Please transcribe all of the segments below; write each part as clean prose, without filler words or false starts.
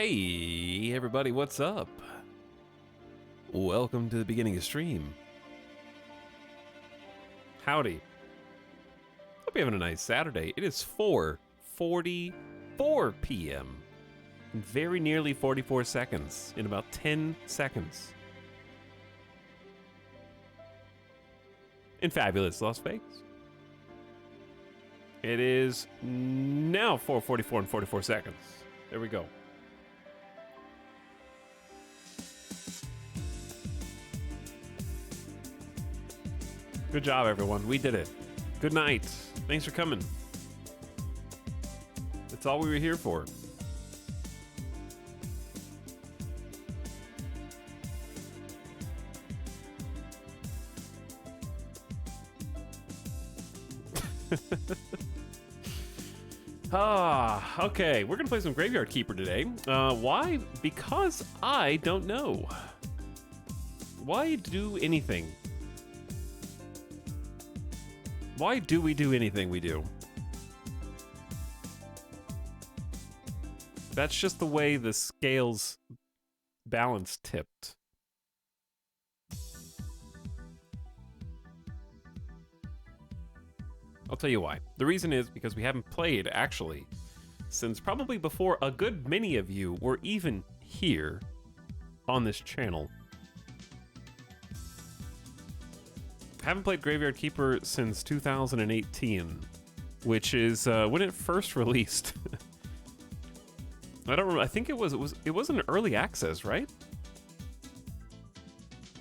Hey everybody, what's up? Welcome to the beginning of stream. Howdy. Hope you're having a nice Saturday. It is 4:44 p.m. in very nearly 44 seconds, in about 10 seconds. In fabulous Las Vegas. It is now 4:44 and 44 seconds. There we go. Good job, everyone. We did it. Good night. Thanks for coming. That's all we were here for. Okay. We're going to play some Graveyard Keeper today. Why? Because I don't know. Why do anything? Why do we do anything we do? That's just the way the scales balance tipped. I'll tell you why. The reason is because we haven't played, actually, since probably before a good many of you were even here on this channel. Haven't played Graveyard Keeper since 2018, which is when it first released. I don't remember. I think it was an early access, right?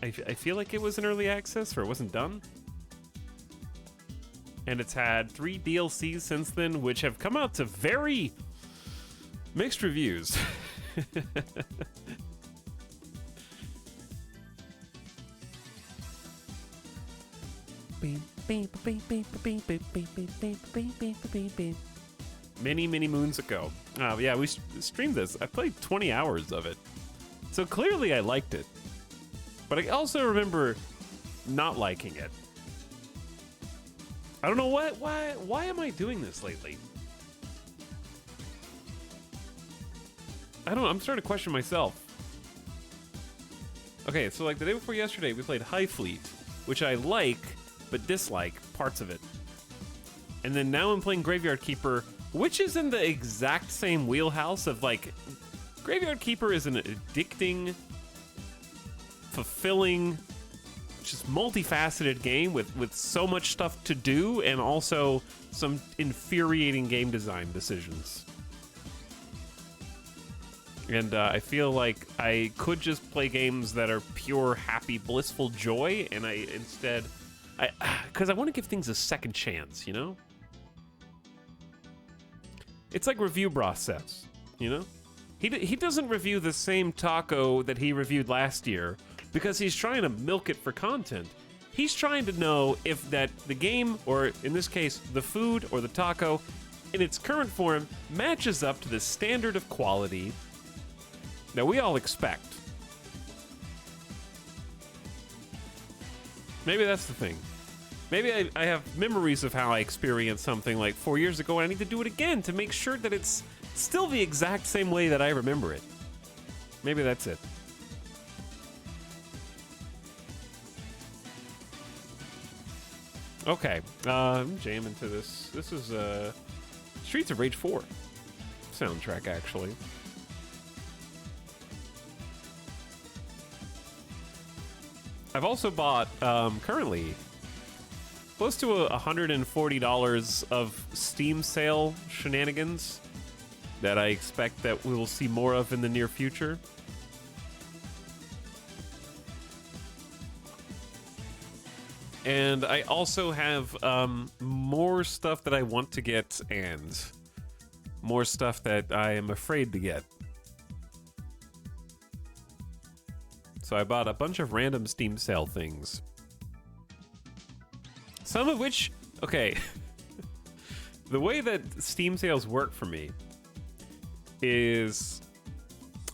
I feel like it was an early access, or it wasn't done. And it's had 3 DLCs since then, which have come out to very mixed reviews. Many moons ago. Yeah, we streamed this. I played 20 hours of it. So clearly I liked it. But I also remember not liking it. I don't know why am I doing this lately? I don't know, I'm starting to question myself. Okay, so like the day before yesterday, we played High Fleet, which I like, but dislike parts of it. And then now I'm playing Graveyard Keeper, which is in the exact same wheelhouse of like, Graveyard Keeper is an addicting, fulfilling, just multifaceted game with so much stuff to do and also some infuriating game design decisions. And I feel like I could just play games that are pure, happy, blissful joy, and because I want to give things a second chance, you know? It's like Review Bra says, you know? He doesn't review the same taco that he reviewed last year because he's trying to milk it for content. He's trying to know if that the game, or in this case, the food or the taco, in its current form, matches up to the standard of quality that we all expect. Maybe that's the thing. Maybe I have memories of how I experienced something like 4 years ago, and I need to do it again to make sure that it's still the exact same way that I remember it. Maybe that's it. Okay, I'm jamming to this. This is Streets of Rage 4 soundtrack, actually. I've also bought, currently, close to $140 of Steam sale shenanigans that I expect that we will see more of in the near future. And I also have more stuff that I want to get and more stuff that I am afraid to get. So I bought a bunch of random Steam sale things. Some of which, okay, the way that Steam sales work for me is,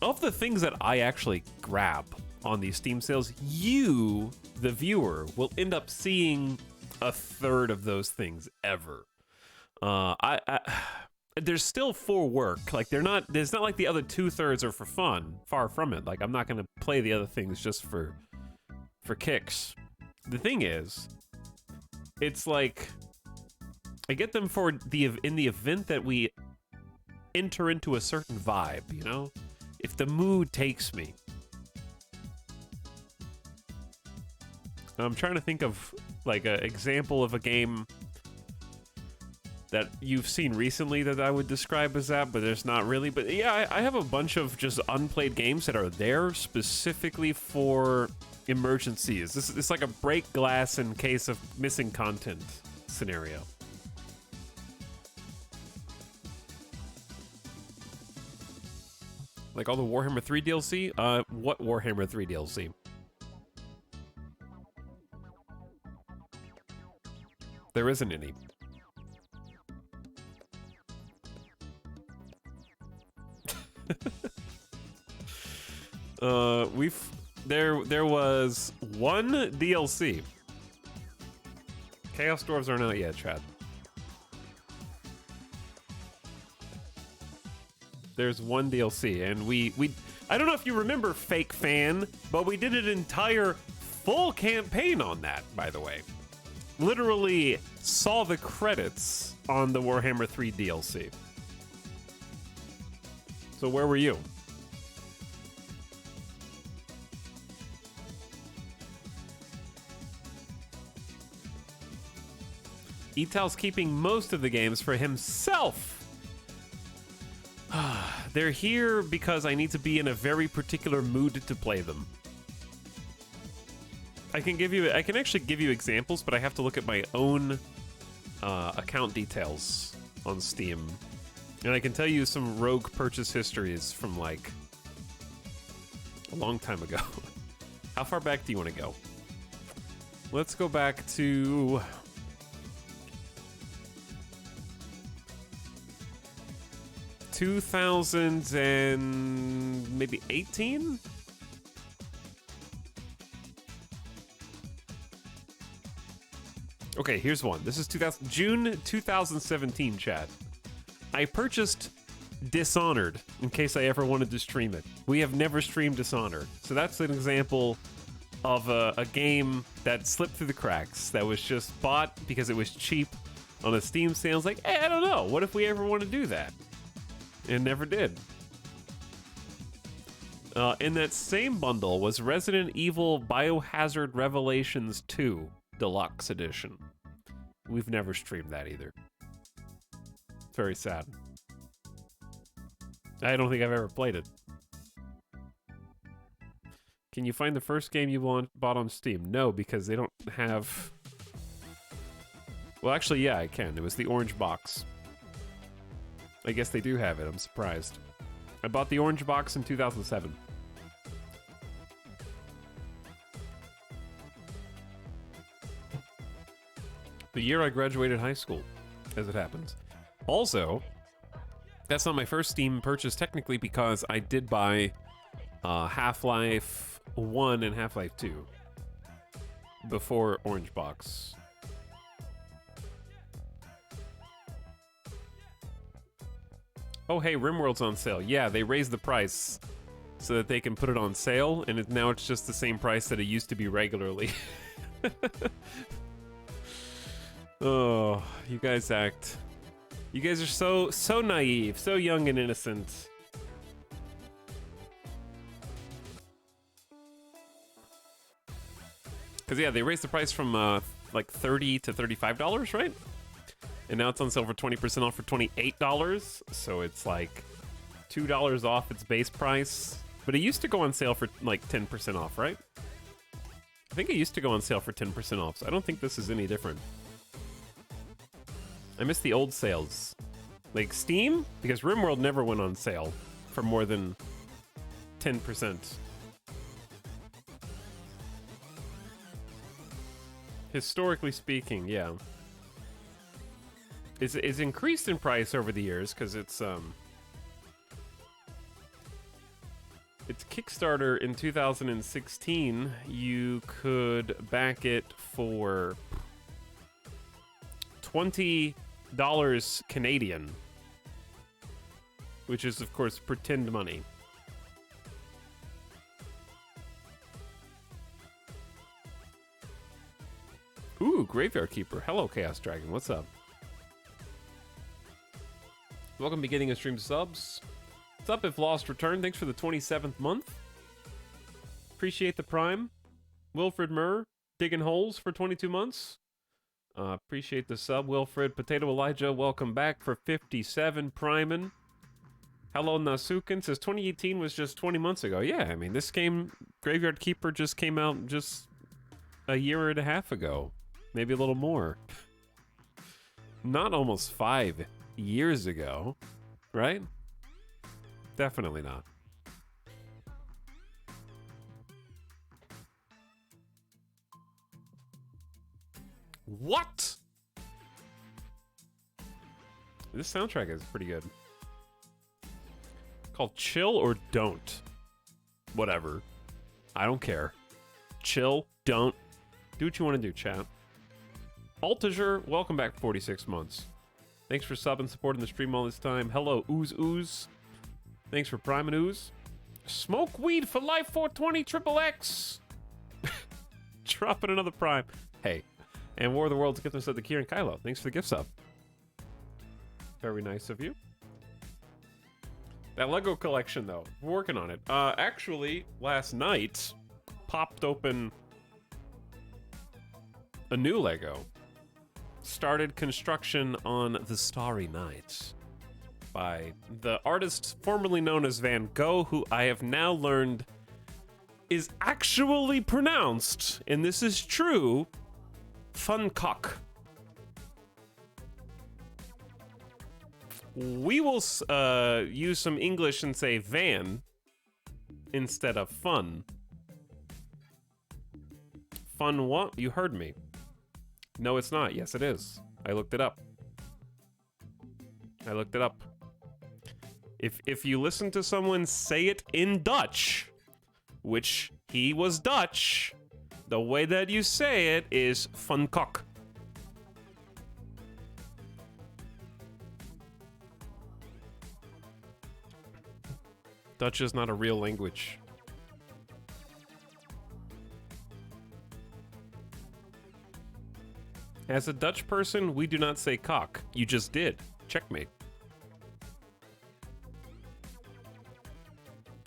of the things that I actually grab on these Steam sales, you, the viewer, will end up seeing a third of those things ever. there's still for work. Like there's not like the other 2/3 are for fun. Far from it. Like I'm not gonna play the other things just for kicks. The thing is, it's like I get them for in the event that we enter into a certain vibe, you know? If the mood takes me. I'm trying to think of like an example of a game that you've seen recently that I would describe as that, but there's not really. But yeah, I have a bunch of just unplayed games that are there specifically for emergencies. It's like a break glass in case of missing content scenario. Like all the Warhammer 3 DLC? What Warhammer 3 DLC? There isn't any. There was one DLC. Chaos Dwarves aren't out yet, Chad. There's one DLC, and we I don't know if you remember, Fake Fan, but we did an entire full campaign on that, by the way. Literally saw the credits on the Warhammer 3 DLC. So where were you? Etal's keeping most of the games for himself. They're here because I need to be in a very particular mood to play them. I can actually give you examples, but I have to look at my own account details on Steam. And I can tell you some rogue purchase histories from like a long time ago. How far back do you want to go? Let's go back to 2000 and maybe 18? Okay, here's one. This is June 2017, chat. I purchased Dishonored in case I ever wanted to stream it. We have never streamed Dishonored. So that's an example of a game that slipped through the cracks, that was just bought because it was cheap on a Steam sale. It's like, hey, I don't know. What if we ever want to do that? And never did. In that same bundle was Resident Evil Biohazard Revelations 2 Deluxe Edition. We've never streamed that either. It's very sad. I don't think I've ever played it. Can you find the first game you bought on Steam? No, because they don't have... Well, actually, yeah, I can. It was the orange box. I guess they do have it. I'm surprised. I bought the orange box in 2007. The year I graduated high school, as it happens. Also, that's not my first Steam purchase technically, because I did buy Half-Life 1 and Half-Life 2 before Orange Box. Oh, hey, RimWorld's on sale. Yeah, they raised the price so that they can put it on sale, and now it's just the same price that it used to be regularly. Oh, you guys act... You guys are so naive, so young and innocent. Because, yeah, they raised the price from, like, $30 to $35, right? And now it's on sale for 20% off for $28. So it's like $2 off its base price. But it used to go on sale for like 10% off, right? I think it used to go on sale for 10% off. So I don't think this is any different. I miss the old sales. Like Steam? Because RimWorld never went on sale for more than 10%. Historically speaking, yeah. It's increased in price over the years because it's Kickstarter in 2016. You could back it for $20 Canadian, which is, of course, pretend money. Ooh, Graveyard Keeper. Hello, Chaos Dragon. What's up? Welcome, beginning of stream subs. What's up, If Lost Return? Thanks for the 27th month. Appreciate the Prime. Wilfred Murr, digging holes for 22 months. Appreciate the sub, Wilfred. Potato Elijah, welcome back for 57 priming. Hello, Nasukin says 2018 was just 20 months ago. Yeah, I mean, this game, Graveyard Keeper, just came out just a year and a half ago. Maybe a little more. Not almost 5 years ago, right? Definitely not. What? This soundtrack is pretty good. Called Chill or Don't. Whatever. I don't care. Chill, don't. Do what you want to do, chat. Altager, welcome back 46 months. Thanks for subbing and supporting the stream all this time. Hello, Ooze Ooze. Thanks for priming Ooze. Smoke weed for life 420 triple X. Dropping another prime. Hey. And War of the Worlds, get them said to Kieran Kylo. Thanks for the gift sub. Very nice of you. That Lego collection, though. We're working on it. Actually, last night, popped open a new Lego. Started construction on The Starry Night by the artist formerly known as Van Gogh, who I have now learned is actually pronounced, and this is true, Funcock. We will use some English and say van instead of fun. Fun what? You heard me. No, it's not. Yes, it is. I looked it up. I looked it up. If you listen to someone say it in Dutch, which he was Dutch, the way that you say it is Funcock. Dutch is not a real language. As a Dutch person, we do not say cock. You just did. Checkmate.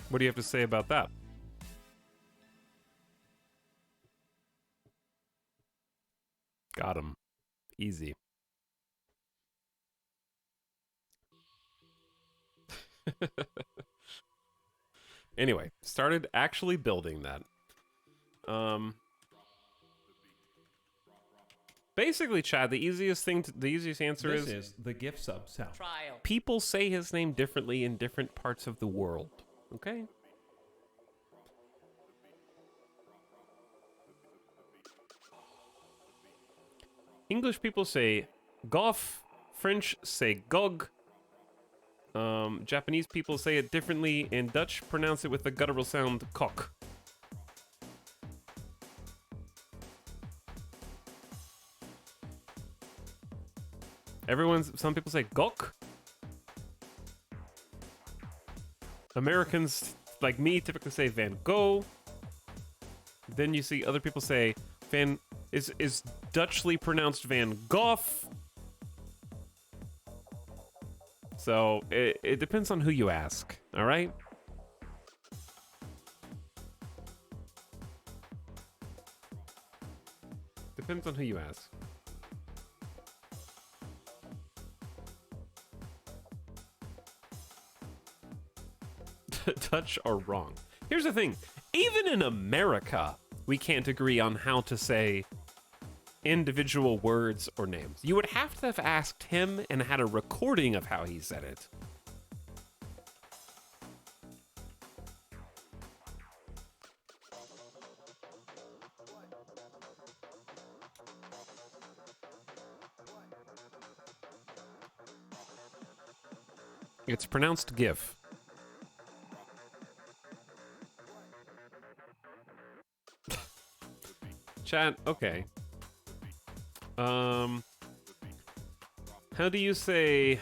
What do you have to say about that? Got him. Easy. Anyway, started actually building that. Basically, Chad, the easiest answer is the gift sub sound. Trial. people say his name differently in different parts of the world. Okay? English people say goff, French say gog, Japanese people say it differently, and Dutch pronounce it with the guttural sound cock. Some people say gok. Americans, like me, typically say Van Gogh. Then you see other people say is Dutchly pronounced Van Gogh. So it depends on who you ask, all right? Depends on who you ask. Dutch are wrong. Here's the thing. Even in America, we can't agree on how to say individual words or names. You would have to have asked him and had a recording of how he said it. It's pronounced GIF. Chat, okay. How do you say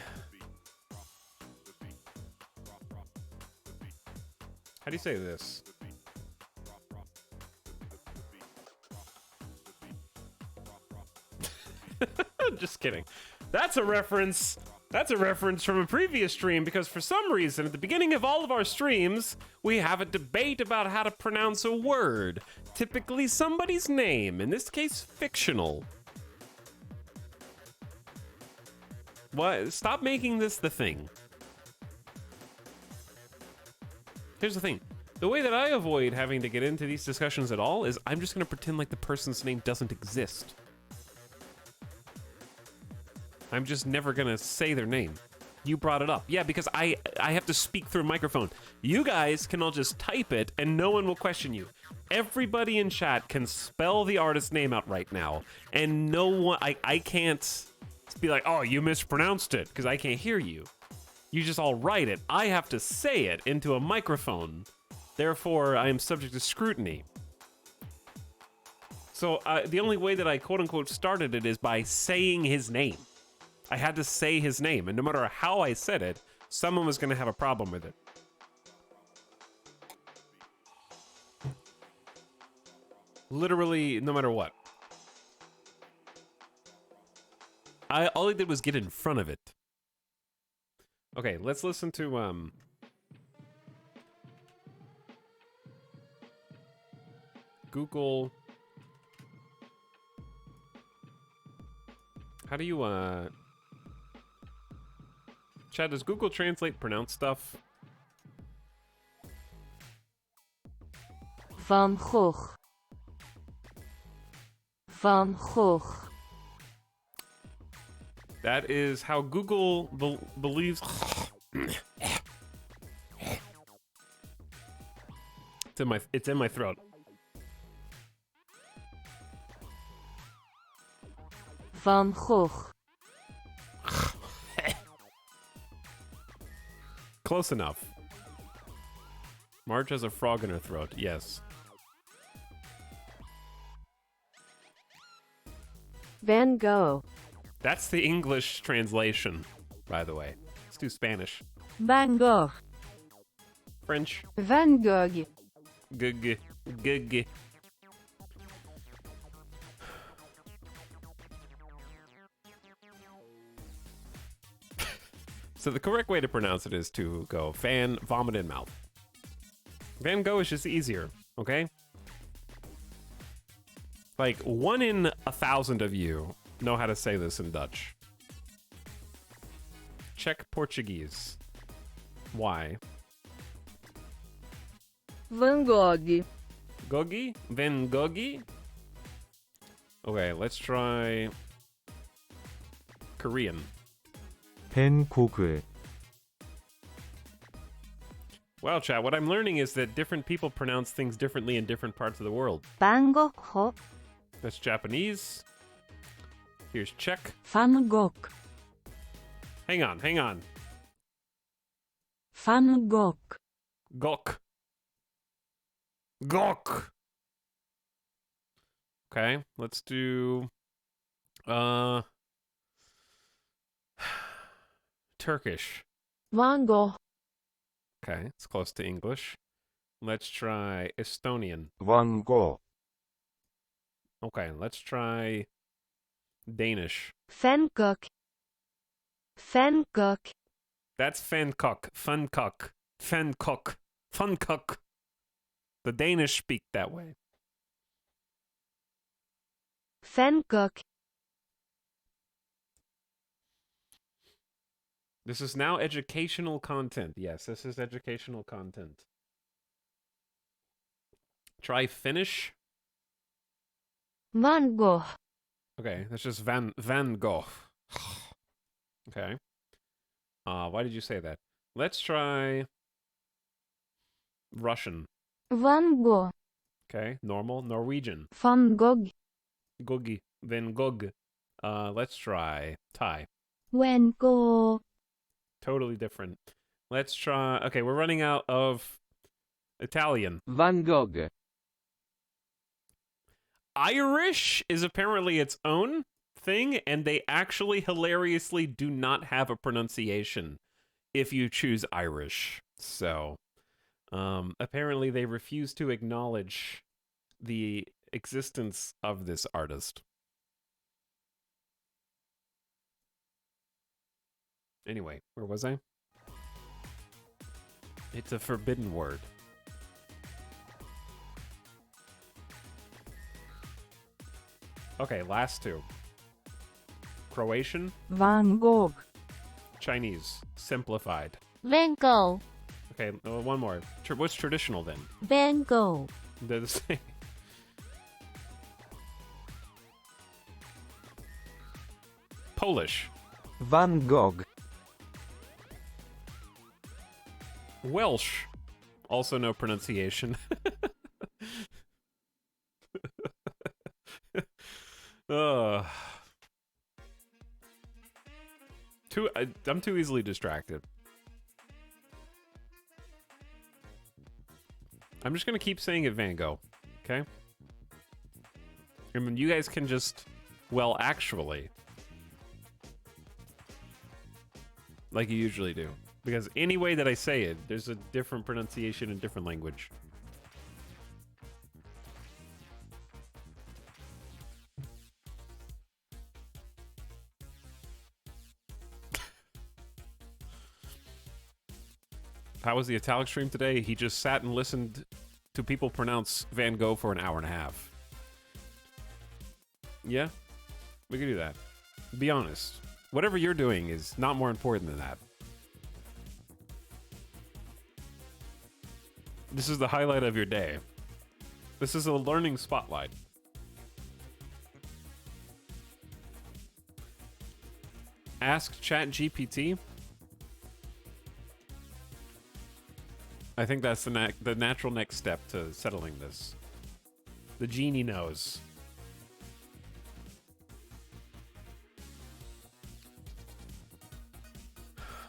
How do you say this? Just kidding. That's a reference. That's a reference from a previous stream because for some reason at the beginning of all of our streams, we have a debate about how to pronounce a word. Typically somebody's name, in this case fictional. What? Stop making this the thing. Here's the thing. The way that I avoid having to get into these discussions at all is I'm just going to pretend like the person's name doesn't exist. I'm just never going to say their name. You brought it up. Yeah, because I have to speak through a microphone. You guys can all just type it and no one will question you. Everybody in chat can spell the artist's name out right now. And no one, I can't be like, oh, you mispronounced it because I can't hear you. You just all write it. I have to say it into a microphone. Therefore, I am subject to scrutiny. So the only way that I quote unquote started it is by saying his name. I had to say his name, and no matter how I said it, someone was going to have a problem with it. Literally, no matter what. All I did was get in front of it. Okay, let's listen to Google. How do you Chad, does Google Translate pronounce stuff? Van Gogh. Van Gogh. That is how Google believes. It's in my throat. Van Gogh. Close enough. Marge has a frog in her throat. Yes. Van Gogh. That's the English translation, by the way. Let's do Spanish. Van Gogh. French. Van Gogh. Gug. Gug. So the correct way to pronounce it is to go fan, vomit in mouth. Van Gogh is just easier, okay? Like 1 in 1,000 of you know how to say this in Dutch. Check Portuguese. Why? Van Gogh. Gogi? Van Goghi? Okay, let's try Korean. 벤 고그. Wow, chat, what I'm learning is that different people pronounce things differently in different parts of the world. Van Gogh. That's Japanese. Here's Czech. Van Gogh. Hang on. Van Gogh. Gok. Gok. Okay, let's do Turkish. Van Gogh. Okay, it's close to English. Let's try Estonian. Van Gogh. Okay, let's try Danish. Van Gogh. Van Gogh. That's Fankok. Fankok. Fankok. Fankok. The Danish speak that way. Van Gogh. This is now educational content. Yes, this is educational content. Try Finnish. Van Gogh. Okay, that's just Van Gogh. Okay. Why did you say that? Let's try Russian. Van Gogh. Okay, normal. Norwegian. Van Gogh. Gogi. Van Gogh. Let's try Thai. Van Gogh. Totally different. Let's try. Okay, we're running out of Italian. Van Gogh. Irish is apparently its own thing, and they actually hilariously do not have a pronunciation if you choose Irish. So Apparently, they refuse to acknowledge the existence of this artist. Anyway, where was I? It's a forbidden word. Okay, last two. Croatian, Van Gogh. Chinese, simplified. Van Gogh. Okay, one more. What's traditional then? Van Gogh. They're the same. Polish, Van Gogh. Welsh, also no pronunciation. Ugh. I'm too easily distracted. I'm just gonna keep saying it Van Gogh, okay? I mean, you guys can just, well, actually, like you usually do. Because any way that I say it, there's a different pronunciation in different language. How was the Italic stream today? He just sat and listened to people pronounce Van Gogh for an hour and a half. Yeah, we could do that. Be honest. Whatever you're doing is not more important than that. This is the highlight of your day. This is a learning spotlight. Ask ChatGPT. I think that's the natural next step to settling this. The genie knows.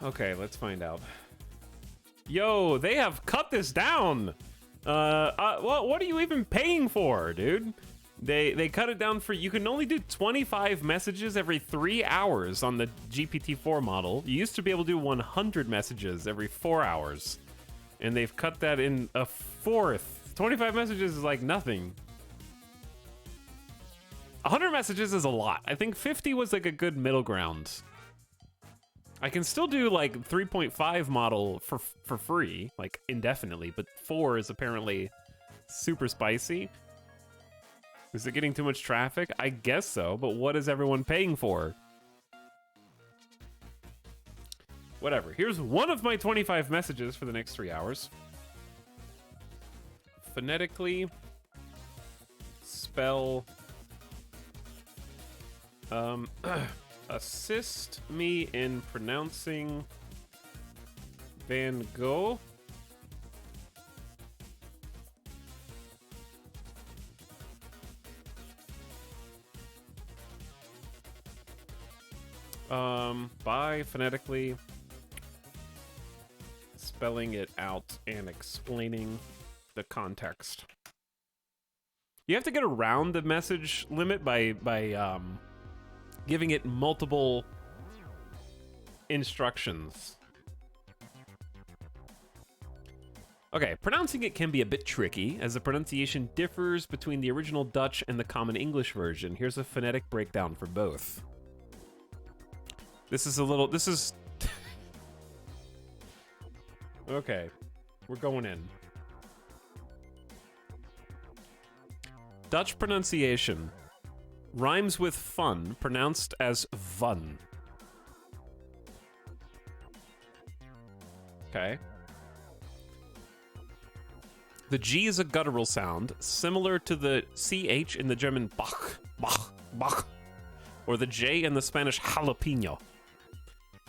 Okay, let's find out. Yo, they have cut this down. What are you even paying for, dude? They cut it down for, you can only do 25 messages every 3 hours on the GPT-4 model. You used to be able to do 100 messages every 4 hours. And they've cut that in a fourth. 25 messages is like nothing. 100 messages is a lot. I think 50 was like a good middle ground. I can still do like 3.5 model for free, like indefinitely, but 4 is apparently super spicy. Is it getting too much traffic? I guess so, but what is everyone paying for? Whatever. Here's one of my 25 messages for the next 3 hours. Phonetically spell assist me in pronouncing Van Gogh. By phonetically spelling it out and explaining the context. You have to get around the message limit by giving it multiple instructions. Okay, pronouncing it can be a bit tricky, as the pronunciation differs between the original Dutch and the Common English version. Here's a phonetic breakdown for both. This is okay, we're going in. Dutch pronunciation rhymes with fun, pronounced as fun. Okay. The G is a guttural sound, similar to the CH in the German Bach, Bach, Bach, or the J in the Spanish jalapeno.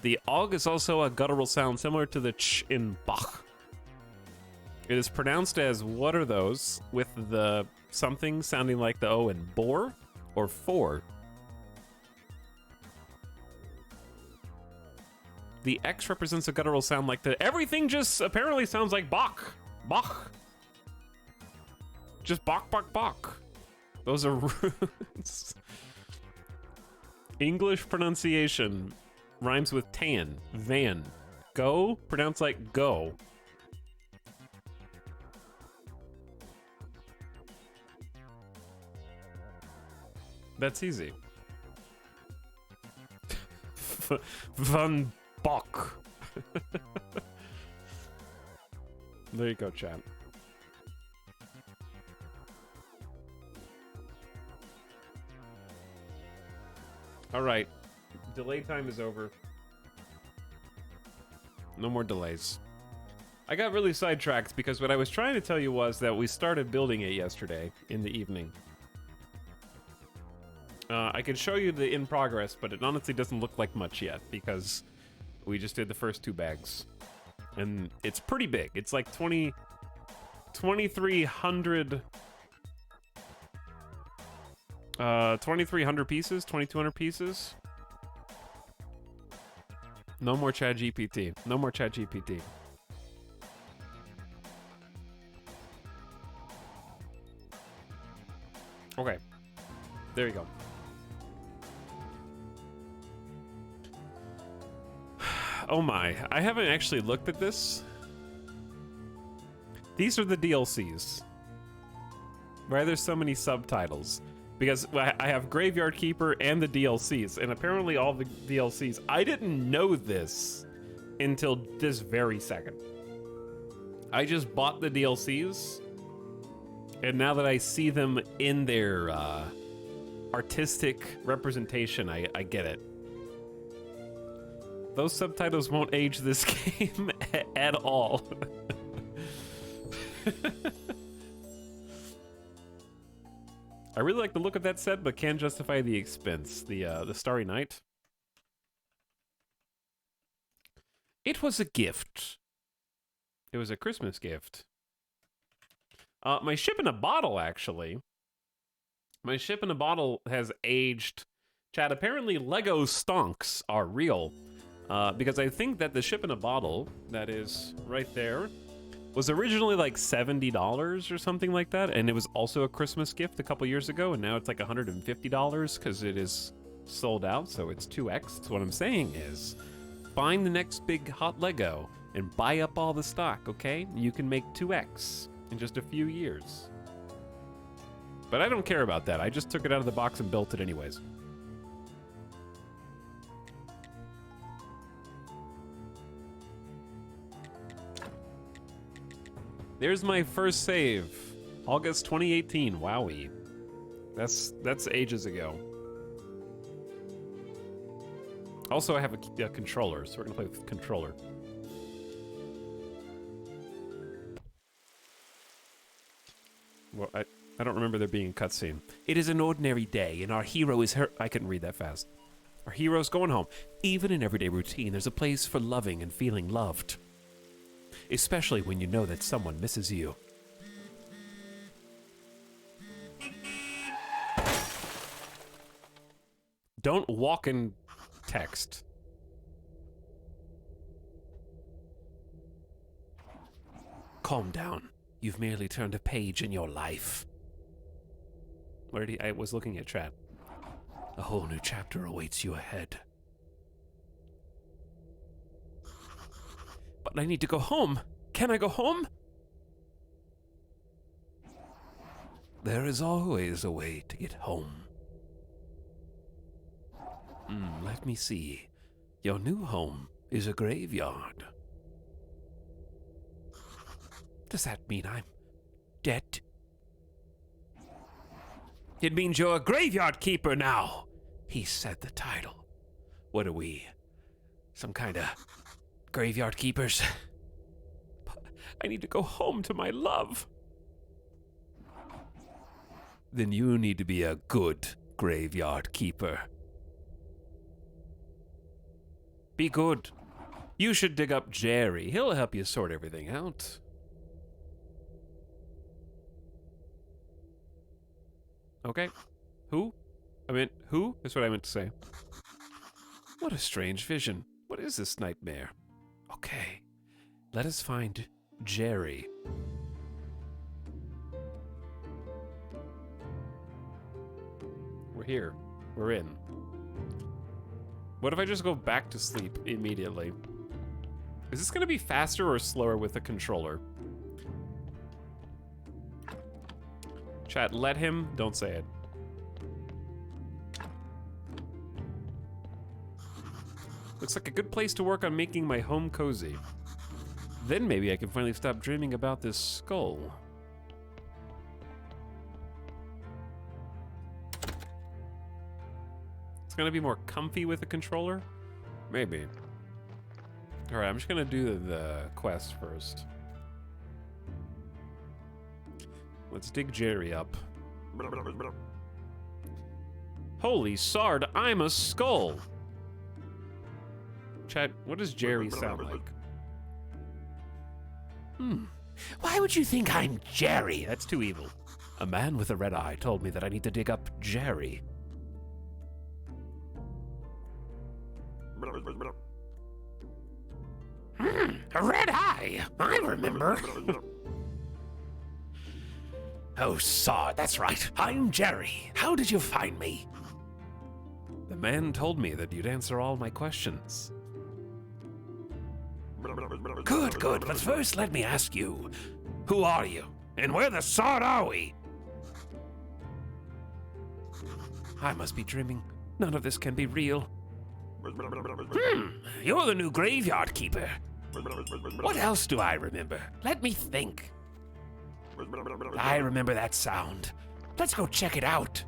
The OG is also a guttural sound, similar to the Ch in Bach. It is pronounced as what are those, with the something sounding like the O in bore or for. The X represents a guttural sound like the everything just apparently sounds like Bach. Bach. Just Bach, Bach, Bach. Those are roots. English pronunciation rhymes with tan, van. Go, pronounced like go. That's easy. Van Bok. There you go, chat. All right. Delay time is over. No more delays. I got really sidetracked because what I was trying to tell you was that we started building it yesterday in the evening. I can show you the in progress, but it honestly doesn't look like much yet because we just did the first 2 bags. And it's pretty big. It's like 2,300 pieces, 2,200 pieces. No more ChatGPT. No more ChatGPT. Okay. There you go. Oh my, I haven't actually looked at this. These are the DLCs. Why there's so many subtitles? Because I have Graveyard Keeper and the DLCs, and apparently all the DLCs. I didn't know this until this very second. I just bought the DLCs, and now that I see them in their artistic representation, I get it. Those subtitles won't age this game at all. I really like the look of that set, but can't justify the expense. The Starry Night. It was a gift. It was a Christmas gift. My ship in a bottle, actually. My ship in a bottle has aged. Chat, apparently Lego stonks are real. Because I think that the ship in a bottle, that is right there, was originally like $70 or something like that, and it was also a Christmas gift a couple years ago, and now it's like $150 because it is sold out, so it's 2x. So what I'm saying is, find the next big hot Lego and buy up all the stock, okay? You can make 2x in just a few years. But I don't care about that. I just took it out of the box and built it anyways. There's my first save. August 2018. Wowie. That's ages ago. Also, I have a controller, so we're gonna play with the controller. Well, I don't remember there being a cutscene. It is an ordinary day, and our hero is I couldn't read that fast. Our hero's going home. Even in everyday routine, there's a place for loving and feeling loved. Especially when you know that someone misses you. Don't walk in text. Calm down. You've merely turned a page in your life. Where did I was looking at chat. A whole new chapter awaits you ahead. But I need to go home. Can I go home? There is always a way to get home. Let me see. Your new home is a graveyard. Does that mean I'm dead? It means you're a graveyard keeper now. He said the title. What are we? Some kind of graveyard keepers? But I need to go home to my love. Then you need to be a good graveyard keeper. Be good. You should dig up Jerry. He'll help you sort everything out. Okay. Who? I meant, who? That's what I meant to say. What a strange vision. What is this nightmare? Okay. Let us find Jerry. We're here. We're in. What if I just go back to sleep immediately? Is this gonna be faster or slower with the controller? Chat, let him. Don't say it. Looks like a good place to work on making my home cozy. Then maybe I can finally stop dreaming about this skull. It's gonna be more comfy with the controller? Maybe. Alright, I'm just gonna do the quest first. Let's dig Jerry up. Holy sard, I'm a skull! Chat, what does Jerry sound like? Why would you think I'm Jerry? That's too evil. A man with a red eye told me that I need to dig up Jerry. A red eye! I remember. Oh, sod, that's right. I'm Jerry. How did you find me? The man told me that you'd answer all my questions. Good, good, but first let me ask you, who are you? And where the sod are we? I must be dreaming. None of this can be real. You're the new graveyard keeper. What else do I remember? Let me think. I remember that sound. Let's go check it out.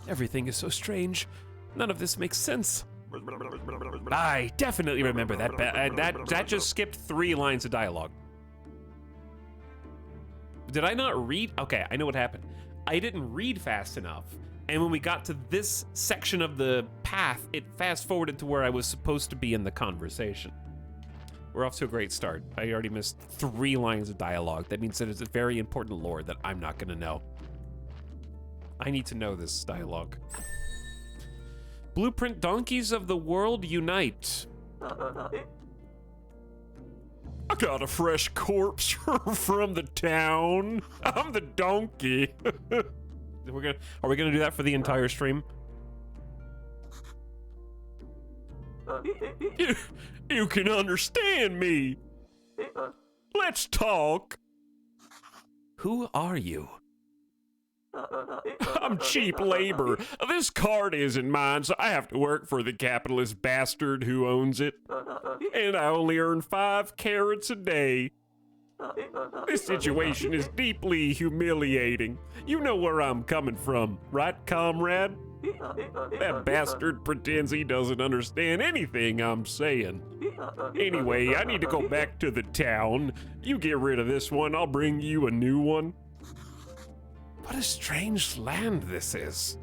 Everything is so strange. None of this makes sense. I definitely remember that. That just skipped 3 lines of dialogue. Did I not read? Okay, I know what happened. I didn't read fast enough. And when we got to this section of the path, it fast forwarded to where I was supposed to be in the conversation. We're off to a great start. I already missed 3 lines of dialogue. That means that it's a very important lore that I'm not gonna know. I need to know this dialogue. Blueprint donkeys of the world unite. I got a fresh corpse from the town. I'm the donkey. Are we gonna do that for the entire stream? You can understand me. Let's talk. Who are you? I'm cheap labor. This card isn't mine, so I have to work for the capitalist bastard who owns it. And I only earn 5 carats a day. This situation is deeply humiliating. You know where I'm coming from, right, comrade? That bastard pretends he doesn't understand anything I'm saying. Anyway, I need to go back to the town. You get rid of this one, I'll bring you a new one. What a strange land this is.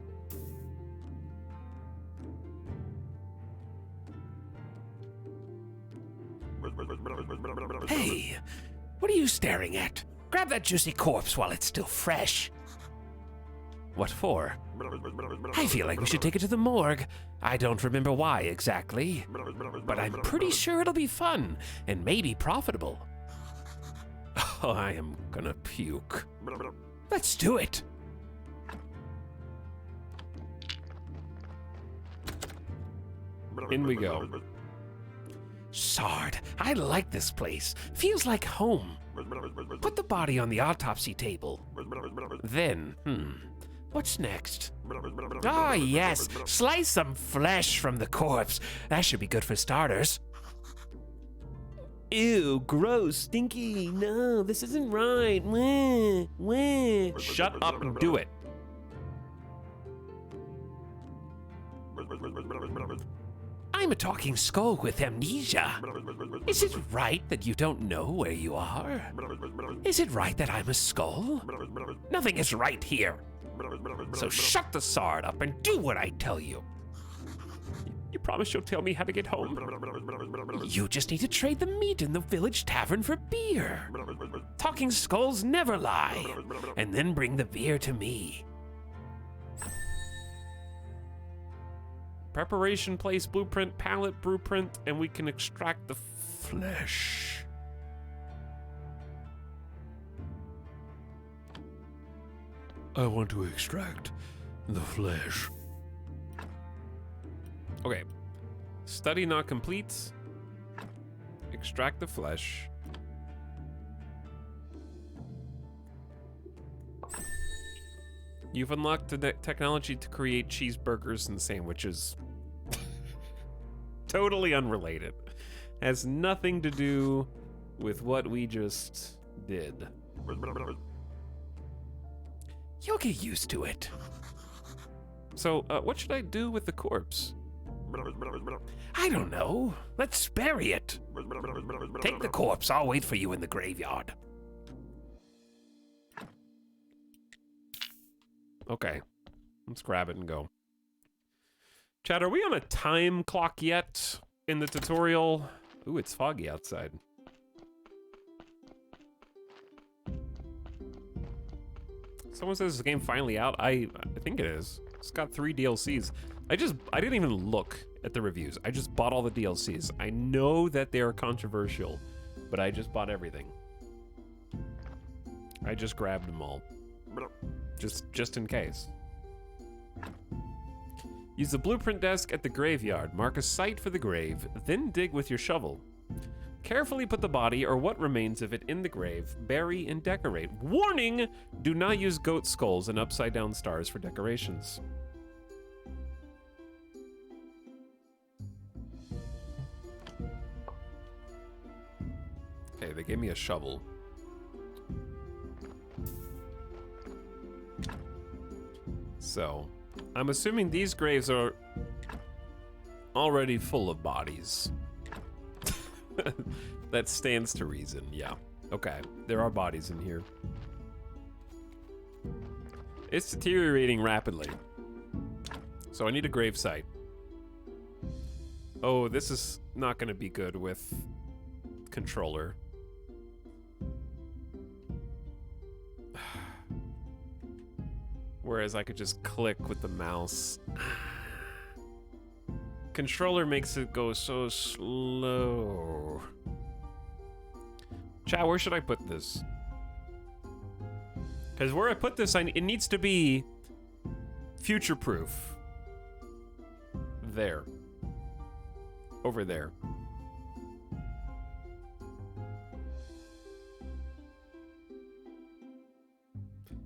Hey, what are you staring at? Grab that juicy corpse while it's still fresh. What for? I feel like we should take it to the morgue. I don't remember why exactly, but I'm pretty sure it'll be fun and maybe profitable. Oh, I am gonna puke. Let's do it. In we go. Sard, I like this place. Feels like home. Put the body on the autopsy table. Then, what's next? Ah, yes, slice some flesh from the corpse. That should be good for starters. Ew, gross, stinky. No, this isn't right. Wah, wah. Shut up and do it. I'm a talking skull with amnesia. Is it right that you don't know where you are? Is it right that I'm a skull? Nothing is right here. So shut the Sard up and do what I tell you. You promise you'll tell me how to get home? You just need to trade the meat in the village tavern for beer. Talking skulls never lie. And then bring the beer to me. Preparation place, blueprint, palette, blueprint, and we can extract the flesh. I want to extract the flesh. Okay. Study not complete. Extract the flesh. You've unlocked the technology to create cheeseburgers and sandwiches. Totally unrelated. Has nothing to do with what we just did. You'll get used to it. So, what should I do with the corpse? I don't know. Let's bury it. Take the corpse. I'll wait for you in the graveyard. Okay. Let's grab it and go. Chad, are we on a time clock yet in the tutorial? Ooh, it's foggy outside. Someone says the game finally out. I think it is. It's got 3 DLCs. I didn't even look at the reviews. I just bought all the DLCs. I know that they are controversial, but I just bought everything. I just grabbed them all. Just in case. Use the blueprint desk at the graveyard. Mark a site for the grave, then dig with your shovel. Carefully put the body or what remains of it in the grave, bury and decorate. Warning! Do not use goat skulls and upside down stars for decorations. Okay, they gave me a shovel. So, I'm assuming these graves are already full of bodies. That stands to reason, yeah. Okay, there are bodies in here. It's deteriorating rapidly. So I need a grave site. Oh, this is not gonna be good with controller. Whereas I could just click with the mouse. Controller makes it go so slow. Chat, where should I put this? Because where I put this, it needs to be future-proof. There. Over there.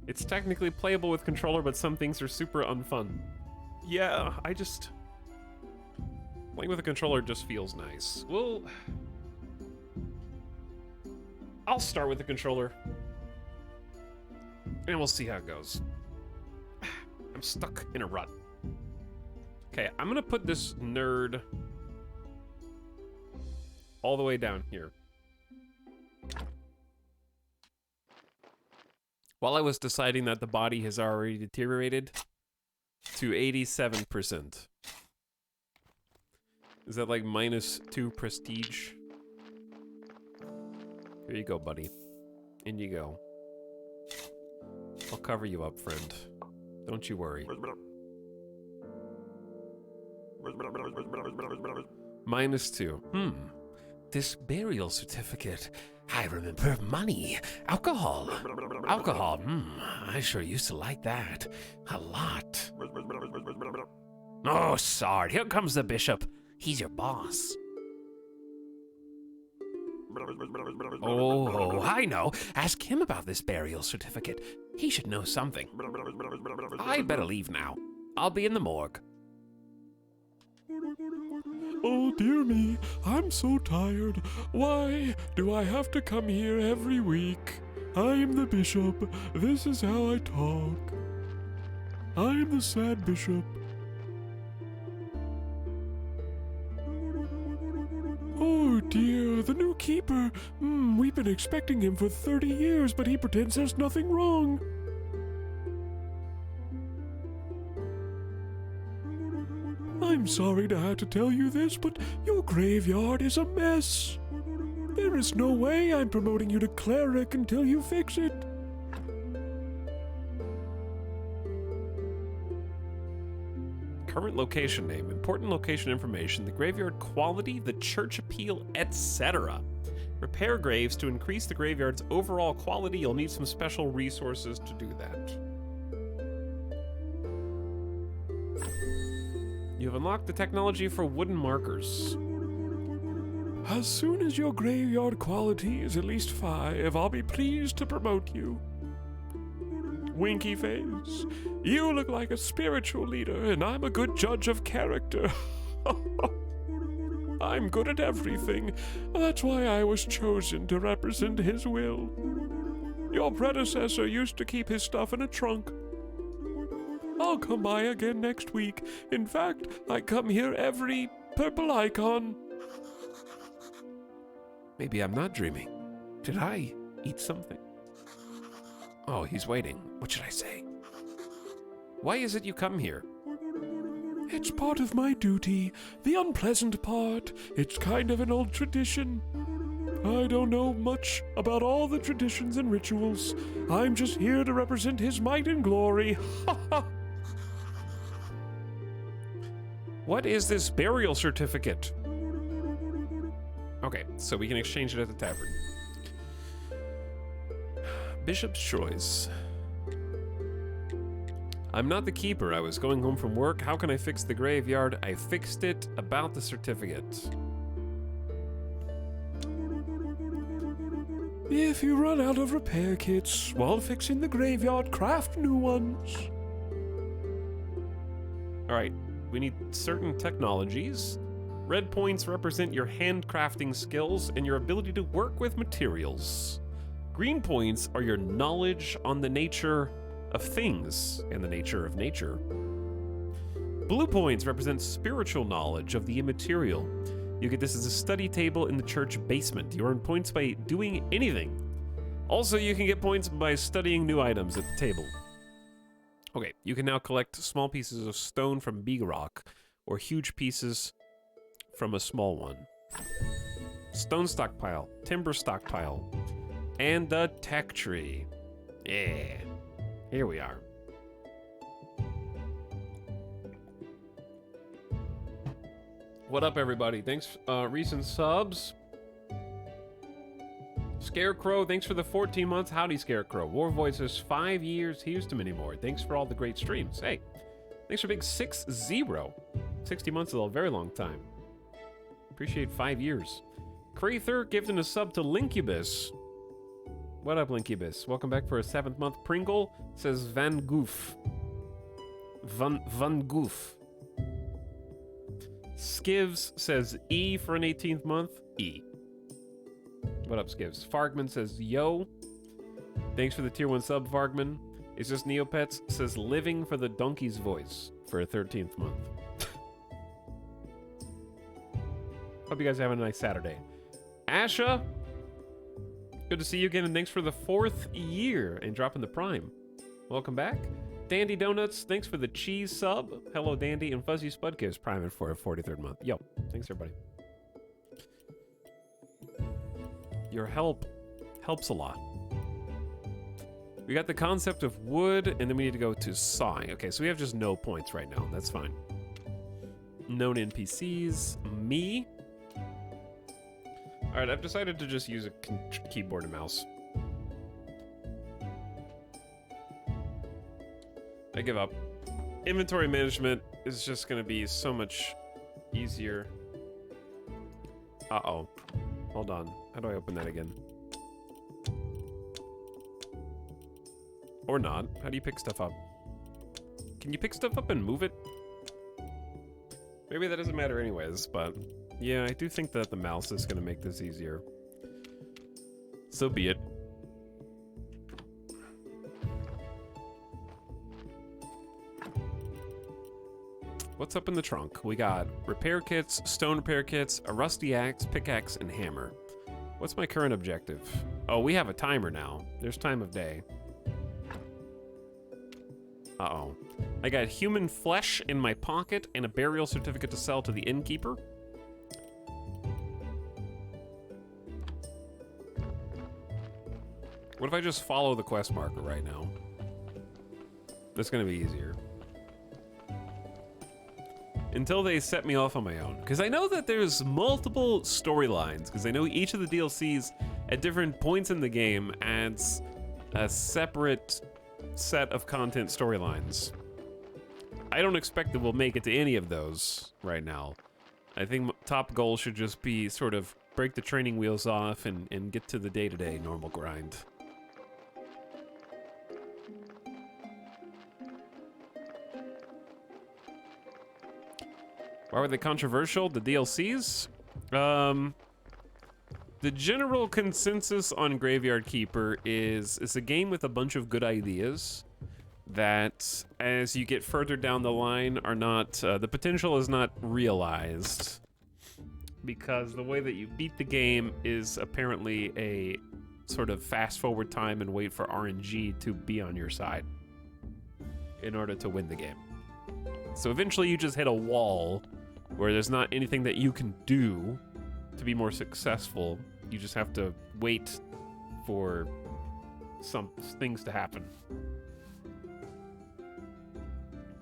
It's technically playable with controller, but some things are super unfun. Yeah, playing with a controller just feels nice. Well, I'll start with the controller. And we'll see how it goes. I'm stuck in a rut. Okay, I'm gonna put this nerd all the way down here. While I was deciding that the body has already deteriorated to 87%. Is that like -2 prestige? Here you go, buddy. In you go. I'll cover you up, friend. Don't you worry. -2. This burial certificate. I remember money. Alcohol. Alcohol. I sure used to like that. A lot. Oh, Sard. Here comes the bishop. He's your boss. Oh, I know. Ask him about this burial certificate. He should know something. I'd better leave now. I'll be in the morgue. Oh, dear me, I'm so tired. Why do I have to come here every week? I'm the bishop. This is how I talk. I'm the sad bishop. Oh dear, the new keeper. We've been expecting him for 30 years, but he pretends there's nothing wrong. I'm sorry to have to tell you this, but your graveyard is a mess. There is no way I'm promoting you to cleric until you fix it. Current location name, important location information, the graveyard quality, the church appeal, etc. Repair graves to increase the graveyard's overall quality. You'll need some special resources to do that. You have unlocked the technology for wooden markers. As soon as your graveyard quality is at least 5, I'll be pleased to promote you. Winky face, you look like a spiritual leader, and I'm a good judge of character. I'm good at everything. That's why I was chosen to represent his will. Your predecessor used to keep his stuff in a trunk. I'll come by again next week. In fact, I come here every purple icon. Maybe I'm not dreaming. Did I eat something? Oh, he's waiting. What should I say? Why is it you come here? It's part of my duty, the unpleasant part. It's kind of an old tradition. I don't know much about all the traditions and rituals. I'm just here to represent his might and glory. Ha ha! What is this burial certificate? Okay, so we can exchange it at the tavern. Bishop's choice. I'm not the keeper. I was going home from work. How can I fix the graveyard? I fixed it. About the certificate. If you run out of repair kits while fixing the graveyard, craft new ones. Alright, we need certain technologies. Red points represent your handcrafting skills and your ability to work with materials. Green points are your knowledge on the nature of things and the nature of nature. Blue points represent spiritual knowledge of the immaterial. You get this as a study table in the church basement. You earn points by doing anything. Also, you can get points by studying new items at the table. Okay, you can now collect small pieces of stone from big rock, or huge pieces from a small one. Stone stockpile, timber stockpile, and the tech tree. Yeah, here we are. What up, everybody? Thanks, recent subs. Scarecrow, thanks for the 14 months. Howdy, Scarecrow. War Voices, 5 years. Here's to many more. Thanks for all the great streams. Hey, thanks for big 6-0. 60 months is a very long time. Appreciate 5 years. Crather gifting a sub to Linkubus. What up, Linkubus? Welcome back for a 7th month. Pringle says Van Goof. Van Goof. Skivs says E for an 18th month. E. What up, Skivs? Fargman says yo. Thanks for the tier 1 sub, Fargman. It's just Neopets says living for the donkey's voice for a 13th month. Hope you guys are having a nice Saturday. Asha, good to see you again, and thanks for the 4th year and dropping the prime. Welcome back. Dandy Donuts, thanks for the cheese sub. Hello, Dandy, and Fuzzy Spudkiss priming for a 43rd month. Yo, thanks, everybody. Your help helps a lot. We got the concept of wood, and then we need to go to sawing. Okay, so we have just no points right now. That's fine. Known NPCs. Me. All right, I've decided to just use a keyboard and mouse. I give up. Inventory management is just going to be so much easier. Uh-oh. Hold on. How do I open that again? Or not. How do you pick stuff up? Can you pick stuff up and move it? Maybe that doesn't matter anyways, but yeah, I do think that the mouse is going to make this easier. So be it. What's up in the trunk? We got repair kits, stone repair kits, a rusty axe, pickaxe, and hammer. What's my current objective? Oh, we have a timer now. There's time of day. Uh-oh. I got human flesh in my pocket and a burial certificate to sell to the innkeeper. What if I just follow the quest marker right now? That's gonna be easier. Until they set me off on my own. Because I know that there's multiple storylines, because I know each of the DLCs at different points in the game adds a separate set of content storylines. I don't expect that we'll make it to any of those right now. I think top goal should just be sort of break the training wheels off and get to the day-to-day normal grind. Why were they controversial? The DLCs? The general consensus on Graveyard Keeper is it's a game with a bunch of good ideas that, as you get further down the line, are not the potential is not realized because the way that you beat the game is apparently a sort of fast forward time and wait for RNG to be on your side in order to win the game. So eventually you just hit a wall where there's not anything that you can do to be more successful. You just have to wait for some things to happen.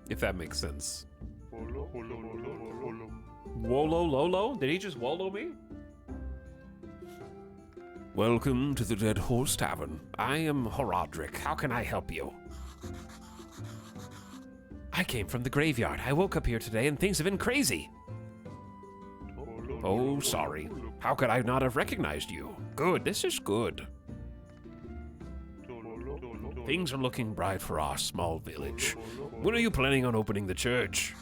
If that makes sense. Wolo Lolo? Did he just Wolo me? Welcome to the Dead Horse Tavern. I am Horadric. How can I help you? I came from the graveyard. I woke up here today and things have been crazy. Oh, sorry. How could I not have recognized you? Good, this is good. Things are looking bright for our small village. When are you planning on opening the church?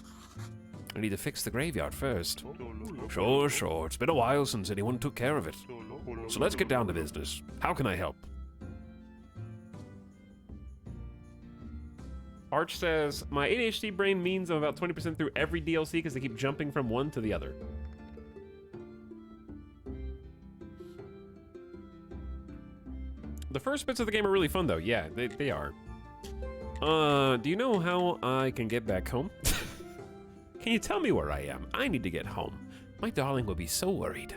I need to fix the graveyard first. Sure. It's been a while since anyone took care of it. So let's get down to business. How can I help? Arch says, my ADHD brain means I'm about 20% through every DLC because they keep jumping from one to the other. The first bits of the game are really fun, though. Yeah, they are. Do you know how I can get back home? Can you tell me where I am? I need to get home. My darling will be so worried.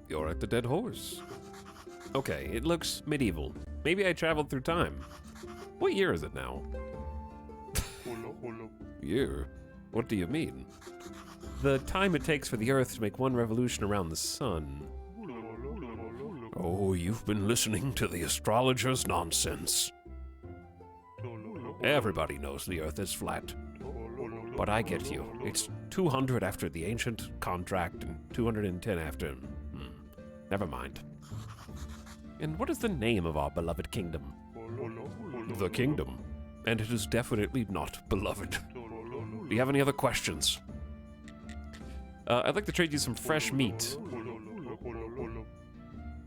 You're at the Dead Horse. Okay, it looks medieval. Maybe I traveled through time. What year is it now? Year? What do you mean? The time it takes for the Earth to make one revolution around the sun. Oh, you've been listening to the astrologer's nonsense. Everybody knows the Earth is flat. But I get you. It's 200 after the ancient contract and 210 after... Never mind. And what is the name of our beloved kingdom? The kingdom. And it is definitely not beloved. Do you have any other questions? I'd like to trade you some fresh meat.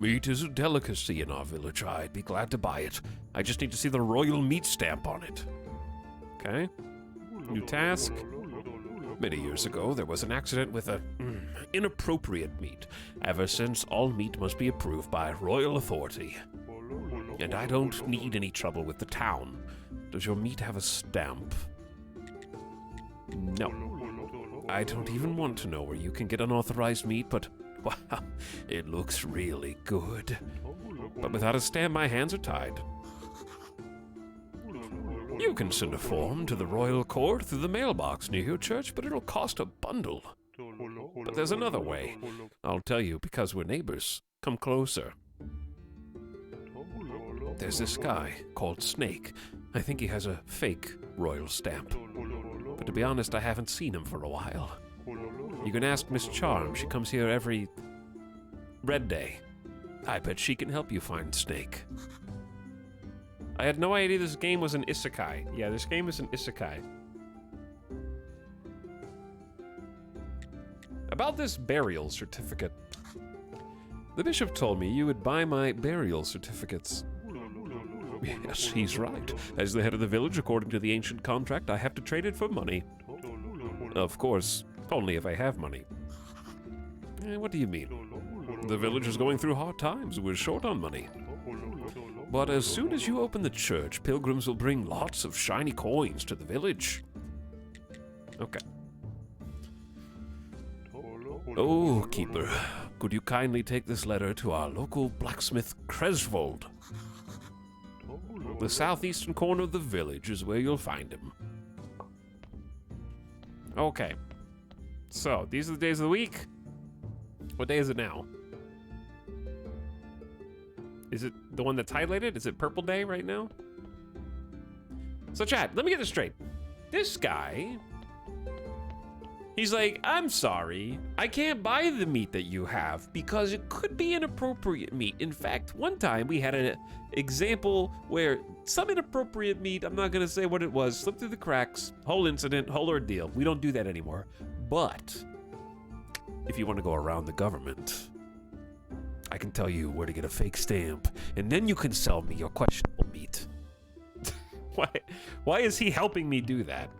Meat is a delicacy in our village. I'd be glad to buy it. I just need to see the royal meat stamp on it. Okay. New task. Many years ago, there was an accident with a inappropriate meat. Ever since, all meat must be approved by royal authority. And I don't need any trouble with the town. Does your meat have a stamp? No. I don't even want to know where you can get unauthorized meat, but wow, it looks really good. But without a stamp, my hands are tied. You can send a form to the royal court through the mailbox near your church, but it'll cost a bundle. But there's another way. I'll tell you because we're neighbors. Come closer. There's this guy called Snake. I think he has a fake royal stamp. But to be honest, I haven't seen him for a while. You can ask Miss Charm. She comes here every Red Day. I bet she can help you find Snake. I had no idea this game was an isekai. Yeah, this game is an isekai. About this burial certificate. The bishop told me you would buy my burial certificates. Yes, he's right. As the head of the village, according to the ancient contract, I have to trade it for money. Of course, only if I have money. What do you mean? The village is going through hard times. We're short on money. But as soon as you open the church, pilgrims will bring lots of shiny coins to the village. Okay. Oh, Keeper, could you kindly take this letter to our local blacksmith, Kresvold? The southeastern corner of the village is where you'll find him. Okay. So, these are the days of the week. What day is it now? Is it the one that's highlighted? Is it Purple Day right now? So chat, let me get this straight. This guy He's like, I'm sorry, I can't buy the meat that you have because it could be inappropriate meat. In fact, one time we had an example where some inappropriate meat, I'm not gonna say what it was, slipped through the cracks, whole incident, whole ordeal. We don't do that anymore. But if you want to go around the government, I can tell you where to get a fake stamp, and then you can sell me your questionable meat. Why is he helping me do that?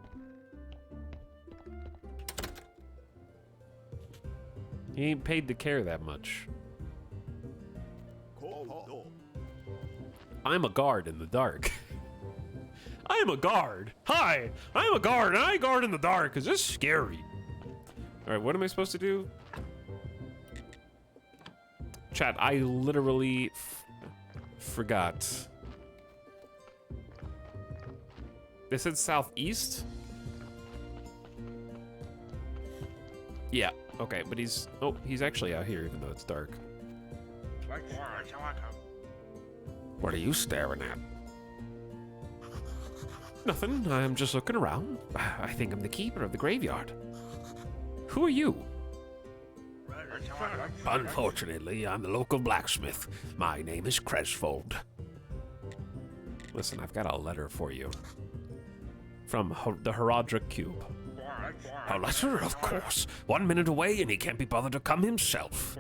He ain't paid to care that much. I'm a guard in the dark. I'm a guard. Hi, I'm a guard, and I guard in the dark because it's scary. All right, what am I supposed to do? Chat, I literally forgot. They said southeast? Yeah, okay, but he's actually out here even though it's dark. What are you staring at? Nothing, I'm just looking around. I think I'm the keeper of the graveyard. Who are you? Unfortunately, I'm the local blacksmith. My name is Cresfold. Listen, I've got a letter for you. From the Herodric Cube. A letter, of course. 1 minute away and he can't be bothered to come himself.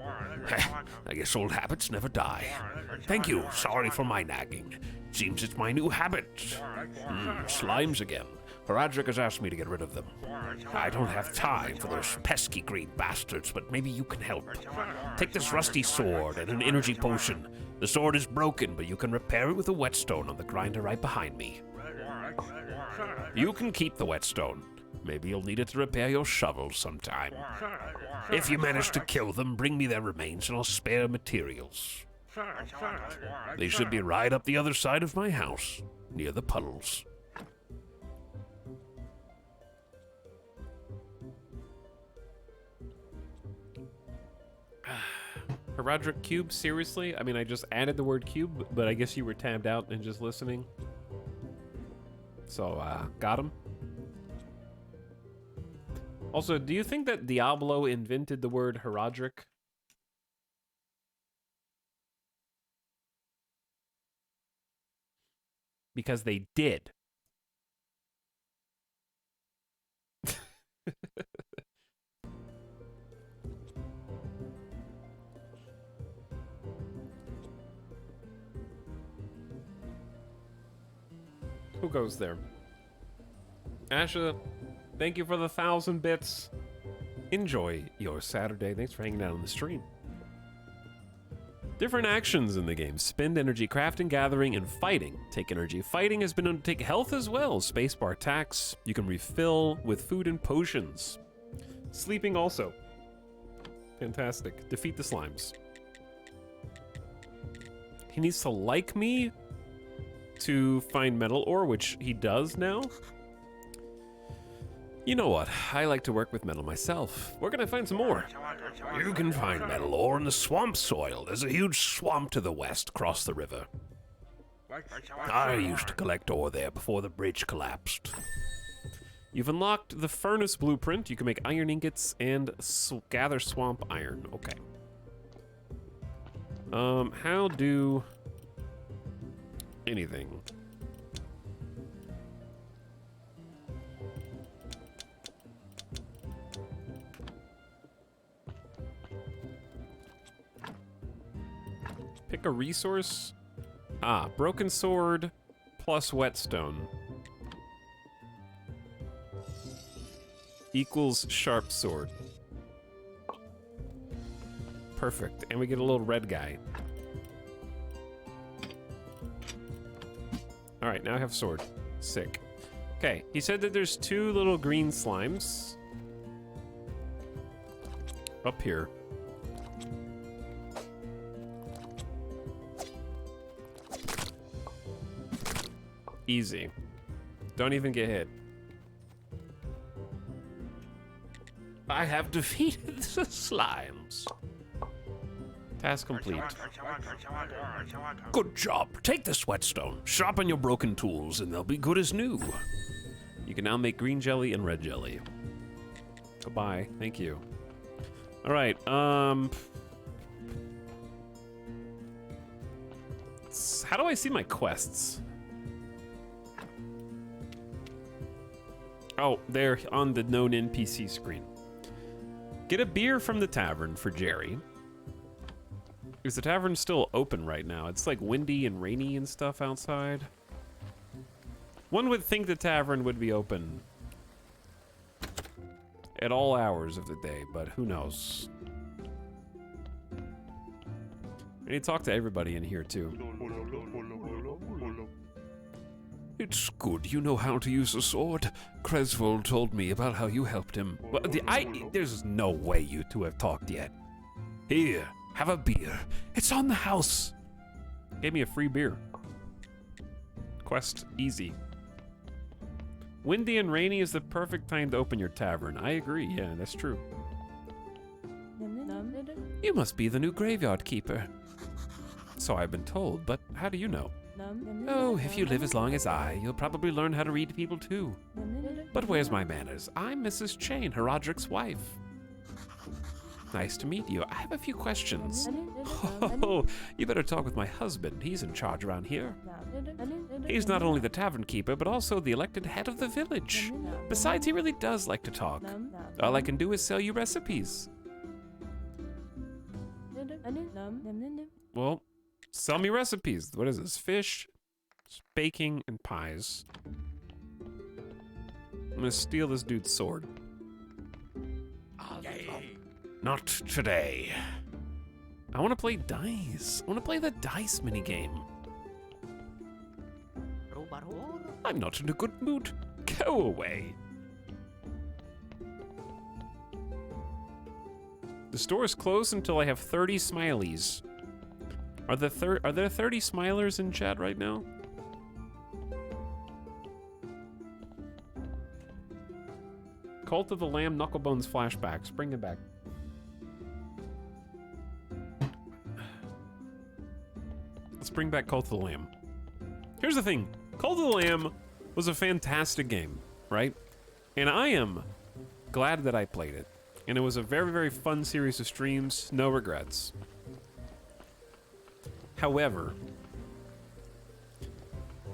I guess old habits never die. Thank you, sorry for my nagging. Seems it's my new habit. Slimes again. Herodric has asked me to get rid of them. I don't have time for those pesky green bastards, but maybe you can help. Take this rusty sword and an energy potion. The sword is broken, but you can repair it with a whetstone on the grinder right behind me. You can keep the whetstone. Maybe you'll need it to repair your shovels sometime. If you manage to kill them, bring me their remains and I'll spare materials. They should be right up the other side of my house, near the puddles. Herodric Cube, seriously? I mean, I just added the word cube, but I guess you were tabbed out and just listening. So, got him. Also, do you think that Diablo invented the word Herodric? Because they did. Who goes there? Asha, thank you for the 1,000 bits. Enjoy your Saturday. Thanks for hanging out on the stream. Different actions in the game. Spend energy crafting, gathering, and fighting. Take energy. Fighting has been known to take health as well. Spacebar attacks. You can refill with food and potions. Sleeping also. Fantastic. Defeat the slimes. He needs to like me to find metal ore, which he does now. You know what? I like to work with metal myself. Where can I find some more? You can find metal ore in the swamp soil. There's a huge swamp to the west across the river. I used to collect ore there before the bridge collapsed. You've unlocked the furnace blueprint. You can make iron ingots and gather swamp iron. Okay. How do anything? Pick a resource. Ah, broken sword plus whetstone equals sharp sword. Perfect. And we get a little red guy. All right, now I have sword. Sick. Okay, he said that there's 2 little green slimes up here. Easy. Don't even get hit. I have defeated the slimes. Task complete. Good job. Take this whetstone. Sharpen your broken tools and they'll be good as new. You can now make green jelly and red jelly. Goodbye. Thank you. All right. How do I see my quests? Oh, they're on the known NPC screen. Get a beer from the tavern for Jerry. Is the tavern still open right now? It's like windy and rainy and stuff outside. One would think the tavern would be open at all hours of the day, but who knows? I need to talk to everybody in here too. It's good you know how to use a sword. Creswell told me about how you helped him. But there's no way you two have talked yet. Here, have a beer. It's on the house. Gave me a free beer. Quest easy. Windy and rainy is the perfect time to open your tavern. I agree, yeah, that's true. You must be the new graveyard keeper. So I've been told, but how do you know? Oh, if you live as long as I, you'll probably learn how to read people too. But where's my manners? I'm Mrs. Chain, Herodric's wife. Nice to meet you. I have a few questions. Oh, you better talk with my husband. He's in charge around here. He's not only the tavern keeper, but also the elected head of the village. Besides, he really does like to talk. All I can do is sell you recipes. Well, sell me recipes. What is this? Fish, baking, and pies. I'm gonna steal this dude's sword. Not today. I want to play dice. I want to play the dice minigame. I'm not in a good mood. Go away. The store is closed until I have 30 smileys. Are there 30 smilers in chat right now? Cult of the Lamb Knucklebones flashbacks. Bring it back. Let's bring back Cult of the Lamb. Here's the thing. Cult of the Lamb was a fantastic game, right? And I am glad that I played it. And it was a very, very fun series of streams. No regrets. However,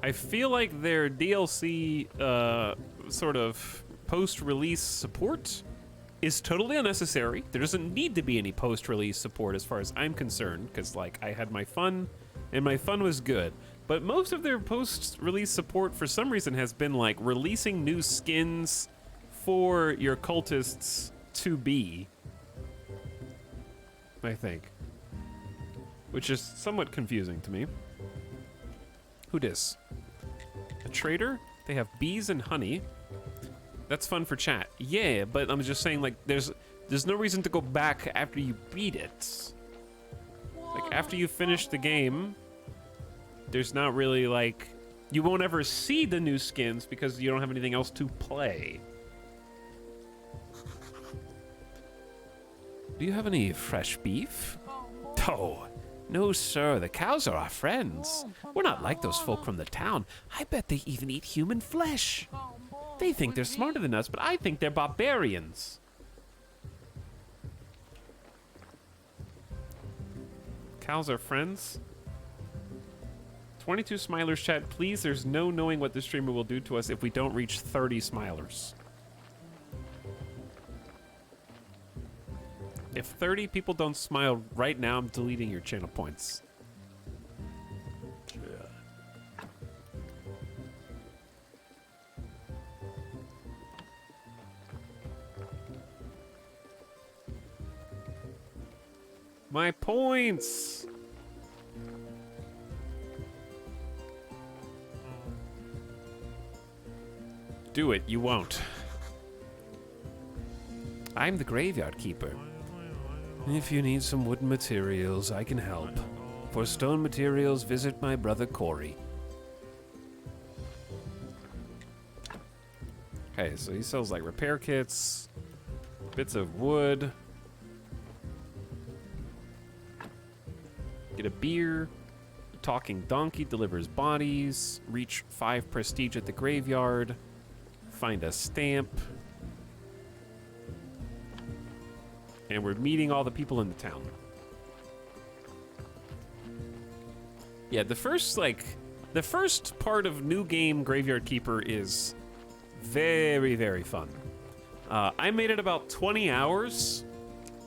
I feel like their DLC sort of post-release support is totally unnecessary. There doesn't need to be any post-release support as far as I'm concerned, because like I had my fun, and my fun was good. But most of their post-release support for some reason has been like releasing new skins for your cultists to be, I think. Which is somewhat confusing to me. Who dis? A trader? They have bees and honey. That's fun for chat. Yeah, but I'm just saying, like, there's no reason to go back after you beat it. Like, after you finish the game, there's not really, like... You won't ever see the new skins because you don't have anything else to play. Do you have any fresh beef? Oh, no, sir. The cows are our friends. We're not like those folk from the town. I bet they even eat human flesh. They think they're smarter than us, but I think they're barbarians. Cows are friends? 22 smilers, chat. Please, there's no knowing what the streamer will do to us if we don't reach 30 smilers. If 30 people don't smile right now, I'm deleting your channel points. My points! Do it, you won't. I'm the graveyard keeper. If you need some wooden materials, I can help. For stone materials, visit my brother Corey. Okay, so he sells like repair kits, bits of wood. Get a beer. Talking donkey delivers bodies. Reach 5 prestige at the graveyard. Find a stamp. and we're meeting all the people in the town. Yeah, the first part of New Game Graveyard Keeper is very, very fun. I made it about 20 hours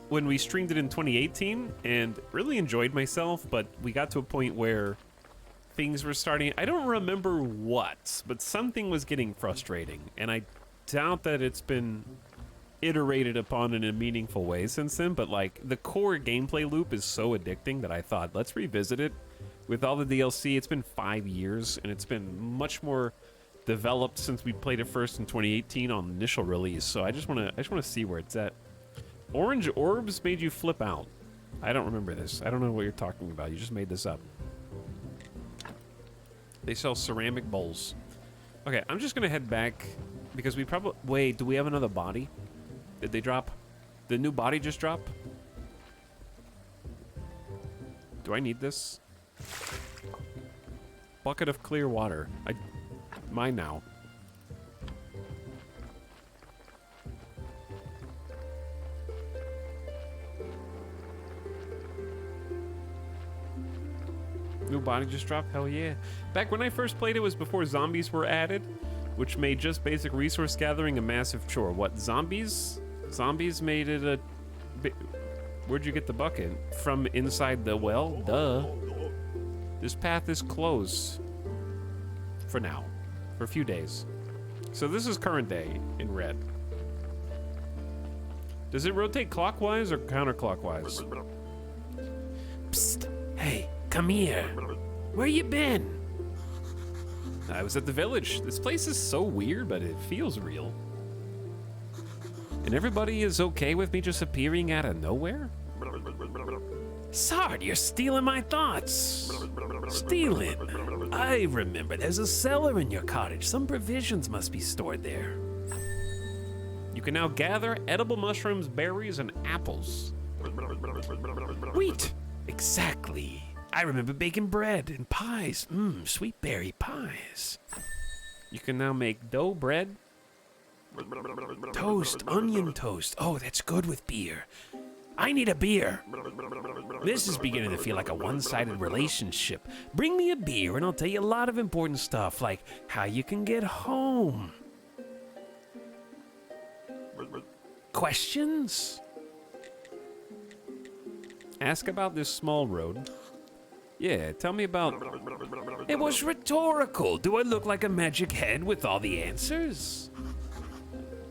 when we streamed it in 2018 and really enjoyed myself, but we got to a point where things were starting, I don't remember what, but something was getting frustrating, and I doubt that it's been iterated upon in a meaningful way since then, but like the core gameplay loop is so addicting that I thought, let's revisit it with all the DLC. It's been 5 years, and it's been much more developed since we played it first in 2018 on initial release, so I just want to see where it's at. Orange orbs made you flip out. I don't remember this. I don't know what you're talking about. You just made this up. They sell ceramic bowls. Okay, I'm just gonna head back because we probably... Wait, do we have another body? Did they drop? The new body just drop? Do I need this? Bucket of clear water. Mine now. New body just dropped? Hell yeah. Back when I first played it was before zombies were added, which made just basic resource gathering a massive chore. What, zombies? Zombies made it a... Where'd you get the bucket? From inside the well? Duh. This path is closed. For now. For a few days. So this is current day in red. Does it rotate clockwise or counterclockwise? Psst. Hey, come here. Where you been? I was at the village. This place is so weird, but it feels real. And everybody is okay with me just appearing out of nowhere? Sard, you're stealing my thoughts. Stealing? I remember there's a cellar in your cottage. Some provisions must be stored there. You can now gather edible mushrooms, berries, and apples. Wheat! Exactly. I remember baking bread and pies. Sweet berry pies. You can now make dough bread. Toast, onion toast. Oh, that's good with beer. I need a beer. This is beginning to feel like a one-sided relationship. Bring me a beer and I'll tell you a lot of important stuff, like how you can get home. Questions? Ask about this small road. Yeah, tell me about... It was rhetorical. Do I look like a magic head with all the answers?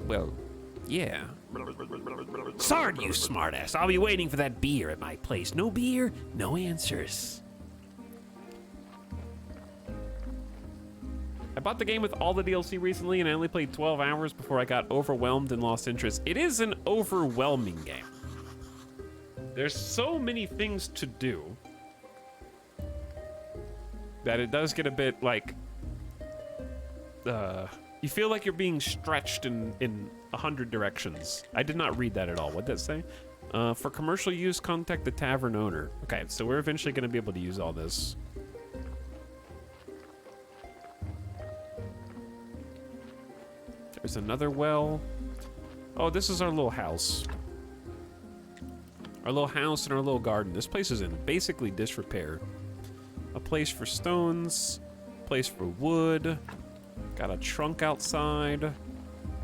Well, yeah. Sard, you smartass. I'll be waiting for that beer at my place. No beer, no answers. I bought the game with all the DLC recently, and I only played 12 hours before I got overwhelmed and lost interest. It is an overwhelming game. There's so many things to do that it does get a bit like... you feel like you're being stretched in 100 directions. I did not read that at all. What'd that say? For commercial use, contact the tavern owner. Okay, so we're eventually going to be able to use all this. There's another well. Oh, this is our little house. Our little house and our little garden. This place is in basically disrepair. A place for stones, place for wood. Got a trunk outside.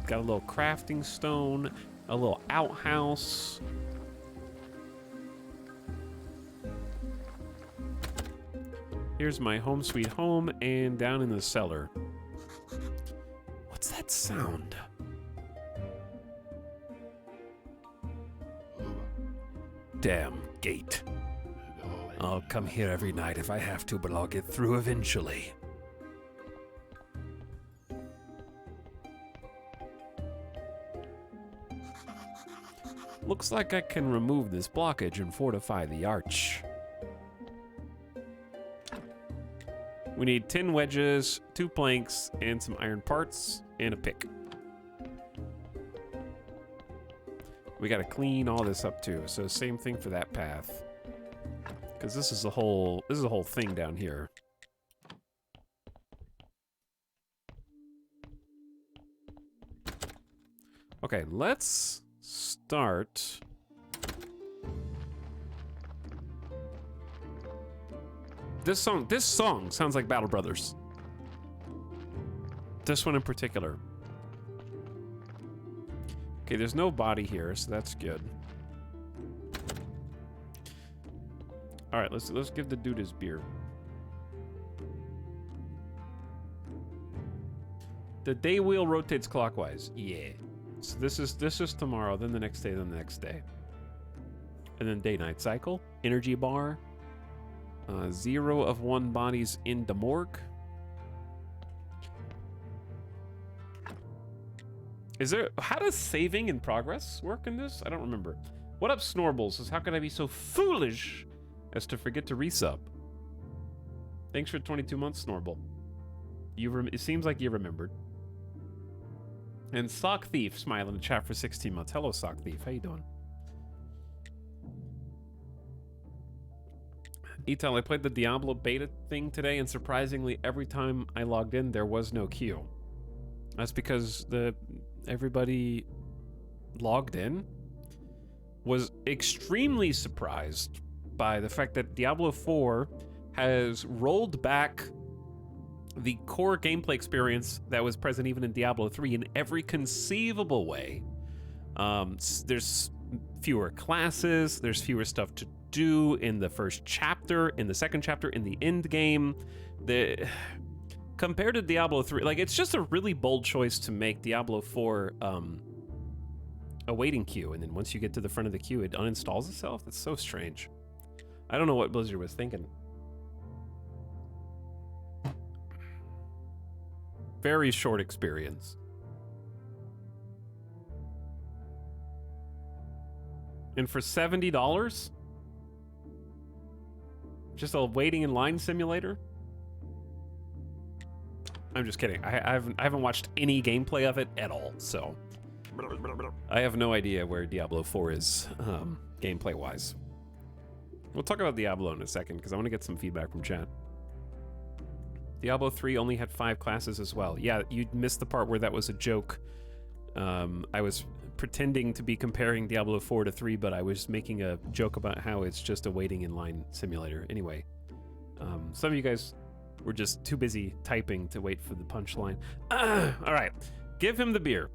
Got a little crafting stone. A little outhouse. Here's my home sweet home, and down in the cellar. What's that sound? Damn gate. I'll come here every night if I have to, but I'll get through eventually. Looks like I can remove this blockage and fortify the arch. We need 10 wedges, 2 planks, and some iron parts, and a pick. We gotta clean all this up too, so same thing for that path. Because this is a whole thing down here. Okay, let's start This song sounds like Battle Brothers. This one in particular. Okay, there's no body here, so that's good. All right, let's give the dude his beer. The day wheel rotates clockwise. Yeah. So this is tomorrow, then the next day, then the next day. And then day-night cycle. Energy bar. 0 of 1 bodies in the morgue. How does saving in progress work in this? I don't remember. What up, Snorbles? Says, how could I be so foolish as to forget to resub? Thanks for 22 months, Snorble. It seems like you remembered. And Sock Thief smile in the chat for 16 months. Hello, Sock Thief. How you doing? Etal, I played the Diablo beta thing today, and surprisingly, every time I logged in, there was no queue. That's because everybody logged in was extremely surprised by the fact that Diablo 4 has rolled back the core gameplay experience that was present even in Diablo 3 in every conceivable way. There's fewer classes, there's fewer stuff to do in the first chapter, in the second chapter, in the end game. Compared to Diablo 3, like, it's just a really bold choice to make Diablo 4 a waiting queue, and then once you get to the front of the queue, it uninstalls itself. That's so strange. I don't know what Blizzard was thinking. Very short experience. And for $70? Just a waiting in line simulator? I'm just kidding. I haven't watched any gameplay of it at all, so I have no idea where Diablo 4 is gameplay-wise. We'll talk about Diablo in a second, because I want to get some feedback from chat. Diablo 3 only had 5 classes as well. Yeah, you missed the part where that was a joke. I was pretending to be comparing Diablo 4 to 3, but I was making a joke about how it's just a waiting in line simulator. Anyway, some of you guys were just too busy typing to wait for the punchline. All right, give him the beer.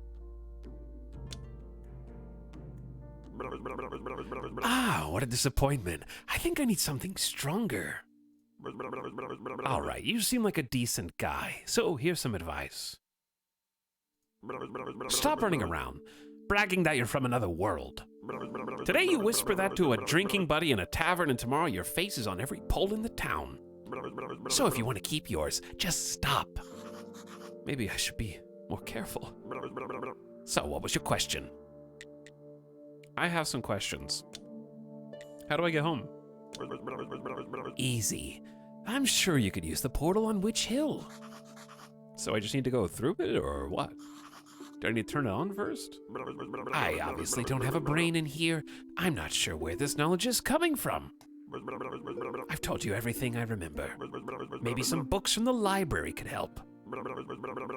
Ah, what a disappointment. I think I need something stronger. All right, you seem like a decent guy, so here's some advice. Stop running around, bragging that you're from another world. Today you whisper that to a drinking buddy in a tavern, and tomorrow your face is on every pole in the town. So if you want to keep yours, just stop. Maybe I should be more careful. So what was your question? I have some questions. How do I get home? Easy. I'm sure you could use the portal on Witch Hill. So I just need to go through it, or what? Do I need to turn it on first? I obviously don't have a brain in here. I'm not sure where this knowledge is coming from. I've told you everything I remember. Maybe some books from the library could help.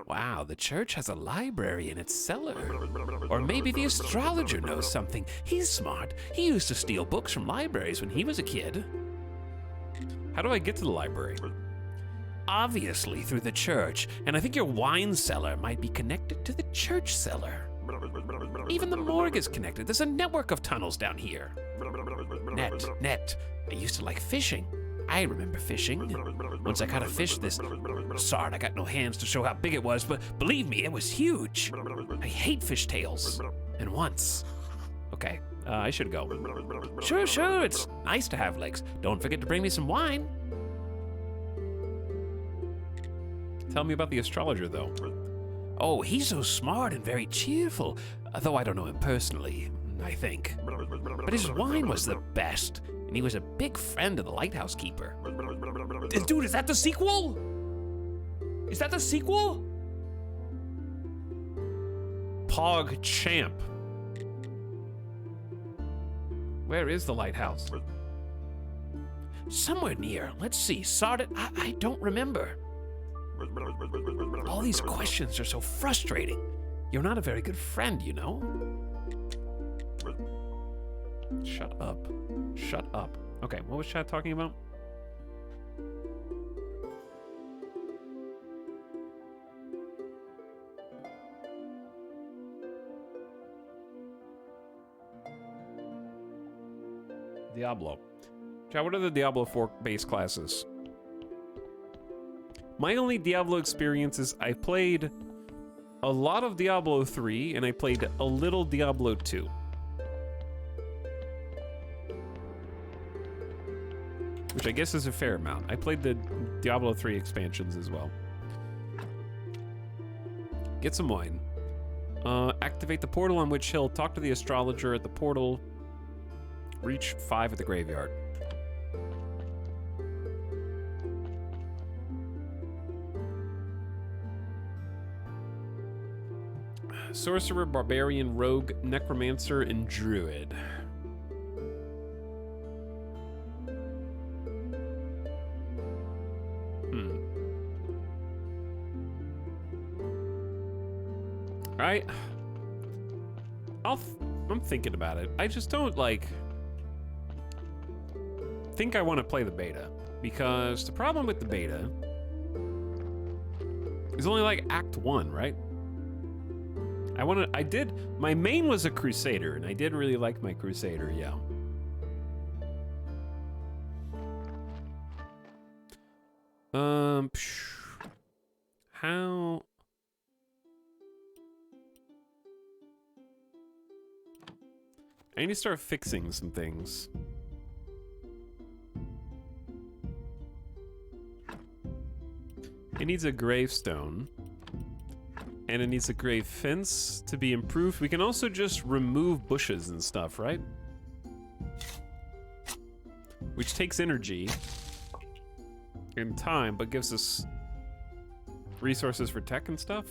Wow, the church has a library in its cellar. Or maybe the astrologer knows something. He's smart. He used to steal books from libraries when he was a kid. How do I get to the library? Obviously through the church, and I think your wine cellar might be connected to the church cellar. Even the morgue is connected. There's a network of tunnels down here. Net. I used to like fishing. I remember fishing. Once I caught a fish sorry, I got no hands to show how big it was, but believe me, it was huge. I hate fish tails. And once. Okay, I should go. Sure, it's nice to have legs. Don't forget to bring me some wine. Tell me about the astrologer, though. Oh, he's so smart and very cheerful, though I don't know him personally, I think. But his wine was the best, and he was a big friend of the lighthouse keeper. Dude, is that the sequel? Is that the sequel? Pog Champ. Where is the lighthouse? Somewhere near. Let's see. Sardin. I don't remember. All these questions are so frustrating. You're not a very good friend, you know? Shut up. Shut up. Okay, what was chat talking about? Diablo. Chad, what are the Diablo 4 base classes? My only Diablo experience is I played a lot of Diablo 3 and I played a little Diablo 2. Which I guess is a fair amount. I played the Diablo 3 expansions as well. Get some wine. Activate the portal on Witch Hill. Talk to the astrologer at the portal. Reach 5 at the graveyard. Sorcerer, Barbarian, Rogue, Necromancer, and Druid. Alright. I'm thinking about it. I just don't, like, think I want to play the beta. Because the problem with the beta is only, like, Act 1, right? My main was a Crusader, and I did really like my Crusader, yeah. How... I need to start fixing some things. It needs a gravestone. And it needs a grave fence to be improved. We can also just remove bushes and stuff, right? Which takes energy and time, but gives us resources for tech and stuff.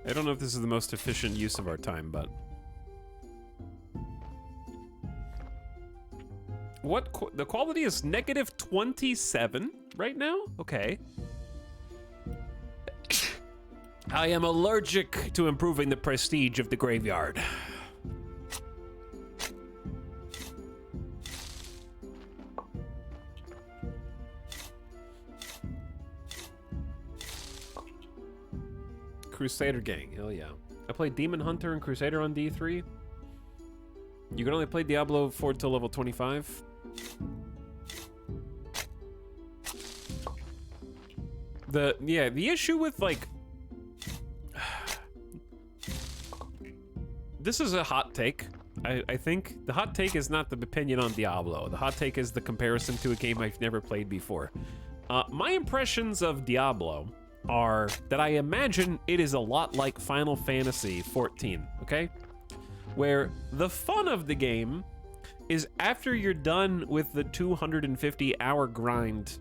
I don't know if this is the most efficient use of our time, but... the quality is negative 27 right now? Okay. I am allergic to improving the prestige of the graveyard. Crusader gang, hell yeah. I played Demon Hunter and Crusader on D3. You can only play Diablo 4 till level 25. The issue with, like... This is a hot take. I think the hot take is not the opinion on Diablo. The hot take is the comparison to a game I've never played before. My impressions of Diablo are that I imagine it is a lot like Final Fantasy XIV, okay? Where the fun of the game is after you're done with the 250-hour grind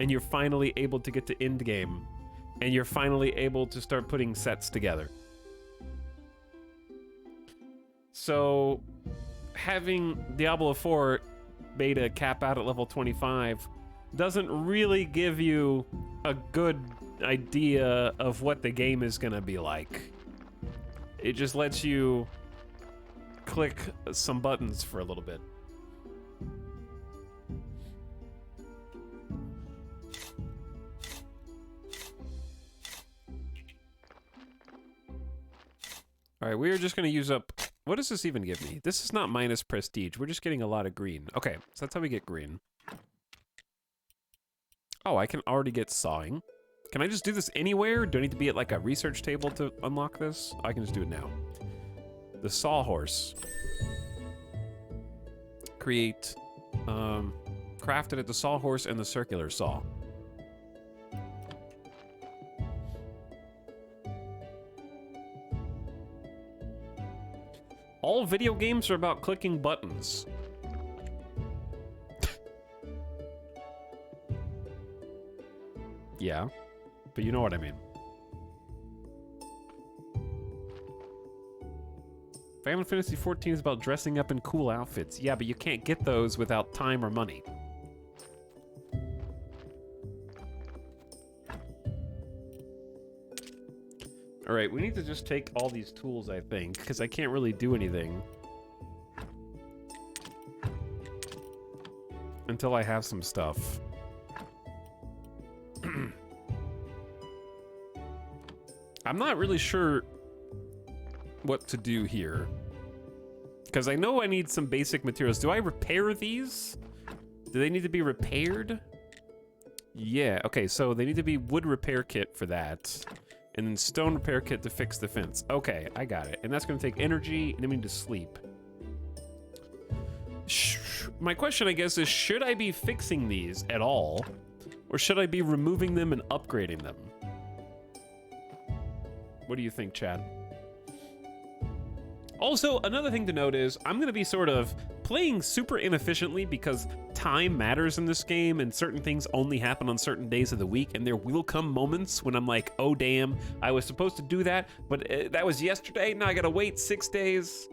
and you're finally able to get to end game and you're finally able to start putting sets together. So having Diablo 4 beta cap out at level 25 doesn't really give you a good idea of what the game is gonna be like. It just lets you click some buttons for a little bit. All right, we are just gonna use up... What does this even give me? This is not minus prestige. We're just getting a lot of green. Okay, so that's how we get green. Oh, I can already get sawing. Can I just do this anywhere? Do I need to be at like a research table to unlock this? I can just do it now. The sawhorse. Create, craft it at the sawhorse and the circular saw. All video games are about clicking buttons. Yeah, but you know what I mean. Final Fantasy XIV is about dressing up in cool outfits. Yeah, but you can't get those without time or money. All right, we need to just take all these tools, I think, because I can't really do anything until I have some stuff. I'm not really sure what to do here. Because I know I need some basic materials. Do I repair these? Do they need to be repaired? Yeah, okay, so they need to be wood repair kit for that. And then stone repair kit to fix the fence. Okay, I got it. And that's gonna take energy, and then we need to sleep. My question, I guess, is should I be fixing these at all? Or should I be removing them and upgrading them? What do you think, Chad? Also, another thing to note is I'm going to be sort of playing super inefficiently because time matters in this game and certain things only happen on certain days of the week, and there will come moments when I'm like, oh damn, I was supposed to do that, but that was yesterday, now I gotta wait 6 days.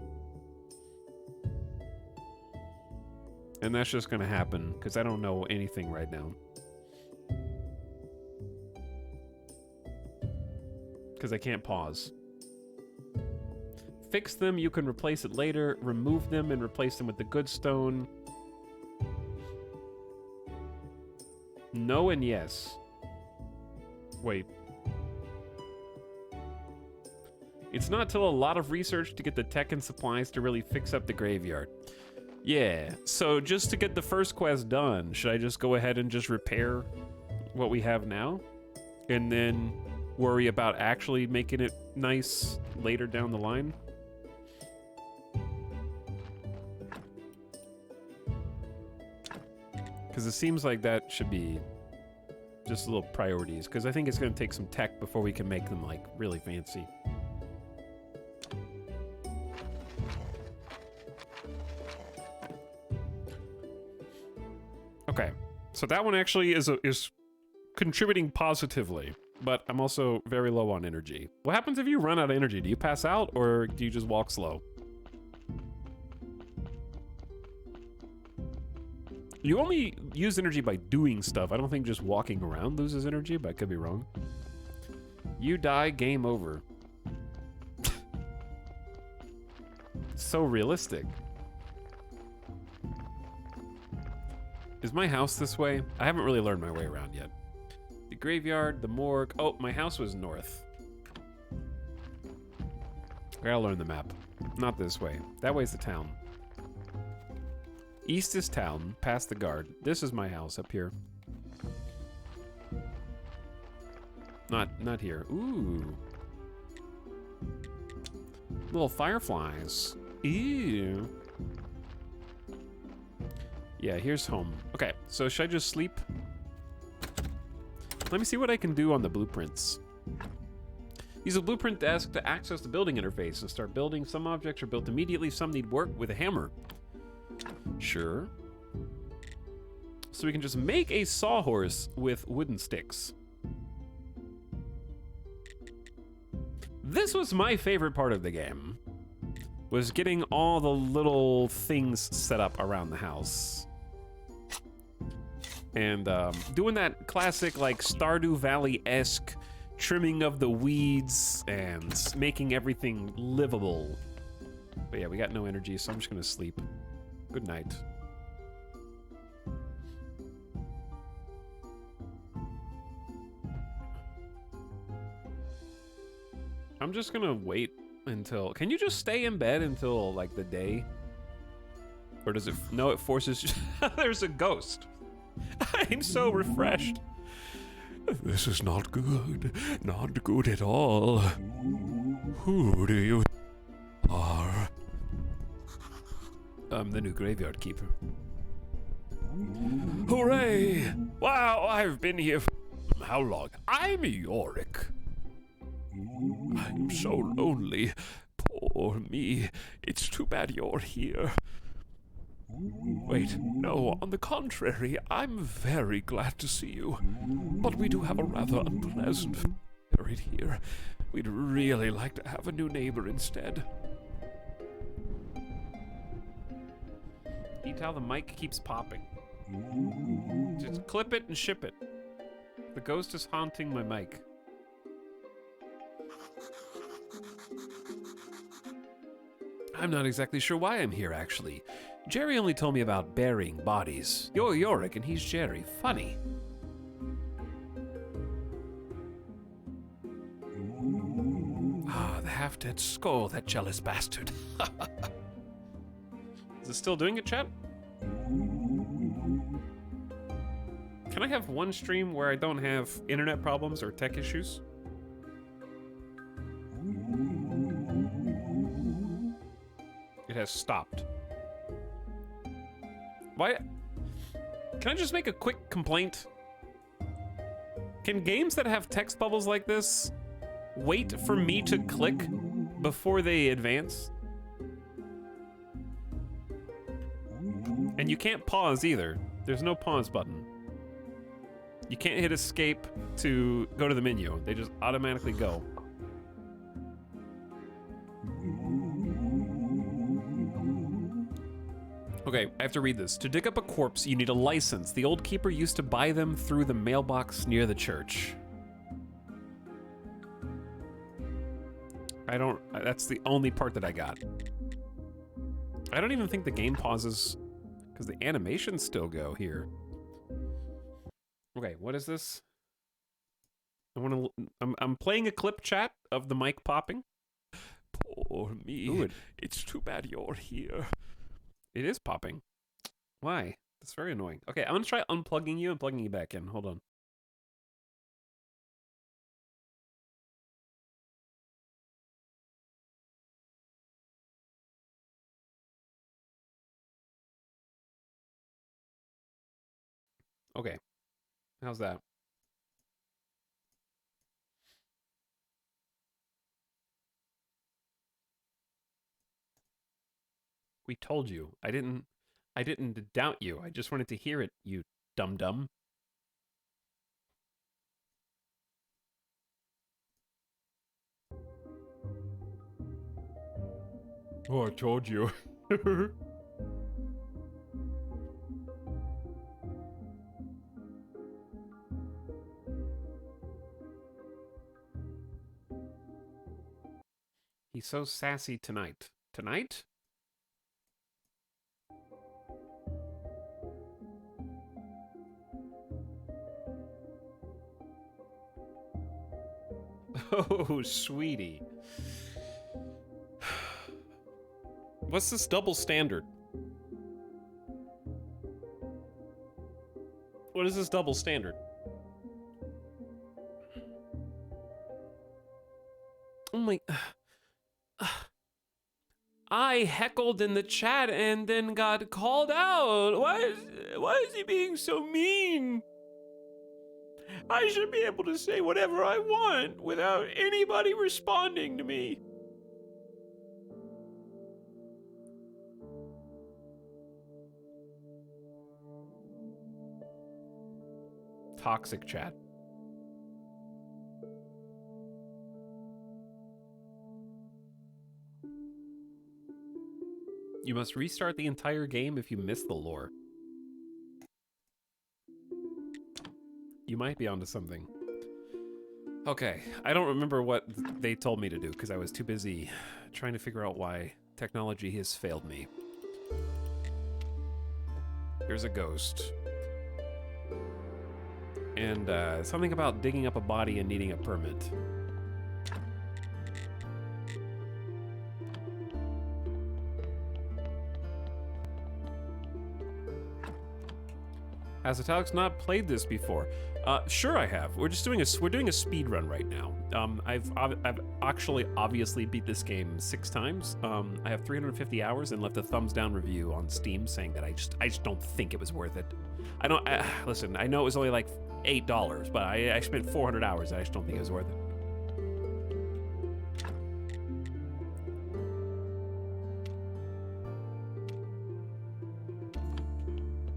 And that's just gonna happen because I don't know anything right now. Because I can't pause. Fix them, you can replace it later. Remove them and replace them with the good stone. No and yes. Wait. It's not till a lot of research to get the tech and supplies to really fix up the graveyard. Yeah, so just to get the first quest done, should I just go ahead and just repair what we have now? And then worry about actually making it nice later down the line? Because it seems like that should be just little priorities, because I think it's going to take some tech before we can make them, like, really fancy. Okay, so that one actually is contributing positively, but I'm also very low on energy. What happens if you run out of energy? Do you pass out, or do you just walk slow? You only use energy by doing stuff. I don't think just walking around loses energy, but I could be wrong. You die, game over. So realistic. Is my house this way? I haven't really learned my way around yet. The graveyard, the morgue. Oh, my house was north. I gotta learn the map. Not this way. That way's the town. East is town, past the guard. This is my house up here. Not here. Ooh. Little fireflies. Ew. Yeah, here's home. Okay, so should I just sleep? Let me see what I can do on the blueprints. Use a blueprint desk to access the building interface and start building. Some objects are built immediately, some need work with a hammer. Sure. So we can just make a sawhorse with wooden sticks. This was my favorite part of the game, was getting all the little things set up around the house. And doing that classic, like, Stardew Valley-esque trimming of the weeds and making everything livable. But yeah, we got no energy, so I'm just gonna sleep. Good night. I'm just gonna wait until... Can you just stay in bed until, like, the day? Or does it... No, it forces... There's a ghost. I'm so refreshed. This is not good. Not good at all. Who do you are? I'm the new graveyard keeper. Hooray! Wow, I've been here for how long? I'm Yorick. I'm so lonely. Poor me. It's too bad you're here. Wait, no, on the contrary, I'm very glad to see you. But we do have a rather unpleasant buried here. We'd really like to have a new neighbor instead. Eat how the mic keeps popping. Just clip it and ship it. The ghost is haunting my mic. I'm not exactly sure why I'm here, actually. Jerry only told me about burying bodies. You're Yorick and he's Jerry. Funny. Ah, the half-dead skull, that jealous bastard. Is it still doing it, chat? Can I have one stream where I don't have internet problems or tech issues? It has stopped. Why? Can I just make a quick complaint? Can games that have text bubbles like this wait for me to click before they advance? And you can't pause either. There's no pause button. You can't hit escape to go to the menu. They just automatically go. Okay, I have to read this. To dig up a corpse, you need a license. The old keeper used to buy them through the mailbox near the church. That's the only part that I got. I don't even think the game pauses because the animations still go here. Okay, what is this? I'm playing a clip, chat, of the mic popping. Poor me. Ooh, It's too bad you're here. it is popping. Why? That's very annoying. Okay, I'm gonna try unplugging you and plugging you back in. Hold on. Okay, how's that? We told you. I didn't doubt you. I just wanted to hear it, you dum-dum. Oh, I told you. He's so sassy tonight. Tonight? Oh, sweetie. What's this double standard? What is this double standard? Oh my... I heckled in the chat and then got called out. Why is he being so mean? I should be able to say whatever I want without anybody responding to me. Toxic chat. You must restart the entire game if you miss the lore. You might be onto something. Okay, I don't remember what they told me to do because I was too busy trying to figure out why technology has failed me. Here's a ghost. And something about digging up a body and needing a permit. Has Italic's not played this before? Sure I have. We're doing a speed run right now. I've actually obviously beat this game 6 times. I have 350 hours and left a thumbs down review on Steam saying that I just don't think it was worth it. Listen, I know it was only like $8, but I spent 400 hours and I just don't think it was worth it.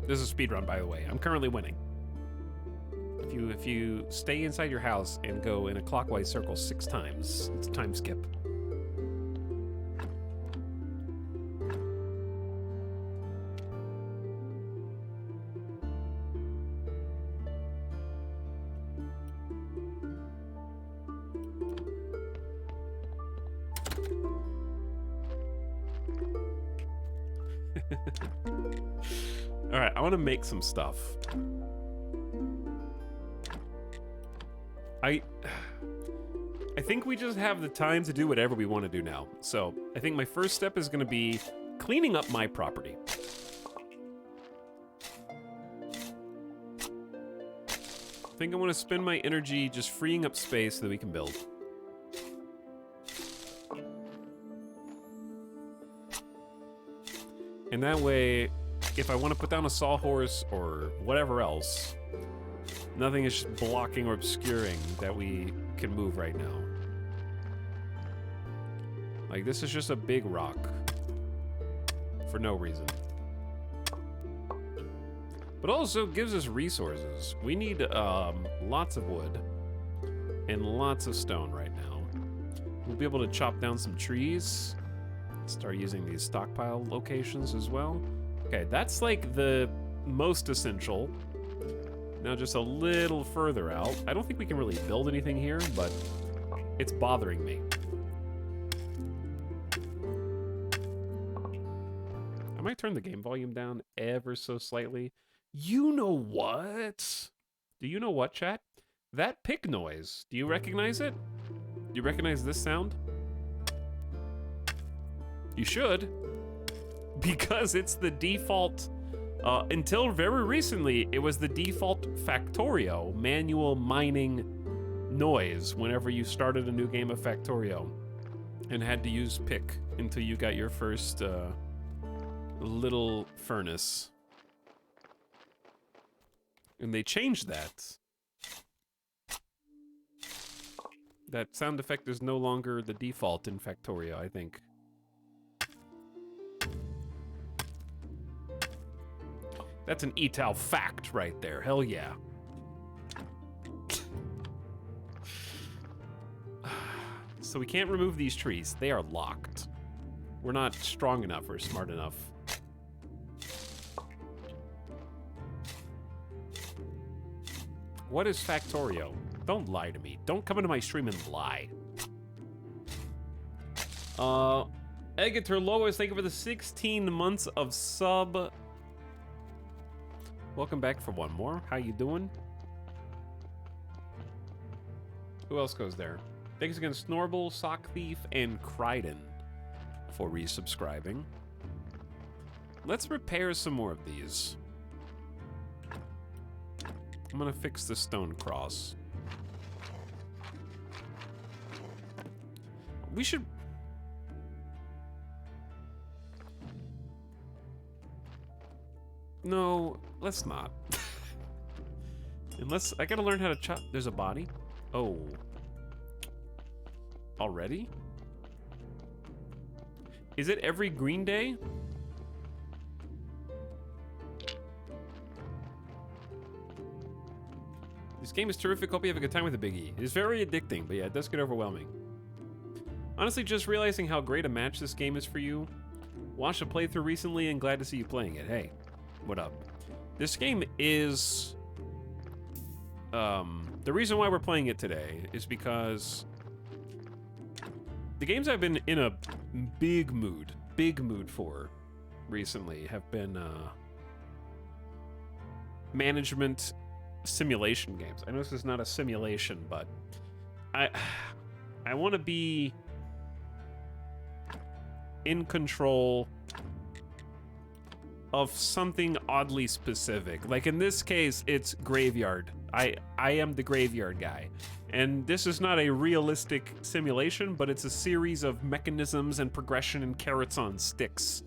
This is a speedrun, by the way. I'm currently winning. If you stay inside your house and go in a clockwise circle 6 times, it's a time skip. All right, I want to make some stuff. I think we just have the time to do whatever we want to do now. So I think my first step is going to be cleaning up my property. I think I want to spend my energy just freeing up space so that we can build. And that way, if I want to put down a sawhorse or whatever else, nothing is just blocking or obscuring that we can move right now. Like, this is just a big rock. For no reason. But also gives us resources. We need lots of wood and lots of stone right now. We'll be able to chop down some trees. Start using these stockpile locations as well. Okay, that's like the most essential. Now just a little further out. I don't think we can really build anything here, but it's bothering me. I might turn the game volume down ever so slightly. You know what? Do you know what, chat? That pick noise. Do you recognize it? Do you recognize this sound? You should. Because it's the default... until very recently, it was the default Factorio manual mining noise whenever you started a new game of Factorio and had to use pick until you got your first little furnace. And they changed that. That sound effect is no longer the default in Factorio, I think. That's an ETAL fact right there. Hell yeah. So we can't remove these trees. They are locked. We're not strong enough or smart enough. What is Factorio? Don't lie to me. Don't come into my stream and lie. Egator Lois, thank you for the 16 months of sub. Welcome back for one more. How you doing? Who else goes there? Thanks again, Snorble, Sock Thief, and Kryden for resubscribing. Let's repair some more of these. I'm gonna fix the stone cross. We should... No, let's not. Unless... I gotta learn how to chop... There's a body? Oh. Already? Is it every green day? This game is terrific. Hope you have a good time with the Big E. It is very addicting, but yeah, it does get overwhelming. Honestly, just realizing how great a match this game is for you. Watched a playthrough recently and glad to see you playing it. Hey, what up? This game is... the reason why we're playing it today is because... the games I've been in a big mood for recently have been management simulation games. I know this is not a simulation, but I want to be in control of something oddly specific. Like in this case, it's Graveyard. I am the Graveyard guy. And this is not a realistic simulation, but it's a series of mechanisms and progression and carrots on sticks.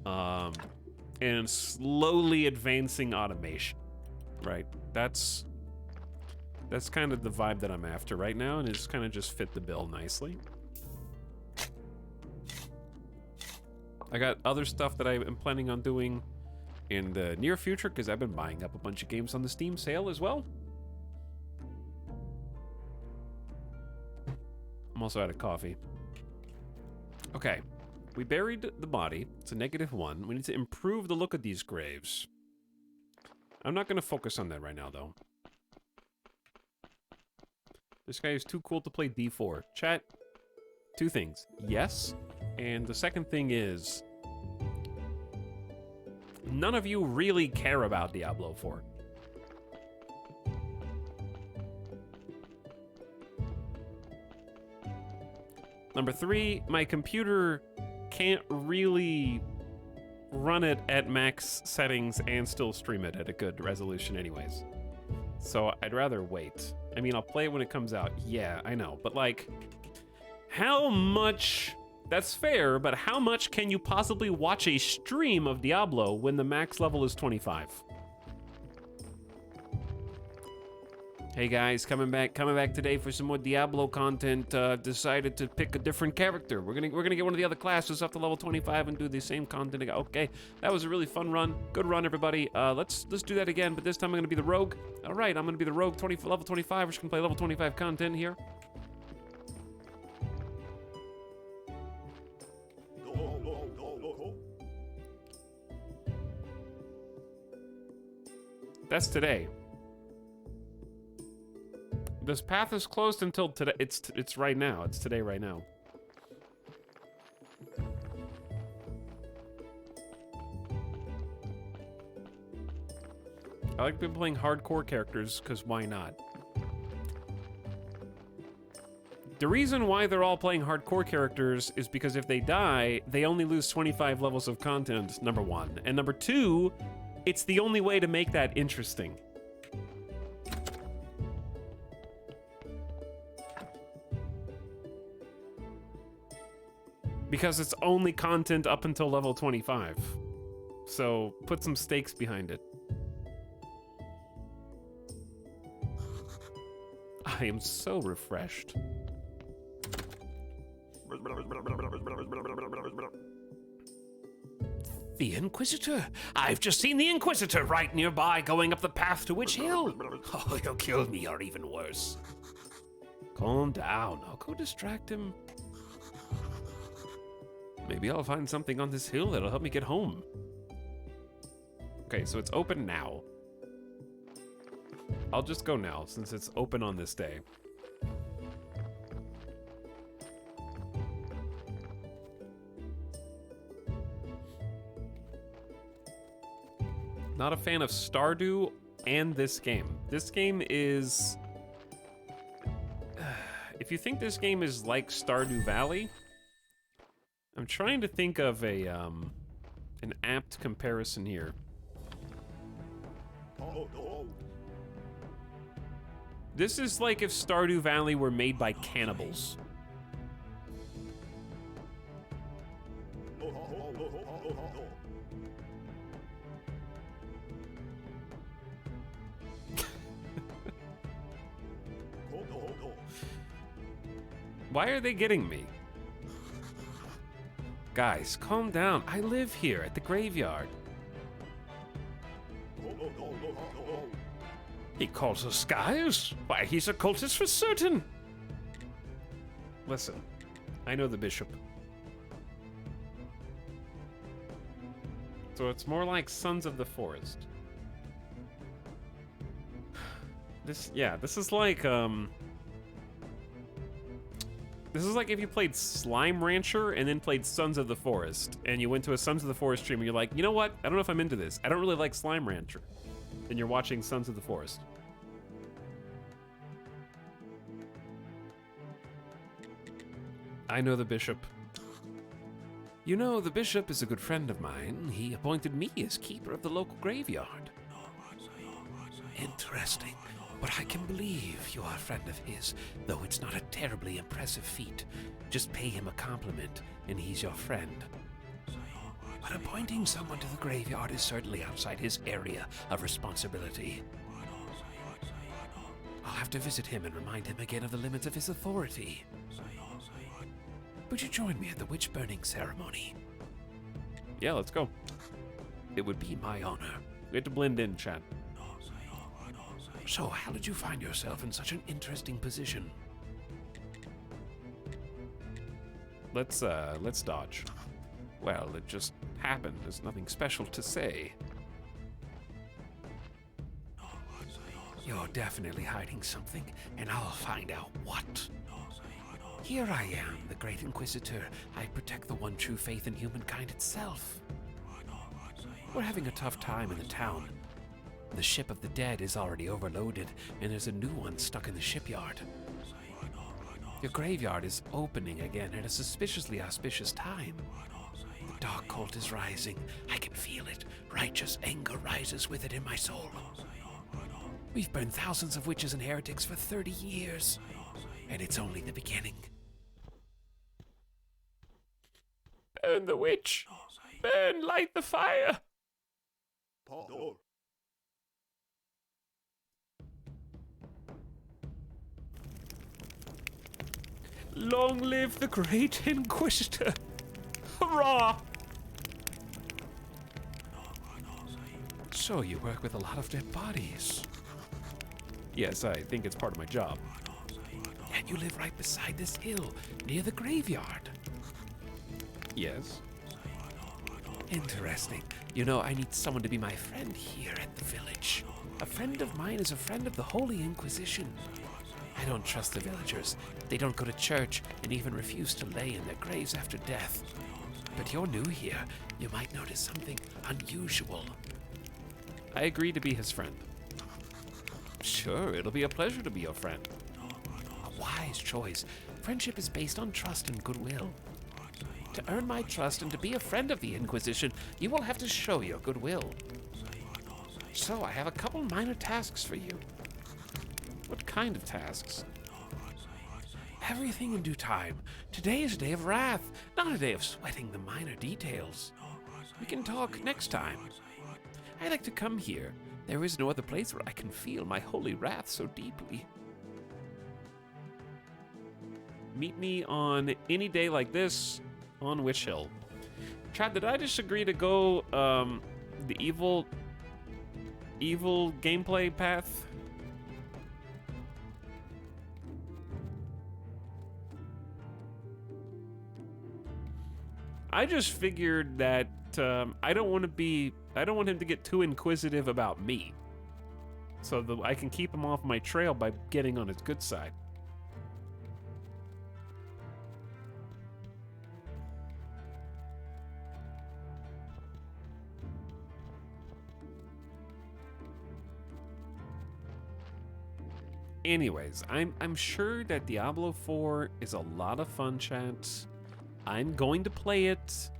And slowly advancing automation, right? That's kind of the vibe that I'm after right now, and it's kind of just fit the bill nicely. I got other stuff that I am planning on doing in the near future, because I've been buying up a bunch of games on the Steam sale as well. I'm also out of coffee. Okay, we buried the body. It's a -1. We need to improve the look of these graves. I'm not going to focus on that right now, though. This guy is too cool to play D4. Chat, two things. Yes, and the second thing is... none of you really care about Diablo 4. Number 3, my computer can't really run it at max settings and still stream it at a good resolution anyways. So I'd rather wait. I mean, I'll play it when it comes out. Yeah, I know. But like, how much... That's fair, but how much can you possibly watch a stream of Diablo when the max level is 25? Hey guys, coming back today for some more Diablo content. Decided to pick a different character. We're gonna get one of the other classes up to level 25 and do the same content again. Okay, that was a really fun run. Good run, everybody. Let's do that again, but this time I'm gonna be the rogue. All right, I'm gonna be the rogue. Level 25. We're just gonna play level 25 content here. That's today. This path is closed until today. It's right now. It's today right now. I like people playing hardcore characters because why not? The reason why they're all playing hardcore characters is because if they die, they only lose 25 levels of content, number one. And number two, it's the only way to make that interesting. Because it's only content up until level 25. So put some stakes behind it. I am so refreshed. The Inquisitor? I've just seen the Inquisitor right nearby going up the path to Witch Hill. Oh, he'll kill me or even worse. Calm down. I'll go distract him. Maybe I'll find something on this hill that'll help me get home. Okay, so it's open now. I'll just go now since it's open on this day. Not a fan of Stardew and this game. This game is... If you think this game is like Stardew Valley, I'm trying to think of a an apt comparison here. This is like if Stardew Valley were made by cannibals. Why are they getting me? Guys, calm down. I live here at the graveyard. He calls us guys? Why, he's a cultist for certain. Listen, I know the bishop. So it's more like Sons of the Forest. This is like, this is like if you played Slime Rancher and then played Sons of the Forest, and you went to a Sons of the Forest stream and you're like, you know what? I don't know if I'm into this. I don't really like Slime Rancher. And you're watching Sons of the Forest. I know the bishop. You know, the bishop is a good friend of mine. He appointed me as keeper of the local graveyard. Interesting. But I can believe you are a friend of his, though it's not a terribly impressive feat. Just pay him a compliment, and he's your friend. But appointing someone to the graveyard is certainly outside his area of responsibility. I'll have to visit him and remind him again of the limits of his authority. Would you join me at the witch burning ceremony? Yeah, let's go. It would be my honor. We have to blend in, chat. So, how did you find yourself in such an interesting position? Let's dodge. Well, it just happened. There's nothing special to say. You're definitely hiding something, and I'll find out what. Here I am, the Great Inquisitor. I protect the one true faith in humankind itself. We're having a tough time in the town. The ship of the dead is already overloaded, and there's a new one stuck in the shipyard. Your graveyard is opening again at a suspiciously auspicious time. The Dark cult is rising. I can feel it. Righteous anger rises with it in my soul. We've burned thousands of witches and heretics for 30 years, and it's only the beginning. Burn the witch! Burn, light the fire! Long live the great Inquisitor! Hurrah! So you work with a lot of dead bodies. Yes, I think it's part of my job. And you live right beside this hill, near the graveyard. Yes. Interesting. You know, I need someone to be my friend here at the village. A friend of mine is a friend of the Holy Inquisition. I don't trust the villagers. They don't go to church and even refuse to lay in their graves after death. But you're new here. You might notice something unusual. I agree to be his friend. Sure, it'll be a pleasure to be your friend. A wise choice. Friendship is based on trust and goodwill. To earn my trust and to be a friend of the Inquisition, you will have to show your goodwill. So I have a couple minor tasks for you. What kind of tasks? Everything in due time. Today is a day of wrath, not a day of sweating the minor details. We can talk next time. I like to come here. There is no other place where I can feel my holy wrath so deeply. Meet me on any day like this on Witch Hill. Chad, did I just agree to go the evil gameplay path? I just figured that I don't want him to get too inquisitive about me, so that I can keep him off my trail by getting on his good side. Anyways, I'm sure that Diablo 4 is a lot of fun, chat. I'm going to play it.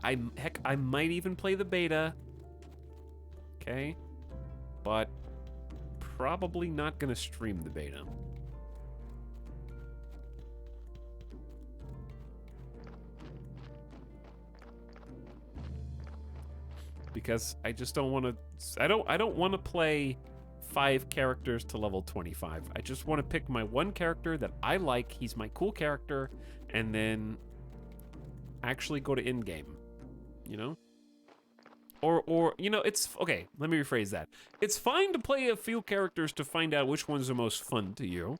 Heck, I might even play the beta. Okay? But probably not gonna stream the beta. Because I just don't want to. I don't want to play 5 characters to level 25. I just want to pick my one character that I like. He's my cool character, and then actually go to end game. You know? Or you know, it's okay, let me rephrase that. It's fine to play a few characters to find out which ones are most fun to you.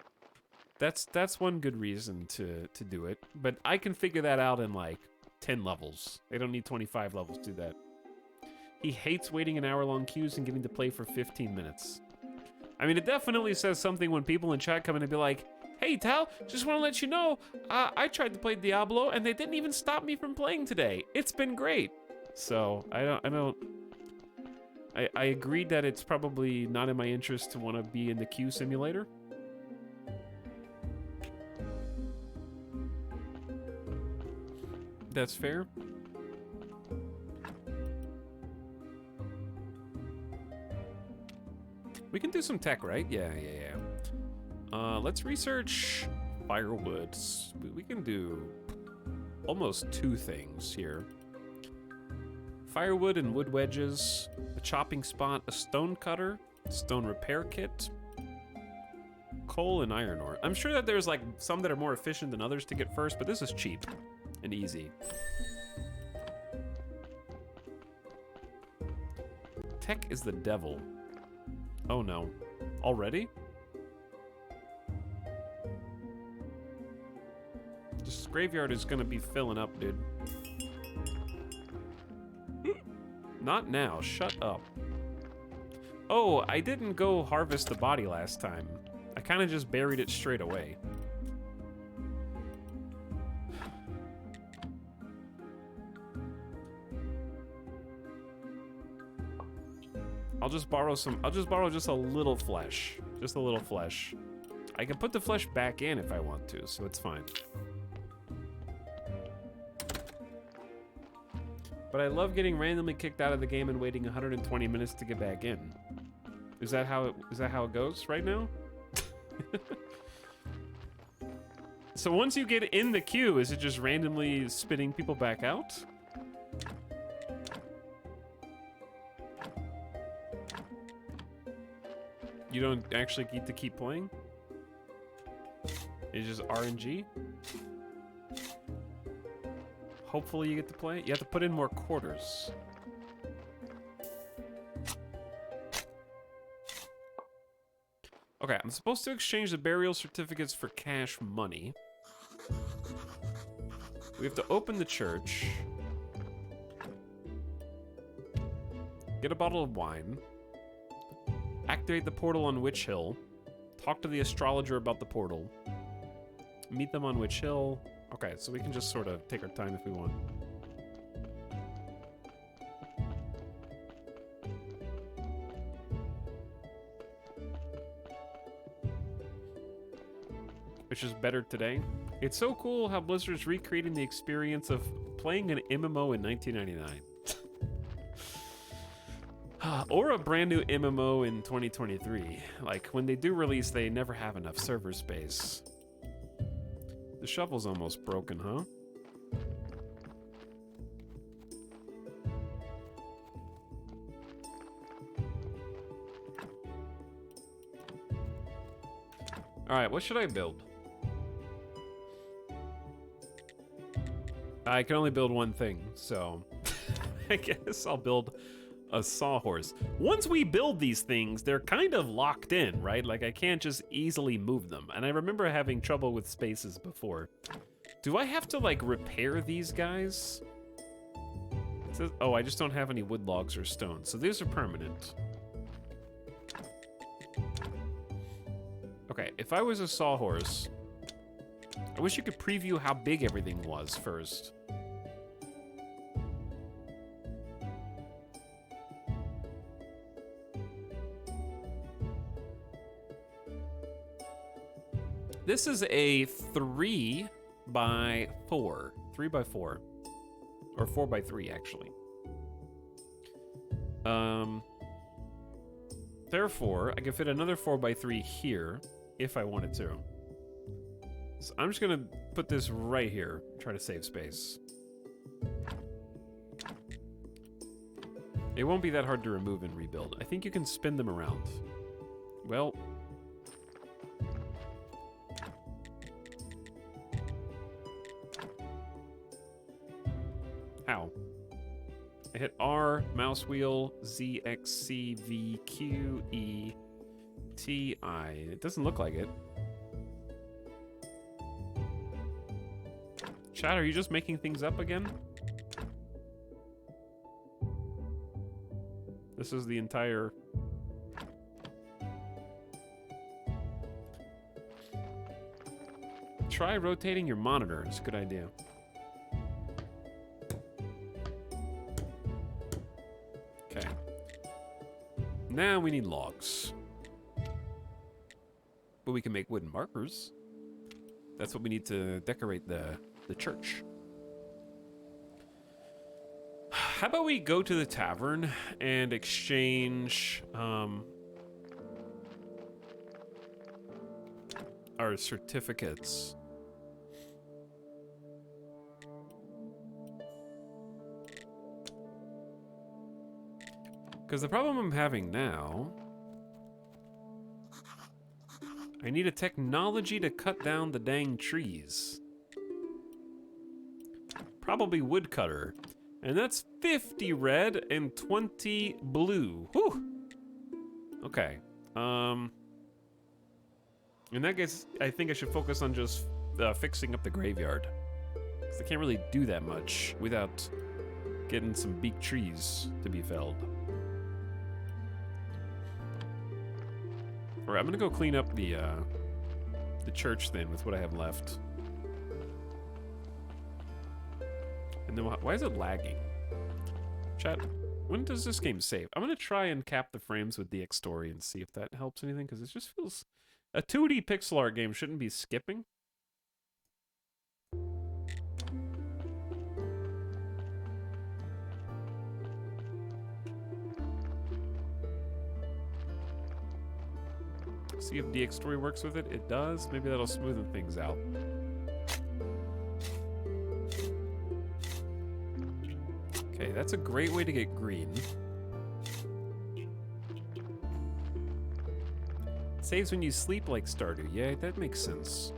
That's one good reason to do it. But I can figure that out in like 10 levels. They don't need 25 levels to do that. He hates waiting in hour-long queues and getting to play for 15 minutes. I mean, it definitely says something when people in chat come in and be like, "Hey, Tal, just want to let you know, I tried to play Diablo and they didn't even stop me from playing today. It's been great." So I agreed that it's probably not in my interest to want to be in the queue simulator. That's fair. We can do some tech, right? Yeah. Let's research firewoods. We can do almost 2 things here. Firewood and wood wedges, a chopping spot, a stone cutter, stone repair kit, coal and iron ore. I'm sure that there's like some that are more efficient than others to get first, but this is cheap and easy. Tech is the devil. Oh no. Already? This graveyard is gonna be filling up, dude. Not now, shut up. Oh, I didn't go harvest the body last time. I kinda just buried it straight away. I'll just borrow just a little flesh. Just a little flesh. I can put the flesh back in if I want to, so it's fine. But I love getting randomly kicked out of the game and waiting 120 minutes to get back in. Is that how it goes right now? So once you get in the queue, is it just randomly spitting people back out? You don't actually get to keep playing? It's just RNG? Hopefully you get to play. You have to put in more quarters. Okay, I'm supposed to exchange the burial certificates for cash money. We have to open the church. Get a bottle of wine. Activate the portal on Witch Hill. Talk to the astrologer about the portal. Meet them on Witch Hill. Okay, so we can just sort of take our time if we want. Which is better today. It's so cool how Blizzard's recreating the experience of playing an MMO in 1999. Or a brand new MMO in 2023. Like, when they do release, they never have enough server space. The shovel's almost broken, huh? Alright, what should I build? I can only build one thing, so I guess I'll build a sawhorse. Once we build these things, they're kind of locked in, right? Like, I can't just easily move them. And I remember having trouble with spaces before. Do I have to, like, repair these guys? It says, oh, I just don't have any wood logs or stone. So these are permanent. Okay, if I was a sawhorse, I wish you could preview how big everything was first. This is a 3 by 4. 3 by 4. Or 4 by 3, actually. Therefore, I can fit another 4 by 3 here, if I wanted to. So I'm just gonna put this right here, try to save space. It won't be that hard to remove and rebuild. I think you can spin them around. Well... How? I hit R, mouse wheel, Z, X, C, V, Q, E, T, I. It doesn't look like it. Chat, are you just making things up again? This is the entire... Try rotating your monitor. It's a good idea. Okay. Now we need logs. But we can make wooden markers. That's what we need to decorate the church. How about we go to the tavern and exchange our certificates. Because the problem I'm having now, I need a technology to cut down the dang trees. Probably woodcutter. And that's 50 red and 20 blue. Whew. Okay. In that case, I think I should focus on just fixing up the graveyard. Because I can't really do that much without getting some big trees to be felled. Alright, I'm gonna go clean up the church then with what I have left. And then why is it lagging? Chat, when does this game save? I'm gonna try and cap the frames with DX Story and see if that helps anything, because it just feels... A 2D pixel art game shouldn't be skipping. See if DX Story works with it. It does. Maybe that'll smoothen things out. Okay, that's a great way to get green. Saves when you sleep like Stardew. Yeah, that makes sense.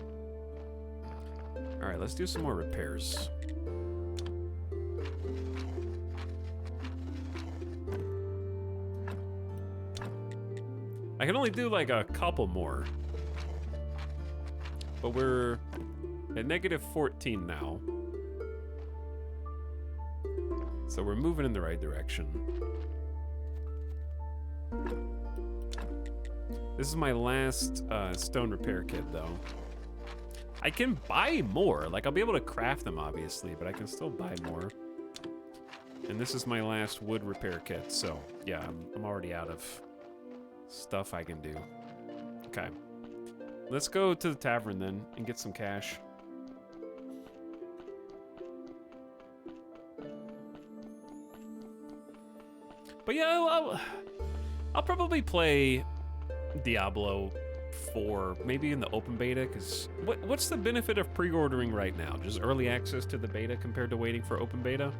Alright, let's do some more repairs. I can only do like a couple more. But we're at negative 14 now. So we're moving in the right direction. This is my last stone repair kit, though. I can buy more. Like, I'll be able to craft them, obviously, but I can still buy more. And this is my last wood repair kit, so yeah, I'm already out of stuff I can do. Okay. Let's go to the tavern, then, and get some cash. But yeah, I'll probably play Diablo 4, maybe in the open beta, because what's the benefit of pre-ordering right now? Just early access to the beta compared to waiting for open beta?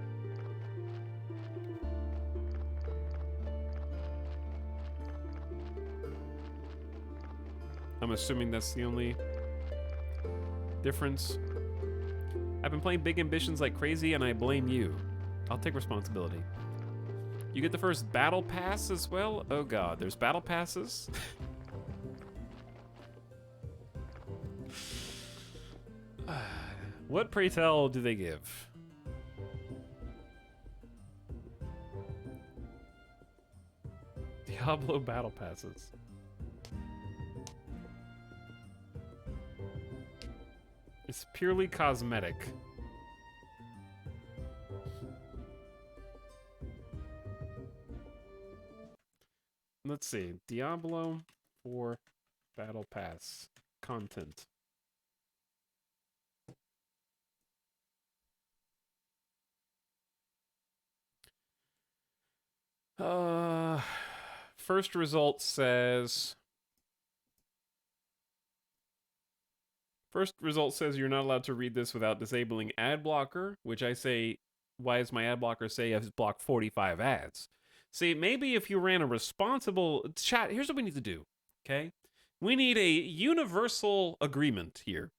I'm assuming that's the only difference. I've been playing Big Ambitions like crazy, and I blame you. I'll take responsibility. You get the first battle pass as well? Oh god, there's battle passes? What, pray tell, do they give? Diablo battle passes. It's purely cosmetic. Let's see. Diablo 4 Battle Pass content. First result says... First result says you're not allowed to read this without disabling ad blocker, which I say, why does my ad blocker say I've blocked 45 ads? See, maybe if you ran a responsible... Chat, here's what we need to do, okay? We need a universal agreement here.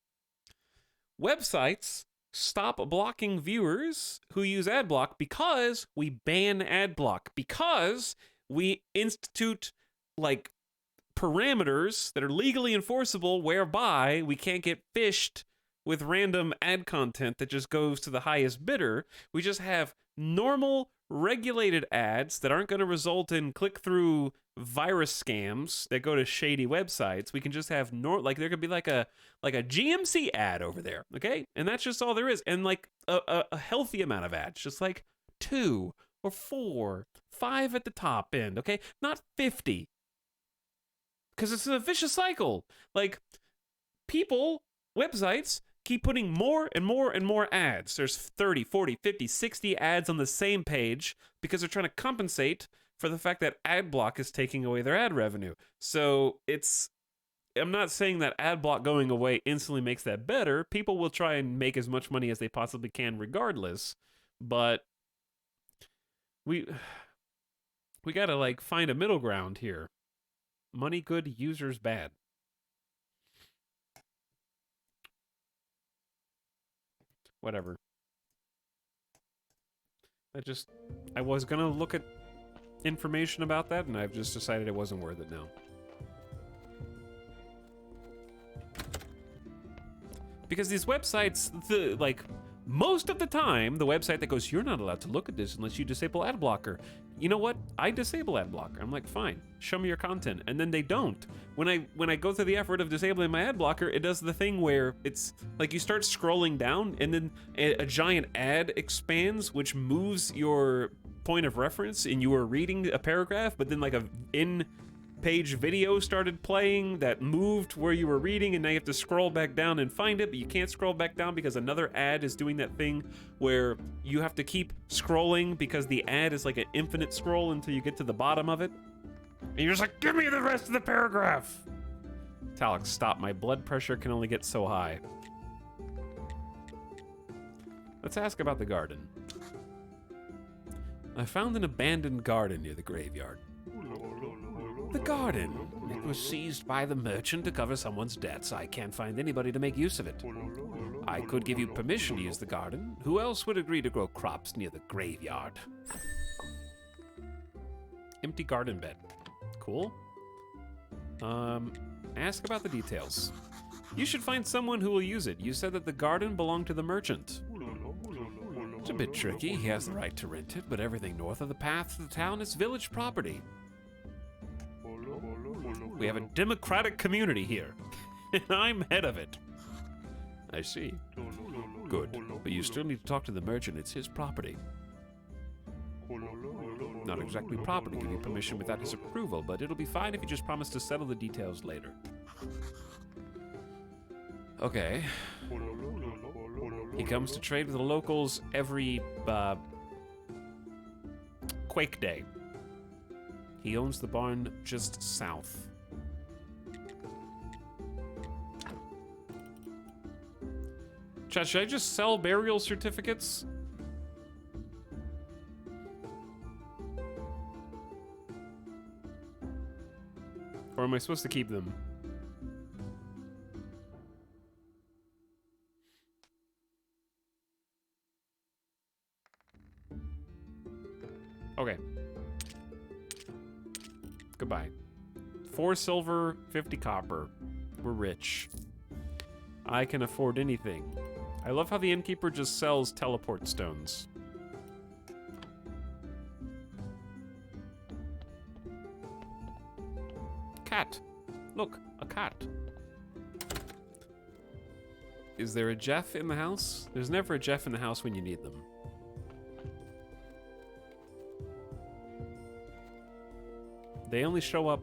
Websites stop blocking viewers who use ad block because we ban ad block, because we institute, like, parameters that are legally enforceable whereby we can't get phished with random ad content that just goes to the highest bidder. We just have normal regulated ads that aren't going to result in click-through virus scams that go to shady websites. We can just have like there could be like a GMC ad over there, okay? And that's just all there is. And like a healthy amount of ads, just like 2 or 4, 5 at the top end, okay? Not 50. Because it's a vicious cycle. Like, people, websites, keep putting more and more and more ads. There's 30, 40, 50, 60 ads on the same page because they're trying to compensate for the fact that ad block is taking away their ad revenue. So I'm not saying that ad block going away instantly makes that better. People will try and make as much money as they possibly can regardless. But we gotta, like, find a middle ground here. Money good, users bad. Whatever. I was gonna look at information about that, and I've just decided it wasn't worth it now. Because these websites, most of the time, the website that goes, you're not allowed to look at this unless you disable ad blocker. You know what? I disable ad blocker. I'm like, fine, show me your content. And then they don't. When I go through the effort of disabling my ad blocker, it does the thing where it's like you start scrolling down and then a giant ad expands, which moves your point of reference, and you were reading a paragraph, but then like a in-page video started playing that moved where you were reading, and now you have to scroll back down and find it, but you can't scroll back down because another ad is doing that thing where you have to keep scrolling because the ad is like an infinite scroll until you get to the bottom of it. And you're just like, give me the rest of the paragraph. Talix, stop. My blood pressure can only get so high. Let's ask about the garden. I found an abandoned garden near the graveyard. The garden. It was seized by the merchant to cover someone's debts. I can't find anybody to make use of it. I could give you permission to use the garden. Who else would agree to grow crops near the graveyard? Empty garden bed. Cool. Ask about the details. You should find someone who will use it. You said that the garden belonged to the merchant. It's a bit tricky. He has the right to rent it, but everything north of the path to the town is village property. We have a democratic community here, and I'm head of it. I see. Good, but you still need to talk to the merchant. It's his property. Not exactly property, give you permission without his approval, but it'll be fine if you just promise to settle the details later. Okay. He comes to trade with the locals every, Quake Day. He owns the barn just south. Chat, should I just sell burial certificates? Or am I supposed to keep them? Okay. Goodbye. 4 silver, 50 copper. We're rich. I can afford anything. I love how the innkeeper just sells teleport stones. Cat. Look, a cat. Is there a Jeff in the house? There's never a Jeff in the house when you need them. They only show up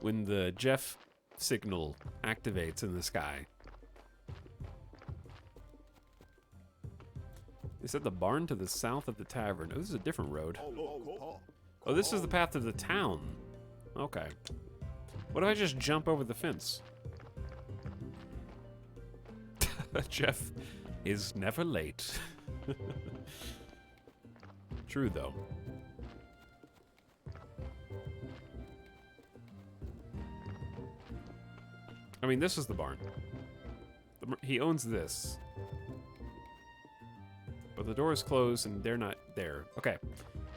when the Jeff signal activates in the sky. They said the barn to the south of the tavern. Oh, this is a different road. Oh, this is the path to the town. Okay. What if I just jump over the fence? Jeff is never late. True, though. I mean, this is the barn. He owns this. But the door is closed and they're not there. Okay.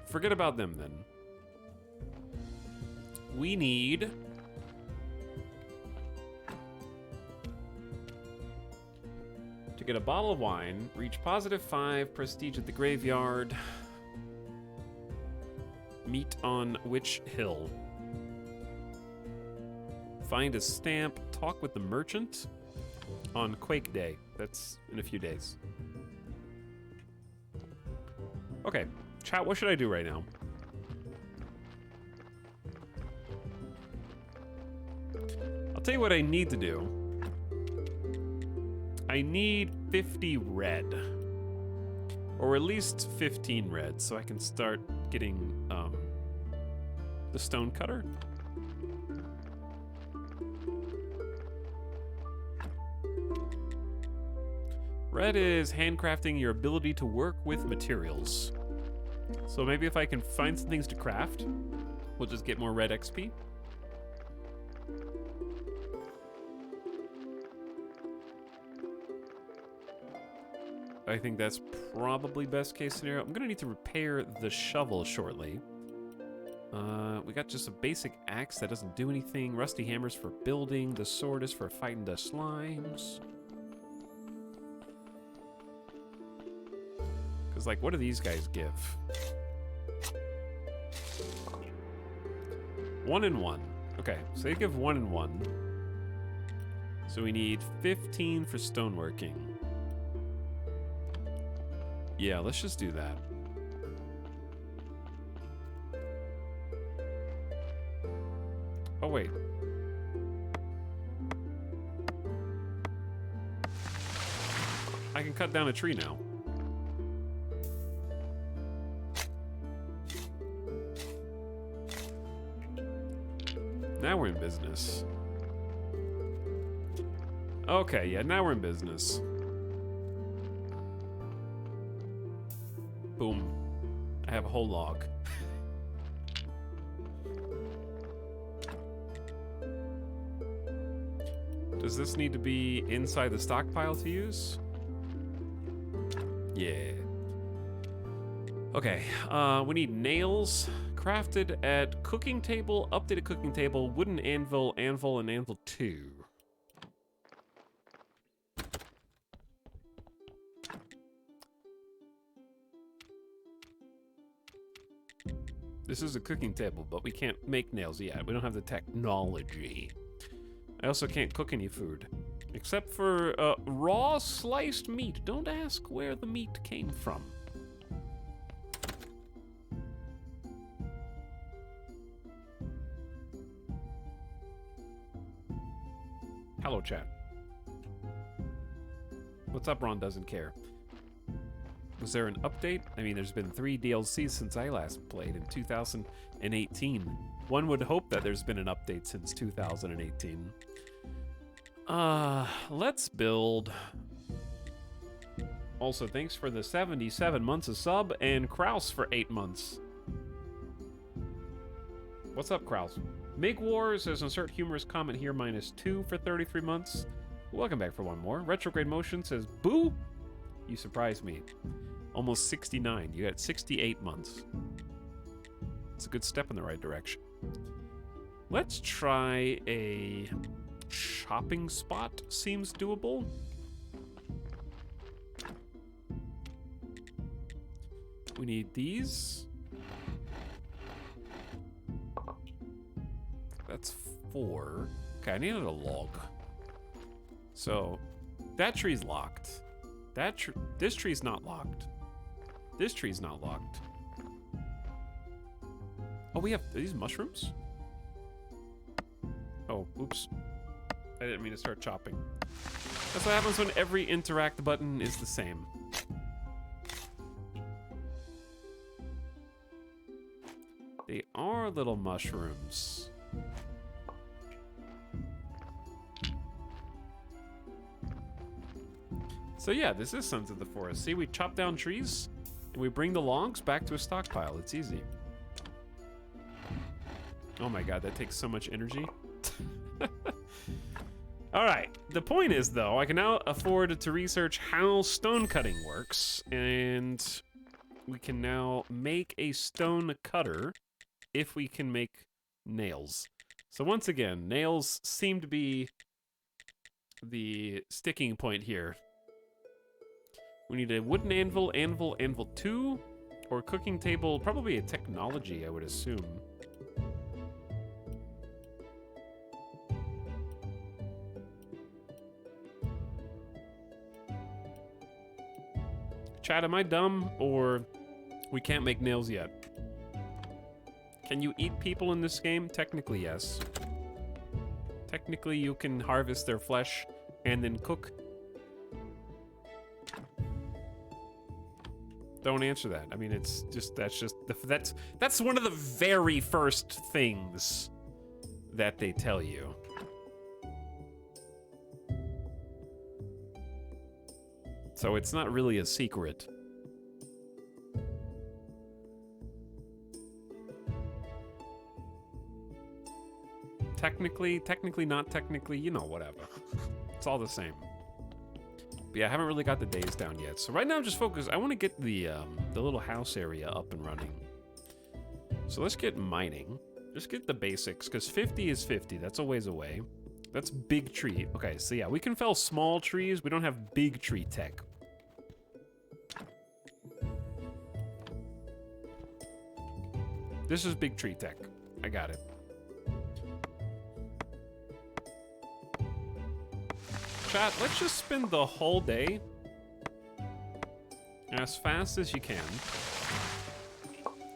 Forget about them then. We need... to get a bottle of wine, reach +5 prestige at the graveyard, meet on Witch Hill, find a stamp, talk with the merchant on Quake Day. That's in a few days. Okay, chat, what should I do right now? I'll tell you what I need to do. I need 50 red. Or at least 15 red, so I can start getting, the stone cutter. Red is handcrafting, your ability to work with materials. So maybe if I can find some things to craft, we'll just get more red XP. I think that's probably best case scenario. I'm gonna need to repair the shovel shortly. We got just a basic axe that doesn't do anything. Rusty hammers for building. The sword is for fighting the slimes. Because, like, what do these guys give? 1 and 1. Okay, so they give 1 and 1. So we need 15 for stoneworking. Yeah, let's just do that. Oh, wait. I can cut down a tree now. Now we're in business. Okay, yeah, now we're in business. Boom. I have a whole log. Does this need to be inside the stockpile to use? Yeah. Okay, we need nails. Crafted at cooking table, updated cooking table, wooden anvil, anvil, and anvil 2. This is a cooking table, but we can't make nails yet. We don't have the technology. I also can't cook any food. Except for raw sliced meat. Don't ask where the meat came from. Hello, chat. What's up, Ron doesn't care? Was there an update? I mean, there's been 3 DLCs since I last played in 2018. One would hope that there's been an update since 2018. Let's build. Also, thanks for the 77 months of sub, and Kraus for 8 months. What's up, Kraus? Mig War says, insert humorous comment here, -2 for 33 months. Welcome back for one more. Retrograde Motion says, boo! You surprised me. Almost 69. You got 68 months. It's a good step in the right direction. Let's try a shopping spot. Seems doable. We need these. That's 4. Okay, I needed a log. So, that tree's locked. This tree's not locked. This tree's not locked. Oh, we have these mushrooms? Oh, oops. I didn't mean to start chopping. That's what happens when every interact button is the same. They are little mushrooms. So yeah, this is Sons of the Forest. See, we chop down trees, and we bring the logs back to a stockpile. It's easy. Oh my god, that takes so much energy. Alright, the point is, though, I can now afford to research how stone cutting works, and we can now make a stone cutter if we can make nails. So once again, nails seem to be the sticking point here. We need a wooden anvil, anvil 2, or cooking table, probably a technology, I would assume. Chat, am I dumb, or we can't make nails yet? Can you eat people in this game? Technically, yes. Technically, you can harvest their flesh and then cook. Don't answer that. I mean, it's just that's one of the very first things that they tell you. So it's not really a secret. Technically, not technically, you know, whatever. It's all the same. But yeah, I haven't really got the days down yet. So right now I'm just focused. I want to get the little house area up and running. So let's get mining. Just get the basics, because 50 is 50. That's a ways away. That's big tree. Okay, so yeah, we can fell small trees. We don't have big tree tech. This is big tree tech. I got it. Chat, let's just spend the whole day as fast as you can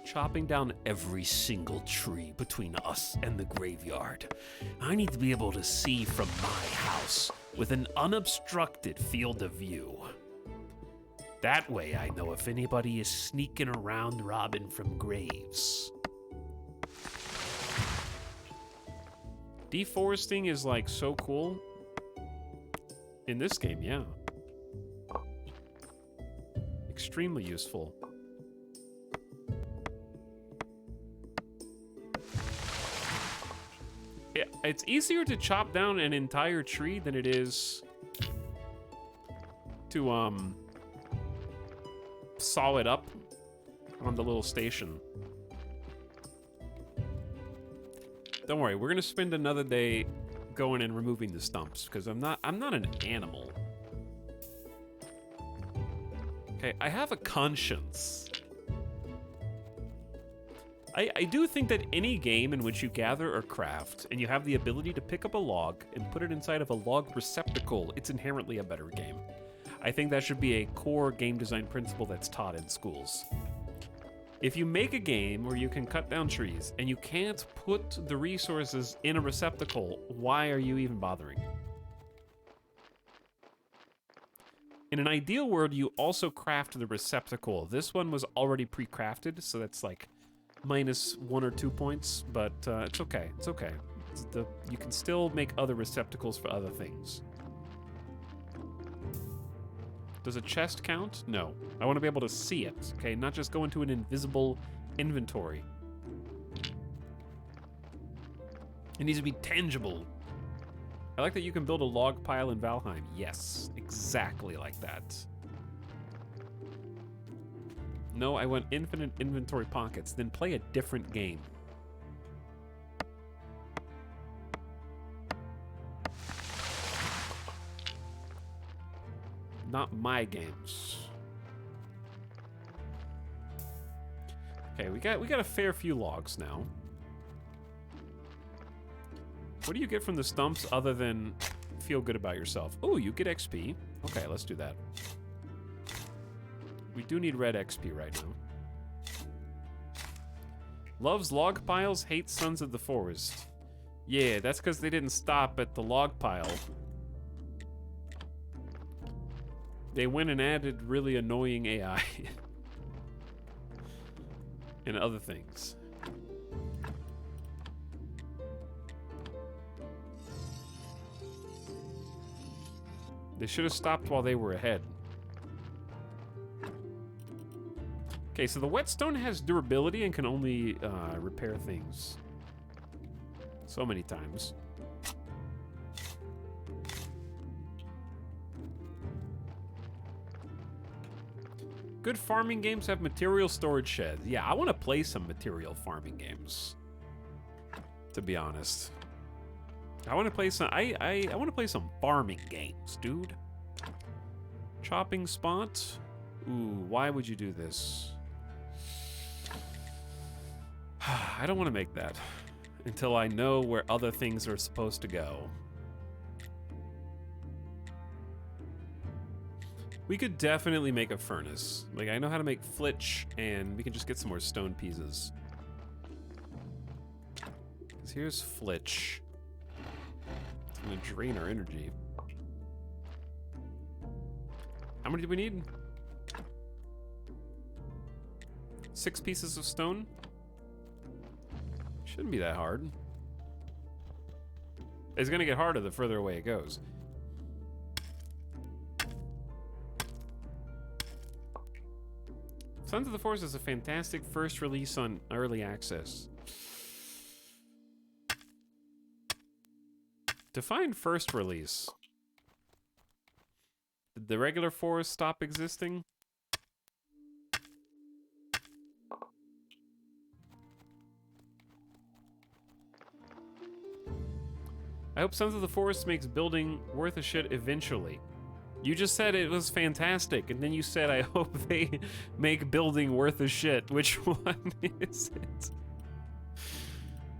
chopping down every single tree between us and the graveyard. I need to be able to see from my house with an unobstructed field of view. That way I know if anybody is sneaking around robbing from graves. Deforesting is like so cool. In this game, yeah. Extremely useful. Yeah, it's easier to chop down an entire tree than it is to saw it up on the little station. Don't worry, we're gonna spend another day going and removing the stumps because I'm not an animal. Okay, I have a conscience. I do think that any game in which you gather or craft and you have the ability to pick up a log and put it inside of a log receptacle, it's inherently a better game. I think that should be a core game design principle that's taught in schools. If you make a game where you can cut down trees and you can't put the resources in a receptacle, why are you even bothering? In an ideal world, you also craft the receptacle. This one was already pre-crafted, so that's like minus 1 or 2 points, but it's okay. It's okay. You can still make other receptacles for other things. Does a chest count? No. I want to be able to see it, okay? Not just go into an invisible inventory. It needs to be tangible. I like that you can build a log pile in Valheim. Yes, exactly like that. No, I want infinite inventory pockets. Then play a different game. Not my games. Okay, we got a fair few logs now. What do you get from the stumps other than feel good about yourself? Oh, you get XP. Okay, let's do that. We do need red XP right now. Loves log piles, hates Sons of the Forest. Yeah, that's because they didn't stop at the log pile. They went and added really annoying AI. And other things. They should have stopped while they were ahead. Okay, so the whetstone has durability and can only repair things so many times. Good farming games have material storage sheds. Yeah, I want to play some material farming games. To be honest, I want to play some. I want to play some farming games, dude. Chopping spot. Ooh, why would you do this? I don't want to make that until I know where other things are supposed to go. We could definitely make a furnace. Like, I know how to make flitch, and we can just get some more stone pieces. Because here's flitch. It's gonna drain our energy. How many do we need? 6 pieces of stone? Shouldn't be that hard. It's gonna get harder the further away it goes. Sons of the Forest is a fantastic first release on early access. Define first release. Did the regular forest stop existing? I hope Sons of the Forest makes building worth a shit eventually. You just said it was fantastic, and then you said, I hope they make building worth a shit. Which one is it?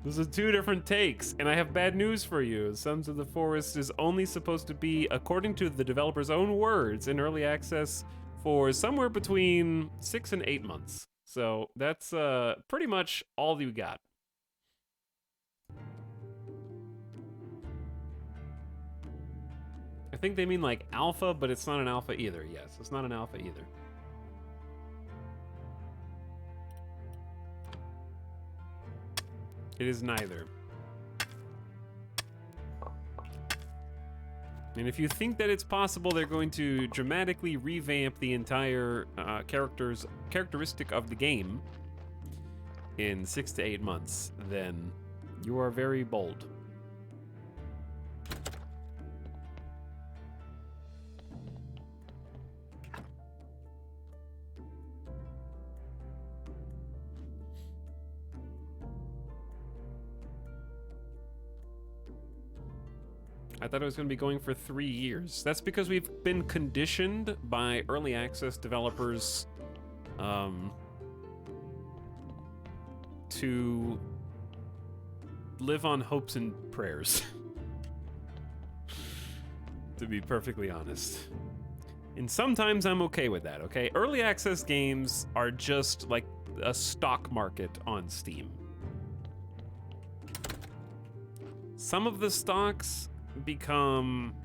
Those are 2 different takes, and I have bad news for you. Sons of the Forest is only supposed to be, according to the developer's own words, in early access for somewhere between 6 and 8 months. So that's pretty much all you got. I think they mean like alpha, but it's not an alpha either. Yes, it's not an alpha either. It is neither. And if you think that it's possible they're going to dramatically revamp the entire characteristic of the game in 6 to 8 months, then you are very bold. I thought it was going to be going for 3 years. That's because we've been conditioned by early access developers to live on hopes and prayers. To be perfectly honest. And sometimes I'm okay with that, okay? Early access games are just like a stock market on Steam. Some of the stocks become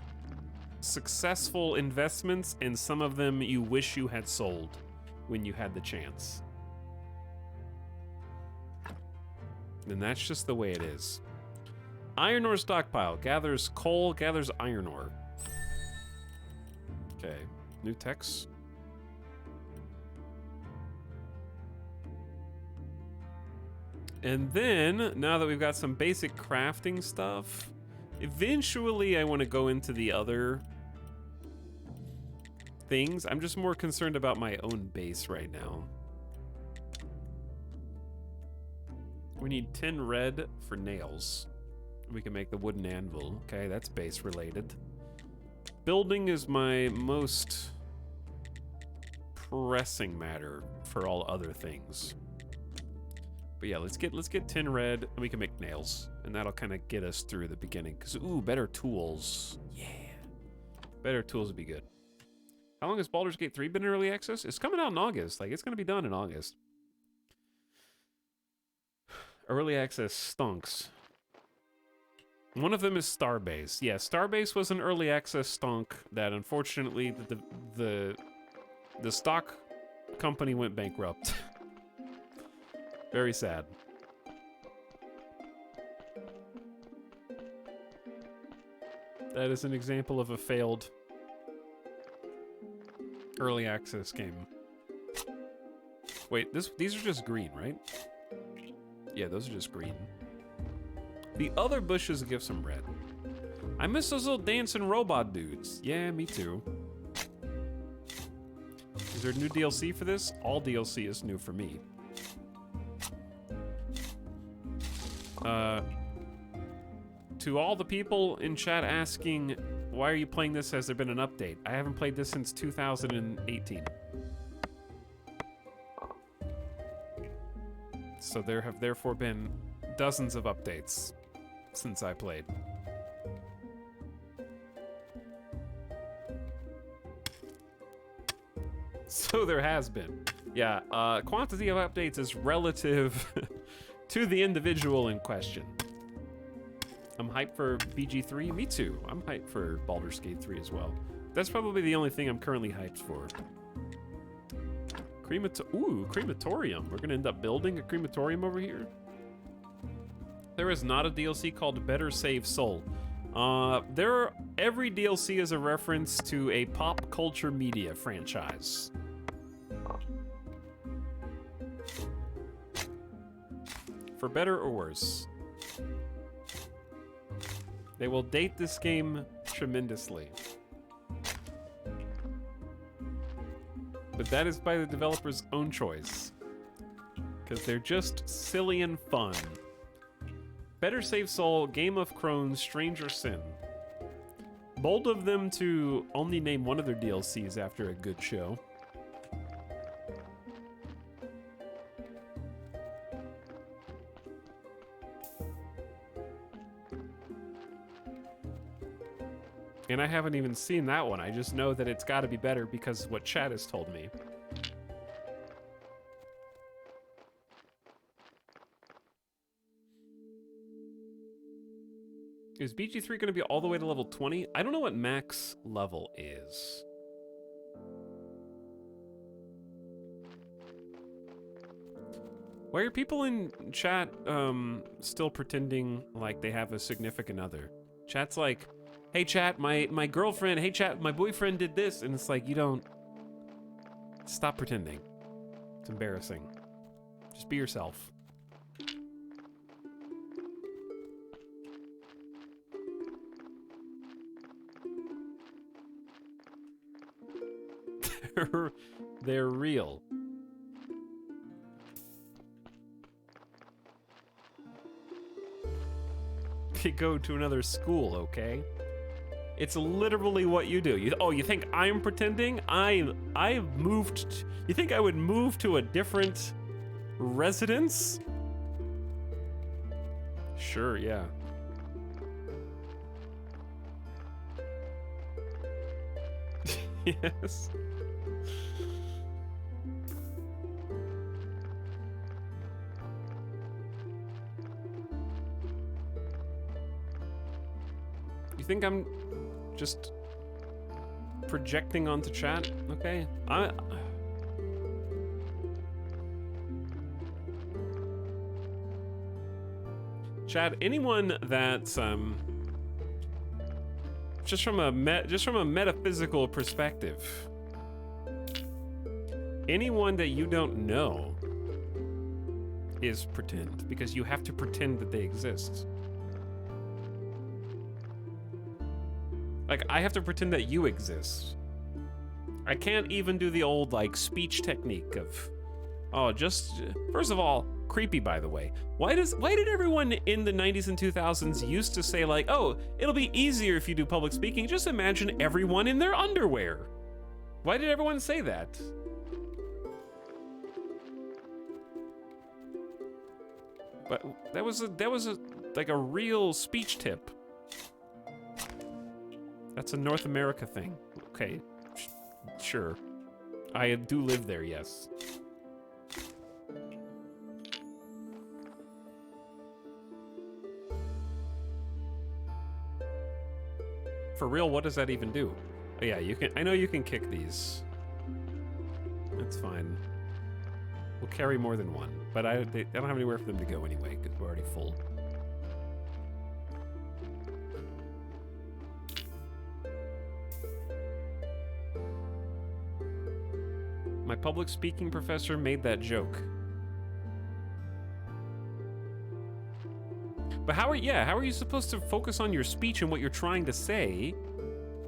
successful investments, and some of them you wish you had sold when you had the chance. And that's just the way it is. Iron ore stockpile. Gathers coal, gathers iron ore. Okay, new text. And then, now that we've got some basic crafting stuff, eventually I want to go into the other things. I'm just more concerned about my own base right now. We need 10 red for nails. We can make the wooden anvil. Okay, that's base related. Building is my most pressing matter for all other things. But yeah, let's get 10 red and we can make nails. And that'll kind of get us through the beginning. Because, ooh, better tools. Yeah. Better tools would be good. How long has Baldur's Gate 3 been in early access? It's coming out in August. Like, it's going to be done in August. Early access stunks. One of them is Starbase. Yeah, Starbase was an early access stunk that unfortunately the stock company went bankrupt. Very sad. That is an example of a failed early access game. Wait, these are just green, right? Yeah, those are just green. The other bushes give some red. I miss those little dancing robot dudes. Yeah, me too. Is there new DLC for this? All DLC is new for me. To all the people in chat asking, why are you playing this? Has there been an update? I haven't played this since 2018. So there have therefore been dozens of updates since I played. So there has been. Yeah, quantity of updates is relative to the individual in question. I'm hyped for BG3. Me too. I'm hyped for Baldur's Gate 3 as well. That's probably the only thing I'm currently hyped for. Crematorium. We're gonna end up building a crematorium over here. There is not a DLC called Better Save Soul. Every DLC is a reference to a pop culture media franchise. For better or worse. They will date this game tremendously. But that is by the developer's own choice. Because they're just silly and fun. Better Save Soul, Game of Thrones, Stranger Sin. Bold of them to only name one of their DLCs after a good show. And I haven't even seen that one. I just know that it's got to be better because of what chat has told me. Is BG3 going to be all the way to level 20? I don't know what max level is. Why are people in chat still pretending like they have a significant other? Chat's like, Hey chat, my girlfriend, hey chat, my boyfriend did this, and it's like, you don't, stop pretending. It's embarrassing. Just be yourself. They're real. You go to another school, okay? It's literally what you do. You think I'm pretending? I've moved. You think I would move to a different residence? Sure, yeah. Yes. You think I'm just projecting onto chat? Okay. Chat, anyone that's just from a metaphysical perspective, anyone that you don't know is pretend, because you have to pretend that they exist. Like, I have to pretend that you exist. I can't even do the old, like, speech technique of, oh, just, first of all, creepy, by the way. Why did everyone in the 90s and 2000s used to say, like, oh, it'll be easier if you do public speaking, just imagine everyone in their underwear? Why did everyone say that? But that was like a real speech tip. That's a North America thing. Okay, sure. I do live there, yes. For real, what does that even do? Oh, yeah, you can. I know you can kick these. That's fine. We'll carry more than one, but I don't have anywhere for them to go anyway because we're already full. My public speaking professor made that joke. But how are you supposed to focus on your speech and what you're trying to say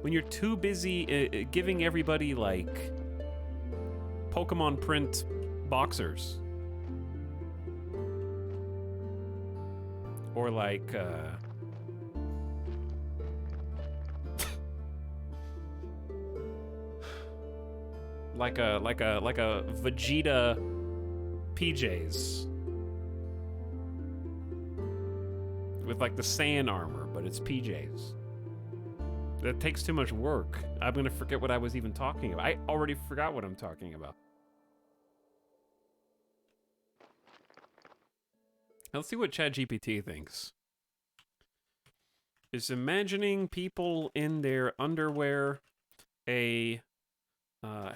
when you're too busy giving everybody like Pokemon print boxers? Or like like a Vegeta PJs with like the Saiyan armor, but it's PJs. That takes too much work. I'm gonna forget what I was even talking about. I already forgot what I'm talking about. Let's see what ChatGPT thinks. Is imagining people in their underwear a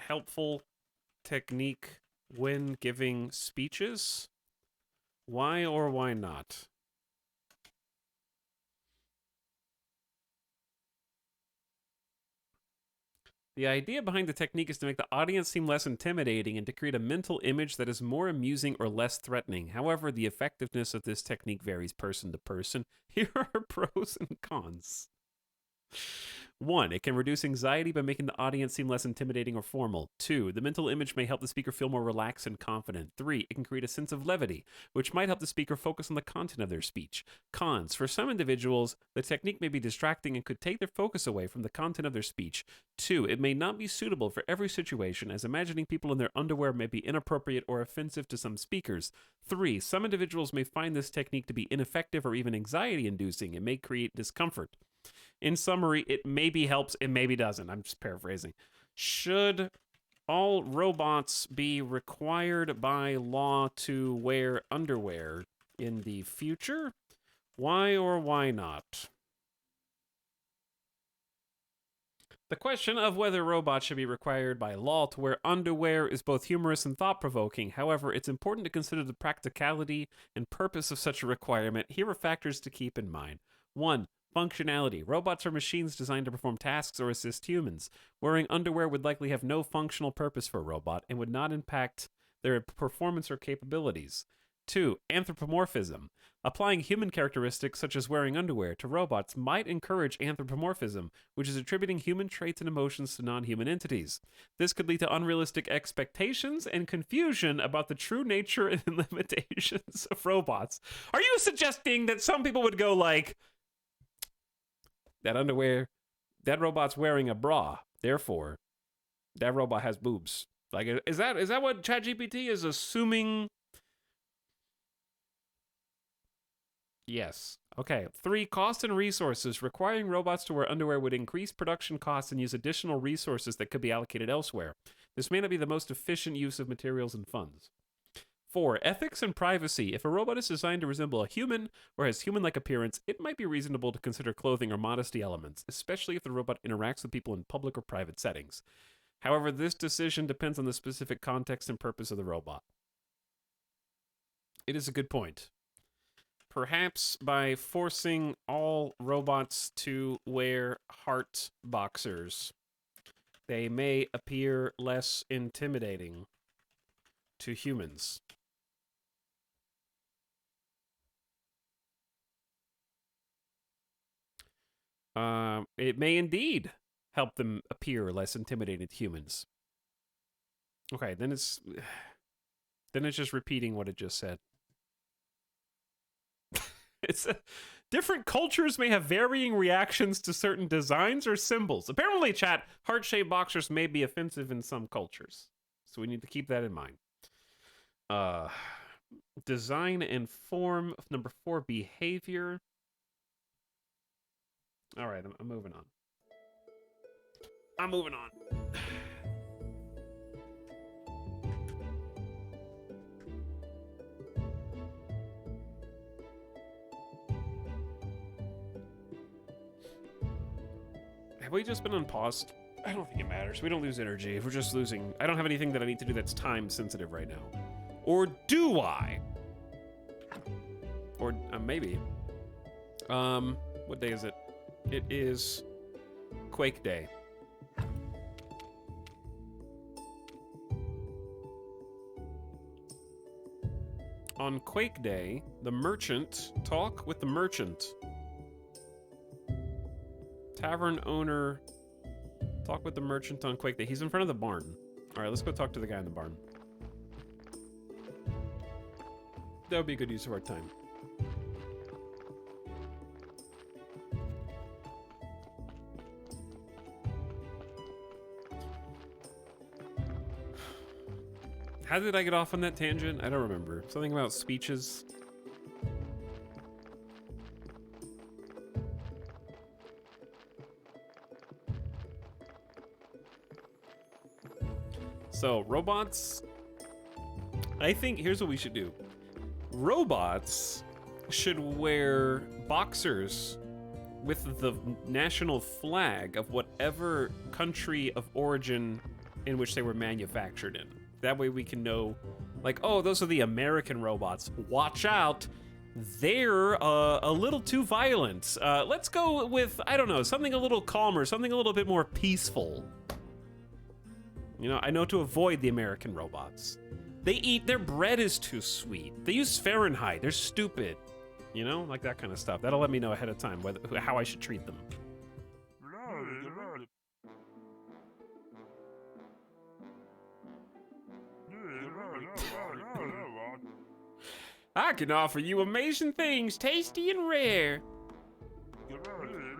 helpful technique when giving speeches? Why or why not? The idea behind the technique is to make the audience seem less intimidating and to create a mental image that is more amusing or less threatening. However, the effectiveness of this technique varies person to person. Here are pros and cons. 1. It can reduce anxiety by making the audience seem less intimidating or formal. 2. The mental image may help the speaker feel more relaxed and confident. 3. It can create a sense of levity, which might help the speaker focus on the content of their speech. Cons. For some individuals, the technique may be distracting and could take their focus away from the content of their speech. 2. It may not be suitable for every situation, as imagining people in their underwear may be inappropriate or offensive to some speakers. 3. Some individuals may find this technique to be ineffective or even anxiety-inducing. It may create discomfort. In summary, it maybe helps, it maybe doesn't. I'm just paraphrasing. Should all robots be required by law to wear underwear in the future? Why or why not? The question of whether robots should be required by law to wear underwear is both humorous and thought-provoking. However, it's important to consider the practicality and purpose of such a requirement. Here are factors to keep in mind. 1. Functionality. Robots are machines designed to perform tasks or assist humans. Wearing underwear would likely have no functional purpose for a robot and would not impact their performance or capabilities. 2. Anthropomorphism. Applying human characteristics such as wearing underwear to robots might encourage anthropomorphism, which is attributing human traits and emotions to non-human entities. This could lead to unrealistic expectations and confusion about the true nature and limitations of robots. Are you suggesting that some people would go like, that underwear, that robot's wearing a bra, therefore, that robot has boobs? Like, is that what ChatGPT is assuming? Yes. Okay. 3. Cost and resources. Requiring robots to wear underwear would increase production costs and use additional resources that could be allocated elsewhere. This may not be the most efficient use of materials and funds. 4. Ethics and privacy. If a robot is designed to resemble a human or has human-like appearance, it might be reasonable to consider clothing or modesty elements, especially if the robot interacts with people in public or private settings. However, this decision depends on the specific context and purpose of the robot. It is a good point. Perhaps by forcing all robots to wear heart boxers, they may appear less intimidating to humans. It may indeed help them appear less intimidating to humans. Okay, then it's just repeating what it just said. It's different cultures may have varying reactions to certain designs or symbols. Apparently, chat, heart-shaped boxers may be offensive in some cultures. So we need to keep that in mind. Design and form. Number 4, behavior. All right, I'm moving on. I'm moving on. Have we just been unpaused? I don't think it matters. We don't lose energy. If we're just losing... I don't have anything that I need to do that's time sensitive right now. Or do I? Or maybe. What day is it? It is Quake Day. On Quake Day, the merchant... Talk with the merchant. Tavern owner, talk with the merchant on Quake Day. He's in front of the barn. All right, let's go talk to the guy in the barn. That would be a good use of our time. How did I get off on that tangent? I don't remember. Something about speeches. So, robots, I think here's what we should do. Robots should wear boxers with the national flag of whatever country of origin in which they were manufactured in. That way we can know, like, oh, those are the American robots. Watch out. They're a little too violent. Let's go with, I don't know, something a little calmer, something a little bit more peaceful. You know, I know to avoid the American robots. Their bread is too sweet. They use Fahrenheit. They're stupid. You know, like that kind of stuff. That'll let me know ahead of time how I should treat them. I can offer you amazing things, tasty and rare.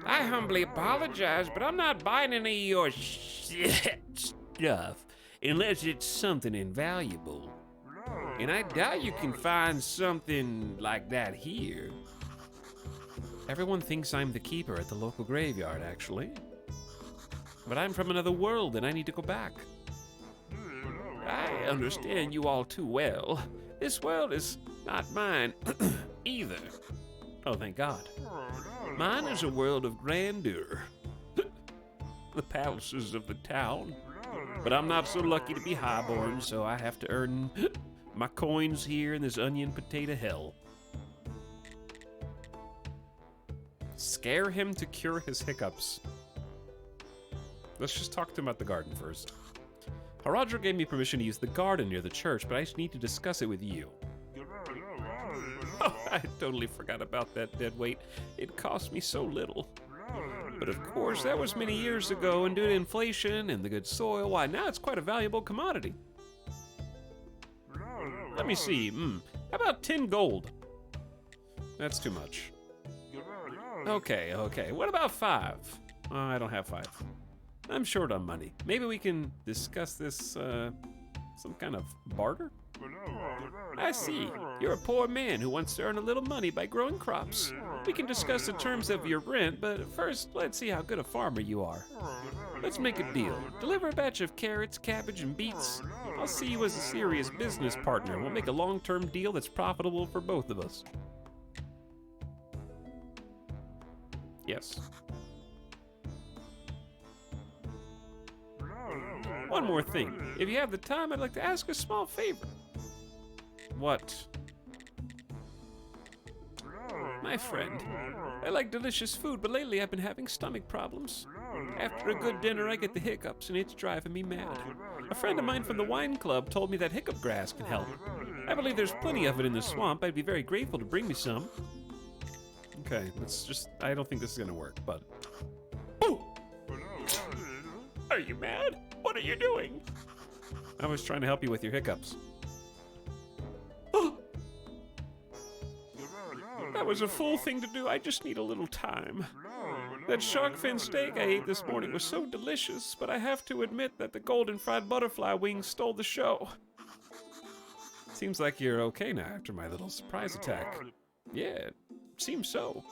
I humbly apologize, but I'm not buying any of your stuff unless it's something invaluable. And I doubt you can find something like that here. Everyone thinks I'm the keeper at the local graveyard, actually. But I'm from another world and I need to go back. I understand you all too well. This world is not mine either. Oh, thank God. Mine is a world of grandeur. The palaces of the town. But I'm not so lucky to be highborn, so I have to earn my coins here in this onion potato hell. Scare him to cure his hiccups. Let's just talk to him about the garden first. Haradra gave me permission to use the garden near the church, but I just need to discuss it with you. Oh, I totally forgot about that dead weight. It cost me so little. But of course, that was many years ago, and due to inflation and the good soil, why, now it's quite a valuable commodity. Let me see, how about 10 gold? That's too much. Okay, what about 5? I don't have 5. I'm short on money. Maybe we can discuss this, some kind of barter? I see. You're a poor man who wants to earn a little money by growing crops. We can discuss the terms of your rent, but first, let's see how good a farmer you are. Let's make a deal. Deliver a batch of carrots, cabbage, and beets. I'll see you as a serious business partner. We'll make a long-term deal that's profitable for both of us. Yes. One more thing. If you have the time, I'd like to ask a small favor. What? My friend, I like delicious food, but lately I've been having stomach problems. After a good dinner, I get the hiccups, and it's driving me mad. A friend of mine from the wine club told me that hiccup grass can help. I believe there's plenty of it in the swamp. I'd be very grateful to bring me some. Okay, let's just... I don't think this is gonna work, but... Boo! Are you mad? What are you doing? I was trying to help you with your hiccups. That was a fool thing to do. I just need a little time. That shark fin steak I ate this morning was so delicious, but I have to admit that the golden fried butterfly wings stole the show. Seems like you're okay now after my little surprise attack. Yeah, it seems so.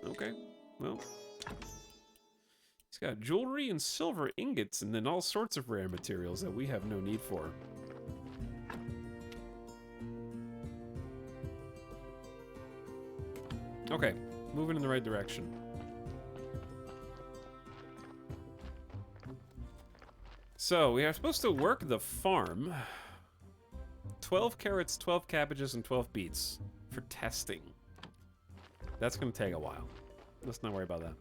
Okay, well. He's got jewelry and silver ingots and then all sorts of rare materials that we have no need for. Okay, moving in the right direction. So, we are supposed to work the farm. 12 carrots, 12 cabbages, and 12 beets for testing. That's going to take a while. Let's not worry about that.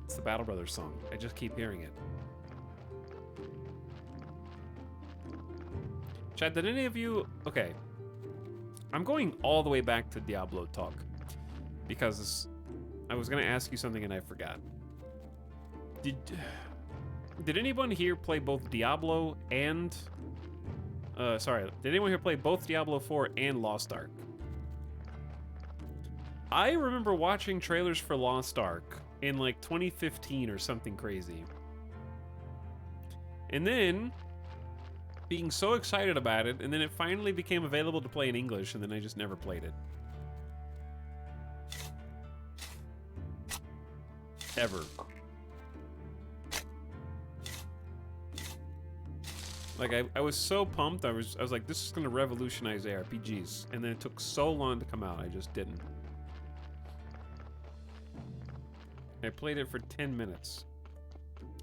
It's the Battle Brothers song. I just keep hearing it. Chad, did any of you... Okay. I'm going all the way back to Diablo talk. Because I was going to ask you something and I forgot. Did anyone here play both Diablo and... sorry. Did anyone here play both Diablo 4 and Lost Ark? I remember watching trailers for Lost Ark in like 2015 or something crazy. And then... being so excited about it, and then it finally became available to play in English, and then I just never played it. Ever. Like, I was so pumped, I was like, this is gonna revolutionize ARPGs, and then it took so long to come out, I just didn't. I played it for 10 minutes.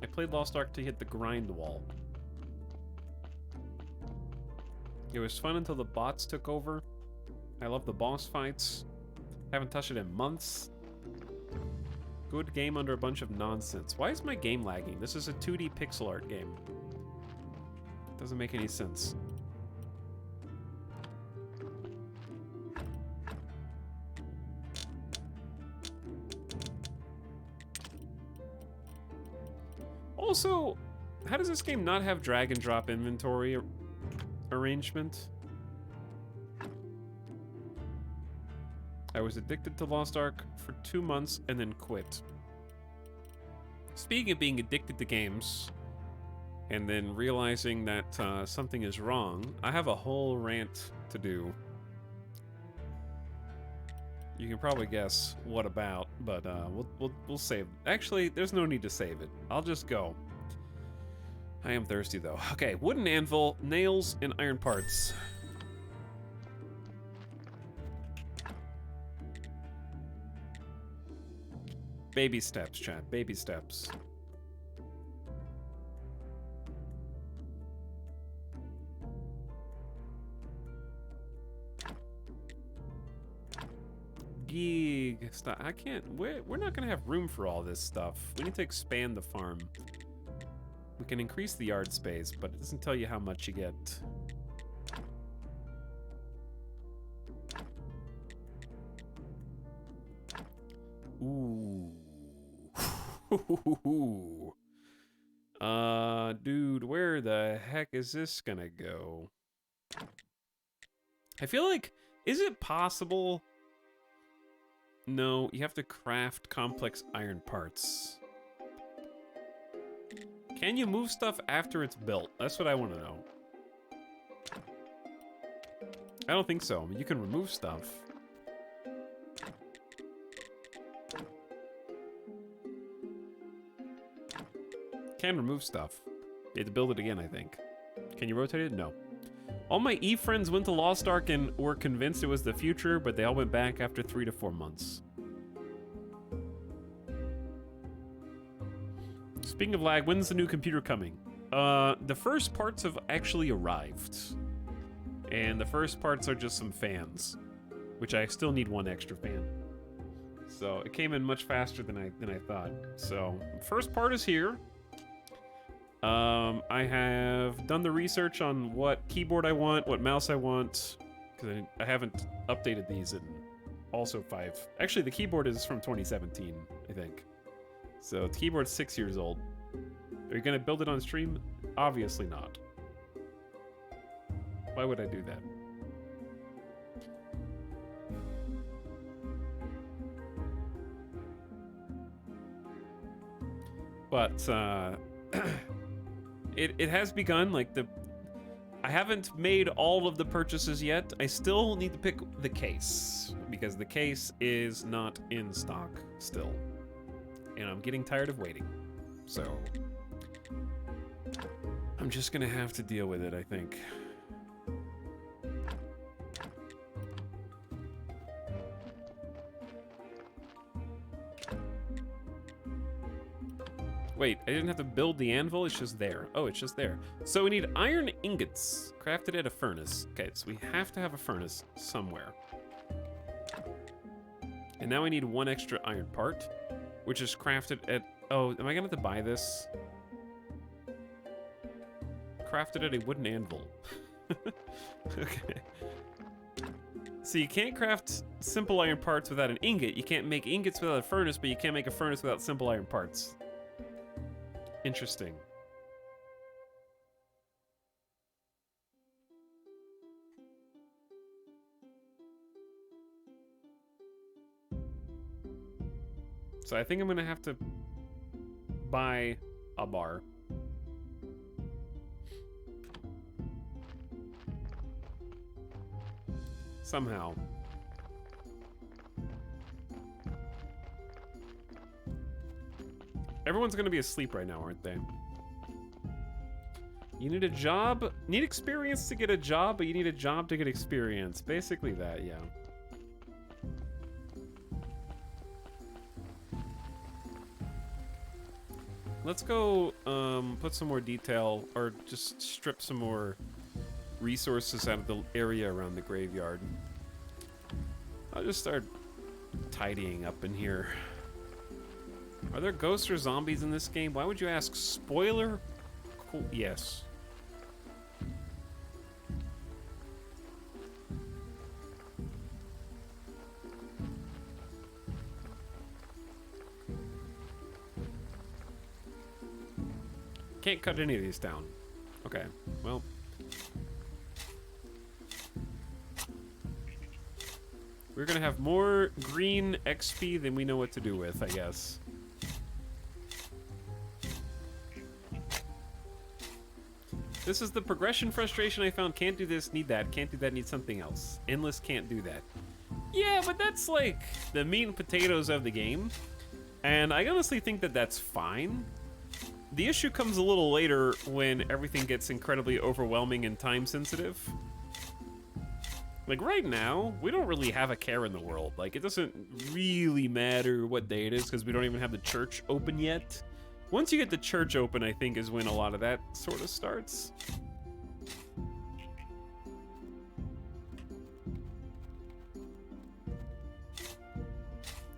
I played Lost Ark to hit the grind wall. It was fun until the bots took over. I love the boss fights. Haven't touched it in months. Good game under a bunch of nonsense. Why is my game lagging? This is a 2D pixel art game. Doesn't make any sense. Also, how does this game not have drag and drop inventory arrangement? I was addicted to Lost Ark for 2 months and then quit. Speaking of being addicted to games and then realizing that something is wrong, I have a whole rant to do. You can probably guess what about, but we'll save. Actually, there's no need to save it. I'll just go. I am thirsty though. Okay, wooden anvil, nails, and iron parts. Baby steps, chat. Baby steps. gig stuff. I can't. We're not gonna have room for all this stuff. We need to expand the farm. We can increase the yard space, but it doesn't tell you how much you get. Ooh. Dude, where the heck is this gonna go? I feel like, is it possible? No, you have to craft complex iron parts. Can you move stuff after it's built? That's what I want to know. I don't think so. I mean, you can remove stuff. Can remove stuff. You have to build it again, I think. Can you rotate it? No. All my E-friends went to Lost Ark and were convinced it was the future, but they all went back after 3 to 4 months. Speaking of lag, when's the new computer coming? The first parts have actually arrived. And the first parts are just some fans, which I still need 1 extra fan. So it came in much faster than I thought. So first part is here. I have done the research on what keyboard I want, what mouse I want, because I haven't updated these in also 5. Actually, the keyboard is from 2017, I think. So the keyboard's 6 years old. Are you gonna build it on stream? Obviously not. Why would I do that? But it has begun. Like I haven't made all of the purchases yet. I still need to pick the case because the case is not in stock still, and I'm getting tired of waiting. So I'm just gonna have to deal with it, I think. Wait, I didn't have to build the anvil, it's just there. Oh, it's just there. So we need iron ingots, crafted at a furnace. Okay, so we have to have a furnace somewhere. And now we need 1 extra iron part, which is crafted at... Oh, am I gonna have to buy this? Crafted at a wooden anvil. Okay. So you can't craft simple iron parts without an ingot. You can't make ingots without a furnace, but you can't make a furnace without simple iron parts. Interesting. So I think I'm gonna have to buy a bar. Somehow. Everyone's gonna be asleep right now, aren't they? You need a job, need experience to get a job, but you need a job to get experience. Basically that, yeah. Let's go put some more detail, or just strip some more resources out of the area around the graveyard. I'll just start tidying up in here. Are there ghosts or zombies in this game? Why would you ask? Spoiler? Cool. Yes. Can't cut any of these down. Okay, well. We're gonna have more green XP than we know what to do with, I guess. This is the progression frustration I found. Can't do this, need that. Can't do that, need something else. Endless can't do that. Yeah, but that's like the meat and potatoes of the game. And I honestly think that that's fine. The issue comes a little later when everything gets incredibly overwhelming and time sensitive. Like right now, we don't really have a care in the world. Like it doesn't really matter what day it is because we don't even have the church open yet. Once you get the church open, I think is when a lot of that sort of starts.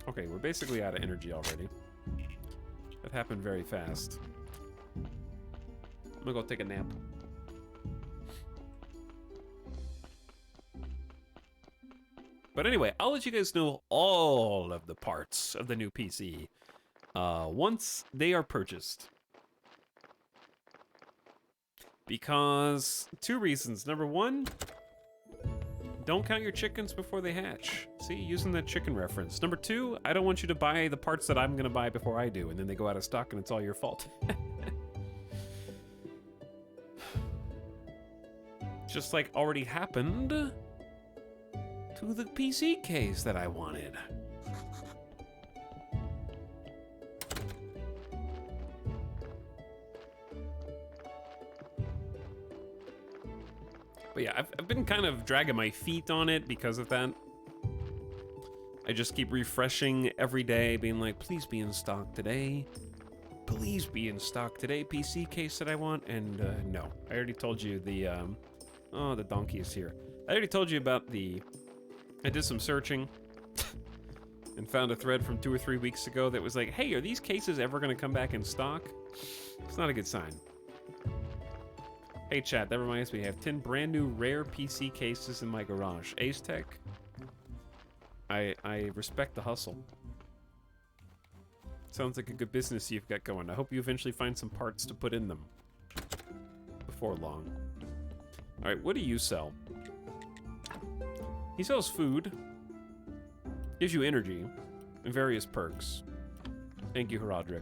Okay, we're basically out of energy already. That happened very fast. I'm gonna go take a nap. But anyway, I'll let you guys know all of the parts of the new PC once they are purchased. Because two reasons. Number one, don't count your chickens before they hatch. See, using that chicken reference. Number two, I don't want you to buy the parts that I'm gonna buy before I do, and then they go out of stock and it's all your fault. Just like already happened to the PC case that I wanted. But yeah, I've been kind of dragging my feet on it because of that. I just keep refreshing every day, being like, please be in stock today. Please be in stock today, PC case that I want. And no, I already told you the, oh, the donkey is here. I already told you about I did some searching and found a thread from 2 or 3 weeks ago that was like, hey, are these cases ever going to come back in stock? It's not a good sign. Hey chat, that reminds me, I have 10 brand new rare PC cases in my garage. Ace Tech, I respect the hustle. Sounds like a good business you've got going. I hope you eventually find some parts to put in them before long. Alright, what do you sell? He sells food, gives you energy, and various perks. Thank you, Herodric.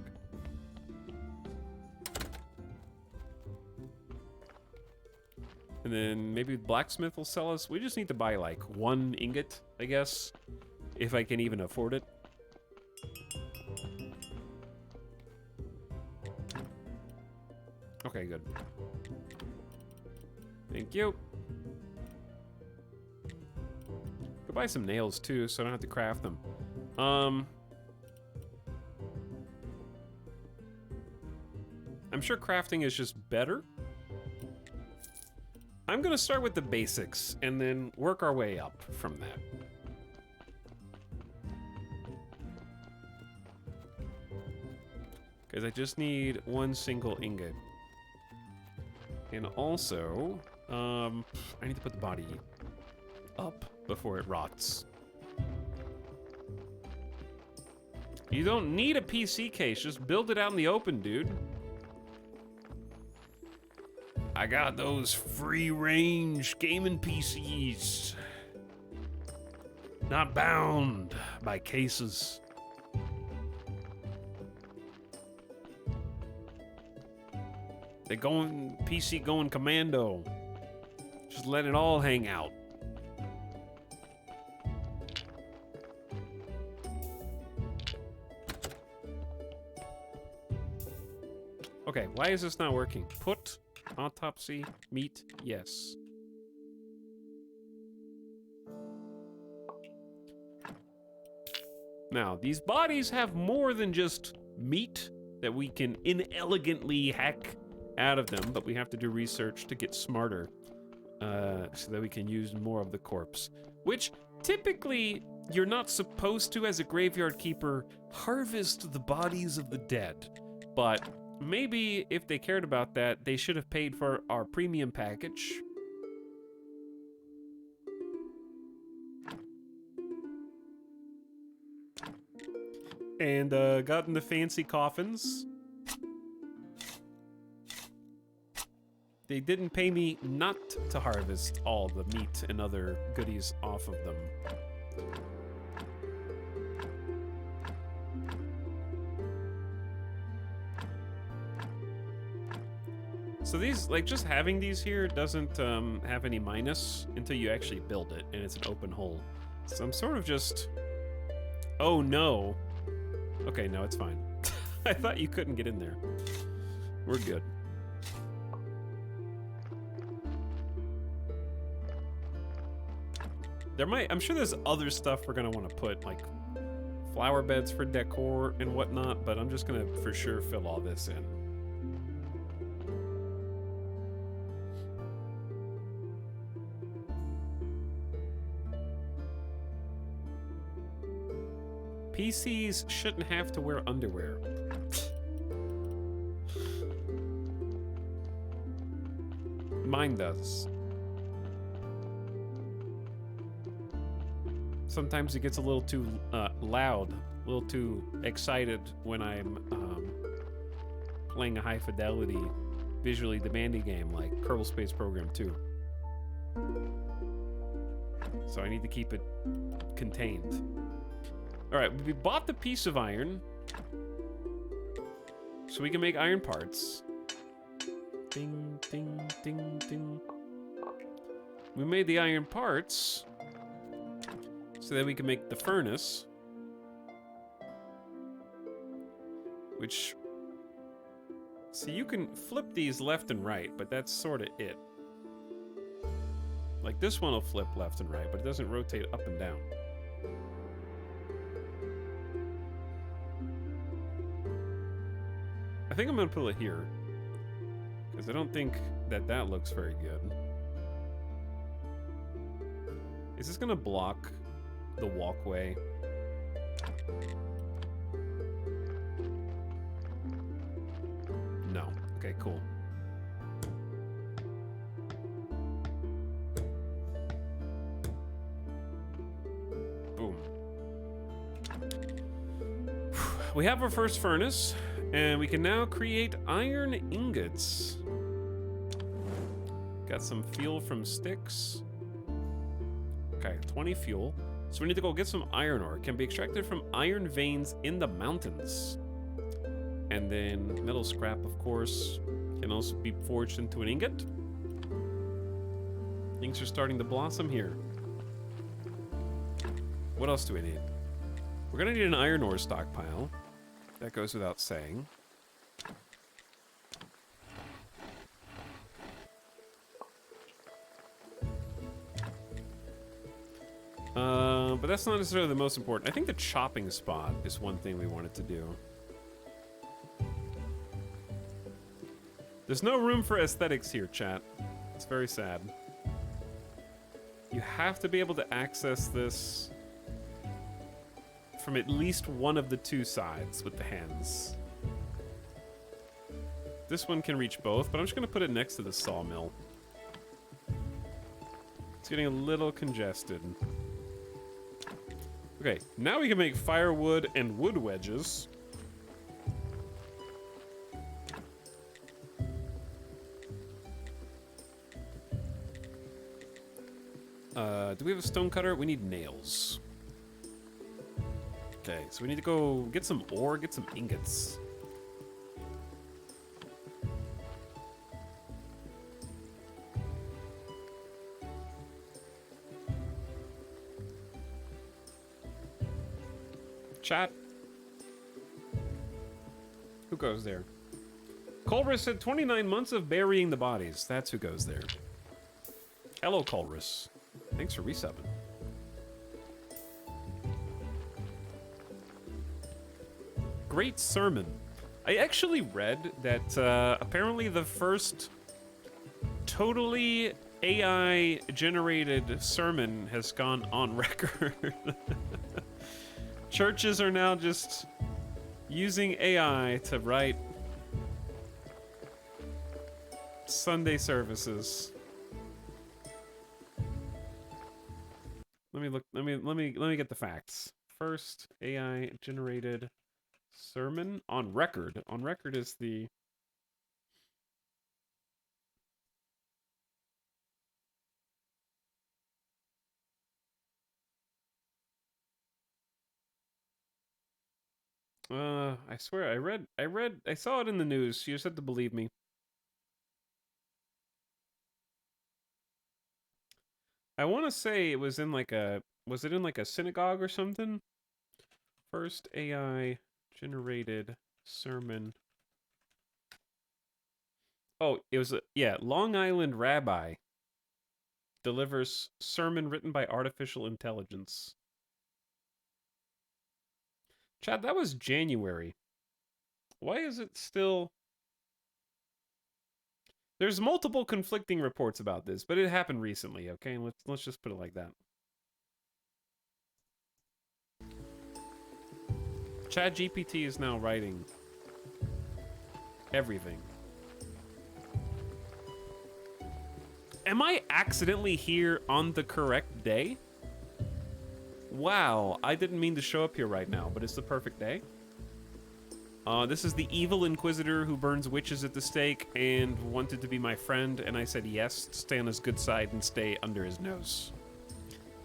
And then maybe blacksmith will sell us. We just need to buy like 1 ingot, I guess, if I can even afford it. Okay, good. Thank you. Go buy some nails too, so I don't have to craft them. I'm sure crafting is just better. I'm gonna start with the basics and then work our way up from that. Because I just need 1 single ingot. And also, I need to put the body up before it rots. You don't need a PC case, just build it out in the open, dude. I got those free-range gaming PCs. Not bound by cases. They going PC going commando. Just let it all hang out. Okay, why is this not working? Put autopsy meat, yes. Now, these bodies have more than just meat that we can inelegantly hack out of them, but we have to do research to get smarter so that we can use more of the corpse. Which, typically, you're not supposed to, as a graveyard keeper, harvest the bodies of the dead. But maybe if they cared about that, they should have paid for our premium package. And gotten the fancy coffins. They didn't pay me not to harvest all the meat and other goodies off of them. So these, like, just having these here doesn't have any minus until you actually build it, and it's an open hole. So I'm sort of just... Oh, no. Okay, no, it's fine. I thought you couldn't get in there. We're good. I'm sure there's other stuff we're gonna want to put, like flower beds for decor and whatnot, but I'm just gonna for sure fill all this in. PCs shouldn't have to wear underwear. Mine does. Sometimes it gets a little too loud, a little too excited when I'm playing a high fidelity, visually demanding game like Kerbal Space Program 2. So I need to keep it contained. Alright, we bought the piece of iron, so we can make iron parts. Ding, ding, ding, ding. We made the iron parts, so that we can make the furnace. Which... See, you can flip these left and right, but that's sort of it. Like, this one will flip left and right, but it doesn't rotate up and down. I think I'm gonna put it here, because I don't think that that looks very good. Is this gonna block the walkway? No. Okay, cool. Boom. We have our first furnace, and we can now create iron ingots. Got some fuel from sticks. Okay, 20 fuel. So we need to go get some iron ore. It can be extracted from iron veins in the mountains. And then metal scrap, of course, can also be forged into an ingot. Things are starting to blossom here. What else do we need? We're gonna need an iron ore stockpile. That goes without saying. But that's not necessarily the most important. I think the chopping spot is one thing we wanted to do. There's no room for aesthetics here, chat. It's very sad. You have to be able to access this from at least one of the two sides with the hands. This one can reach both, but I'm just going to put it next to the sawmill. It's getting a little congested. Okay, now we can make firewood and wood wedges. Do we have a stone cutter? We need nails. Okay, so we need to go get some ore, get some ingots. Chat. Who goes there? Colrus said 29 months of burying the bodies. That's who goes there. Hello, Colrus. Thanks for resubbing. Great sermon. I actually read that apparently the first totally AI-generated sermon has gone on record. Churches are now just using AI to write Sunday services. Let me get the facts. First AI generated sermon on record. On record is the I swear I saw it in the news. You just have to believe me. I want to say it was in like a, was it in like a synagogue or something? First AI generated sermon. Oh, it was yeah, Long Island rabbi delivers sermon written by artificial intelligence. Chad, that was January. Why is it still... There's multiple conflicting reports about this, but it happened recently, okay? Let's just put it like that. Chat GPT is now writing everything. Am I accidentally here on the correct day? Wow, I didn't mean to show up here right now, but it's the perfect day. This is the evil inquisitor who burns witches at the stake and wanted to be my friend, and I said yes, stay on his good side and stay under his nose.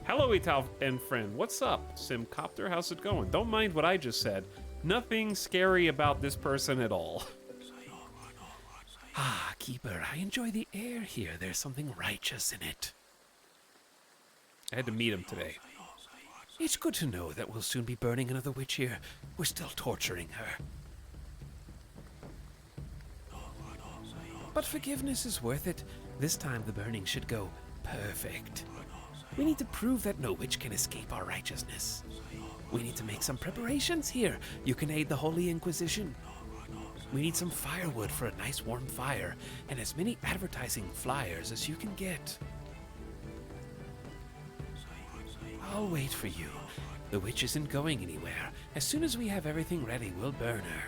Hello, Ital and friend. What's up, Simcopter? How's it going? Don't mind what I just said. Nothing scary about this person at all. Ah, Keeper, I enjoy the air here. There's something righteous in it. I had to meet him today. It's good to know that we'll soon be burning another witch here. We're still torturing her. But forgiveness is worth it. This time the burning should go perfect. We need to prove that no witch can escape our righteousness. We need to make some preparations here. You can aid the Holy Inquisition. We need some firewood for a nice warm fire, and as many advertising flyers as you can get. I'll wait for you. The witch isn't going anywhere. As soon as we have everything ready, we'll burn her.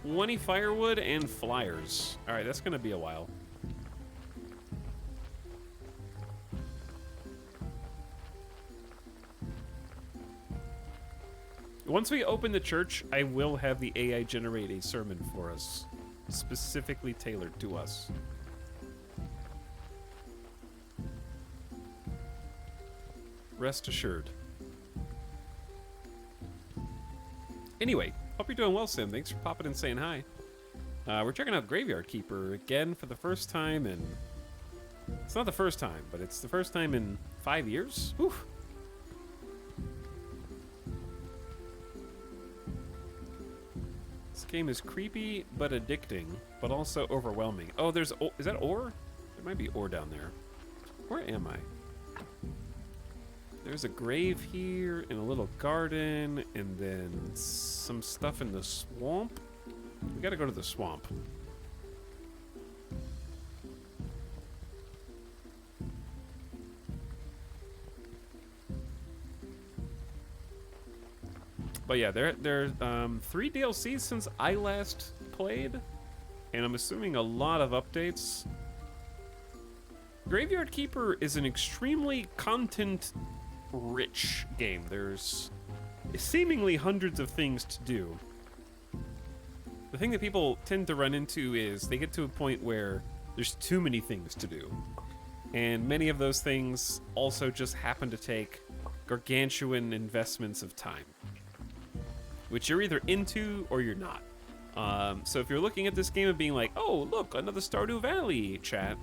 20 firewood and flyers. Alright, that's gonna be a while. Once we open the church, I will have the AI generate a sermon for us, specifically tailored to us. Rest assured. Anyway, hope you're doing well, Sim. Thanks for popping and saying hi. We're checking out Graveyard Keeper again for the first time in... It's not the first time, but it's the first time in 5 years? Whew. This game is creepy, but addicting, but also overwhelming. Oh, there's... Is that ore? There might be ore down there. Where am I? There's a grave here, and a little garden, and then some stuff in the swamp. We gotta go to the swamp. But yeah, there are 3 DLCs since I last played, and I'm assuming a lot of updates. Graveyard Keeper is an extremely content-rich game. There's seemingly hundreds of things to do. The thing that people tend to run into is they get to a point where there's too many things to do. And many of those things also just happen to take gargantuan investments of time, which you're either into or you're not. So if you're looking at this game and being like, oh, look, another Stardew Valley chat,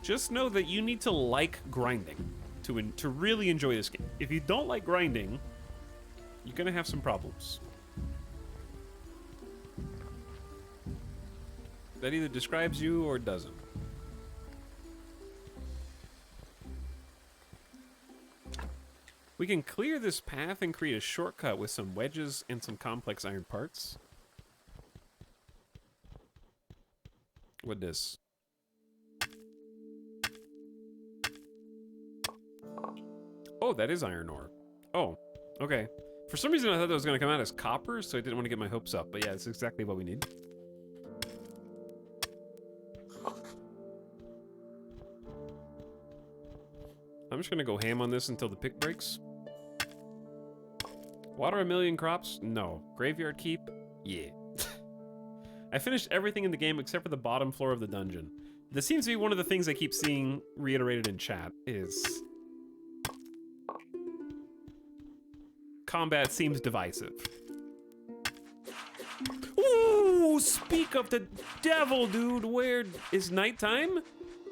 just know that you need to like grinding to really enjoy this game. If you don't like grinding, you're gonna have some problems. That either describes you or doesn't. We can clear this path and create a shortcut with some wedges and some complex iron parts. What this? Oh, that is iron ore. Oh, okay. For some reason I thought that was going to come out as copper, so I didn't want to get my hopes up. But yeah, it's exactly what we need. I'm just going to go ham on this until the pick breaks. Water a million crops? No. Graveyard Keep? Yeah. I finished everything in the game except for the bottom floor of the dungeon. This seems to be one of the things I keep seeing reiterated in chat is... combat seems divisive. Ooh, speak of the devil, dude. Where is nighttime?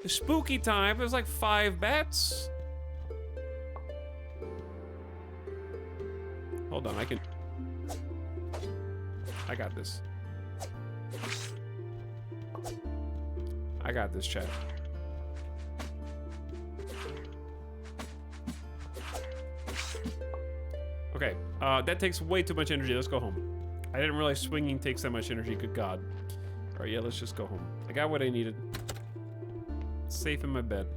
Spooky time. There's like 5 bats. Hold on, I got this. I got this, chat. Okay, that takes way too much energy. Let's go home. I didn't realize swinging takes that much energy. Good God. All right, yeah, let's just go home. I got what I needed. Safe in my bed.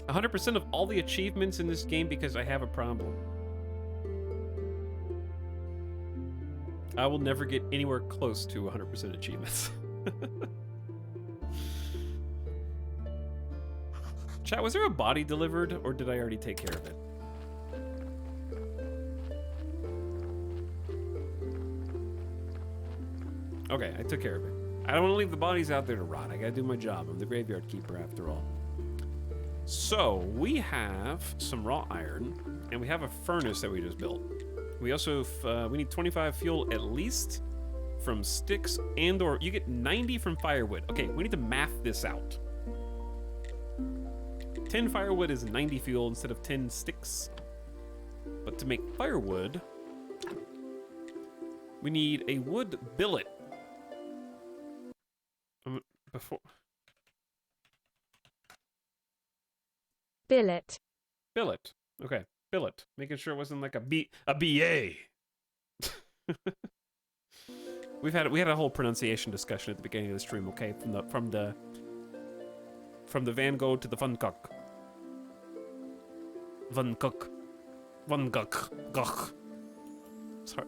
100% of all the achievements in this game because I have a problem. I will never get anywhere close to 100% achievements. Chat, was there a body delivered, or did I already take care of it? Okay, I took care of it. I don't want to leave the bodies out there to rot. I gotta do my job. I'm the graveyard keeper after all. So, we have some raw iron, and we have a furnace that we just built. We also, we need 25 fuel at least from sticks and or, you get 90 from firewood. Okay, we need to math this out. 10 firewood is 90 fuel instead of 10 sticks. But to make firewood, we need a wood billet. Before... Billet. Billet. Okay, billet. Making sure it wasn't like a BA. We had a whole pronunciation discussion at the beginning of the stream, okay? From the Van Gogh to the Van Gogh. Van Gogh. Van Gogh. Gogh.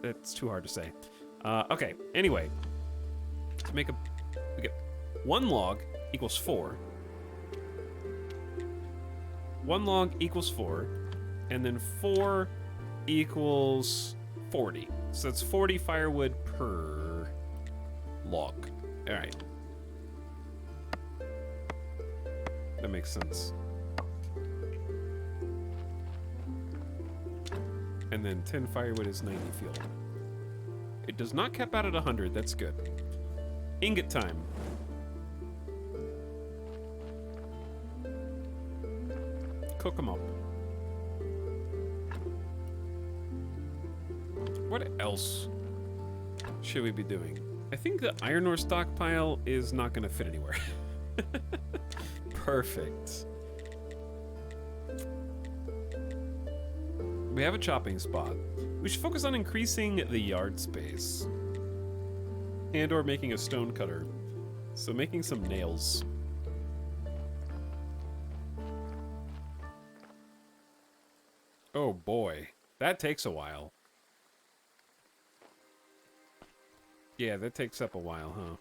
It's too hard to say. Okay, anyway. To make we get 1 log equals 4. 1 log equals 4. And then 4 equals 40. So it's 40 firewood per log. All right. That makes sense. And then 10 firewood is 90 fuel. It does not cap out at 100. That's good. Ingot time. Cook them up. What else should we be doing? I think the iron ore stockpile is not going to fit anywhere. Perfect. We have a chopping spot. We should focus on increasing the yard space. And or making a stone cutter. So making some nails. Oh boy. That takes a while. Yeah, that takes up a while, huh?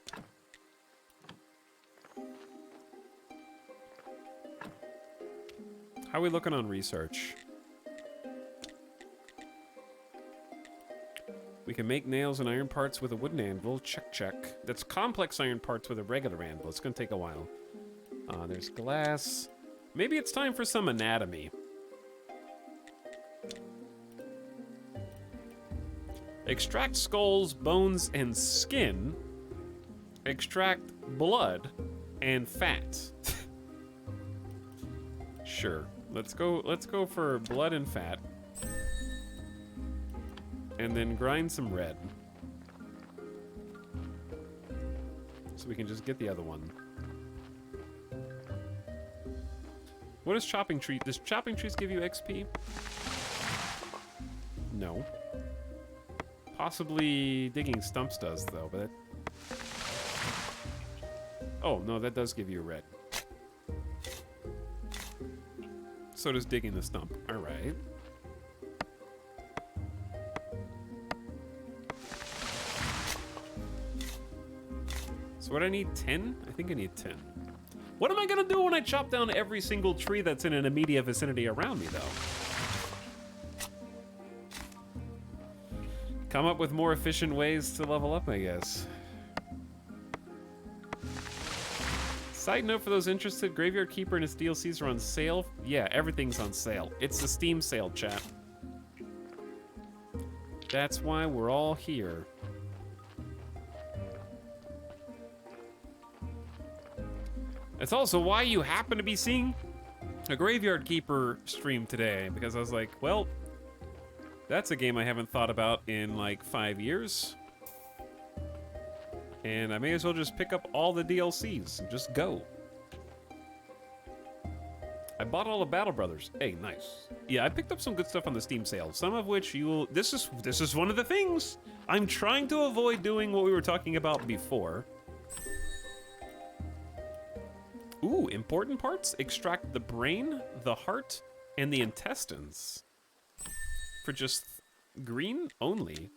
How are we looking on research? We can make nails and iron parts with a wooden anvil. Check, check. That's complex iron parts with a regular anvil. It's gonna take a while. There's glass. Maybe it's time for some anatomy. Extract skulls, bones, and skin. Extract blood and fat. Sure. Let's go for blood and fat. And then grind some red. So we can just get the other one. What does chopping tree? Does chopping trees give you XP? No. Possibly digging stumps does, though, but... Oh, no, that does give you a red. So does digging the stump. Alright. So what, I need 10? I think I need 10. What am I gonna do when I chop down every single tree that's in an immediate vicinity around me, though? Come up with more efficient ways to level up, I guess. Side note for those interested, Graveyard Keeper and its DLCs are on sale. Yeah, everything's on sale. It's the Steam sale, chat. That's why we're all here. That's also why you happen to be seeing a Graveyard Keeper stream today, because I was like, well, that's a game I haven't thought about in like 5 years. And I may as well just pick up all the DLCs and just go. I bought all the Battle Brothers. Hey, nice. Yeah, I picked up some good stuff on the Steam sale. Some of which you will... This is one of the things. I'm trying to avoid doing what we were talking about before. Ooh, important parts? Extract the brain, the heart, and the intestines. For just green only.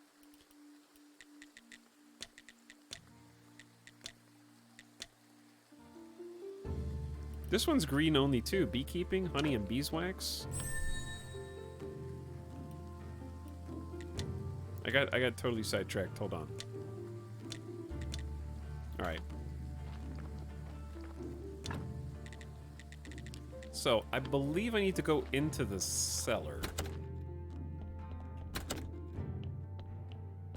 This one's green only too. Beekeeping, honey, and beeswax. I got totally sidetracked. Hold on. All right. So I believe I need to go into the cellar.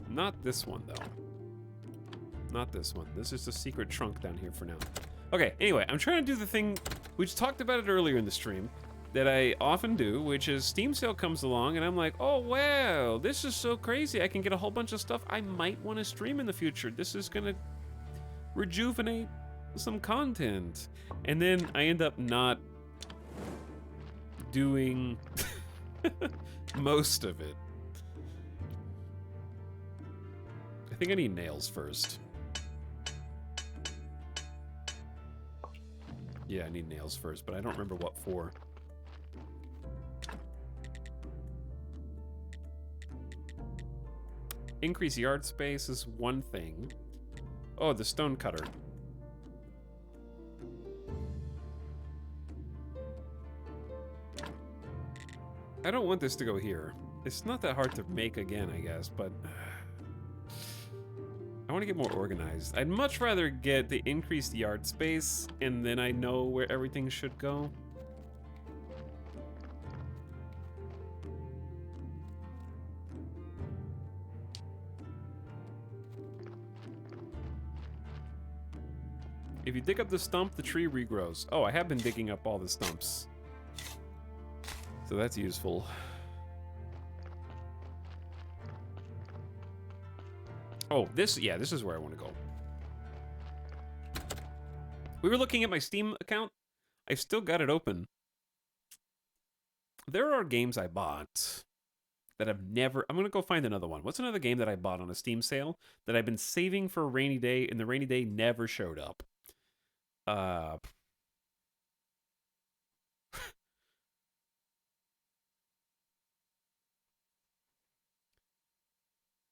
Not this one though. Not this one. This is the secret trunk down here for now. Okay, anyway, I'm trying to do the thing, we just talked about it earlier in the stream, that I often do, which is Steam sale comes along and I'm like, oh wow, this is so crazy. I can get a whole bunch of stuff I might want to stream in the future. This is gonna rejuvenate some content. And then I end up not doing most of it. I think I need nails first. Yeah, I need nails first, but I don't remember what for. Increase yard space is one thing. Oh, the stone cutter. I don't want this to go here. It's not that hard to make again, I guess, but I want to get more organized. I'd much rather get the increased yard space and then I know where everything should go. If you dig up the stump, the tree regrows. Oh, I have been digging up all the stumps. So that's useful. Oh, this is where I want to go. We were looking at my Steam account. I've still got it open. There are games I bought that I've never... I'm going to go find another one. What's another game that I bought on a Steam sale that I've been saving for a rainy day and the rainy day never showed up?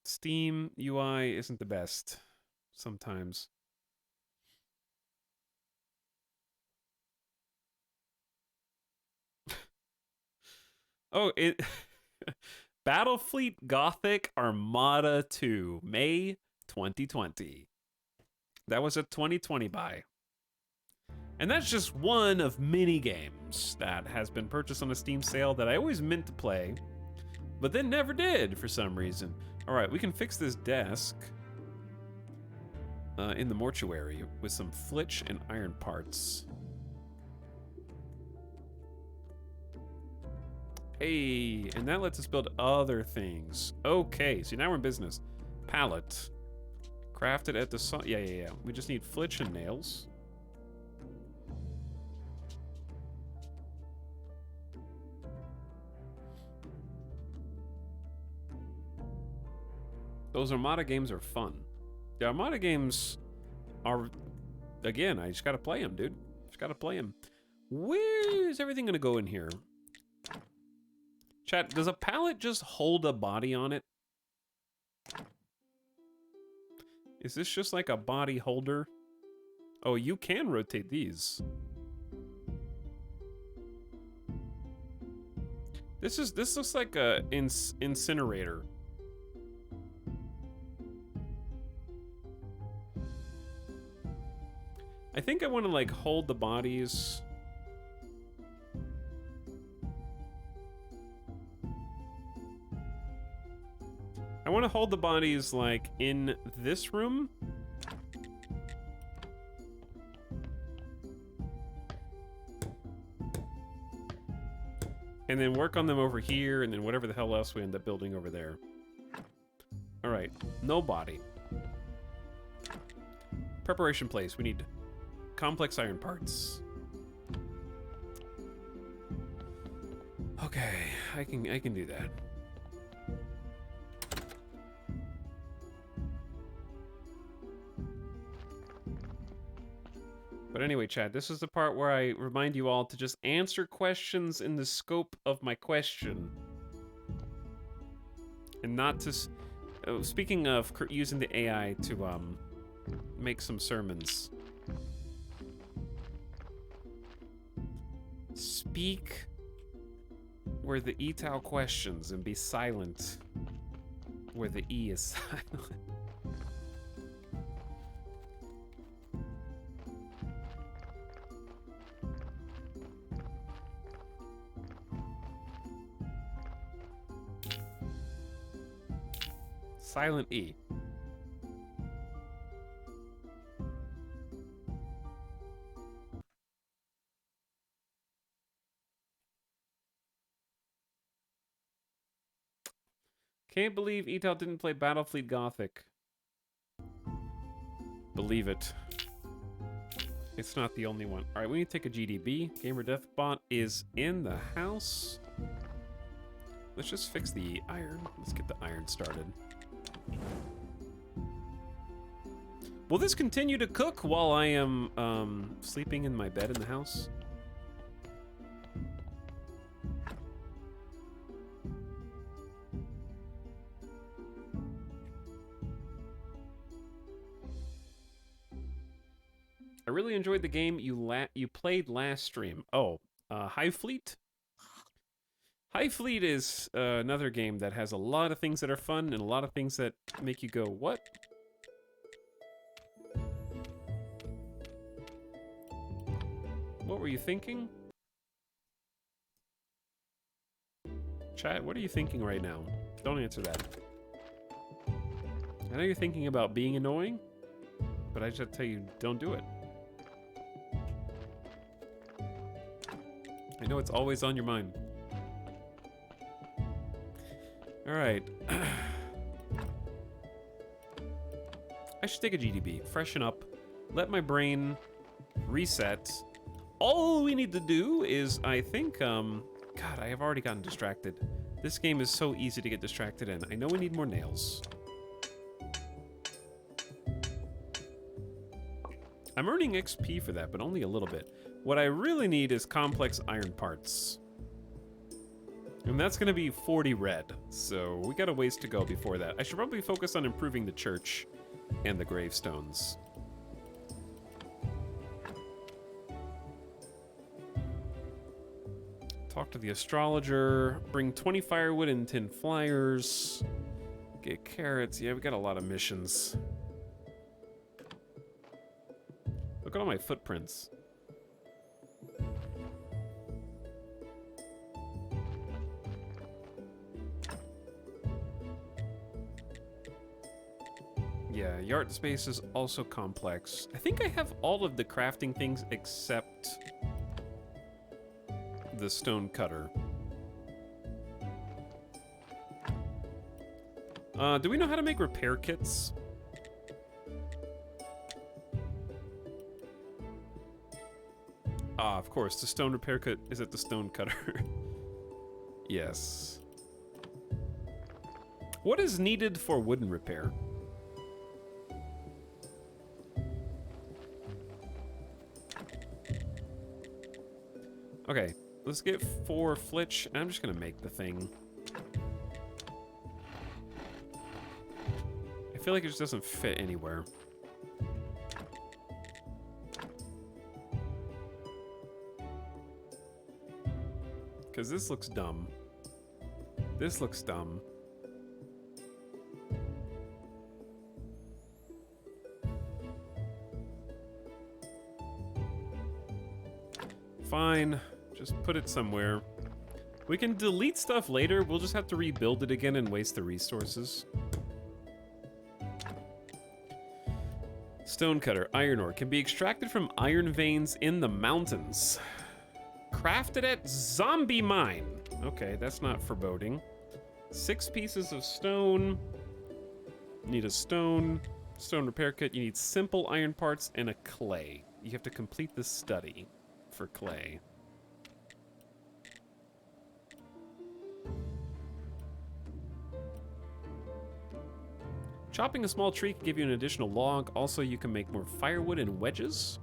Steam UI isn't the best sometimes. Oh, it Battlefleet Gothic Armada 2, May 2020. That was a 2020 buy. And that's just one of many games that has been purchased on a Steam sale that I always meant to play, but then never did for some reason. All right, we can fix this desk in the mortuary with some flitch and iron parts. Hey, and that lets us build other things. Okay, so now we're in business. Pallet. Crafted at the... Yeah. We just need flitch and nails. Those Armada games are fun. The Armada games are... Again, I just gotta play them, dude. Just gotta play them. Where is everything gonna go in here? Chat, does a pallet just hold a body on it? Is this just like a body holder? Oh, you can rotate these. This looks like a incinerator. I think I want to like hold the bodies. I want to hold the bodies like in this room. And then work on them over here, and then whatever the hell else we end up building over there. All right, no body. Preparation place, we need complex iron parts. Okay, I can do that. But But anyway, Chad, this is the part where I remind you all to just answer questions in the scope of my question. And not to... speaking of using the AI to make some sermons. Speak where the ETAL questions and be silent where the E is silent. Silent E. Can't believe ETAL didn't play Battlefleet Gothic. Believe it. It's not the only one. Alright, we need to take a GDB. Gamer Deathbot is in the house. Let's just fix the iron. Let's get the iron started. Will this continue to cook while I am sleeping in my bed in the house? I really enjoyed the game you played last stream. Oh, Hive Fleet? Hive Fleet is another game that has a lot of things that are fun and a lot of things that make you go, what? What were you thinking? Chat, what are you thinking right now? Don't answer that. I know you're thinking about being annoying, but I just tell you, don't do it. I know it's always on your mind. Alright. I should take a GDB, freshen up, let my brain reset. All we need to do is, I think, God, I have already gotten distracted. This game is so easy to get distracted in. I know we need more nails. I'm earning XP for that, but only a little bit. What I really need is complex iron parts. And that's gonna be 40 red, so we got a ways to go before that. I should probably focus on improving the church and the gravestones. Talk to the astrologer, bring 20 firewood and 10 flyers, get carrots. Yeah, we got a lot of missions. Look at all my footprints. Yeah, yard space is also complex. I think I have all of the crafting things except the stone cutter. Do we know how to make repair kits? Ah, of course, the stone repair kit is at the stone cutter. Yes. What is needed for wooden repair? Okay, let's get 4 flitch, and I'm just gonna make the thing. I feel like it just doesn't fit anywhere. Because this looks dumb. This looks dumb. Fine. Just put it somewhere. We can delete stuff later. We'll just have to rebuild it again and waste the resources. Stonecutter, iron ore, can be extracted from iron veins in the mountains. Crafted at Zombie Mine. Okay, that's not foreboding. 6 pieces of stone. Need a stone repair kit. You need simple iron parts and a clay. You have to complete the study for clay. Chopping a small tree can give you an additional log. Also, you can make more firewood and wedges.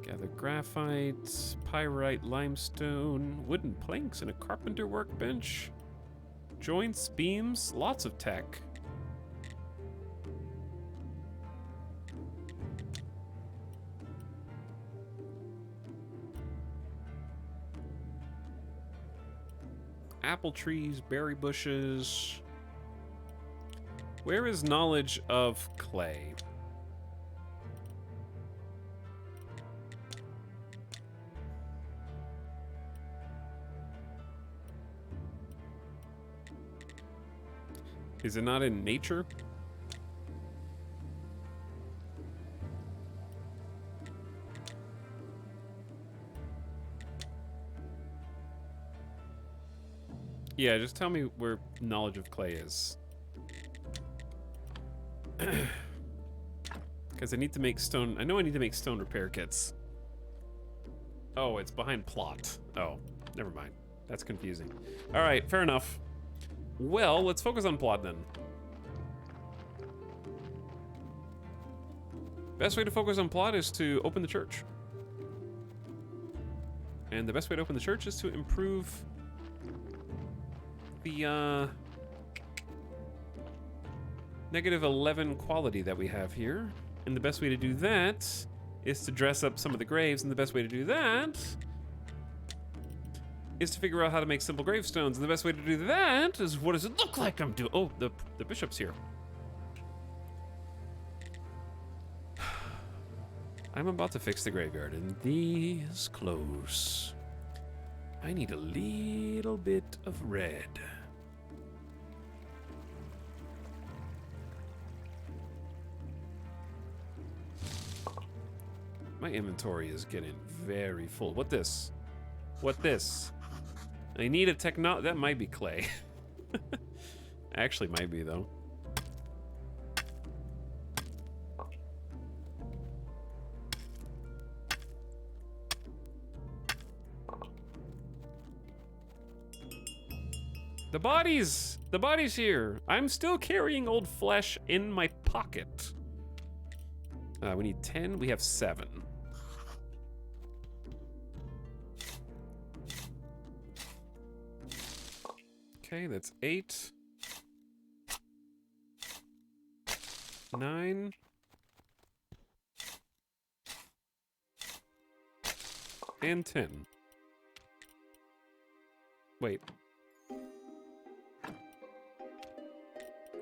Gather graphite, pyrite, limestone, wooden planks, and a carpenter workbench. Joints, beams, lots of tech. Apple trees, berry bushes. Where is knowledge of clay? Is it not in nature? Yeah, just tell me where knowledge of clay is. Because I need to make stone. I know I need to make stone repair kits. Oh, it's behind plot. Oh, never mind. That's confusing. All right, fair enough. Well, let's focus on plot then. Best way to focus on plot is to open the church. And the best way to open the church is to improve the -11 quality that we have here. And the best way to do that is to dress up some of the graves, and the best way to do that is to figure out how to make simple gravestones. And the best way to do that is, what does it look like I'm doing? Oh, the bishop's here. I'm about to fix the graveyard, and these clothes. I need a little bit of red. My inventory is getting very full. What this? What this? I need a that might be clay. Actually might be though. The body's here. I'm still carrying old flesh in my pocket. We need 10, we have 7. Okay, that's 8. 9. And 10. Wait.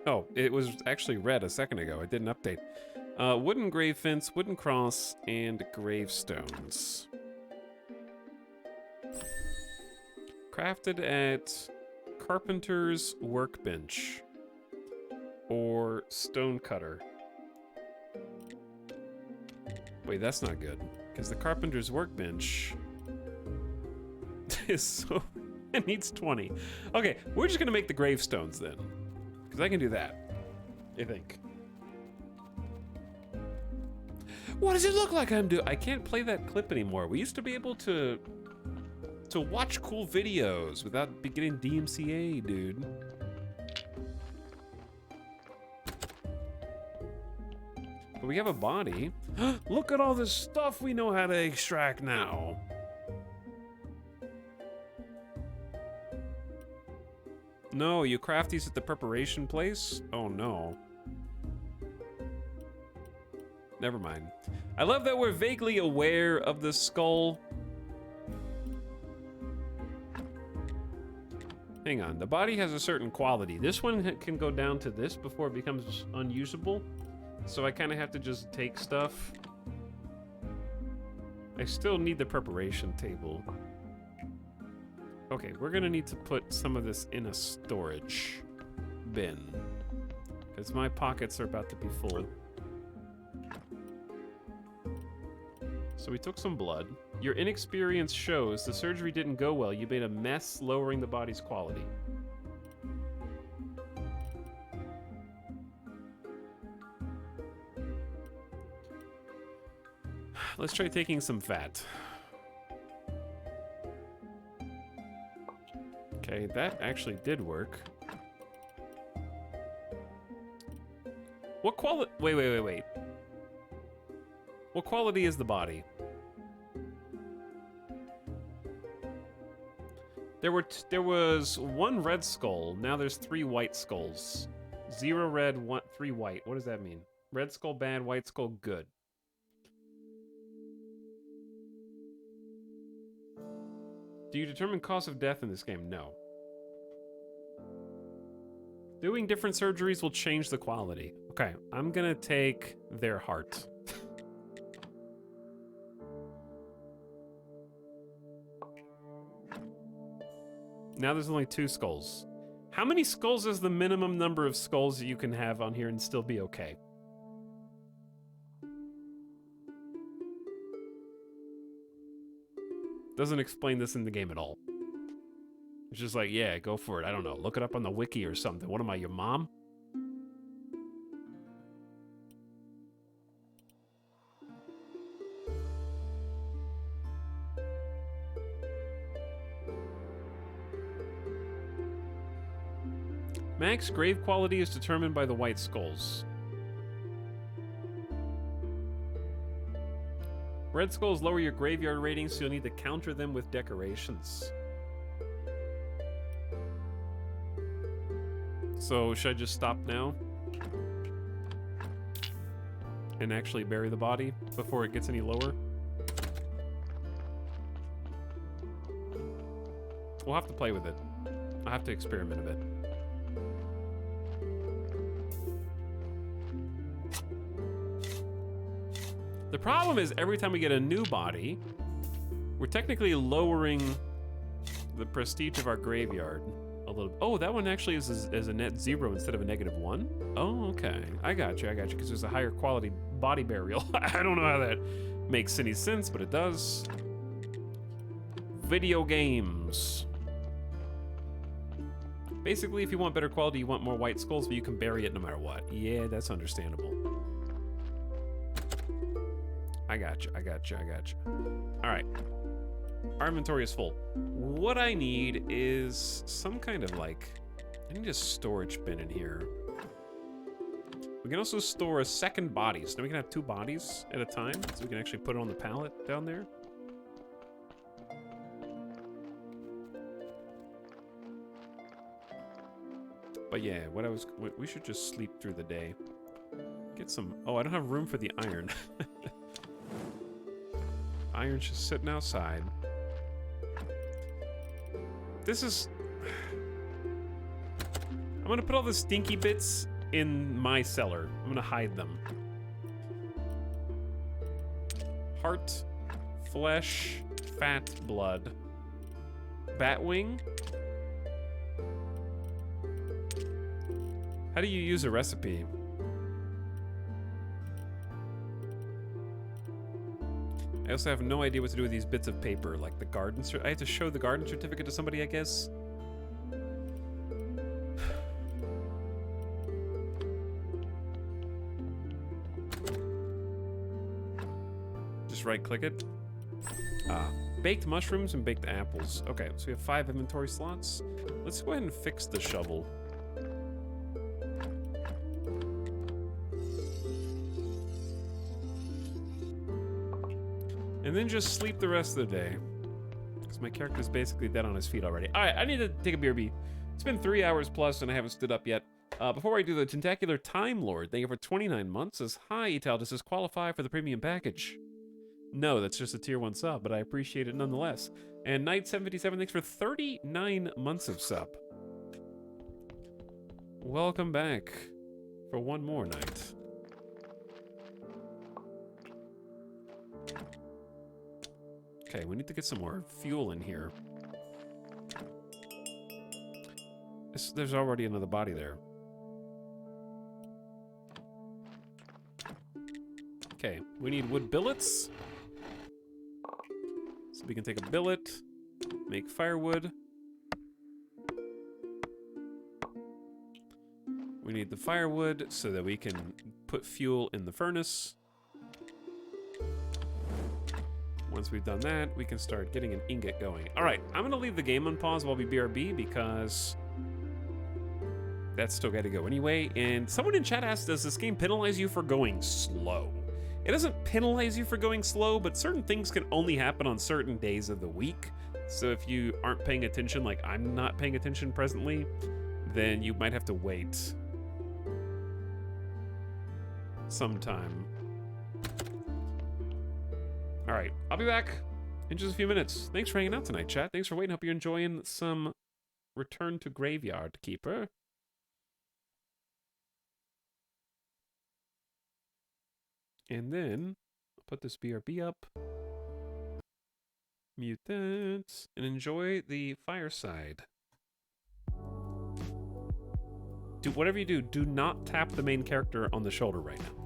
Oh, it was actually red a second ago. I did an update. Wooden grave fence, wooden cross, and gravestones. Crafted at carpenter's workbench or stonecutter. Wait, that's not good, because the carpenter's workbench is so... it needs 20. Okay, we're just gonna make the gravestones then, because I can do that, I think. What does it look like I'm doing? I can't play that clip anymore. We used to be able to watch cool videos without getting DMCA, dude. But we have a body. Look at all this stuff we know how to extract now. No, you craft these at the preparation place? Oh no. Never mind. I love that we're vaguely aware of the skull. Hang on, the body has a certain quality. This one can go down to this before it becomes unusable. So I kind of have to just take stuff. I still need the preparation table. Okay, we're gonna need to put some of this in a storage bin, because my pockets are about to be full. So we took some blood. Your inexperience shows the surgery didn't go well. You made a mess, lowering the body's quality. Let's try taking some fat. Okay, that actually did work. What quality? Wait. What quality is the body? There was one red skull. Now there's 3 white skulls. 0 red, 3 white. What does that mean? Red skull bad, white skull good. Do you determine cause of death in this game? No. Doing different surgeries will change the quality. Okay, I'm gonna take their heart. Now there's only 2 skulls. How many skulls is the minimum number of skulls that you can have on here and still be okay? Doesn't explain this in the game at all. It's just like, yeah, go for it. I don't know. Look it up on the wiki or something. What am I, your mom? Max grave quality is determined by the white skulls. Red skulls lower your graveyard rating, so you'll need to counter them with decorations. So, should I just stop now? And actually bury the body before it gets any lower? We'll have to play with it. I'll have to experiment a bit. The problem is every time we get a new body, we're technically lowering the prestige of our graveyard a little. Oh, that one actually is a net 0 instead of a -1. Oh, okay. I got you, because there's a higher quality body burial. I don't know how that makes any sense, but it does. Video games. Basically, if you want better quality, you want more white skulls, but you can bury it no matter what. Yeah, that's understandable. I got you. All right. Our inventory is full. What I need is some kind of I need a storage bin in here. We can also store a second body, so then we can have 2 bodies at a time, so we can actually put it on the pallet down there. But yeah, we should just sleep through the day. Get some, oh, I don't have room for the iron. Iron's just sitting outside. This is... I'm gonna put all the stinky bits in my cellar. I'm gonna hide them. Heart, flesh, fat, blood. Batwing. How do you use a recipe? I also have no idea what to do with these bits of paper, like the garden. I have to show the garden certificate to somebody, I guess. Just right-click it. Baked mushrooms and baked apples. Okay, so we have 5 inventory slots. Let's go ahead and fix the shovel. And then just sleep the rest of the day. Because my character's basically dead on his feet already. Alright, I need to take a BRB. It's been 3 hours plus and I haven't stood up yet. Before I do, the Tentacular Time Lord, thank you for 29 months, says, hi, Etal, does this qualify for the premium package? No, that's just a tier 1 sub, but I appreciate it nonetheless. And Knight757, thanks for 39 months of sub. Welcome back for one more night. Okay, we need to get some more fuel in here. There's already another body there. Okay, we need wood billets. So we can take a billet, make firewood. We need the firewood so that we can put fuel in the furnace. Once we've done that, we can start getting an ingot going. All right, I'm gonna leave the game on pause while we BRB because that's still gotta go anyway. And someone in chat asked, does this game penalize you for going slow? It doesn't penalize you for going slow, but certain things can only happen on certain days of the week. So if you aren't paying attention, like I'm not paying attention presently, then you might have to wait sometime. All right, I'll be back in just a few minutes. Thanks for hanging out tonight, chat. Thanks for waiting. Hope you're enjoying some Return to Graveyard Keeper. And then I'll put this BRB up. Mute that and enjoy the fireside. Do whatever you do not tap the main character on the shoulder right now.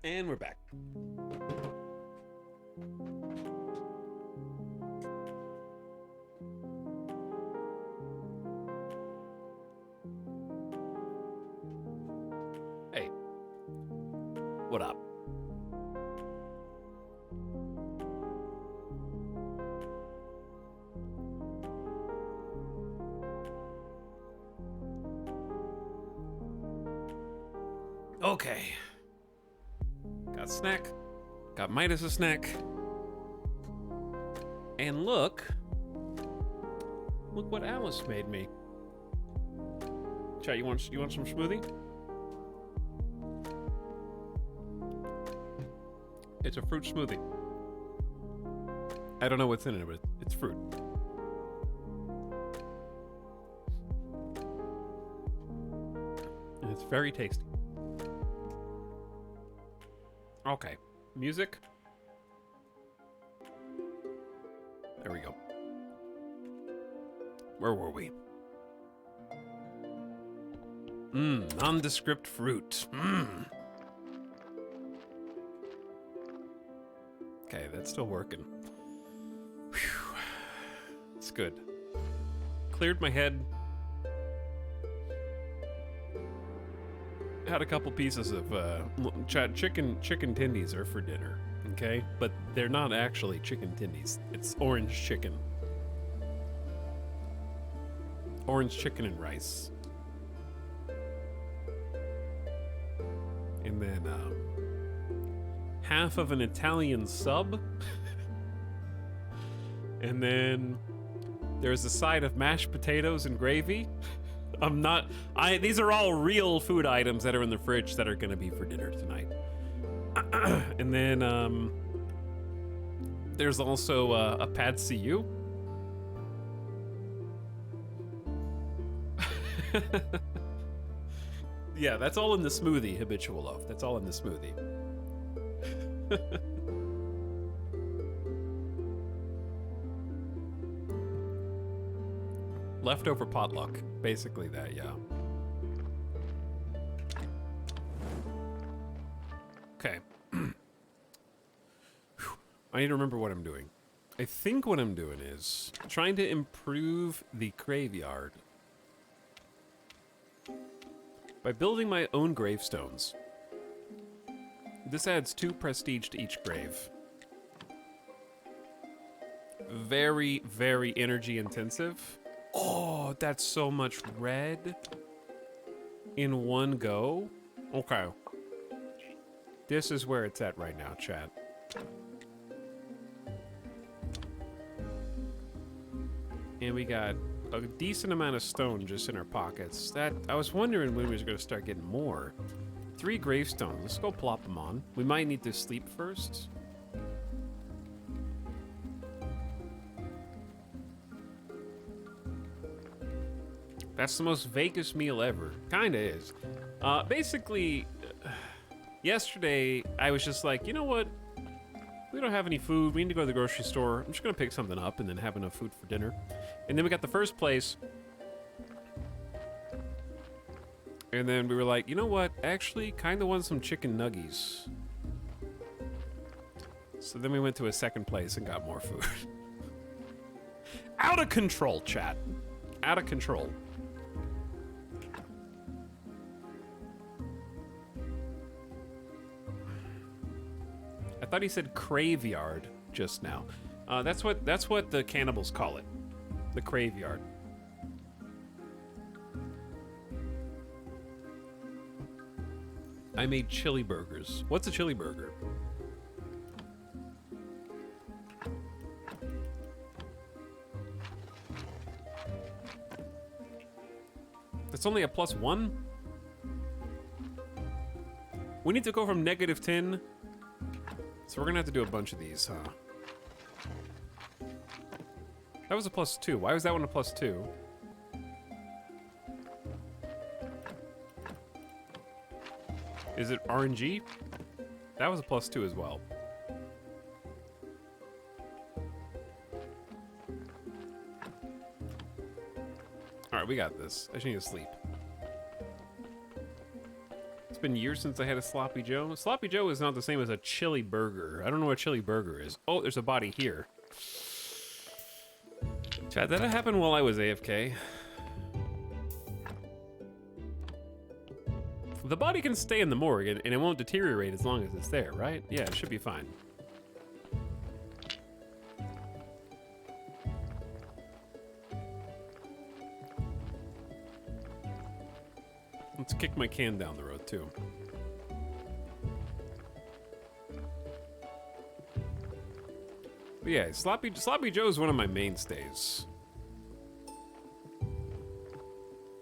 And we're back. Hey. What up? Okay. Got snack. Got Midas a snack. And look. Look what Alice made me. Chat, you want some smoothie? It's a fruit smoothie. I don't know what's in it, but it's fruit. And it's very tasty. Okay, music. There we go. Where were we? Nondescript fruit. Okay, that's still working. Whew. It's good. Cleared my head. Had a couple pieces of chicken tendies are for dinner, okay? But they're not actually chicken tendies. It's orange chicken. Orange chicken and rice. And then half of an Italian sub. And then there's a side of mashed potatoes and gravy. These are all real food items that are in the fridge that are gonna be for dinner tonight. And then, there's also a pad see ew. Yeah, that's all in the smoothie, Habitual Loaf. That's all in the smoothie. Leftover potluck. Basically that, yeah. Okay. I need to remember what I'm doing. I think what I'm doing is trying to improve the graveyard by building my own gravestones. This adds 2 prestige to each grave. Very, very energy intensive. Oh, that's so much red in one go. Okay. This is where it's at right now, chat. And we got a decent amount of stone just in our pockets. I was wondering when we were going to start getting more. 3 gravestones. Let's go plop them on. We might need to sleep first. That's the most Vegas meal ever. Kinda is. Basically, yesterday I was just like, you know what? We don't have any food. We need to go to the grocery store. I'm just gonna pick something up and then have enough food for dinner. And then we got the first place. And then we were like, you know what? Actually, kinda want some chicken nuggies. So then we went to a second place and got more food. Out of control, chat. Out of control. I thought he said graveyard just now. That's what the cannibals call it. The graveyard. I made chili burgers. What's a chili burger? That's only a +1? We need to go from -10. So we're gonna have to do a bunch of these, huh? That was a +2. Why was that one a +2? Is it RNG? That was a +2 as well. Alright, we got this. I just need to sleep. It's been years since I had a Sloppy Joe. Sloppy Joe is not the same as a chili burger. I don't know what chili burger is. Oh, there's a body here. Chad, that happened while I was AFK. The body can stay in the morgue and it won't deteriorate as long as it's there, right? Yeah, it should be fine. Let's kick my can down the road, too. But yeah, Sloppy Joe is one of my mainstays.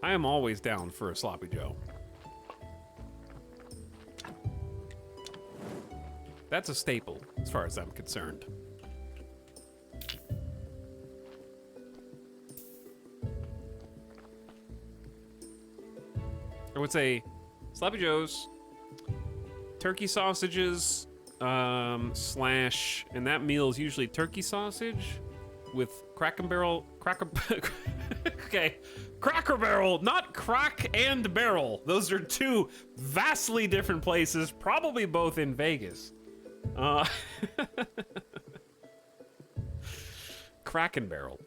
I am always down for a Sloppy Joe. That's a staple, as far as I'm concerned. I would say Sloppy Joes, turkey sausages, slash, and that meal is usually turkey sausage with Cracker Barrel, okay, Cracker Barrel, not Crack and Barrel. Those are two vastly different places, probably both in Vegas. Kraken Barrel.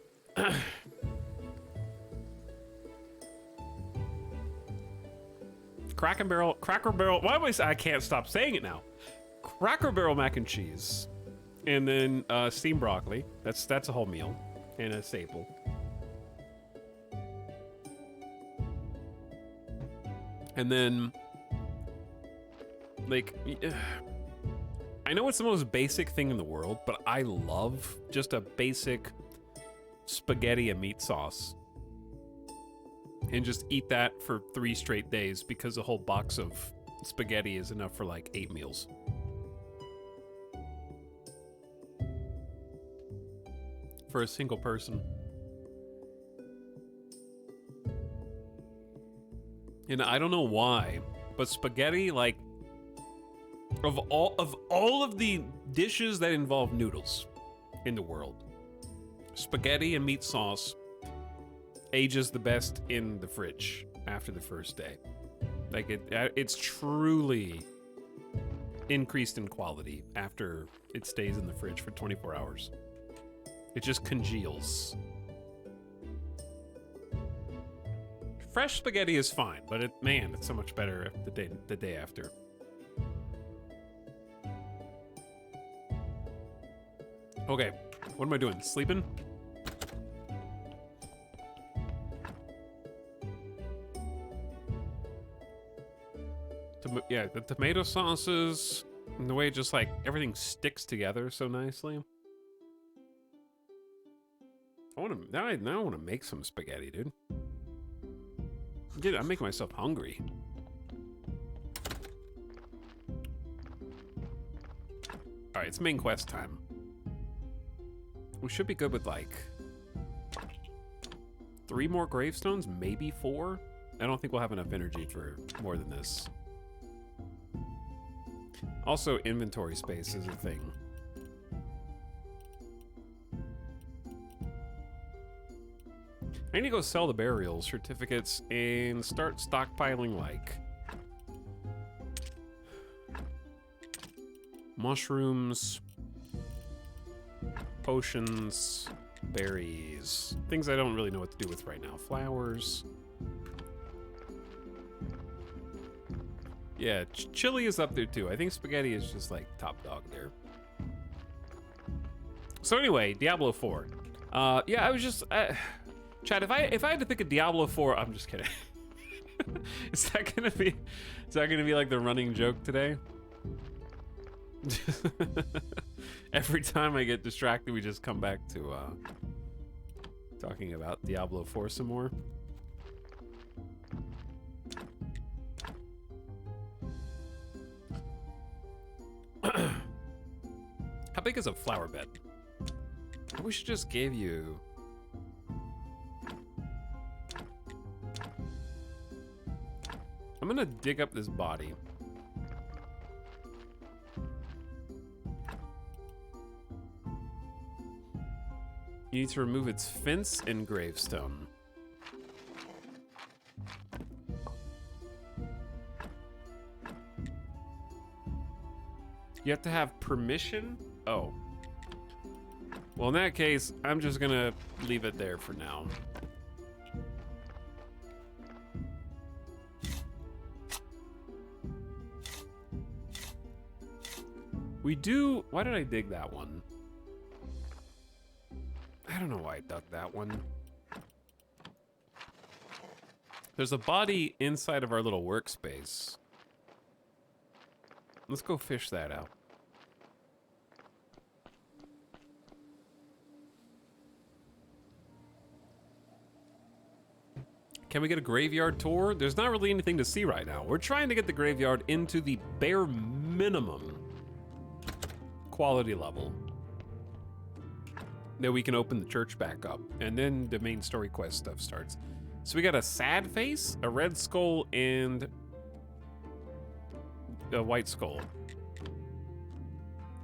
Cracker Barrel, why am I can't stop saying it now. Cracker Barrel mac and cheese. And then steamed broccoli. That's a whole meal. And a staple. And then, like, I know it's the most basic thing in the world, but I love just a basic spaghetti and meat sauce. And just eat that for 3 straight days because a whole box of spaghetti is enough for like 8 meals. For a single person. And I don't know why, but spaghetti, like, of all of the dishes that involve noodles in the world, spaghetti and meat sauce ages the best in the fridge after the first day. Like, it's truly increased in quality after it stays in the fridge for 24 hours. It just congeals. Fresh spaghetti is fine, but man, it's so much better the day after. Okay, what am I doing? Sleeping? Yeah, the tomato sauces and the way just like everything sticks together so nicely. I want to now I want to make some spaghetti, dude. I'm making myself hungry. All right, it's main quest time. We should be good with like 3 more gravestones, maybe 4. I don't think we'll have enough energy for more than this. Also, inventory space is a thing. I need to go sell the burial certificates and start stockpiling like mushrooms, potions, berries, things I don't really know what to do with right now. Flowers. Yeah, chili is up there too. I think spaghetti is just like top dog there. So anyway, Diablo 4. Yeah, I was just Chad, if I had to pick a Diablo 4, I'm just kidding. Is that gonna be like the running joke today? Every time I get distracted, we just come back to talking about Diablo 4 some more. How big is a flower bed? We should just give you... I'm gonna dig up this body. You need to remove its fence and gravestone. You have to have permission? Oh. Well, in that case, I'm just gonna leave it there for now. We do... Why did I dig that one? I don't know why I dug that one. There's a body inside of our little workspace. Let's go fish that out. Can we get a graveyard tour? There's not really anything to see right now. We're trying to get the graveyard into the bare minimum quality level. Then we can open the church back up, and then the main story quest stuff starts. So we got a sad face, a red skull, and a white skull.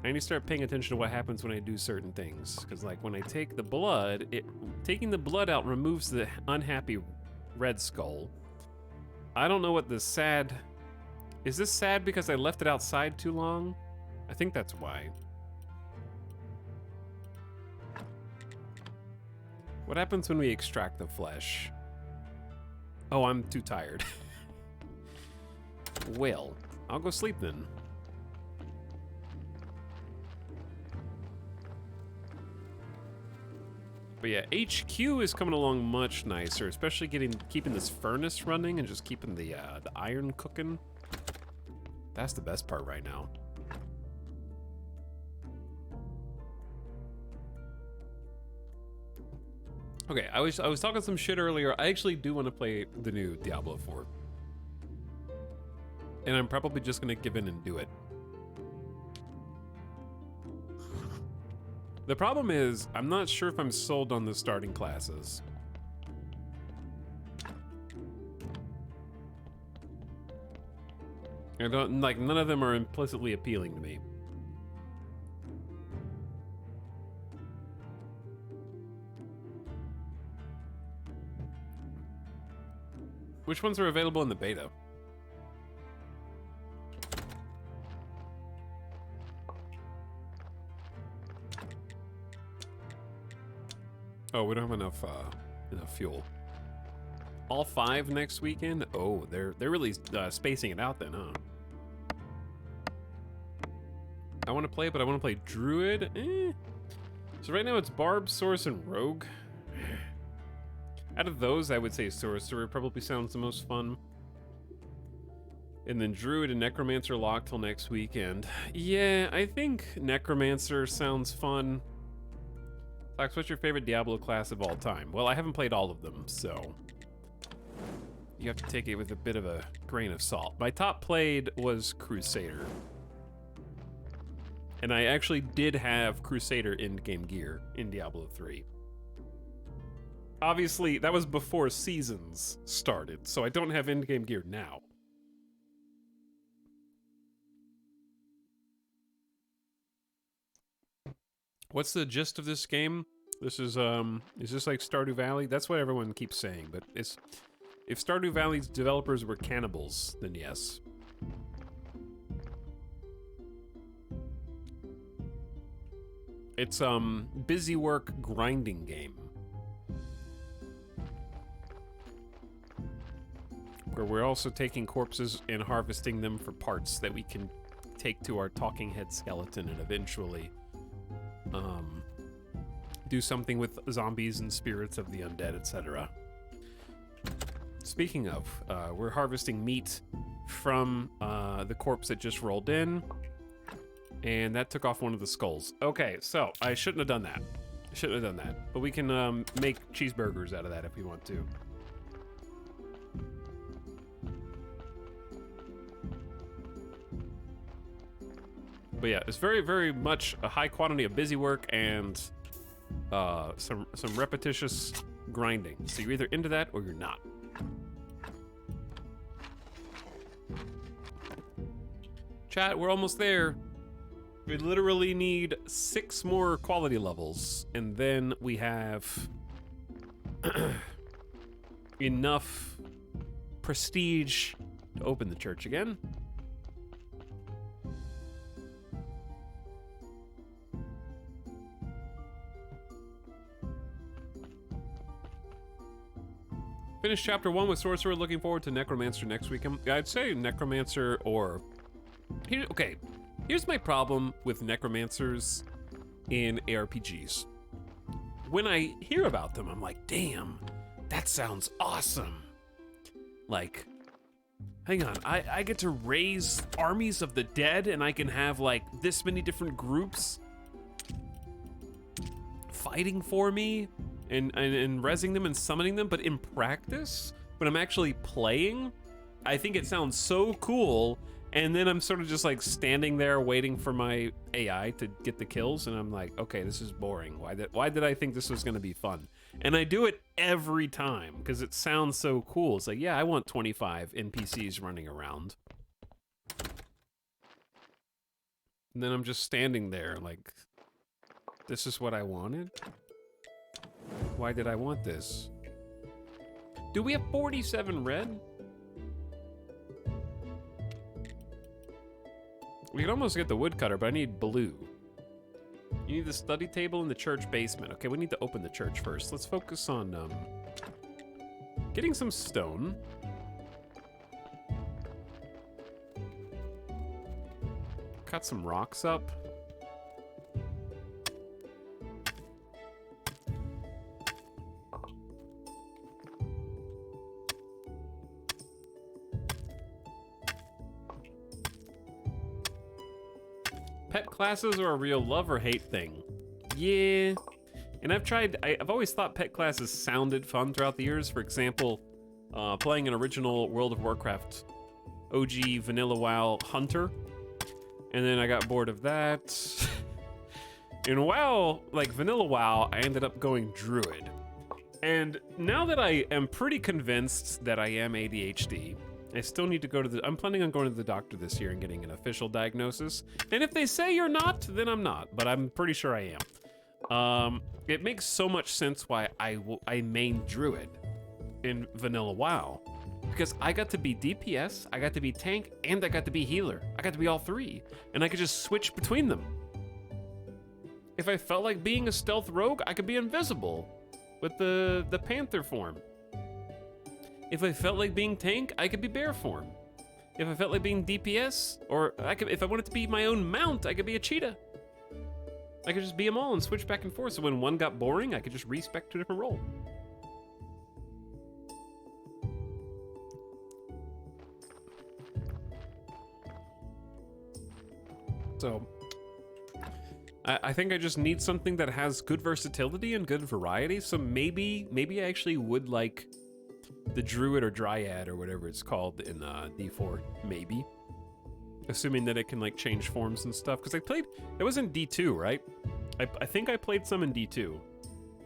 I need to start paying attention to what happens when I do certain things. Because, like, when I take the blood, taking the blood out removes the unhappy red skull. I don't know what the sad... Is this sad because I left it outside too long? I think that's why. What happens when we extract the flesh? Oh, I'm too tired. Well, I'll go sleep then. But yeah, HQ is coming along much nicer, especially keeping this furnace running and just keeping the iron cooking. That's the best part right now. Okay, I was talking some shit earlier. I actually do want to play the new Diablo 4. And I'm probably just going to give in and do it. The problem is, I'm not sure if I'm sold on the starting classes. I don't, like, none of them are implicitly appealing to me. Which ones are available in the beta? Oh, we don't have enough fuel. All 5 next weekend? Oh, they're really spacing it out then, huh? I want to play it, but I want to play Druid. So right now it's Barb, Source, and Rogue. Out of those, I would say Sorcerer probably sounds the most fun. And then Druid and Necromancer locked till next weekend. Yeah, I think Necromancer sounds fun. Fox, what's your favorite Diablo class of all time? Well, I haven't played all of them, so you have to take it with a bit of a grain of salt. My top played was Crusader. And I actually did have Crusader in-game gear in Diablo 3. Obviously, that was before Seasons started, so I don't have in-game gear now. What's the gist of this game? This is this like Stardew Valley? That's what everyone keeps saying, but it's... If Stardew Valley's developers were cannibals, then yes. It's, busy work grinding game. Where we're also taking corpses and harvesting them for parts that we can take to our talking head skeleton and eventually do something with zombies and spirits of the undead, etc. Speaking of, we're harvesting meat from the corpse that just rolled in, and that took off one of the skulls. Okay, so I shouldn't have done that. But we can make cheeseburgers out of that if we want to. But yeah, it's very, very much a high quantity of busy work and some repetitious grinding. So you're either into that or you're not. Chat, we're almost there. We literally need 6 more quality levels, and then we have enough prestige to open the church again. Finished chapter 1 with Sorcerer. Looking forward to Necromancer next week. I'd say Necromancer or... Okay, here's my problem with Necromancers in ARPGs. When I hear about them, I'm like, damn, that sounds awesome. Like, hang on, I get to raise armies of the dead and I can have like this many different groups fighting for me and rezzing them and summoning them, but in practice, when I'm actually playing, I think it sounds so cool, and then I'm sort of just like standing there waiting for my AI to get the kills, and I'm like, okay, this is boring. Why did I think this was gonna be fun? And I do it every time, because it sounds so cool. It's like, yeah, I want 25 NPCs running around. And then I'm just standing there like, this is what I wanted? Why did I want this? Do we have 47 red? We could almost get the woodcutter, but I need blue. You need the study table in the church basement. Okay, we need to open the church first. Let's focus on getting some stone. Cut some rocks up. Pet classes are a real love or hate thing. Yeah. And I've always thought pet classes sounded fun throughout the years. For example, playing an original World of Warcraft OG Vanilla WoW Hunter. And then I got bored of that. In WoW, like Vanilla WoW, I ended up going Druid. And now that I am pretty convinced that I am ADHD, I still need to go to I'm planning on going to the doctor this year and getting an official diagnosis. And if they say you're not, then I'm not, but I'm pretty sure I am. It makes so much sense why I main Druid in Vanilla WoW. Because I got to be DPS, I got to be tank, and I got to be healer. I got to be all three, and I could just switch between them. If I felt like being a stealth rogue, I could be invisible with the panther form. If I felt like being tank, I could be bear form. If I felt like being DPS, or if I wanted to be my own mount, I could be a cheetah. I could just be them all and switch back and forth, so when one got boring, I could just respec to a different role. So, I think I just need something that has good versatility and good variety, so maybe I actually would like the Druid or Dryad or whatever it's called in D4, maybe. Assuming that it can like change forms and stuff, because it was in D2, right? I think I played some in D2,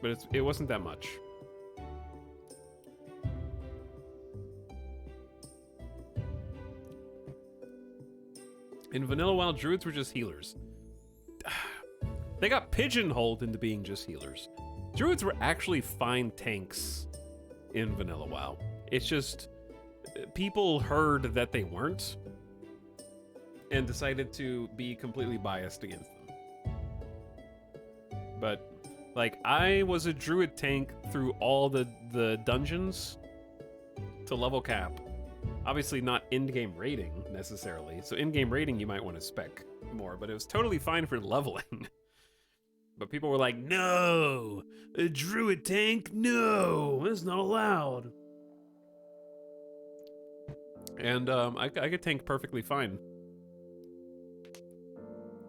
but it wasn't that much. In Vanilla WoW, Druids were just healers. They got pigeonholed into being just healers. Druids were actually fine tanks in Vanilla WoW. It's just people heard that they weren't and decided to be completely biased against them. But like, I was a Druid tank through all the dungeons to level cap. Obviously not in-game rating necessarily. So in-game rating you might want to spec more, but it was totally fine for leveling. But people were like, no, a Druid tank, no, that's not allowed. And I could tank perfectly fine.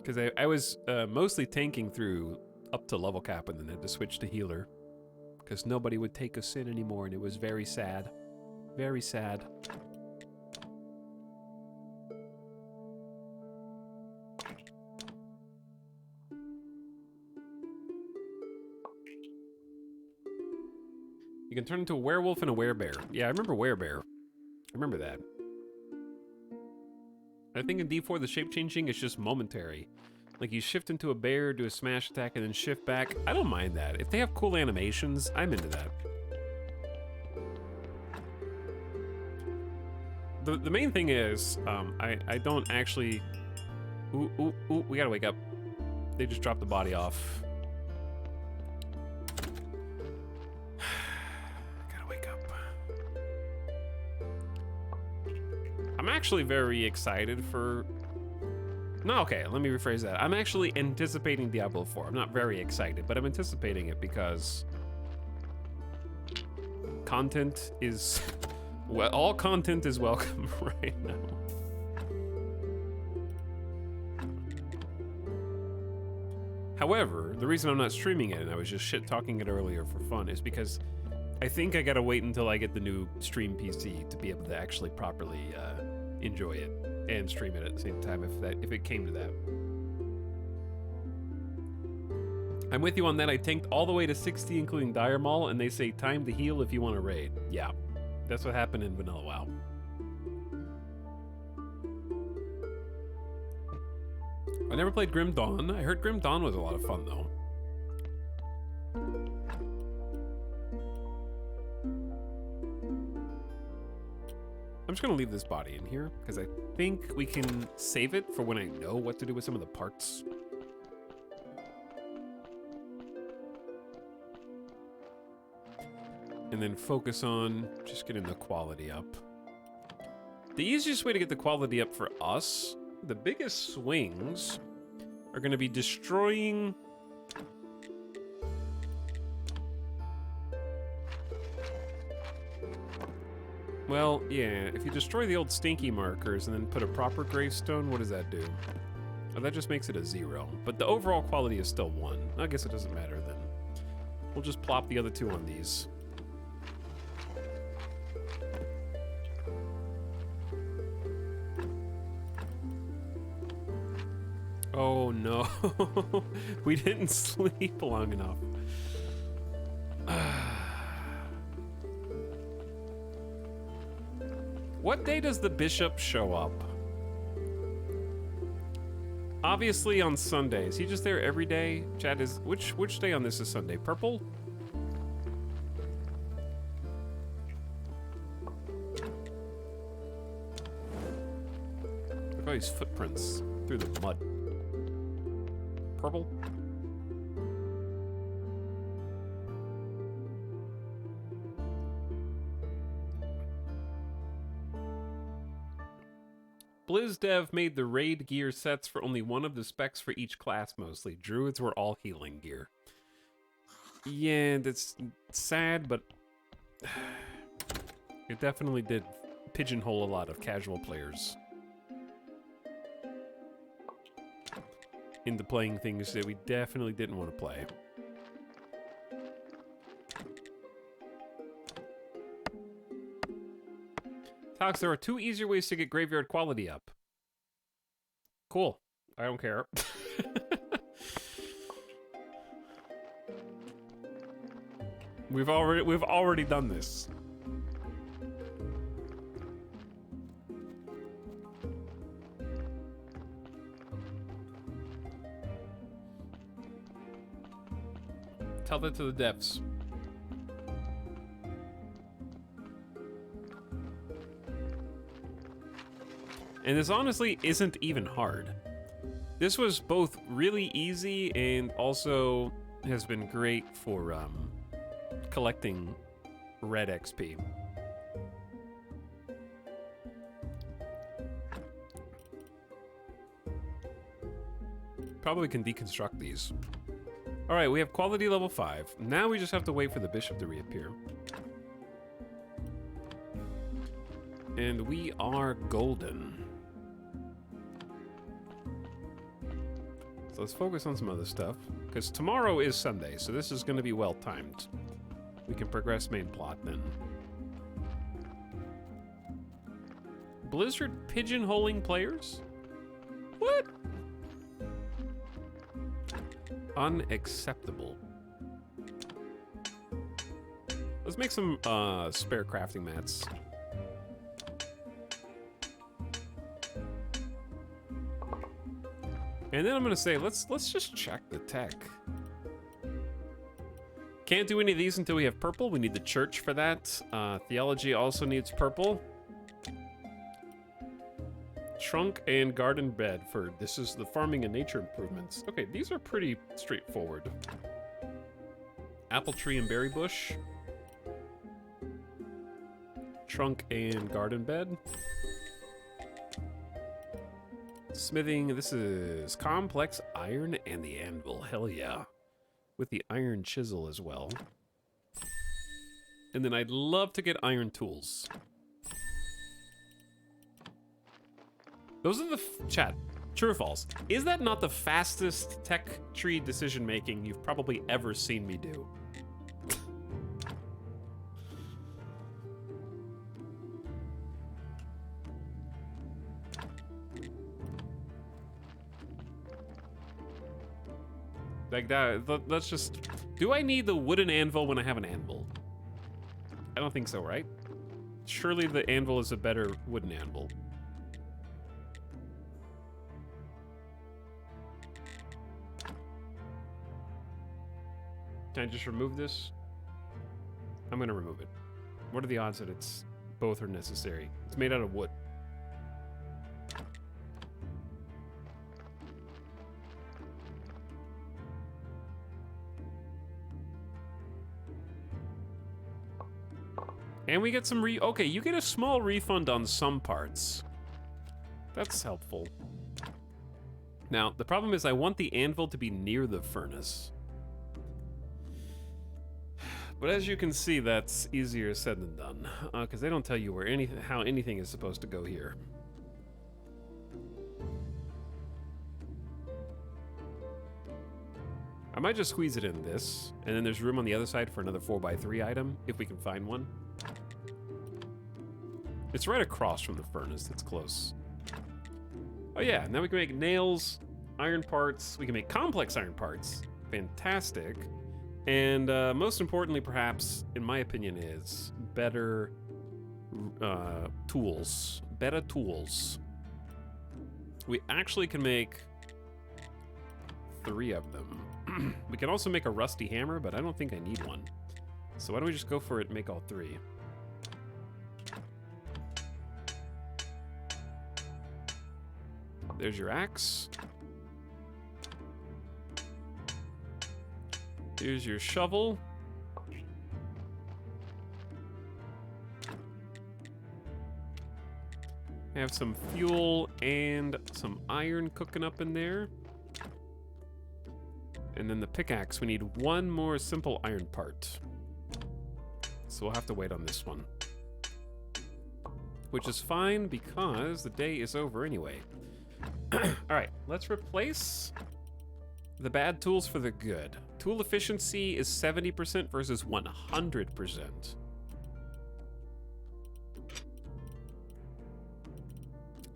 Because I was mostly tanking through up to level cap and then had to switch to healer. Because nobody would take a sin anymore, and it was very sad. Very sad. You can turn into a werewolf and a werebear. Yeah, I remember werebear. I remember that. I think in D4 the shape changing is just momentary. Like you shift into a bear, do a smash attack, and then shift back. I don't mind that. If they have cool animations, I'm into that. The main thing is, I don't actually... Ooh, we gotta wake up. They just dropped the body off. Gotta wake up. I'm actually very excited for... No, okay, let me rephrase that. I'm actually anticipating Diablo 4. I'm not very excited, but I'm anticipating it because content is... Well, all content is welcome right now. However, the reason I'm not streaming it, and I was just shit-talking it earlier for fun, is because I think I gotta wait until I get the new stream PC to be able to actually properly enjoy it and stream it at the same time if it came to that. I'm with you on that. I tanked all the way to 60, including Dire Maul, and they say time to heal if you want to raid. Yeah, that's what happened in Vanilla WoW. I never played Grim Dawn. I heard Grim Dawn was a lot of fun, though. I'm just gonna leave this body in here, because I think we can save it for when I know what to do with some of the parts. And then focus on just getting the quality up. The easiest way to get the quality up for us, the biggest swings, are gonna be destroying... Well, yeah, if you destroy the old stinky markers and then put a proper gravestone, what does that do? Oh, that just makes it a 0. But the overall quality is still 1. I guess it doesn't matter then. We'll just plop the other 2 on these. Oh no, we didn't sleep long enough. What day does the bishop show up? Obviously on Sunday. Is he just there every day? Chat is which day on this is Sunday? Purple? Look at all these footprints through the mud. Purple? BlizzDev made the raid gear sets for only one of the specs for each class mostly. Druids were all healing gear. Yeah, that's sad, but it definitely did pigeonhole a lot of casual players into playing things that we definitely didn't want to play. Tox, there are 2 easier ways to get graveyard quality up. Cool. I don't care. We've already done this. Tell that to the devs. And this honestly isn't even hard. This was both really easy and also has been great for collecting red XP. Probably can deconstruct these. All right, we have quality level 5. Now we just have to wait for the bishop to reappear. And we are golden. So let's focus on some other stuff, because tomorrow is Sunday, so this is going to be well timed. We can progress main plot then. Blizzard pigeonholing players? What? Unacceptable. Let's make some spare crafting mats. And then I'm gonna say, let's just check the tech. Can't do any of these until we have purple. We need the church for that. Theology also needs purple. Trunk and garden bed for this is the farming and nature improvements. Okay, these are pretty straightforward. Apple tree and berry bush. trunk and garden bed. Smithing, this is complex iron and the anvil. Hell yeah. With the iron chisel as well. And then I'd love to get iron tools. Those are the chat. True or false? Is that not the fastest tech tree decision making you've probably ever seen me do? Like that, let's just... Do I need the wooden anvil when I have an anvil? I don't think so, right? Surely the anvil is a better wooden anvil. Can I just remove this? I'm gonna remove it. What are the odds that it's both are necessary? It's made out of wood. And we get some okay, you get a small refund on some parts. That's helpful. Now, the problem is I want the anvil to be near the furnace. But as you can see, that's easier said than done, because they don't tell you where how anything is supposed to go here. I might just squeeze it in this, and then there's room on the other side for another 4x3 item, if we can find one. It's right across from the furnace, it's close. Oh yeah, now we can make nails, iron parts, we can make complex iron parts. Fantastic. And most importantly, perhaps, in my opinion, is better tools. Better tools. We actually can make 3 of them. We can also make a rusty hammer, but I don't think I need one. So why don't we just go for it and make all 3? There's your axe. Here's your shovel. Have some fuel and some iron cooking up in there. And then the pickaxe, we need 1 more simple iron part. So we'll have to wait on this one. Which is fine because the day is over anyway. Alright, let's replace the bad tools for the good. Tool efficiency is 70% versus 100%.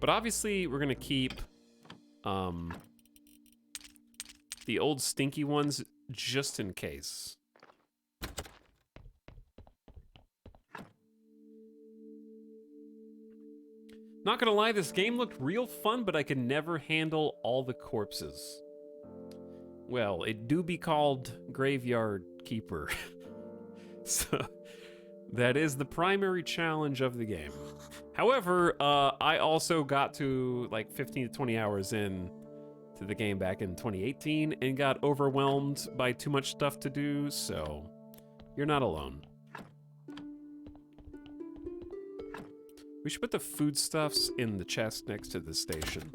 But obviously, we're gonna keep the old stinky ones just in case. Not gonna lie, this game looked real fun, but I could never handle all the corpses. Well, it do be called Graveyard Keeper. So, that is the primary challenge of the game. However, I also got to like 15 to 20 hours in to the game back in 2018 and got overwhelmed by too much stuff to do, so you're not alone. We should put the foodstuffs in the chest next to the station.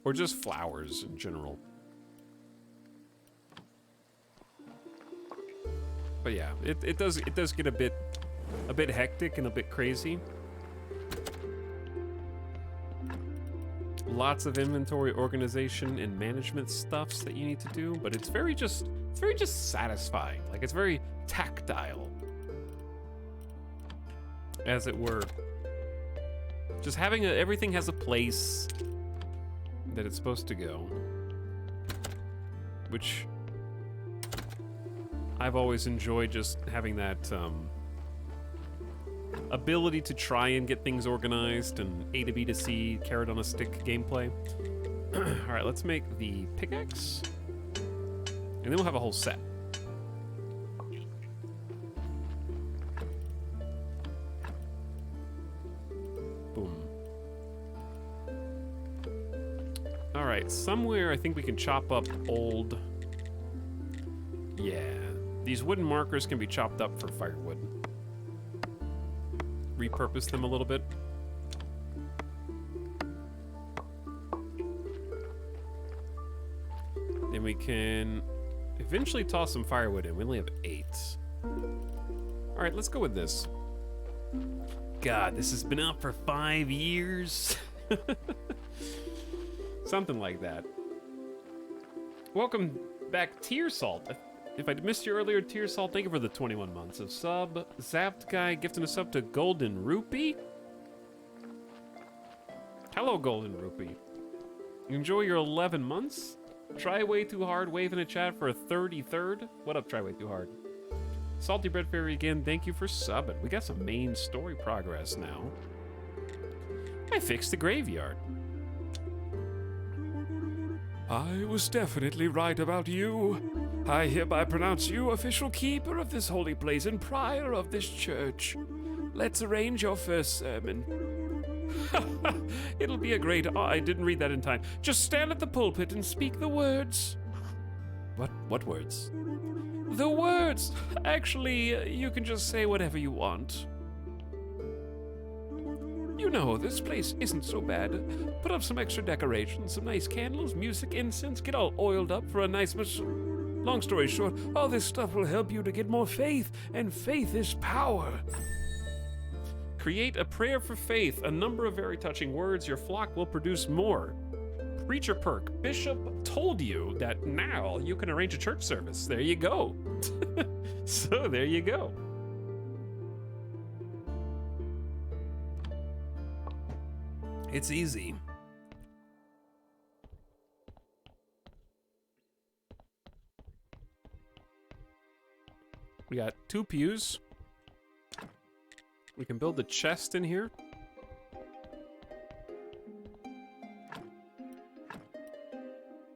Or just flowers in general. But yeah, it does get a bit hectic and a bit crazy. Lots of inventory organization and management stuffs that you need to do, but it's very just satisfying. Like, it's very tactile, as it were. Just having everything has a place that it's supposed to go, which I've always enjoyed, just having that ability to try and get things organized and A to B to C, carrot on a stick gameplay. All right, let's make the pickaxe, and then we'll have a whole set. Boom. All right, somewhere I think we can chop up old... Yeah. These wooden markers can be chopped up for firewood. Repurpose them a little bit. Then we can eventually toss some firewood in. We only have 8. All right, let's go with this. God, this has been out for 5 years. Something like that. Welcome back, Tier Salt. If I missed you earlier, Tier Salt, thank you for the 21 months of sub. Zapped Guy gifting us up to Golden Rupee. Hello, Golden Rupee. Enjoy your 11 months. Try Way Too Hard, waving a chat for a 33rd. What up, Try Way Too Hard? Salty Bread Fairy again, thank you for subbing. We got some main story progress now. I fixed the graveyard. I was definitely right about you. I hereby pronounce you official keeper of this holy place and prior of this church. Let's arrange your first sermon. It'll be a great... Oh, I didn't read that in time. Just stand at the pulpit and speak the words. What words? The words. Actually, you can just say whatever you want. You know, this place isn't so bad. Put up some extra decorations, some nice candles, music, incense, get all oiled up for a nice... Long story short, all this stuff will help you to get more faith, and faith is power. Create a prayer for faith, a number of very touching words. Your flock will produce more. Preacher perk. Bishop told you that now you can arrange a church service. There you go. So there you go. It's easy. We got 2 pews. We can build a chest in here.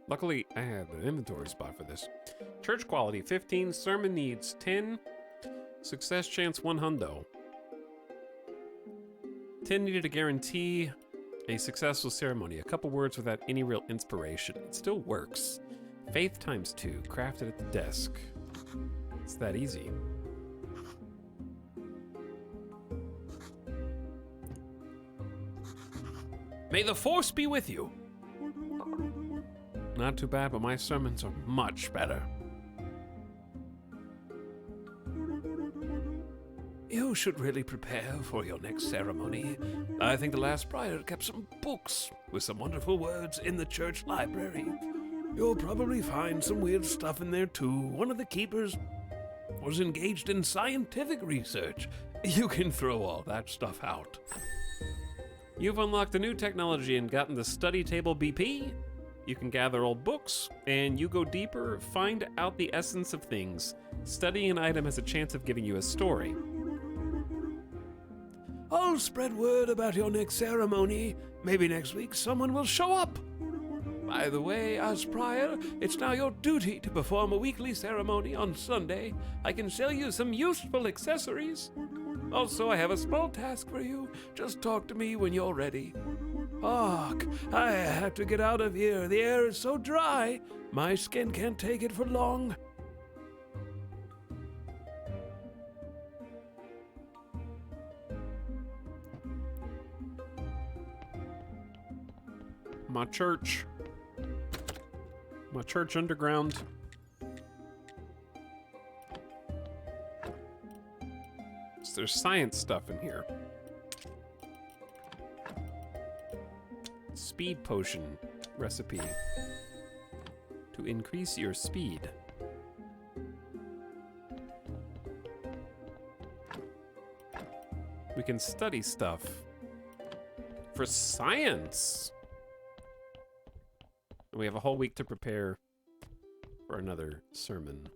Luckily, I have an inventory spot for this. Church quality 15, sermon needs 10, success chance 1 hundo. 10 needed to guarantee a successful ceremony. A couple words without any real inspiration. It still works. Faith times 2, crafted at the desk. It's that easy. May the force be with you. Not too bad, but my sermons are much better. You should really prepare for your next ceremony. I think the last prior kept some books with some wonderful words in the church library. You'll probably find some weird stuff in there too. One of the keepers was engaged in scientific research. You can throw all that stuff out. You've unlocked a new technology and gotten the study table BP. You can gather old books, and you go deeper, find out the essence of things. Studying an item has a chance of giving you a story. I'll spread word about your next ceremony. Maybe next week someone will show up. By the way, as prior, it's now your duty to perform a weekly ceremony on Sunday. I can sell you some useful accessories. Also, I have a small task for you. Just talk to me when you're ready. Ugh, I have to get out of here. The air is so dry. My skin can't take it for long. My church underground. So there's science stuff in here. Speed potion recipe to increase your speed. We can study stuff for science. And we have a whole week to prepare for another sermon.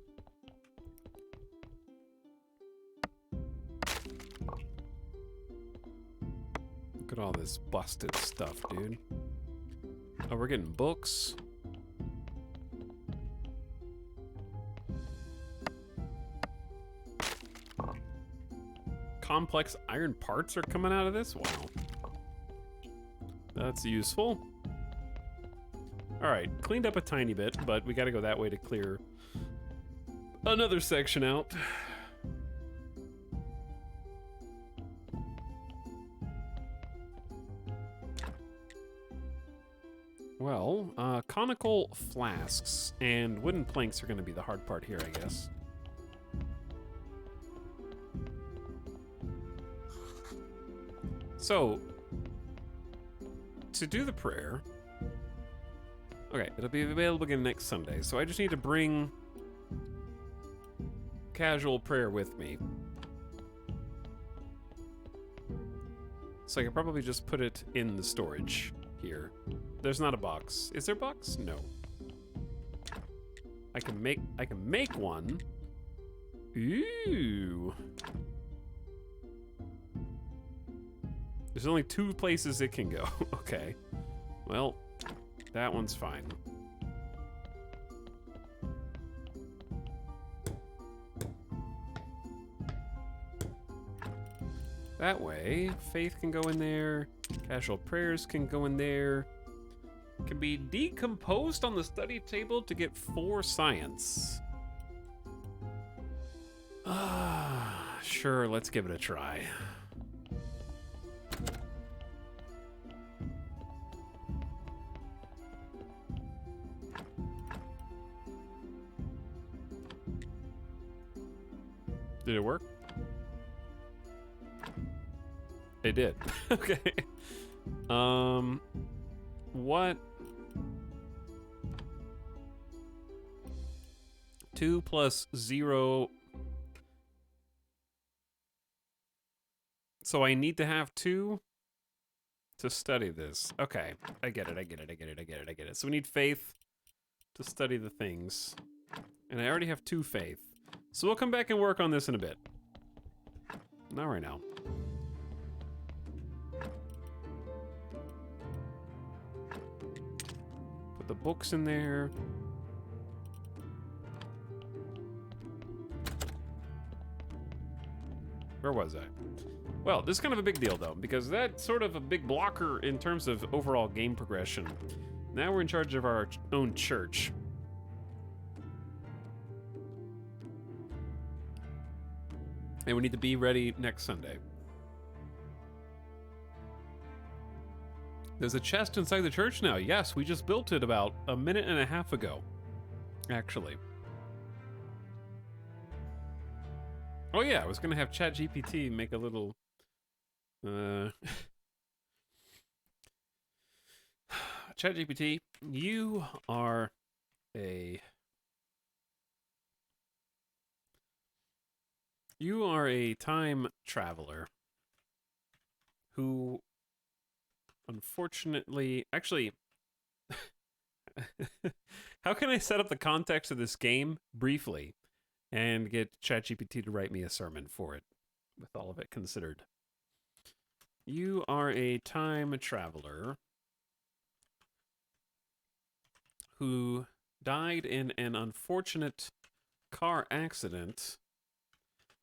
Look at all this busted stuff, dude. Oh, we're getting books. Complex iron parts are coming out of this? Wow. That's useful. All right, cleaned up a tiny bit, but we gotta go that way to clear Another section out. Well, conical flasks and wooden planks are going to be the hard part here, I guess. So, to do the prayer... Okay, it'll be available again next Sunday, so I just need to bring casual prayer with me. So I could probably just put it in the storage here. There's not a box. Is there a box? No. I can make one. Ooh. There's only 2 places it can go. Okay. Well, that one's fine. That way, faith can go in there, casual prayers can go in there, can be decomposed on the study table to get 4 science. Sure, let's give it a try. Did it work? It did. Okay. What? 2 plus 0. So I need to have 2 to study this. Okay. I get it. So we need faith to study the things. And I already have 2 faith. So we'll come back and work on this in a bit. Not right now. Put the books in there. Where was I? Well, this is kind of a big deal, though, because that's sort of a big blocker in terms of overall game progression. Now we're in charge of our own church. And we need to be ready next Sunday. There's a chest inside the church now. Yes, we just built it about a minute and a half ago, actually. Oh yeah, I was gonna have ChatGPT make a little... ChatGPT, you are a... You are a time traveler who, unfortunately, actually, how can I set up the context of this game briefly and get ChatGPT to write me a sermon for it, with all of it considered? You are a time traveler who died in an unfortunate car accident.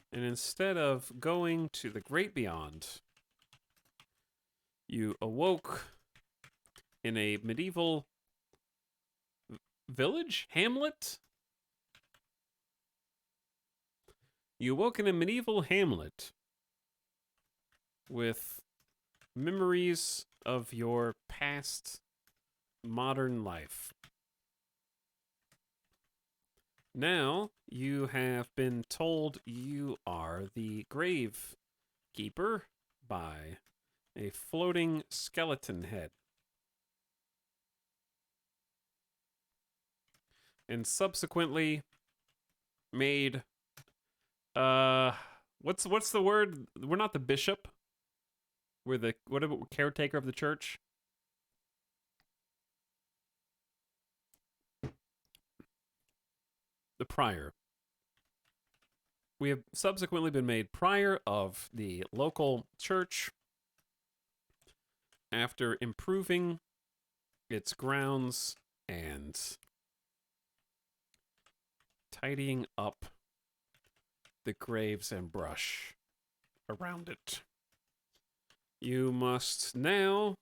And instead of going to the great beyond, you awoke in a medieval village? Hamlet? You awoke in a medieval hamlet with memories of your past modern life. Now, you have been told you are the grave keeper by a floating skeleton head. And subsequently made, what's the word? We're not the bishop. We're the, caretaker of the church. The prior. We have subsequently been made prior of the local church after improving its grounds and tidying up the graves and brush around it. You must now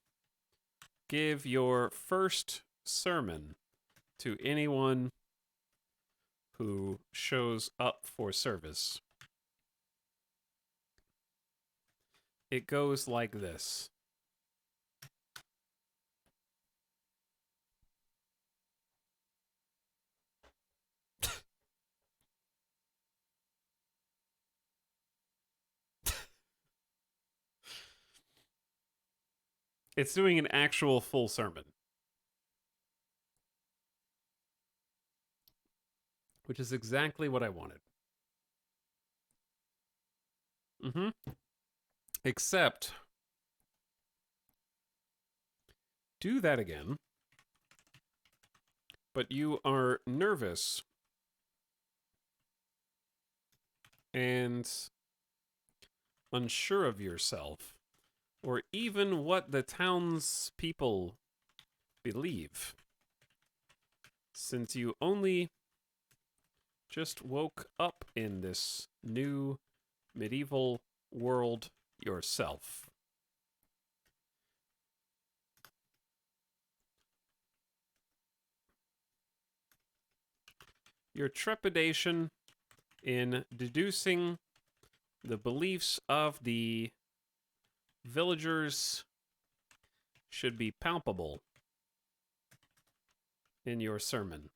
give your first sermon to anyone who shows up for service. It goes like this. It's doing an actual full sermon, which is exactly what I wanted. Except, do that again, but you are nervous and unsure of yourself, or even what the townspeople believe, since you only just woke up in this new medieval world yourself. Your trepidation in deducing the beliefs of the villagers should be palpable in your sermon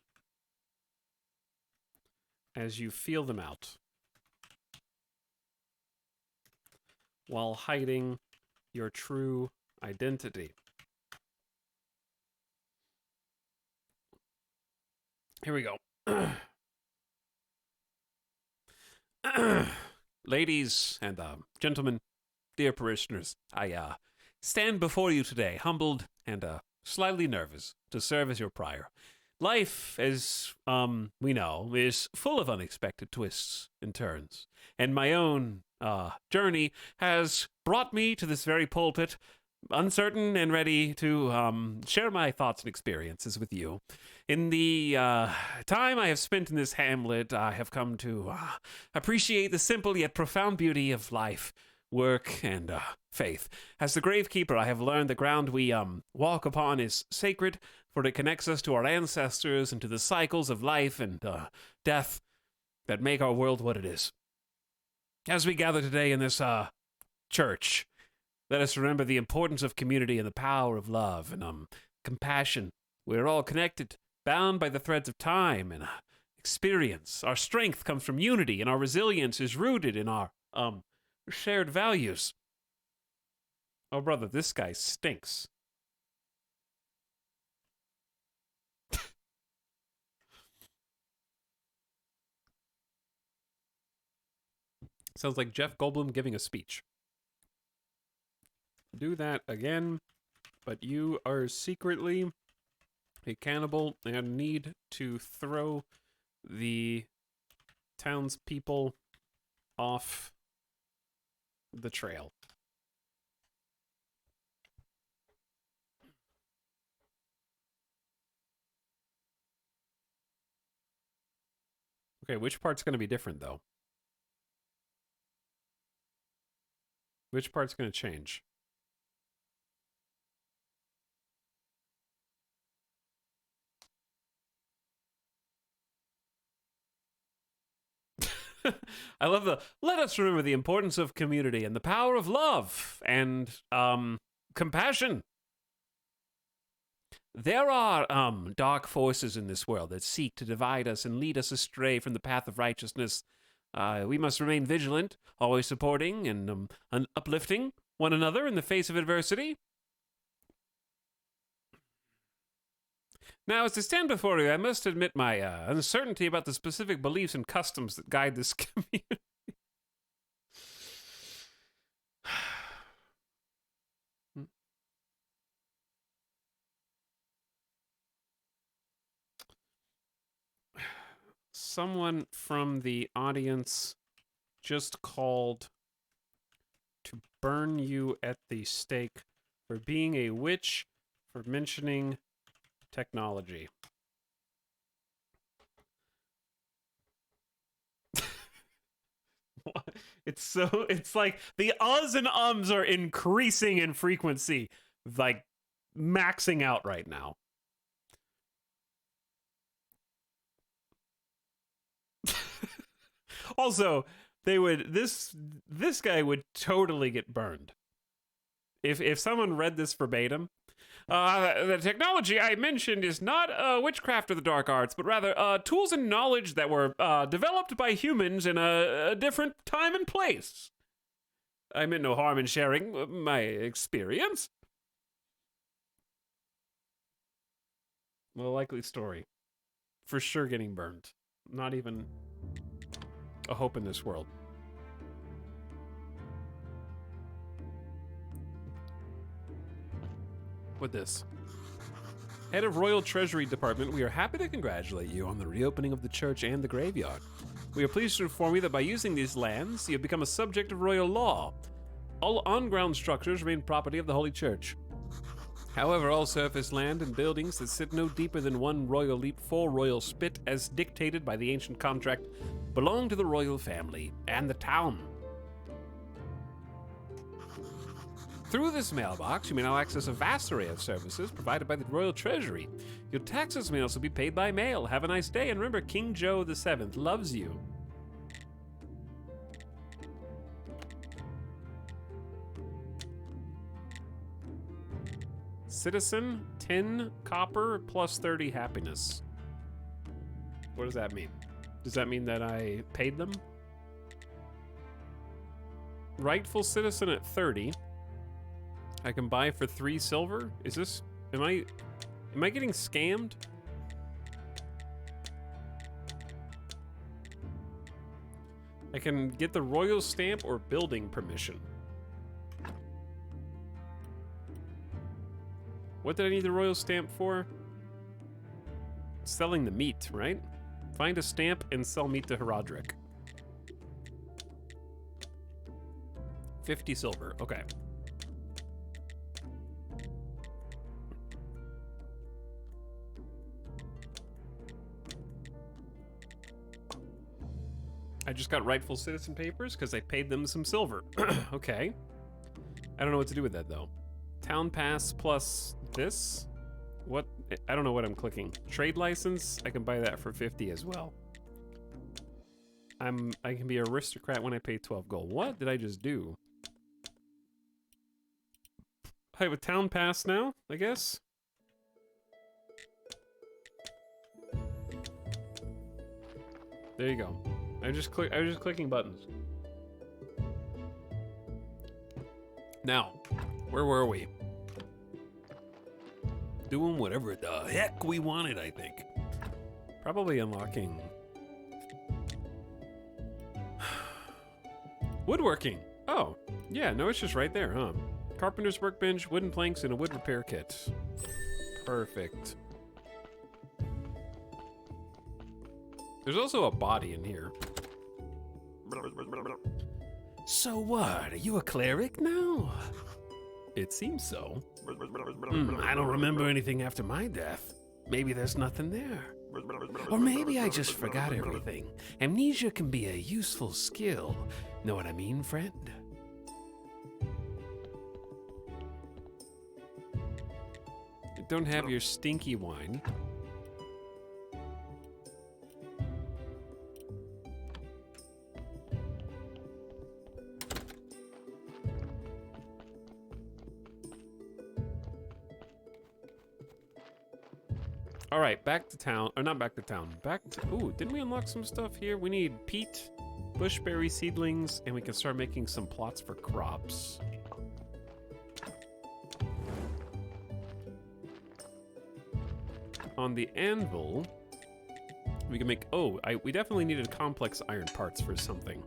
as you feel them out while hiding your true identity. Here we go. Ladies and gentlemen, dear parishioners, I stand before you today, humbled and slightly nervous to serve as your prior. Life, as we know, is full of unexpected twists and turns, and my own journey has brought me to this very pulpit, uncertain and ready to share my thoughts and experiences with you. In the time I have spent in this hamlet, I have come to appreciate the simple yet profound beauty of life, work, and faith. As the gravekeeper, I have learned the ground we walk upon is sacred, for it connects us to our ancestors and to the cycles of life and death that make our world what it is. As we gather today in this church, let us remember the importance of community and the power of love and compassion. We're all connected, bound by the threads of time and experience. Our strength comes from unity, and our resilience is rooted in our shared values. Oh, brother, this guy stinks. Sounds like Jeff Goldblum giving a speech. Do that again, but you are secretly a cannibal and need to throw the townspeople off the trail. Okay, which part's going to be different, though? Which part's going to change? I love let us remember the importance of community and the power of love and compassion. There are dark forces in this world that seek to divide us and lead us astray from the path of righteousness. We must remain vigilant, always supporting and uplifting one another in the face of adversity. Now, as I stand before you, I must admit my uncertainty about the specific beliefs and customs that guide this community. Someone from the audience just called to burn you at the stake for being a witch, for mentioning technology. It's like the uhs and ums are increasing in frequency, like maxing out right now. Also, this guy would totally get burned. If someone read this verbatim, the technology I mentioned is not witchcraft or the dark arts, but rather tools and knowledge that were developed by humans in a different time and place. I meant no harm in sharing my experience. Well, likely story. For sure getting burned. Not even a hope in this world. What this? Head of Royal Treasury Department, we are happy to congratulate you on the reopening of the church and the graveyard. We are pleased to inform you that by using these lands, you have become a subject of royal law. All on-ground structures remain property of the Holy Church. However, all surface land and buildings that sit no deeper than 1 royal leap, 4 royal spit, as dictated by the ancient contract, belong to the royal family and the town. Through this mailbox, you may now access a vast array of services provided by the Royal Treasury. Your taxes may also be paid by mail. Have a nice day, and remember, King Joe VII loves you. Citizen, 10 copper plus 30 happiness. What does that mean? Does that mean that I paid them? Rightful citizen at 30. I can buy for 3 silver? Is this... Am I getting scammed? I can get the royal stamp or building permission. What did I need the royal stamp for? Selling the meat, right? Find a stamp and sell meat to Herodric. 50 silver, okay. I just got rightful citizen papers because I paid them some silver. Okay. I don't know what to do with that, though. Town pass plus this? What? I don't know what I'm clicking. Trade license? I can buy that for 50 as well. I can be an aristocrat when I pay 12 gold. What did I just do? I have a town pass now, I guess? There you go. I was just clicking buttons. Now, where were we? Doing whatever the heck we wanted, I think. Probably unlocking... Woodworking. Oh, yeah, no, it's just right there, huh? Carpenter's workbench, wooden planks, and a wood repair kit. Perfect. There's also a body in here. So what? Are you a cleric now? It seems so. I don't remember anything after my death. Maybe there's nothing there. Or maybe I just forgot everything. Amnesia can be a useful skill. Know what I mean, friend? Don't have your stinky wine. All right, back to town, or not back to town, back to, ooh, didn't we unlock some stuff here? We need peat, bushberry seedlings, and we can start making some plots for crops. On the anvil, we can make, oh, we definitely needed complex iron parts for something.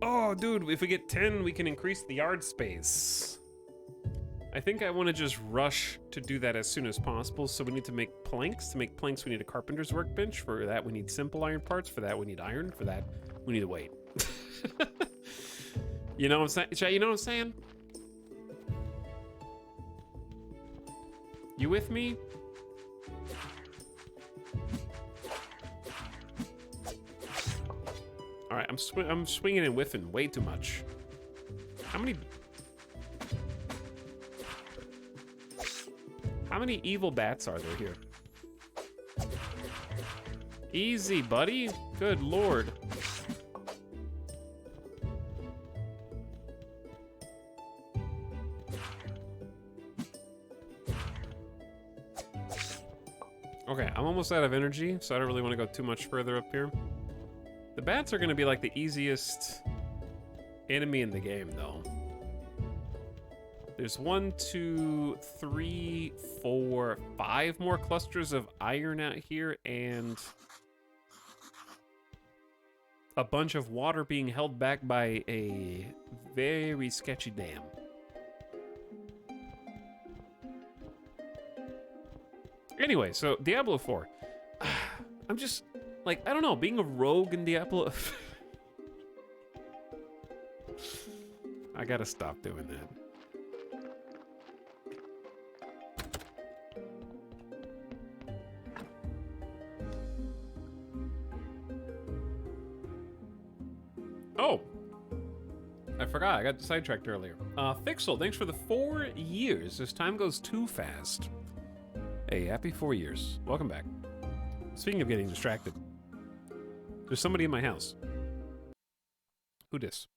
Oh, dude, if we get 10, we can increase the yard space. I think I want to just rush to do that as soon as possible, so we need to make planks. To make planks, we need a carpenter's workbench. For that, we need simple iron parts. For that, we need iron. For that, we need to wait. You know what I'm saying? You know what I'm saying? You with me? All right, I'm swinging and whiffing way too much. How many evil bats are there here? Easy, buddy. Good lord. Okay, I'm almost out of energy, so I don't really want to go too much further up here. The bats are going to be like the easiest enemy in the game, though. There's 1, 2, 3, 4, 5 more clusters of iron out here, and a bunch of water being held back by a very sketchy dam. Anyway, so Diablo 4. I'm just, like, I don't know, being a rogue in Diablo... I gotta stop doing that. Oh! I forgot, I got sidetracked earlier. Fixel, thanks for the 4 years. This time goes too fast. Hey, happy 4 years. Welcome back. Speaking of getting distracted, there's somebody in my house. Who dis?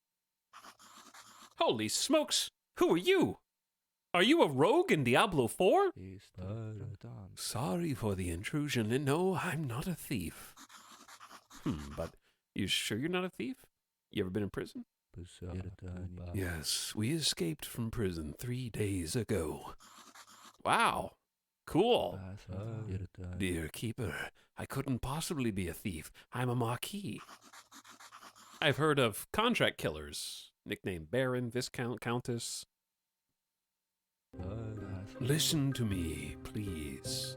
Holy smokes! Who are you? Are you a rogue in Diablo 4? Sorry for the intrusion, and no, I'm not a thief. But you sure you're not a thief? You ever been in prison? Yes, we escaped from prison 3 days ago. Wow. Cool. Dear Keeper, I couldn't possibly be a thief. I'm a Marquis. I've heard of contract killers, nicknamed Baron, Viscount, Countess. Listen to me, please.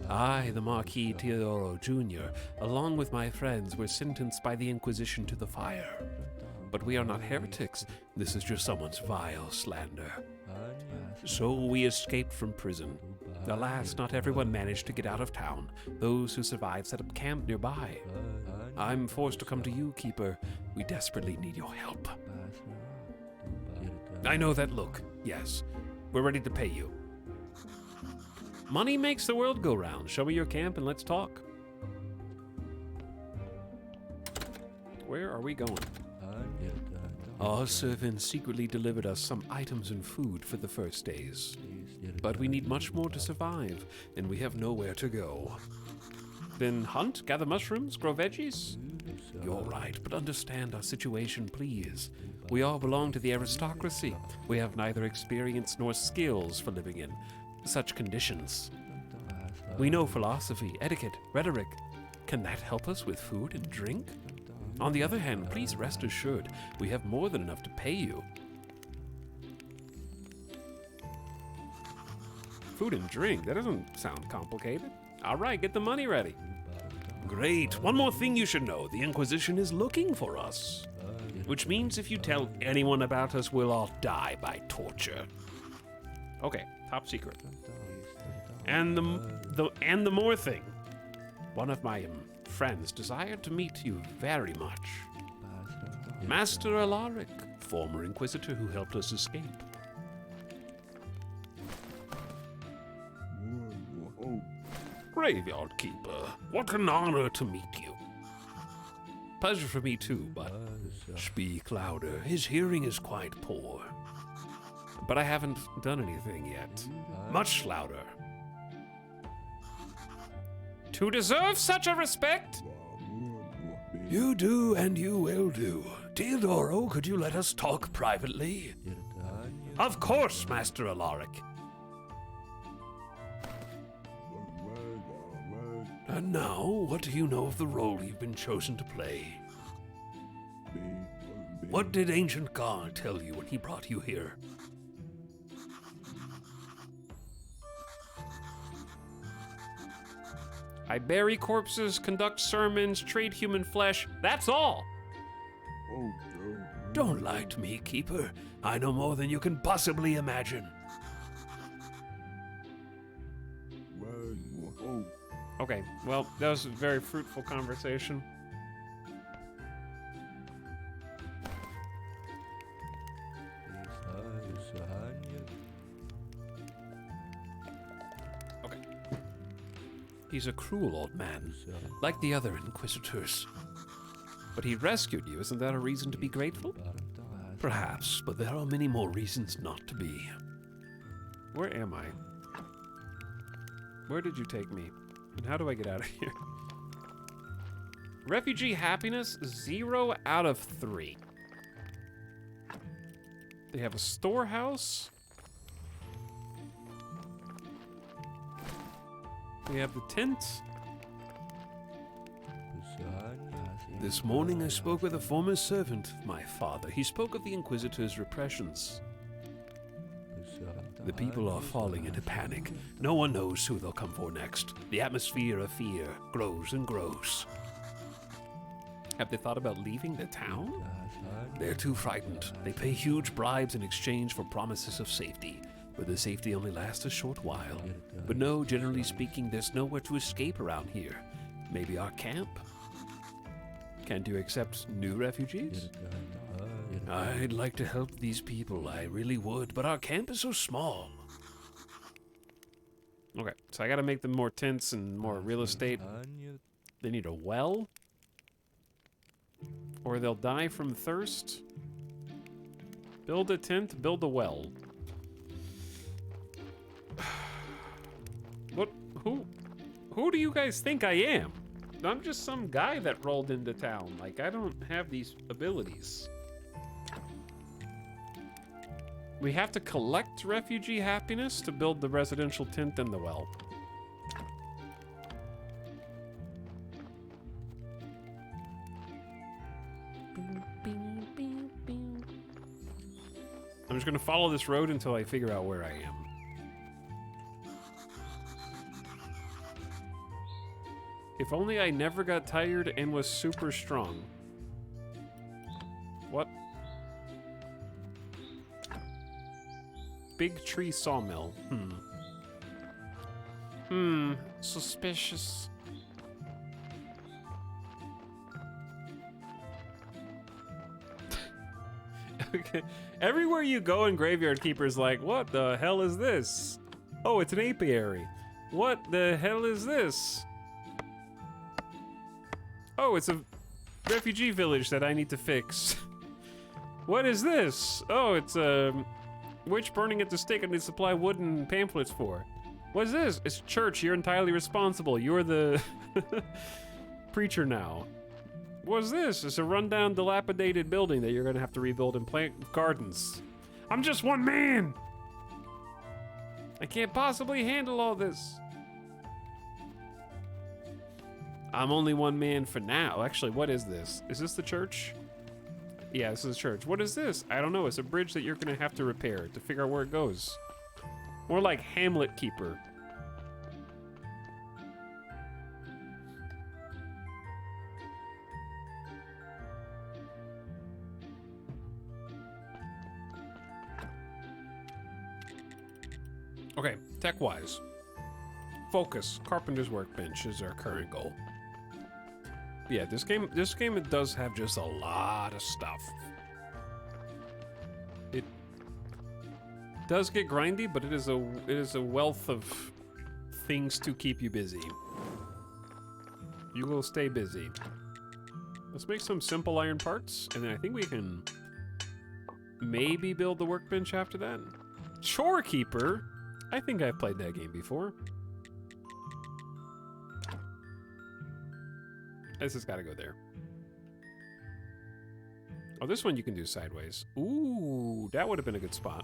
I, the Marquis Teodoro Jr., along with my friends, were sentenced by the Inquisition to the fire. But we are not heretics. This is just someone's vile slander. So we escaped from prison. Alas, not everyone managed to get out of town. Those who survived set up camp nearby. I'm forced to come to you, Keeper. We desperately need your help. I know that look. Yes. We're ready to pay you. Money makes the world go round. Show me your camp and let's talk. Where are we going? Our servants secretly delivered us some items and food for the first days. But we need much more to survive, and we have nowhere to go. Then hunt, gather mushrooms, grow veggies? You're right, but understand our situation, please. We all belong to the aristocracy. We have neither experience nor skills for living in such conditions. We know philosophy, etiquette, rhetoric. Can that help us with food and drink? On the other hand, please rest assured, we have more than enough to pay you. Food and drink? That doesn't sound complicated. All right, get the money ready. Great. One more thing you should know. The Inquisition is looking for us. Which means if you tell anyone about us, we'll all die by torture. Okay, top secret. And the more thing. One of my friends desired to meet you very much. Master Alaric, former Inquisitor who helped us escape. Graveyard Keeper, what an honor to meet you. Pleasure for me too, but speak louder. His hearing is quite poor. But I haven't done anything yet. Much louder. To deserve such a respect? You do and you will do. Teodoro, could you let us talk privately? Of course, Master Alaric. And now, what do you know of the role you've been chosen to play? What did Ancient Gar tell you when he brought you here? I bury corpses, conduct sermons, trade human flesh. That's all. Don't lie to me, Keeper. I know more than you can possibly imagine. Okay, well, that was a very fruitful conversation. He's a cruel old man, like the other inquisitors. But he rescued you. Isn't that a reason to be grateful? Perhaps, but there are many more reasons not to be. Where am I? Where did you take me? And how do I get out of here? Refugee happiness, 0 out of 3. They have a storehouse. We have the tent. This morning I spoke with a former servant of my father. He spoke of the Inquisitor's repressions. The people are falling into panic. No one knows who they'll come for next. The atmosphere of fear grows and grows. Have they thought about leaving the town? They're too frightened. They pay huge bribes in exchange for promises of safety, but the safety only lasts a short while. But no, generally speaking, there's nowhere to escape around here. Maybe our camp? Can't you accept new refugees? I'd like to help these people, I really would, but our camp is so small. Okay, so I gotta make them more tents and more real estate. They need a well. Or they'll die from thirst. Build a tent, build a well. What? Who do you guys think I am? I'm just some guy that rolled into town. Like, I don't have these abilities. We have to collect refugee happiness to build the residential tent and the well. I'm just gonna follow this road until I figure out where I am. If only I never got tired and was super strong. What? Big tree sawmill. Suspicious. Okay. Everywhere you go in Graveyard Keeper's like, what the hell is this? Oh, it's an apiary. What the hell is this? Oh, it's a refugee village that I need to fix. What is this? Oh, it's a witch burning at the stake I need to supply wood and pamphlets for. What is this? It's a church. You're entirely responsible. You're the preacher now. What's this? It's a rundown, dilapidated building that you're gonna have to rebuild and plant gardens. I'm just one man! I can't possibly handle all this. I'm only one man for now. Actually, what is this? Is this the church? Yeah, this is a church. What is this? I don't know. It's a bridge that you're gonna have to repair to figure out where it goes. More like Hamlet Keeper. Okay, tech-wise. Focus. Carpenter's Workbench is our current goal. Yeah, this game it does have just a lot of stuff. It does get grindy, but it is a wealth of things to keep you busy. You will stay busy. Let's make some simple iron parts, and then I think we can maybe build the workbench after that. Chore Keeper. I think I've played that game before. This has got to go there. Oh, this one you can do sideways. Ooh, that would have been a good spot.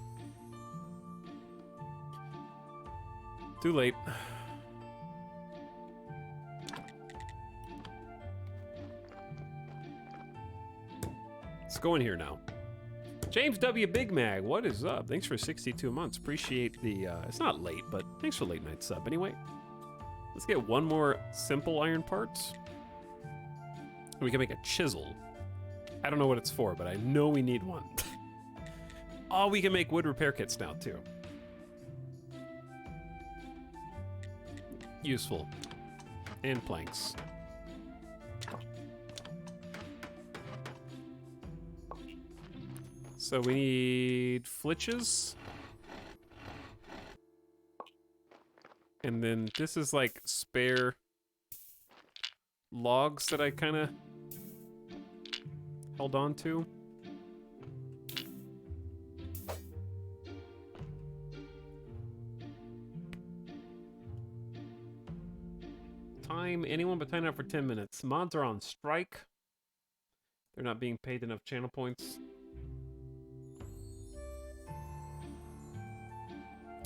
Too late. Let's go in here now. James W. Big Mag, what is up? Thanks for 62 months. Appreciate the, it's not late, but thanks for late night sub anyway. Let's get one more simple iron parts. We can make a chisel. I don't know what it's for, but I know we need one. Oh, we can make wood repair kits now too. Useful. And planks. So we need flitches. And then this is like spare logs that I kind of held on to. Time, anyone but time out for 10 minutes. Mods are on strike. They're not being paid enough channel points.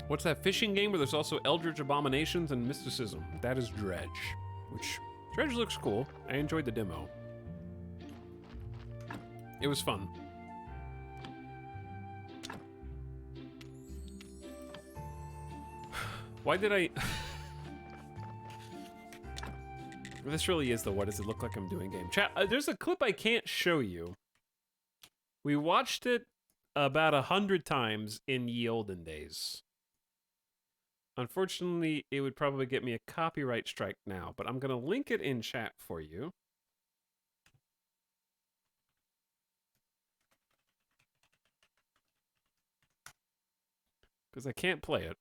What's that fishing game where there's also Eldritch Abominations and Mysticism? That is Dredge, which Dredge looks cool. I enjoyed the demo. It was fun. Why did I... This really is the what does it look like I'm doing game. Chat, there's a clip I can't show you. We watched it about 100 times in ye olden days. Unfortunately, it would probably get me a copyright strike now, but I'm going to link it in chat for you. Because I can't play it.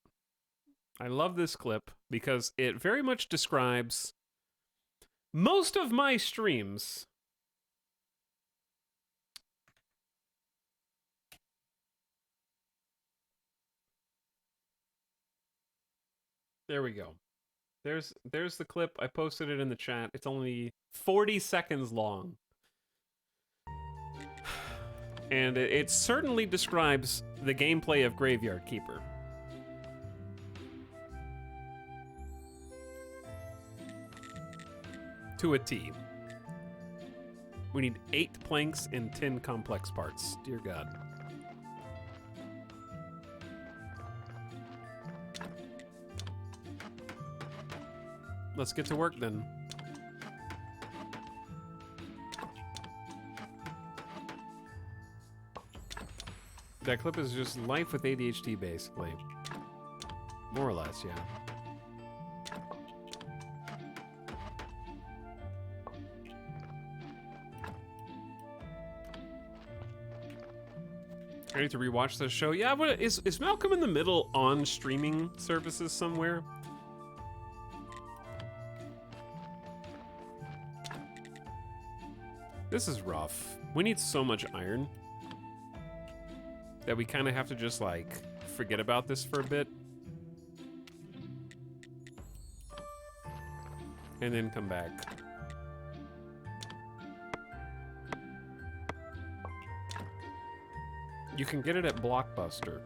I love this clip because it very much describes most of my streams. There we go. There's the clip. I posted it in the chat. It's only 40 seconds long. And it certainly describes the gameplay of Graveyard Keeper. To a T. We need 8 planks and 10 complex parts. Dear God. Let's get to work then. That clip is just life with ADHD, basically. More or less, yeah. I need to rewatch this show. Yeah, but is Malcolm in the Middle on streaming services somewhere? This is rough. We need so much iron that we kind of have to just, like, forget about this for a bit. And then come back. You can get it at Blockbuster.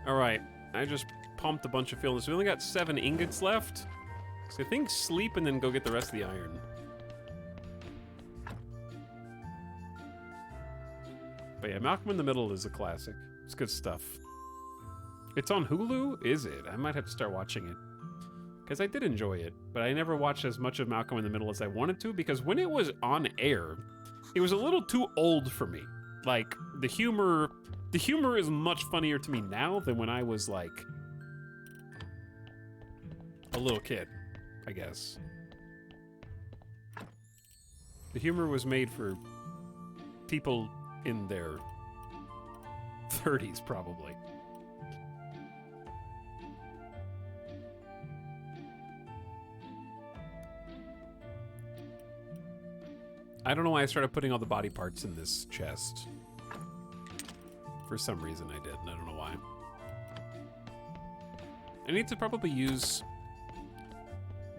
Alright, I just pumped a bunch of fuel. So we only got 7 ingots left. So I think sleep and then go get the rest of the iron. But yeah, Malcolm in the Middle is a classic. It's good stuff. It's on Hulu? Is it? I might have to start watching it. Because I did enjoy it, but I never watched as much of Malcolm in the Middle as I wanted to, because when it was on air, it was a little too old for me. Like, the humor is much funnier to me now than when I was, like, a little kid, I guess. The humor was made for people in their 30s, probably. I don't know why I started putting all the body parts in this chest. For some reason I did, and I don't know why. I need to probably use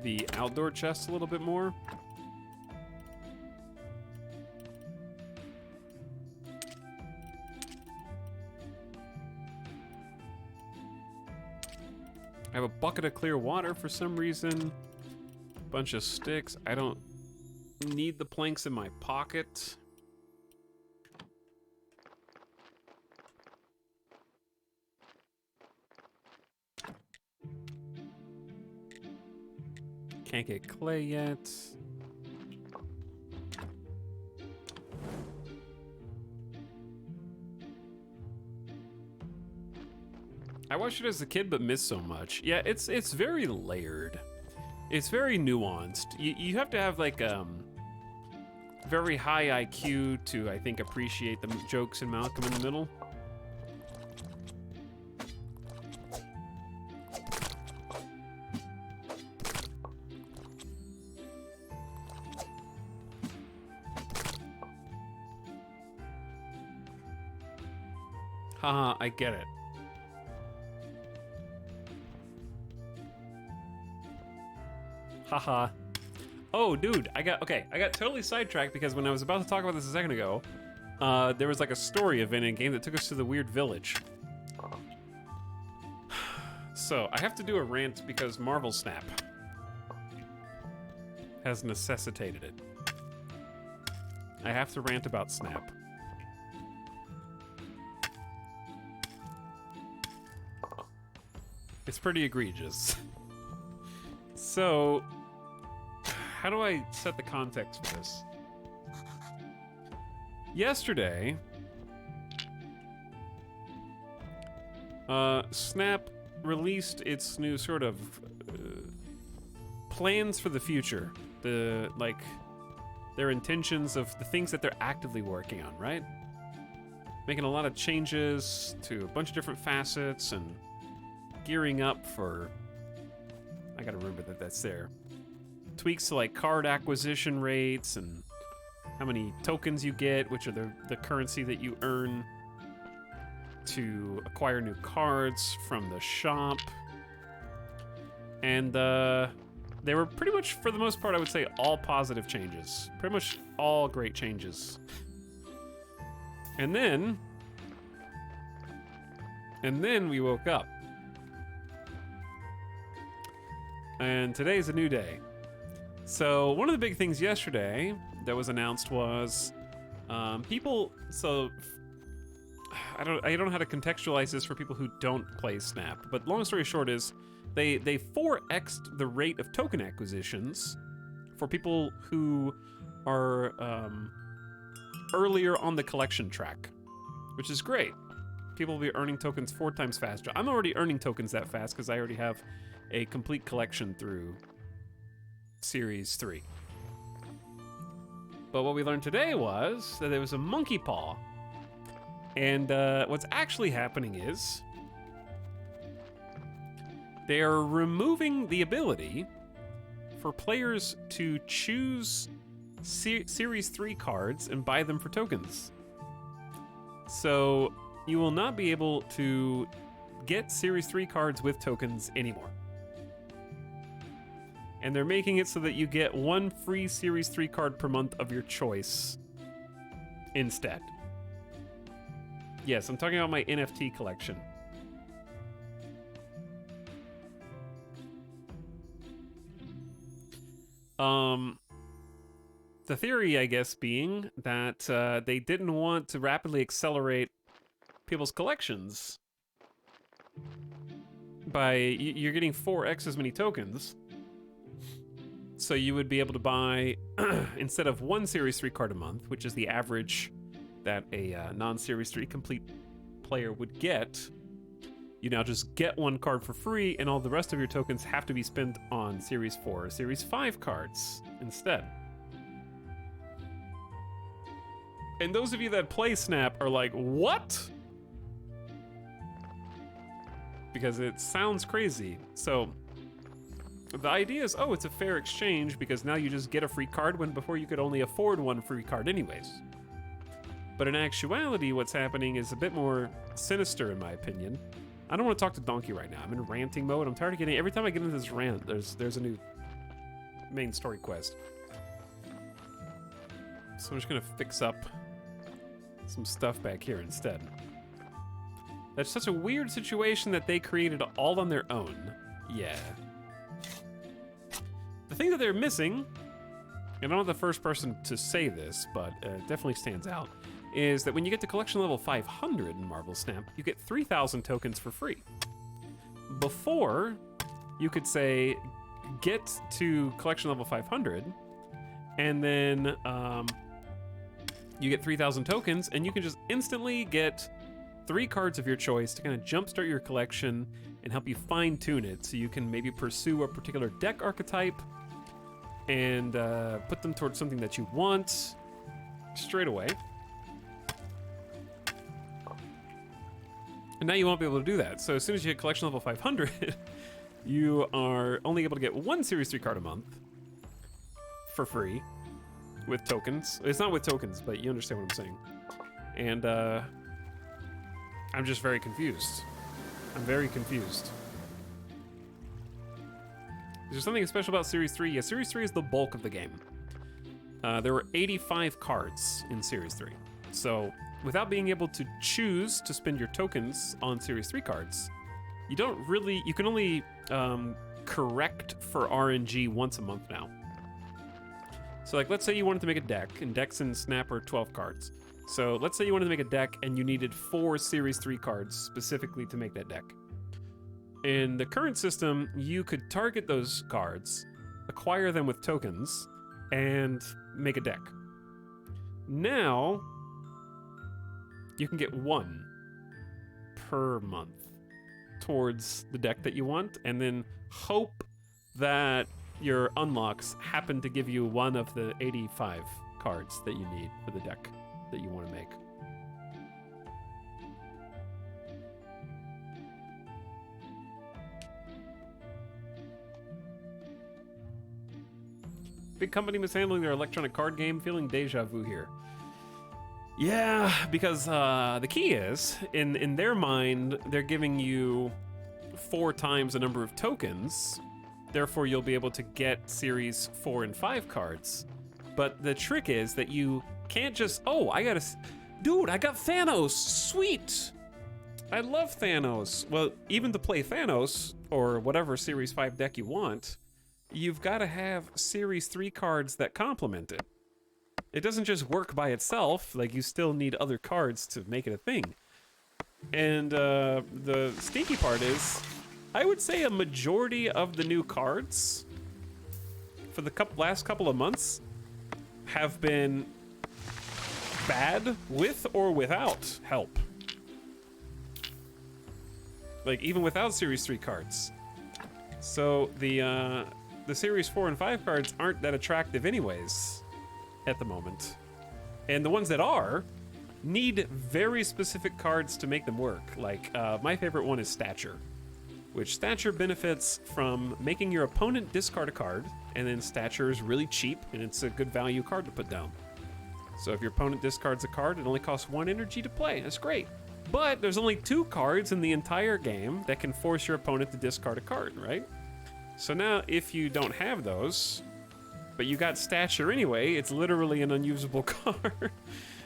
the outdoor chest a little bit more. I have a bucket of clear water for some reason. Bunch of sticks. I don't need the planks in my pocket. Can't get clay yet. I watched it as a kid but missed so much. Yeah, it's very layered. It's very nuanced. You have to have like very high IQ to, I think, appreciate the jokes in Malcolm in the Middle. Haha, I get it. Haha. Oh, dude, I got totally sidetracked because when I was about to talk about this a second ago, there was like a story event in a game that took us to the weird village. So, I have to do a rant because Marvel Snap has necessitated it. I have to rant about Snap. It's pretty egregious. So, how do I set the context for this? Yesterday, Snap released its new sort of plans for the future. Their intentions of the things that they're actively working on, right? Making a lot of changes to a bunch of different facets and gearing up for, I gotta remember that that's there. Tweaks to like card acquisition rates and how many tokens you get, which are the currency that you earn to acquire new cards from the shop. And they were pretty much, for the most part, I would say all positive changes. Pretty much all great changes. And then we woke up. And today's a new day. So one of the big things yesterday that was announced was people. So I don't know how to contextualize this for people who don't play Snap. But long story short is they 4x'd the rate of token acquisitions for people who are earlier on the collection track, which is great. People will be earning tokens 4 times faster. I'm already earning tokens that fast because I already have a complete collection through Series 3. But what we learned today was that there was a monkey paw. And what's actually happening is they're removing the ability for players to choose Series 3 cards and buy them for tokens. So you will not be able to get Series 3 cards with tokens anymore. And they're making it so that you get 1 free Series 3 card per month of your choice instead. Yes, I'm talking about my NFT collection. The theory, I guess, being that they didn't want to rapidly accelerate people's collections by you're getting 4x as many tokens. So you would be able to buy, instead of 1 Series 3 card a month, which is the average that a non-Series 3 complete player would get, you now just get 1 card for free, and all the rest of your tokens have to be spent on Series 4 or Series 5 cards instead. And those of you that play Snap are like, what? Because it sounds crazy. So the idea is, oh, it's a fair exchange because now you just get a free card when before you could only afford 1 free card anyways. But in actuality, what's happening is a bit more sinister in my opinion. I don't want to talk to Donkey right now. I'm in ranting mode. I'm tired of getting, every time I get into this rant, there's a new main story quest. So I'm just gonna fix up some stuff back here instead. That's such a weird situation that they created all on their own. Yeah. The thing that they're missing, and I'm not the first person to say this, but it definitely stands out, is that when you get to collection level 500 in Marvel Snap, you get 3,000 tokens for free. Before, you could say, get to collection level 500, and then you get 3,000 tokens, and you can just instantly get 3 cards of your choice to kind of jumpstart your collection and help you fine-tune it so you can maybe pursue a particular deck archetype and put them towards something that you want, straight away. And now you won't be able to do that. So as soon as you hit collection level 500, you are only able to get one Series 3 card a month for free with tokens. It's not with tokens, but you understand what I'm saying. And I'm just very confused. I'm very confused. Is there something special about Series 3? Yeah, Series 3 is the bulk of the game. There were 85 cards in Series 3. So without being able to choose to spend your tokens on Series 3 cards, you can only correct for RNG once a month now. So like, let's say you wanted to make a deck, and decks in Snap are 12 cards. So let's say you wanted to make a deck and you needed 4 Series 3 cards specifically to make that deck. In the current system, you could target those cards, acquire them with tokens, and make a deck. Now, you can get 1 per month towards the deck that you want, and then hope that your unlocks happen to give you one of the 85 cards that you need for the deck that you want to make. Big company mishandling their electronic card game, feeling deja vu here. Yeah, because the key is, in their mind, they're giving you 4 times the number of tokens, therefore you'll be able to get Series 4 and 5 cards. But the trick is that you can't just, dude, I got Thanos, sweet! I love Thanos. Well, even to play Thanos, or whatever Series 5 deck you want, you've got to have Series 3 cards that complement it. It doesn't just work by itself, like you still need other cards to make it a thing. And the stinky part is, I would say a majority of the new cards for the last couple of months have been bad with or without help. Like even without Series 3 cards. So the Series 4 and 5 cards aren't that attractive anyways at the moment. And the ones that are need very specific cards to make them work. Like my favorite one is Stature, which Stature benefits from making your opponent discard a card, and then Stature is really cheap and it's a good value card to put down. So if your opponent discards a card, it only costs 1 energy to play. That's great. But there's only 2 cards in the entire game that can force your opponent to discard a card, right? So now if you don't have those, but you got Stature anyway, it's literally an unusable card.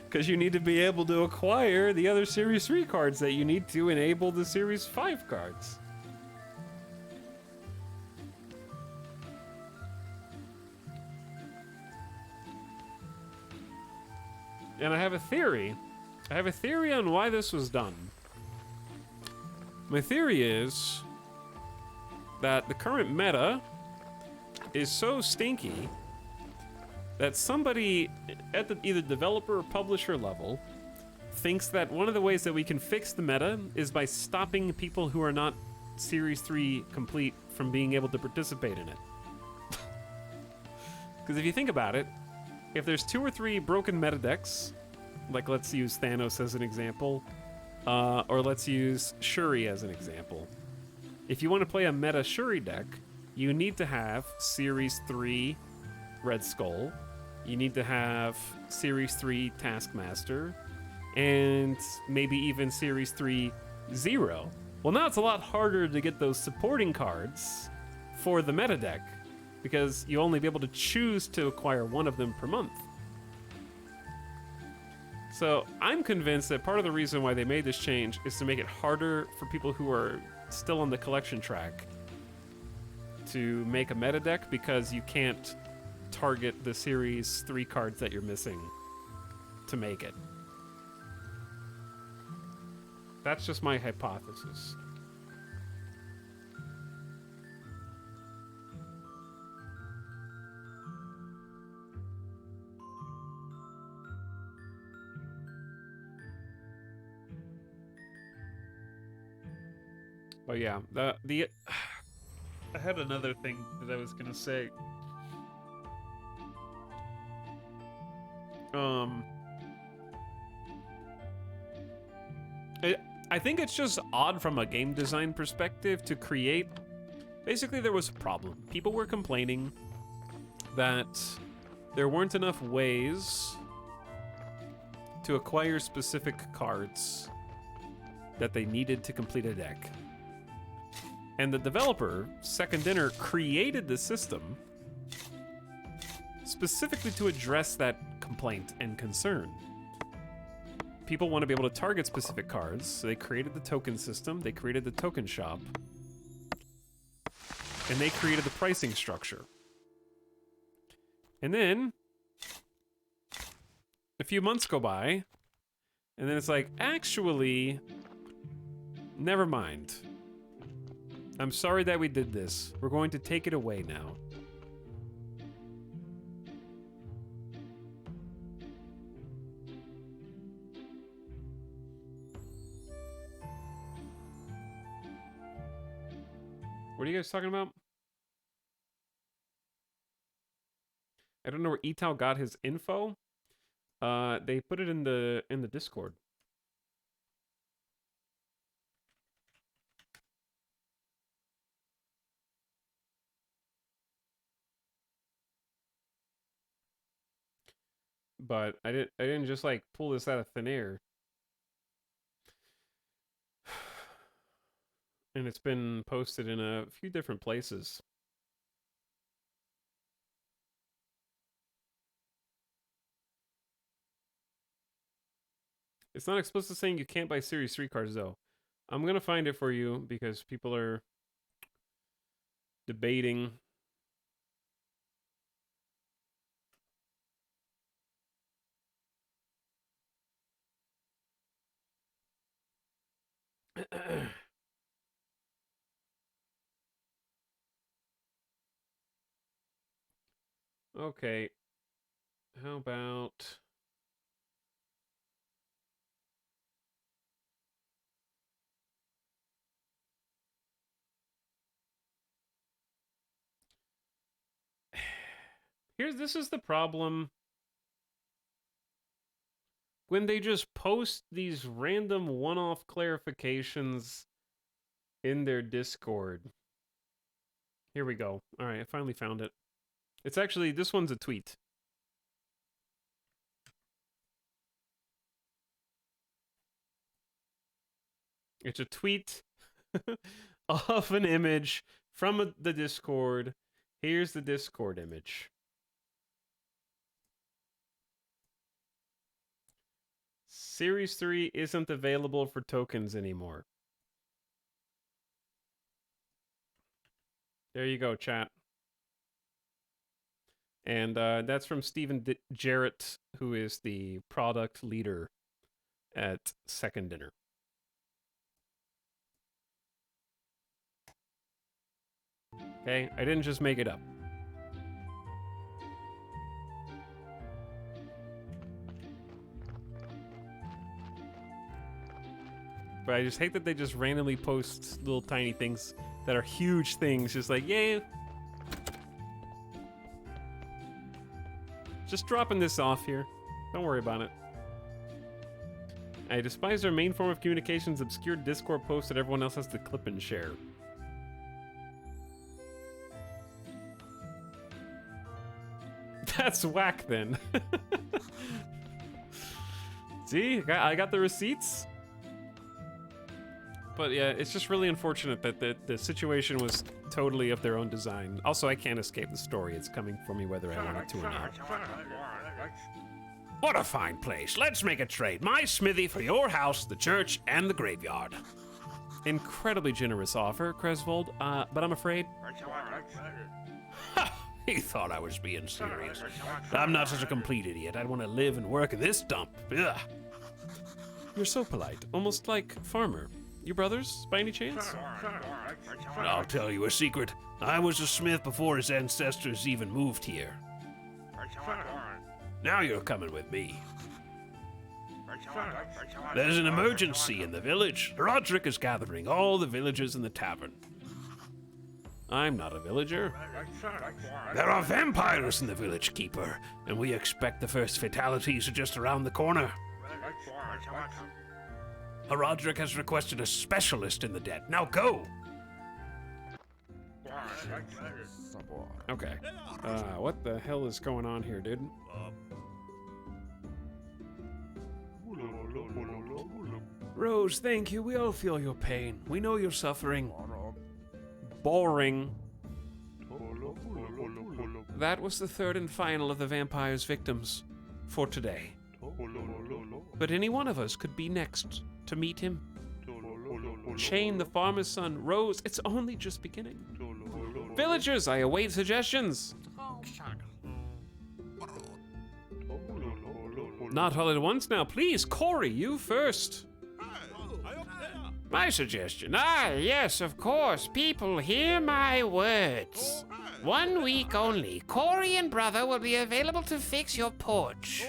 Because you need to be able to acquire the other Series 3 cards that you need to enable the Series 5 cards. And I have a theory. I have a theory on why this was done. My theory is that the current meta is so stinky that somebody at the either developer or publisher level thinks that one of the ways that we can fix the meta is by stopping people who are not Series 3 complete from being able to participate in it. Because if you think about it, if there's 2 or 3 broken meta decks, like let's use Thanos as an example, or let's use Shuri as an example. If you want to play a meta Shuri deck, you need to have Series 3 Red Skull, you need to have Series 3 Taskmaster, and maybe even Series 3 Zero. Well, now it's a lot harder to get those supporting cards for the meta deck, because you only be able to choose to acquire 1 of them per month. So I'm convinced that part of the reason why they made this change is to make it harder for people who are still on the collection track to make a meta deck, because you can't target the Series 3 cards that you're missing to make it. That's just my hypothesis. But yeah, I had another thing that I was gonna say. I think it's just odd from a game design perspective to create. Basically, there was a problem. People were complaining that there weren't enough ways to acquire specific cards that they needed to complete a deck. And the developer, Second Dinner, created the system specifically to address that complaint and concern. People want to be able to target specific cards, so they created the token system, they created the token shop, and they created the pricing structure. And then a few months go by, and then it's like, actually, never mind. I'm sorry that we did this. We're going to take it away now. What are you guys talking about? I don't know where Etal got his info. They put it in the Discord. But I didn't just like pull this out of thin air. And it's been posted in a few different places. It's not explicit saying you can't buy Series 3 cards, though. I'm going to find it for you because people are debating. Okay. How about... This is the problem when they just post these random one-off clarifications in their Discord. Here we go. All right, I finally found it. It's actually, this one's a tweet. It's a tweet of an image from the Discord. Here's the Discord image. Series 3 isn't available for tokens anymore. There you go, chat. And that's from Stephen Jarrett, who is the product leader at Second Dinner. Okay, I didn't just make it up. But I just hate that they just randomly post little tiny things that are huge things. Just like, yay. Just dropping this off here. Don't worry about it. I despise their main form of communications, obscure Discord posts that everyone else has to clip and share. That's whack then. See, I got the receipts. But yeah, it's just really unfortunate that the situation was totally of their own design. Also, I can't escape the story. It's coming for me whether I want it to or not. What a fine place. Let's make a trade. My smithy for your house, the church, and the graveyard. Incredibly generous offer, Cresvold, but I'm afraid... Ha! He thought I was being serious. I'm not such a complete idiot. I'd want to live and work in this dump. Ugh. You're so polite, almost like Farmer. You brothers, by any chance? I'll tell you a secret. I was a smith before his ancestors even moved here. Now you're coming with me. There's an emergency in the village. Roderick is gathering all the villagers in the tavern. I'm not a villager. There are vampires in the village, Keeper, and we expect the first fatalities are just around the corner. Haradric has requested a specialist in the dead. Now go! Okay. What the hell is going on here, dude? Rose, thank you. We all feel your pain. We know you're suffering. Boring. That was the third and final of the vampire's victims for today. But any one of us could be next to meet him. Shane, the farmer's son, Rose, it's only just beginning. Villagers, I await suggestions. Not all at once now, please. Corey, you first. My suggestion. Ah, yes, of course. People, hear my words. 1 week only, Corey and Brother will be available to fix your porch.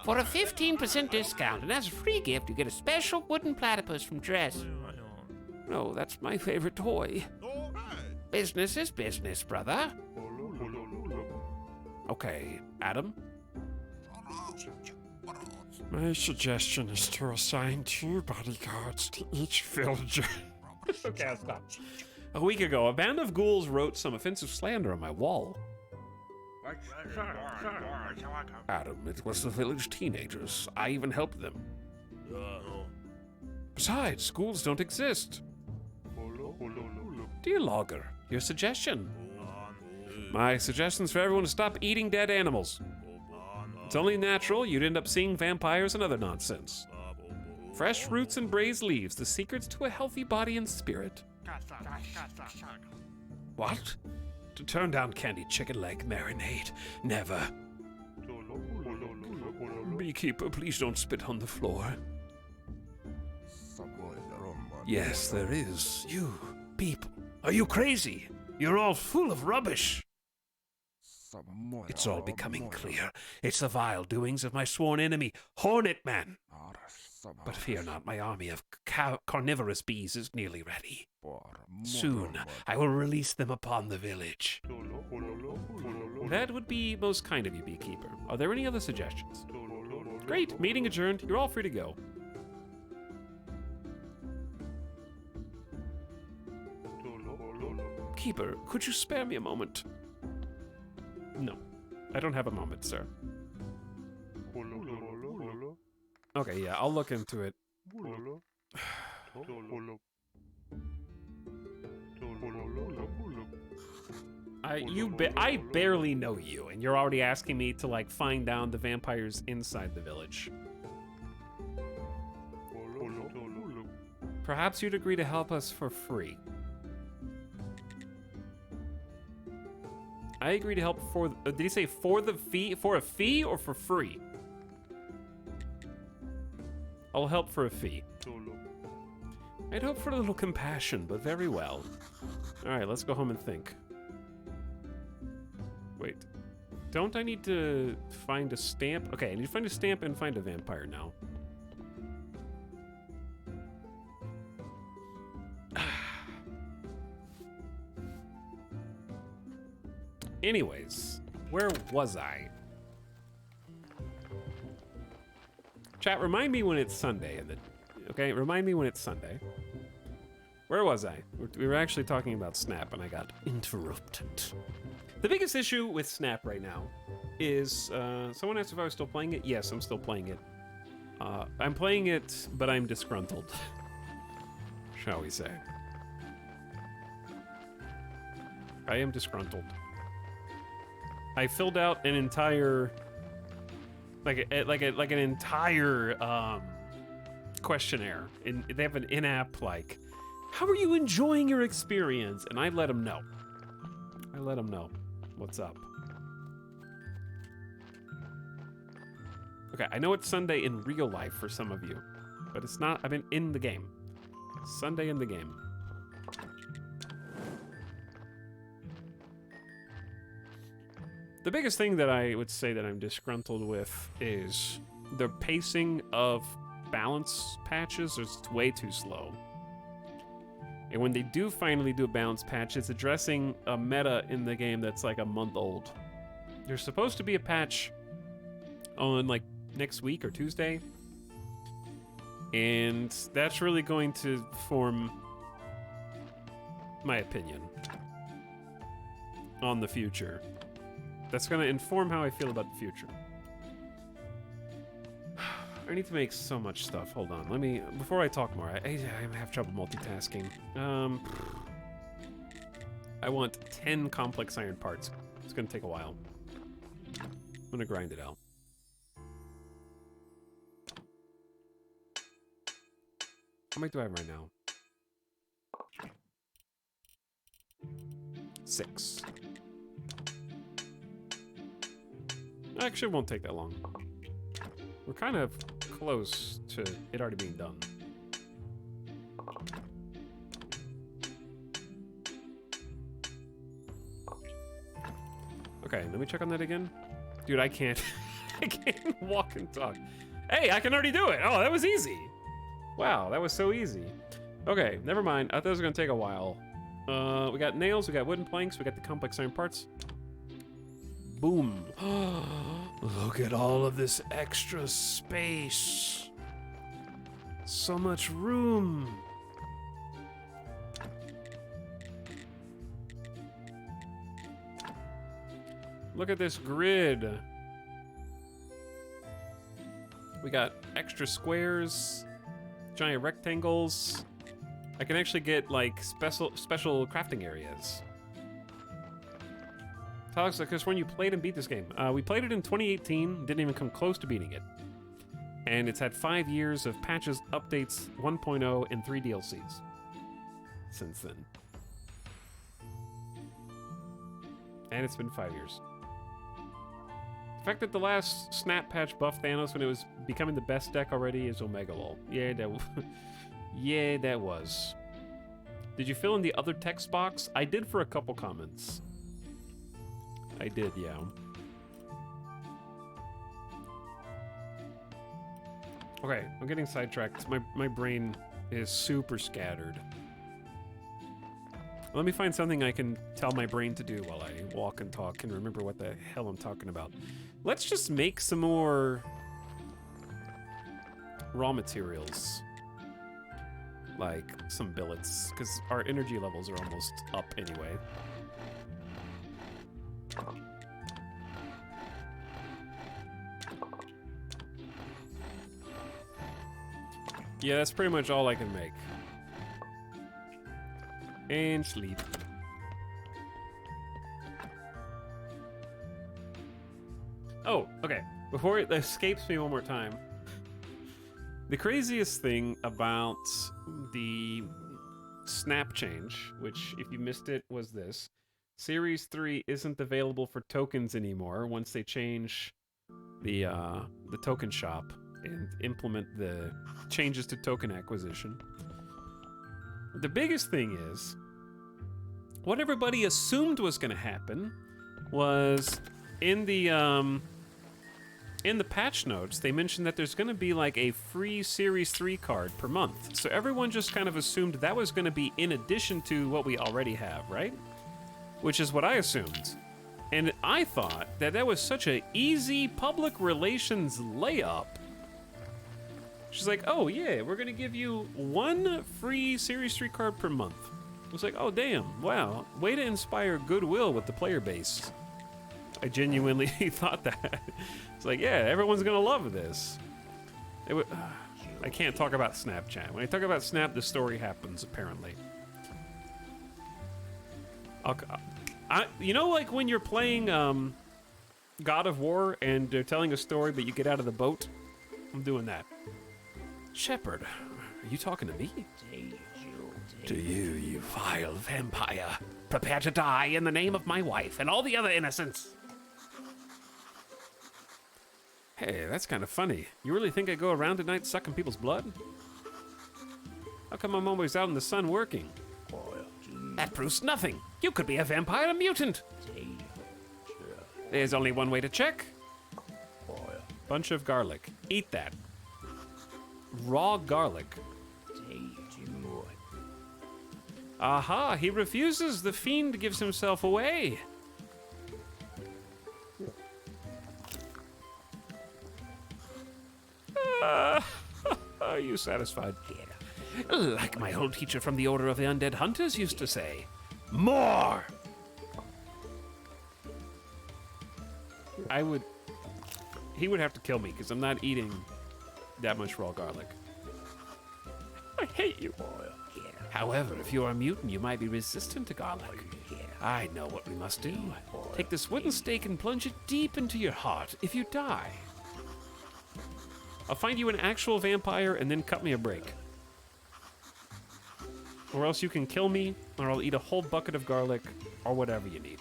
For a 15% discount, and as a free gift, you get a special wooden platypus from Dress. Oh, that's my favorite toy. Business is business, brother. Okay, Adam? My suggestion is to assign 2 bodyguards to each villager. Okay, I'll stop. A week ago, a band of ghouls wrote some offensive slander on my wall. Adam, it was the village teenagers. I even helped them. Besides, schools don't exist. Dear Logger, your suggestion. My suggestion's for everyone to stop eating dead animals. It's only natural you'd end up seeing vampires and other nonsense. Fresh roots and braised leaves, the secrets to a healthy body and spirit. What? To turn down candied chicken leg marinade? Never. Beekeeper, please don't spit on the floor. Yes, there is. You, people. Are you crazy? You're all full of rubbish. It's all becoming clear. It's the vile doings of my sworn enemy, Hornet Man. But fear not, my army of carnivorous bees is nearly ready. Soon, I will release them upon the village. That would be most kind of you, Beekeeper. Are there any other suggestions? Great, meeting adjourned. You're all free to go. Keeper, could you spare me a moment? No, I don't have a moment, sir. Okay, yeah, I'll look into it. I barely know you, and you're already asking me to, like, find down the vampires inside the village. Perhaps you'd agree to help us for free. I agree to help for. Did he say for the fee? For a fee or for free? I'll help for a fee. I'd hope for a little compassion, but very well. Alright, let's go home and think. Wait. Don't I need to find a stamp? Okay, I need to find a stamp and find a vampire now. Anyways, where was I? Chat, remind me when it's Sunday. Okay, remind me when it's Sunday. Where was I? We were actually talking about Snap and I got interrupted. The biggest issue with Snap right now is, someone asked if I was still playing it. Yes, I'm still playing it. I'm playing it, but I'm disgruntled, shall we say. I am disgruntled. I filled out an entire, like an entire questionnaire, and they have an in-app like, how are you enjoying your experience? And I let them know. I let them know what's up. Okay, I know it's Sunday in real life for some of you, but it's not. I've been in the game. Sunday in the game. The biggest thing that I would say that I'm disgruntled with is the pacing of balance patches is way too slow. And when they do finally do a balance patch, it's addressing a meta in the game that's like a month old. There's supposed to be a patch on like next week or Tuesday. And that's really going to form my opinion on the future. That's going to inform how I feel about the future. I need to make so much stuff. Hold on. Let me... Before I talk more, I have trouble multitasking. I want 10 complex iron parts. It's going to take a while. I'm going to grind it out. How many do I have right now? 6. Actually, it won't take that long. We're kind of close to it already being done. Okay, let me check on that again. Dude, I can't. I can't walk and talk. Hey, I can already do it. Oh, that was easy. Wow, that was so easy. Okay, never mind. I thought it was gonna take a while. We got nails, we got wooden planks, we got the complex iron parts. Boom. Look at all of this extra space. So much room. Look at this grid. We got extra squares, giant rectangles. I can actually get like special crafting areas. Alex, because when you played and beat this game, we played it in 2018, didn't even come close to beating it. And it's had 5 years of patches, updates, 1.0, and 3 DLCs since then. And it's been 5 years. The fact that the last snap patch buffed Thanos when it was becoming the best deck already is Omega Lol. Yeah, yeah, that was. Did you fill in the other text box? I did for a couple comments. I did, yeah. Okay, I'm getting sidetracked. My brain is super scattered. Let me find something I can tell my brain to do while I walk and talk and remember what the hell I'm talking about. Let's just make some more raw materials. Like some billets, because our energy levels are almost up anyway. Yeah, that's pretty much all I can make. And sleep. Oh, okay. Before it escapes me one more time. The craziest thing about the snap change, which if you missed it was this. Series 3 isn't available for tokens anymore once they change the token shop and implement the changes to token acquisition. The biggest thing is, what everybody assumed was going to happen was in the patch notes, they mentioned that there's going to be like a free Series 3 card per month. So everyone just kind of assumed that was going to be in addition to what we already have, right? Which is what I assumed. And I thought that that was such an easy public relations layup. She's like, oh yeah, we're gonna give you 1 free Series 3 card per month. I was like, oh damn, wow, way to inspire goodwill with the player base. I genuinely thought that. It's like, yeah, everyone's gonna love this. I can't talk about Snapchat. When I talk about Snap, the story happens, apparently. You know, like when you're playing God of War and they're telling a story, but you get out of the boat? I'm doing that. Shepard, are you talking to me? To you, you vile vampire. Prepare to die in the name of my wife and all the other innocents. Hey, that's kind of funny. You really think I go around at night sucking people's blood? How come I'm always out in the sun working? That proves nothing. You could be a vampire, a mutant. There's only one way to check. Bunch of garlic. Eat that. Raw garlic. Aha, he refuses. The fiend gives himself away. Are you satisfied? Like my old teacher from the Order of the Undead Hunters used to say, more! He would have to kill me because I'm not eating that much raw garlic. I hate you. However, if you're a mutant, you might be resistant to garlic. I know what we must do. Take this wooden stake and plunge it deep into your heart. If you die, I'll find you an actual vampire and then cut me a break. Or else you can kill me, or I'll eat a whole bucket of garlic, or whatever you need.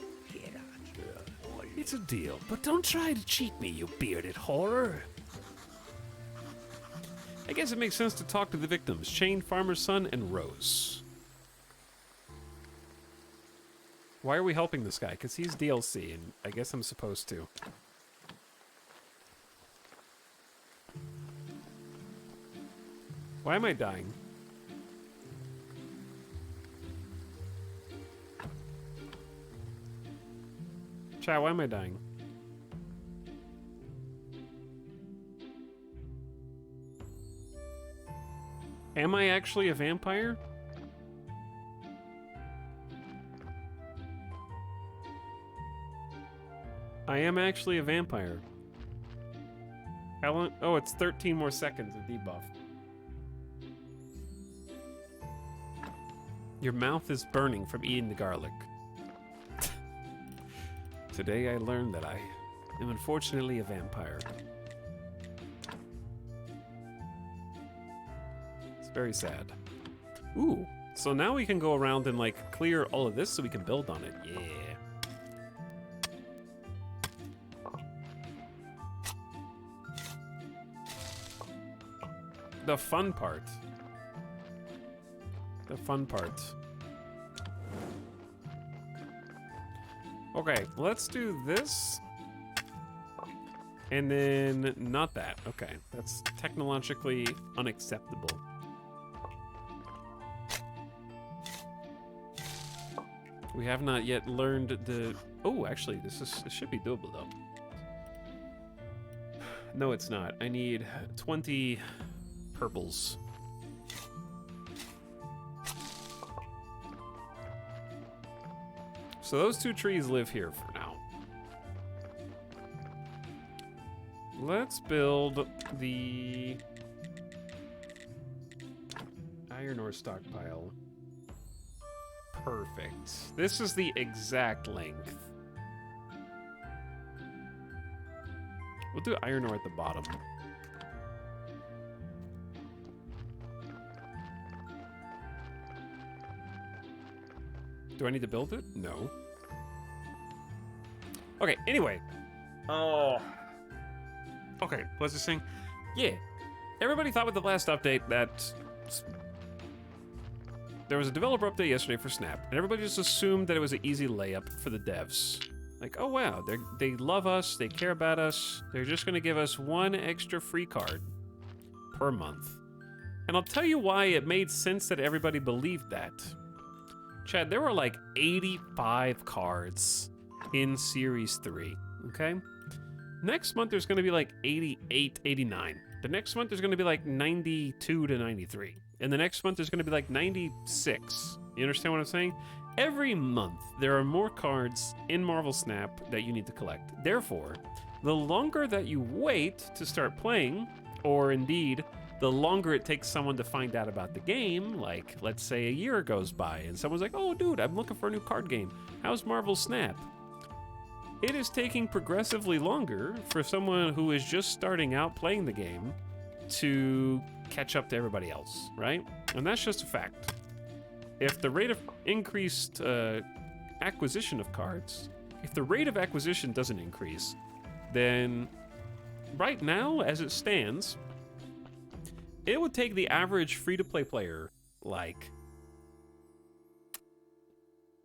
It's a deal, but don't try to cheat me, you bearded horror. I guess it makes sense to talk to the victims, Shane, Farmer's Son, and Rose. Why are we helping this guy? Because he's DLC, and I guess I'm supposed to. Why am I dying? Chat, why am I dying? Am I actually a vampire? I am actually a vampire. How long? Oh, it's 13 more seconds of debuff. Your mouth is burning from eating the garlic. Today I learned that I am unfortunately a vampire. It's very sad. Ooh, so now we can go around and like clear all of this so we can build on it. Yeah. The fun part. The fun part. Okay, let's do this. And then not that. Okay, that's technologically unacceptable. We have not yet learned the... Oh, actually, this should be doable, though. No, it's not. I need 20 purples. So those two trees live here for now. Let's build the iron ore stockpile. Perfect. This is the exact length. We'll do iron ore at the bottom. Do I need to build it? No. Okay, anyway. Oh. Okay, what's this thing? Yeah. Everybody thought with the last update that there was a developer update yesterday for Snap, and everybody just assumed that it was an easy layup for the devs. Like, oh wow, they love us, they care about us, they're just gonna give us one extra free card per month. And I'll tell you why it made sense that everybody believed that. Chad, there were like 85 cards in Series 3, okay? Next month, there's going to be like 88, 89. The next month, there's going to be like 92 to 93. And the next month, there's going to be like 96. You understand what I'm saying? Every month, there are more cards in Marvel Snap that you need to collect. Therefore, the longer that you wait to start playing, or indeed, the longer it takes someone to find out about the game, like, let's say a year goes by, and someone's like, oh, dude, I'm looking for a new card game. How's Marvel Snap? It is taking progressively longer for someone who is just starting out playing the game to catch up to everybody else, right? And that's just a fact. If the rate of increased acquisition of cards, if the rate of acquisition doesn't increase, then right now, as it stands, it would take the average free-to-play player like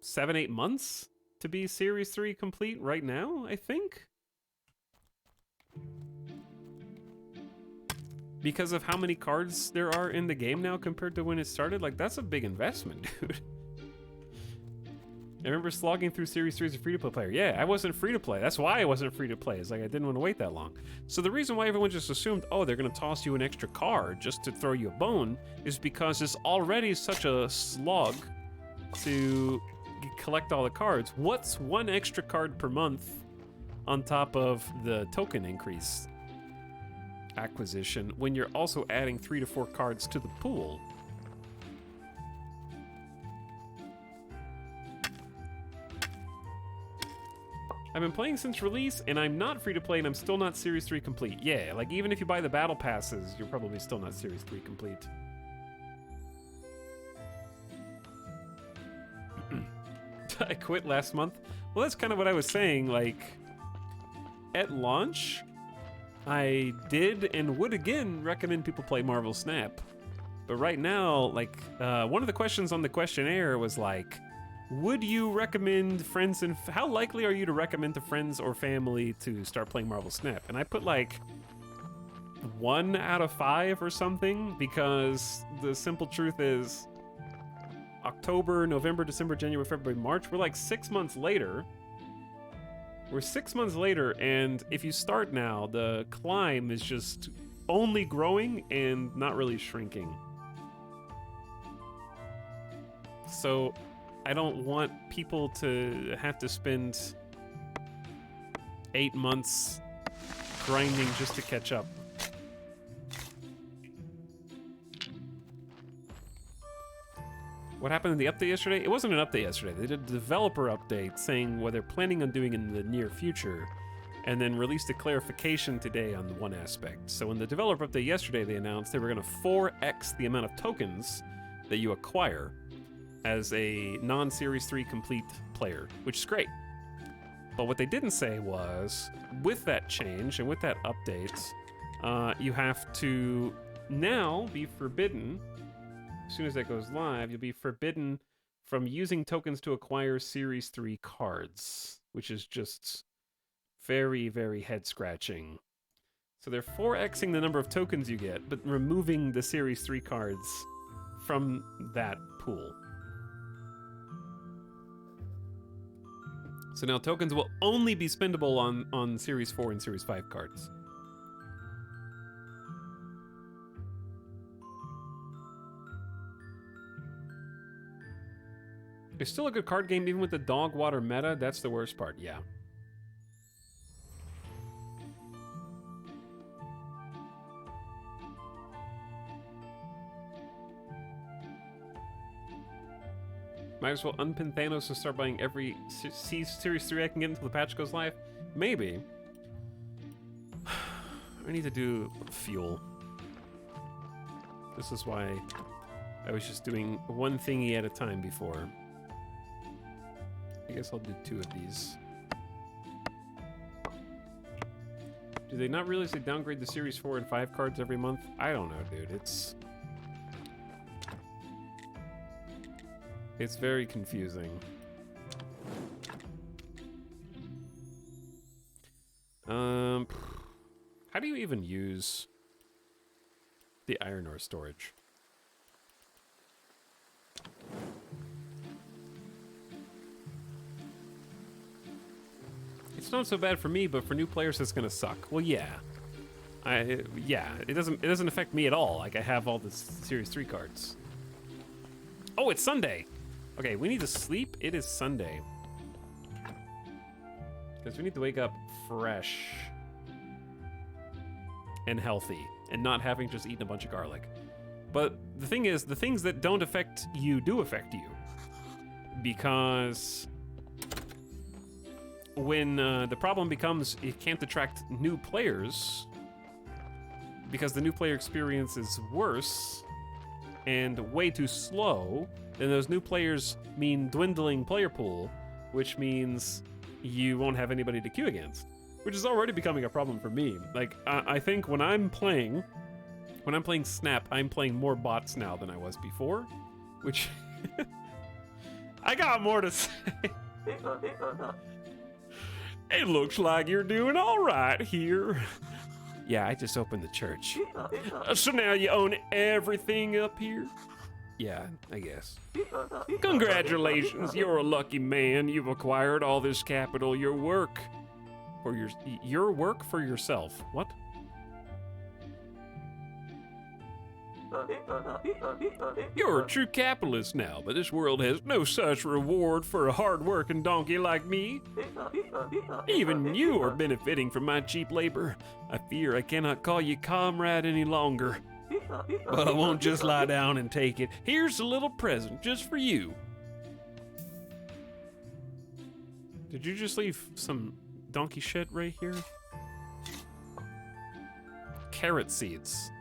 7-8 months to be Series 3 complete right now, I think. Because of how many cards there are in the game now compared to when it started. Like, that's a big investment, dude. I remember slogging through Series 3 as a free-to-play player. Yeah, I wasn't free-to-play. That's why I wasn't free-to-play. It's like I didn't want to wait that long. So the reason why everyone just assumed, oh, they're going to toss you an extra card just to throw you a bone is because it's already such a slog to collect all the cards. What's one extra card per month on top of the token increase acquisition when you're also adding 3 to 4 cards to the pool? I've been playing since release, and I'm not free to play, and I'm still not Series 3 complete. Yeah, like even if you buy the battle passes, you're probably still not Series 3 complete. I quit last month. Well, that's kind of what I was saying. Like, at launch, I did and would again recommend people play Marvel Snap. But right now, like, one of the questions on the questionnaire was like, would you recommend friends and how likely are you to recommend to friends or family to start playing Marvel Snap? And I put like 1 out of 5 or something, because the simple truth is October, November, December, January, February, March, we're like 6 months later. We're 6 months later, and if you start now, the climb is just only growing and not really shrinking. So I don't want people to have to spend 8 months grinding just to catch up. What happened in the update yesterday? It wasn't an update yesterday. They did a developer update saying what they're planning on doing in the near future, and then released a clarification today on one aspect. So in the developer update yesterday, they announced they were going to 4x the amount of tokens that you acquire as a non-Series 3 complete player, which is great. But what they didn't say was, with that change and with that update, you have to now be forbidden, as soon as that goes live, you'll be forbidden from using tokens to acquire Series 3 cards, which is just very, very head-scratching. So they're 4xing the number of tokens you get, but removing the Series 3 cards from that pool. So now tokens will only be spendable on Series 4 and Series 5 cards. It's still a good card game even with the dog water meta. That's the worst part, yeah. Might as well unpin Thanos and start buying every Series 3 I can get until the patch goes live. Maybe. I need to do fuel. This is why I was just doing one thingy at a time before. I guess I'll do 2 of these. Do they not realize they downgrade the Series 4 and 5 cards every month? I don't know, dude. It's very confusing. How do you even use the iron ore storage? It's not so bad for me, but for new players, it's gonna suck. Well, yeah. It doesn't affect me at all. Like, I have all the Series 3 cards. Oh, it's Sunday! Okay, we need to sleep. It is Sunday. Because we need to wake up fresh and healthy and not having just eaten a bunch of garlic. But the thing is, the things that don't affect you do affect you. Because when the problem becomes you can't attract new players because the new player experience is worse and way too slow, then those new players mean dwindling player pool, which means you won't have anybody to queue against, which is already becoming a problem for me. Like, I think when I'm playing Snap, I'm playing more bots now than I was before, which I got more to say. It looks like you're doing all right here. Yeah, I just opened the church. So now you own everything up here? Yeah, I guess. Congratulations, you're a lucky man. You've acquired all this capital. Your work for yourself. What? You're a true capitalist now, but this world has no such reward for a hard-working donkey like me. Even you are benefiting from my cheap labor. I fear I cannot call you comrade any longer. But I won't just lie down and take it. Here's a little present just for you. Did you just leave some donkey shit right here? Carrot seeds.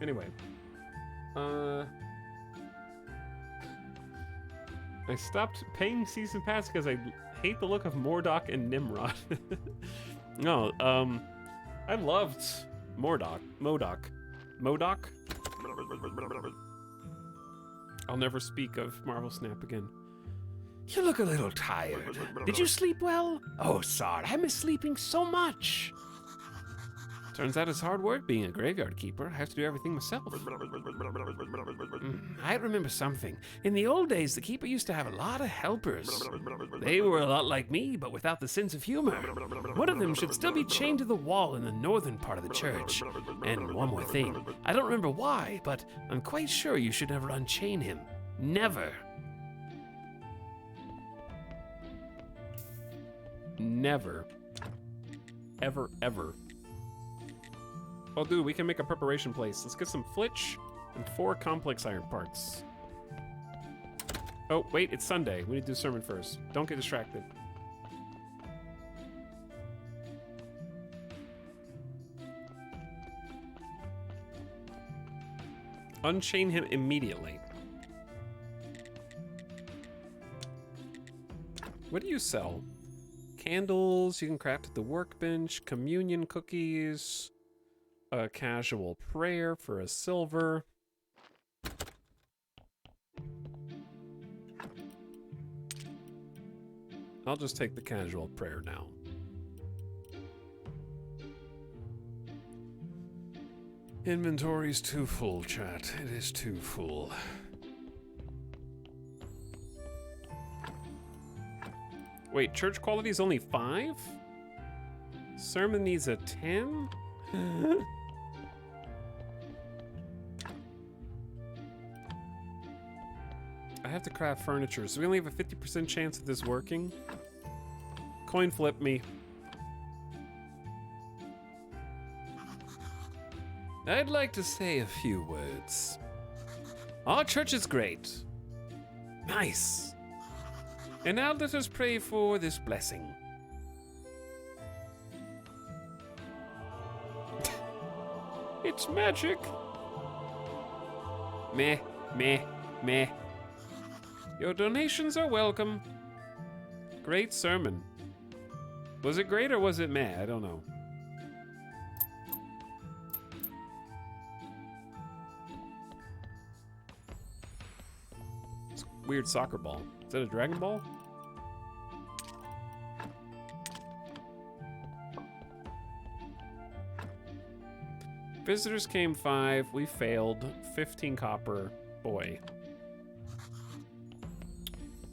Anyway, I stopped paying season pass because I hate the look of Mordok and Nimrod. No, I loved Modoc. I'll never speak of Marvel Snap again. You look a little tired. Did you sleep well? Oh, sorry, I miss sleeping so much. Turns out it's hard work being a graveyard keeper. I have to do everything myself. I remember something. In the old days, the keeper used to have a lot of helpers. They were a lot like me, but without the sense of humor. One of them should still be chained to the wall in the northern part of the church. And one more thing. I don't remember why, but I'm quite sure you should never unchain him. Never. Never. Ever, ever. Oh, dude, we can make a preparation place. Let's get some flitch and 4 complex iron parts. Oh, wait, it's Sunday. We need to do sermon first. Don't get distracted. Unchain him immediately. What do you sell? Candles, you can craft at the workbench, communion cookies, a casual prayer for a silver. I'll just take the casual prayer now. Inventory's too full, chat. It is too full. Wait, church quality is only 5? Sermon needs a 10? I have to craft furniture, so we only have a 50% chance of this working. Coin flip me. I'd like to say a few words. Our church is great. Nice. And now let us pray for this blessing. It's magic. Meh, meh, meh. Your donations are welcome. Great sermon. Was it great or was it meh? I don't know. It's a weird soccer ball. Is that a Dragon Ball? Visitors came 5. We failed. 15 copper. Boy.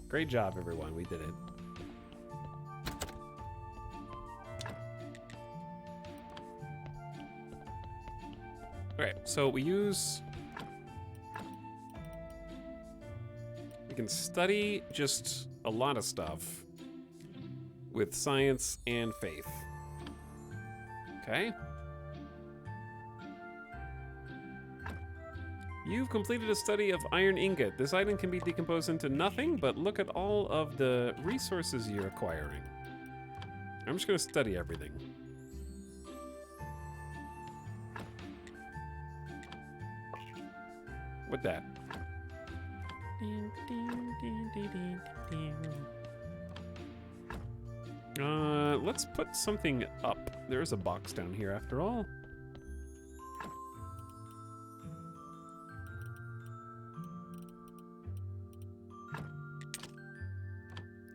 Great job, everyone. We did it. Okay, so we can study just a lot of stuff with science and faith. Okay. You've completed a study of iron ingot. This item can be decomposed into nothing, but look at all of the resources you're acquiring. I'm just gonna study everything. What that? Let's put something up. There's a box down here after all.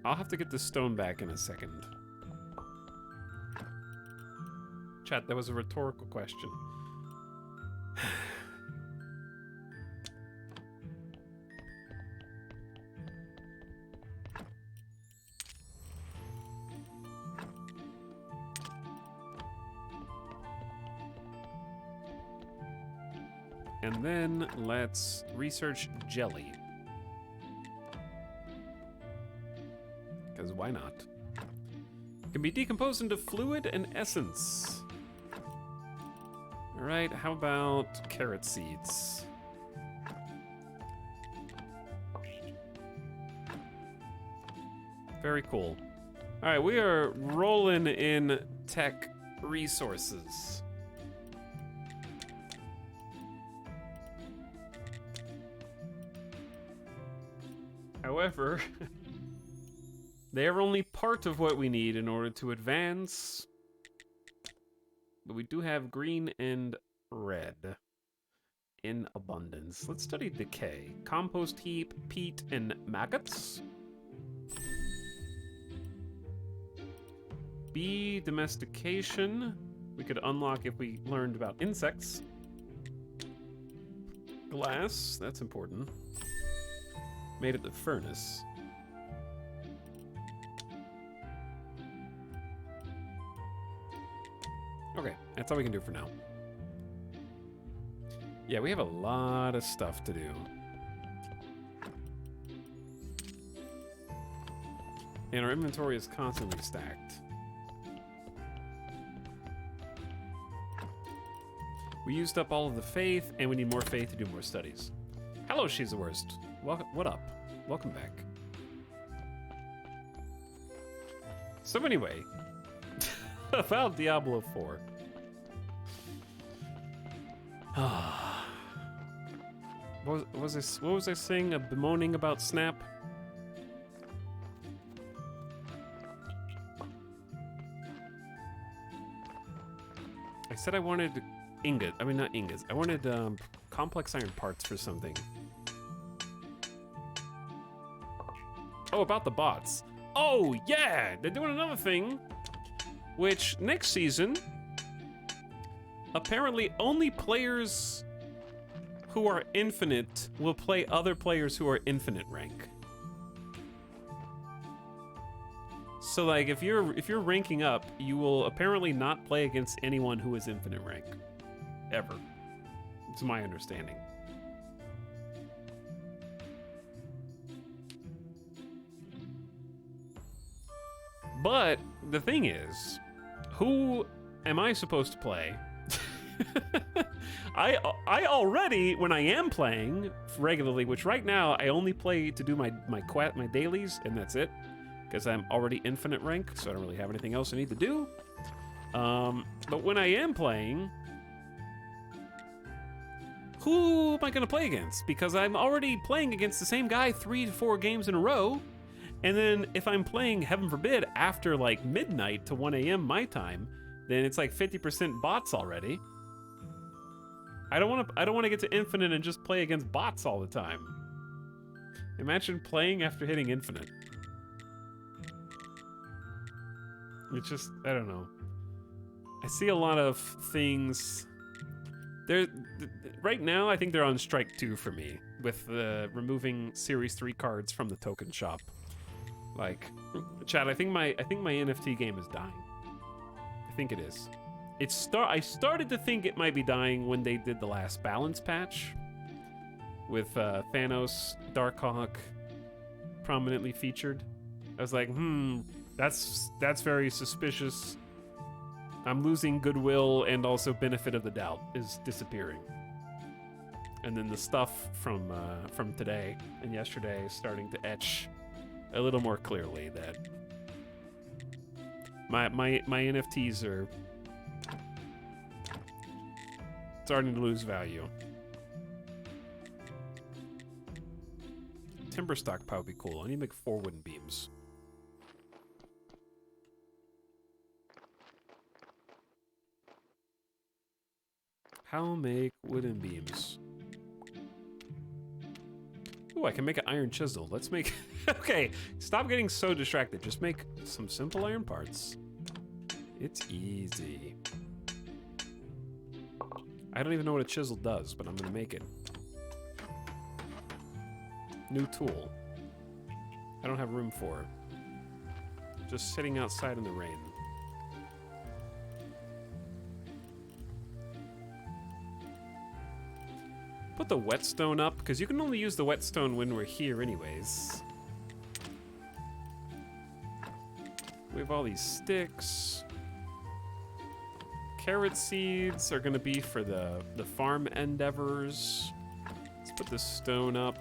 I'll have to get the stone back in a second. Chat, that was a rhetorical question. And then let's research jelly. Because why not? It can be decomposed into fluid and essence. Alright, how about carrot seeds? Very cool. Alright, we are rolling in tech resources. However, they are only part of what we need in order to advance. But we do have green and red in abundance. Let's study decay. Compost heap, peat, and maggots. Bee domestication. We could unlock if we learned about insects. Glass, that's important. Made at the furnace. Okay, that's all we can do for now. Yeah, we have a lot of stuff to do. And our inventory is constantly stacked. We used up all of the faith, and we need more faith to do more studies. Hello, She's the Worst. What up? Welcome back. So anyway, about Diablo 4. What was I saying? A bemoaning about Snap? I said I wanted ingot. I mean, not ingots. I wanted complex iron parts for something. Oh, about the bots. Oh, yeah! They're doing another thing, which next season, apparently only players who are infinite will play other players who are infinite rank. So, like, if you're ranking up, you will apparently not play against anyone who is infinite rank. Ever. It's my understanding. But the thing is, who am I supposed to play? I already, when I am playing regularly, which right now I only play to do my dailies, and that's it, because I'm already infinite rank, so I don't really have anything else I need to do. But when I am playing, who am I going to play against? Because I'm already playing against the same guy 3 to 4 games in a row. And then if I'm playing, heaven forbid, after like midnight to 1 a.m. my time, then it's like 50% bots already. I don't want to get to infinite and just play against bots all the time. Imagine playing after hitting infinite. It's just, I don't know. I see a lot of things. Right now, I think they're on strike 2 for me with removing Series 3 cards from the token shop. Like, Chad, I think my NFT game is dying. I think it is. I started to think it might be dying when they did the last balance patch with Thanos, Darkhawk prominently featured. I was like, that's very suspicious. I'm losing goodwill, and also benefit of the doubt is disappearing. And then the stuff from today and yesterday is starting to etch a little more clearly that my NFTs are starting to lose value. Timber stockpile would be cool. I need to make 4 wooden beams. How make wooden beams? Ooh, Ooh, I can make an iron chisel. Let's make... Okay, stop getting so distracted. Just make some simple iron parts. It's easy. I don't even know what a chisel does, but I'm gonna make it. New tool. I don't have room for. Just sitting outside in the rain. Put the whetstone up, because you can only use the whetstone when we're here anyways. We have all these sticks. Carrot seeds are gonna be for the farm endeavors. Let's put this stone up.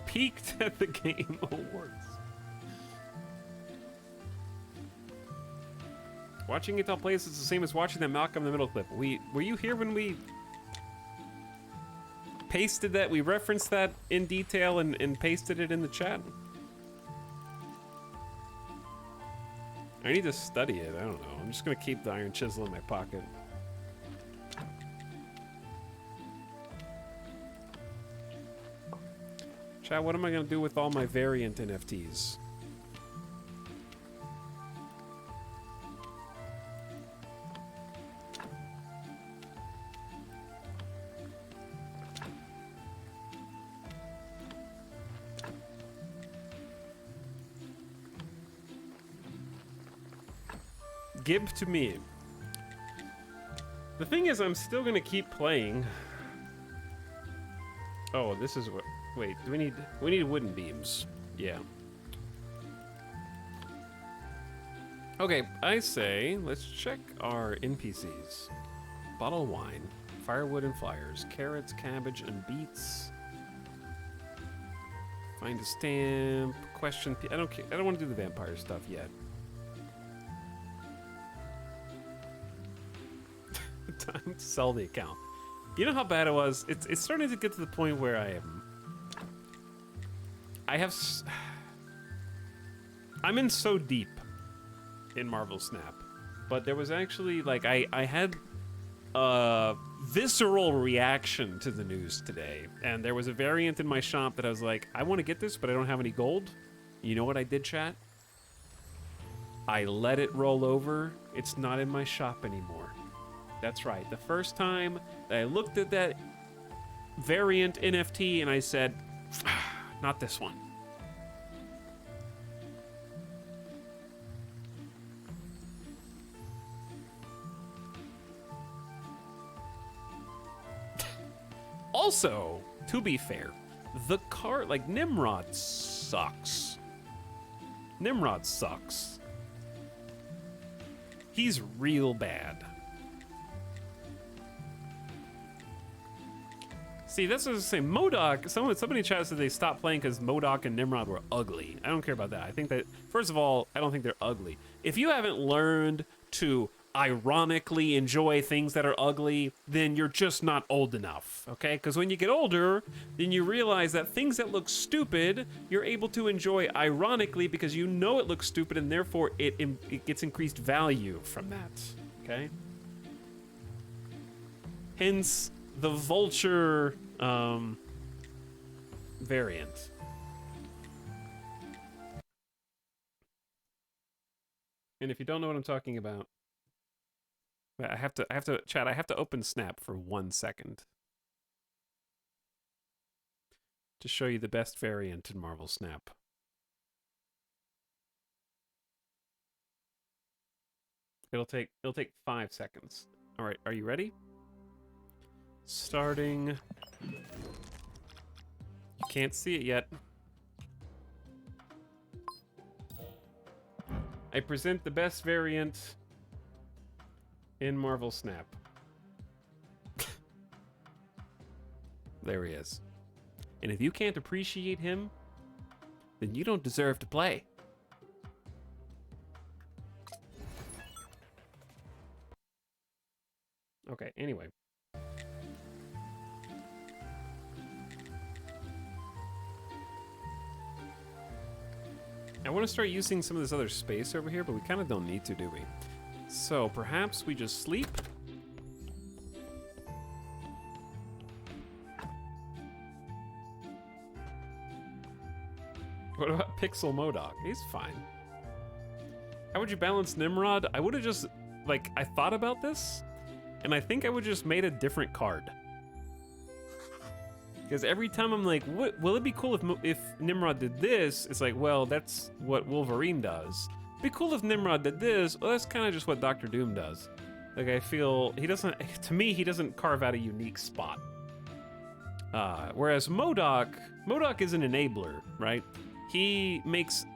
Peaked at the Game Awards. Watching it all plays is the same as watching that Malcolm in the Middle clip. Were you here when we pasted that? We referenced that in detail and pasted it in the chat. I need to study it. I don't know. I'm just gonna keep the iron chisel in my pocket. Chat, what am I gonna do with all my variant NFTs? Give to me. The thing is, I'm still gonna keep playing. Oh, this is what... Wait, we need wooden beams. Yeah. Okay, I say, let's check our NPCs. Bottle of wine, firewood and flyers, carrots, cabbage, and beets. Find a stamp, question... I don't want to do the vampire stuff yet. Time to sell the account. You know how bad it was? It's starting to get to the point where I'm in so deep in Marvel Snap, but there was actually like I had a visceral reaction to the news today, and there was a variant in my shop that I was like, I want to get this, but I don't have any gold. You know what I did, chat? I let it roll over. It's not in my shop anymore. That's right. The first time that I looked at that variant NFT and I said, not this one. Also, to be fair, the card, like Nimrod sucks. Nimrod sucks. He's real bad. See, that's what I was saying. MODOK, somebody in chat said they stopped playing because MODOK and Nimrod were ugly. I don't care about that. I think that, first of all, I don't think they're ugly. If you haven't learned to ironically enjoy things that are ugly, then you're just not old enough, okay? Because when you get older, then you realize that things that look stupid, you're able to enjoy ironically because you know it looks stupid and therefore it gets increased value from that, okay? Hence, the vulture variant. And if you don't know what I'm talking about, I have to chat. I have to open Snap for 1 second to show you the best variant in Marvel Snap. It'll take 5 seconds. All right, are you ready? Starting. You can't see it yet. I present the best variant in Marvel Snap. There he is. And if you can't appreciate him, then you don't deserve to play. Okay, anyway. I want to start using some of this other space over here, but we kind of don't need to, do we? So perhaps we just sleep. What about Pixel Modok? He's fine. How would you balance Nimrod? I would have just, like, I thought about this, and I think I would just made a different card. Because every time I'm like, what, will it be cool if Nimrod did this? It's like, well, that's what Wolverine does. It'd be cool if Nimrod did this. Well, that's kind of just what Doctor Doom does. Like, I feel he doesn't, to me, he doesn't carve out a unique spot. Whereas MODOK is an enabler, right? He makes,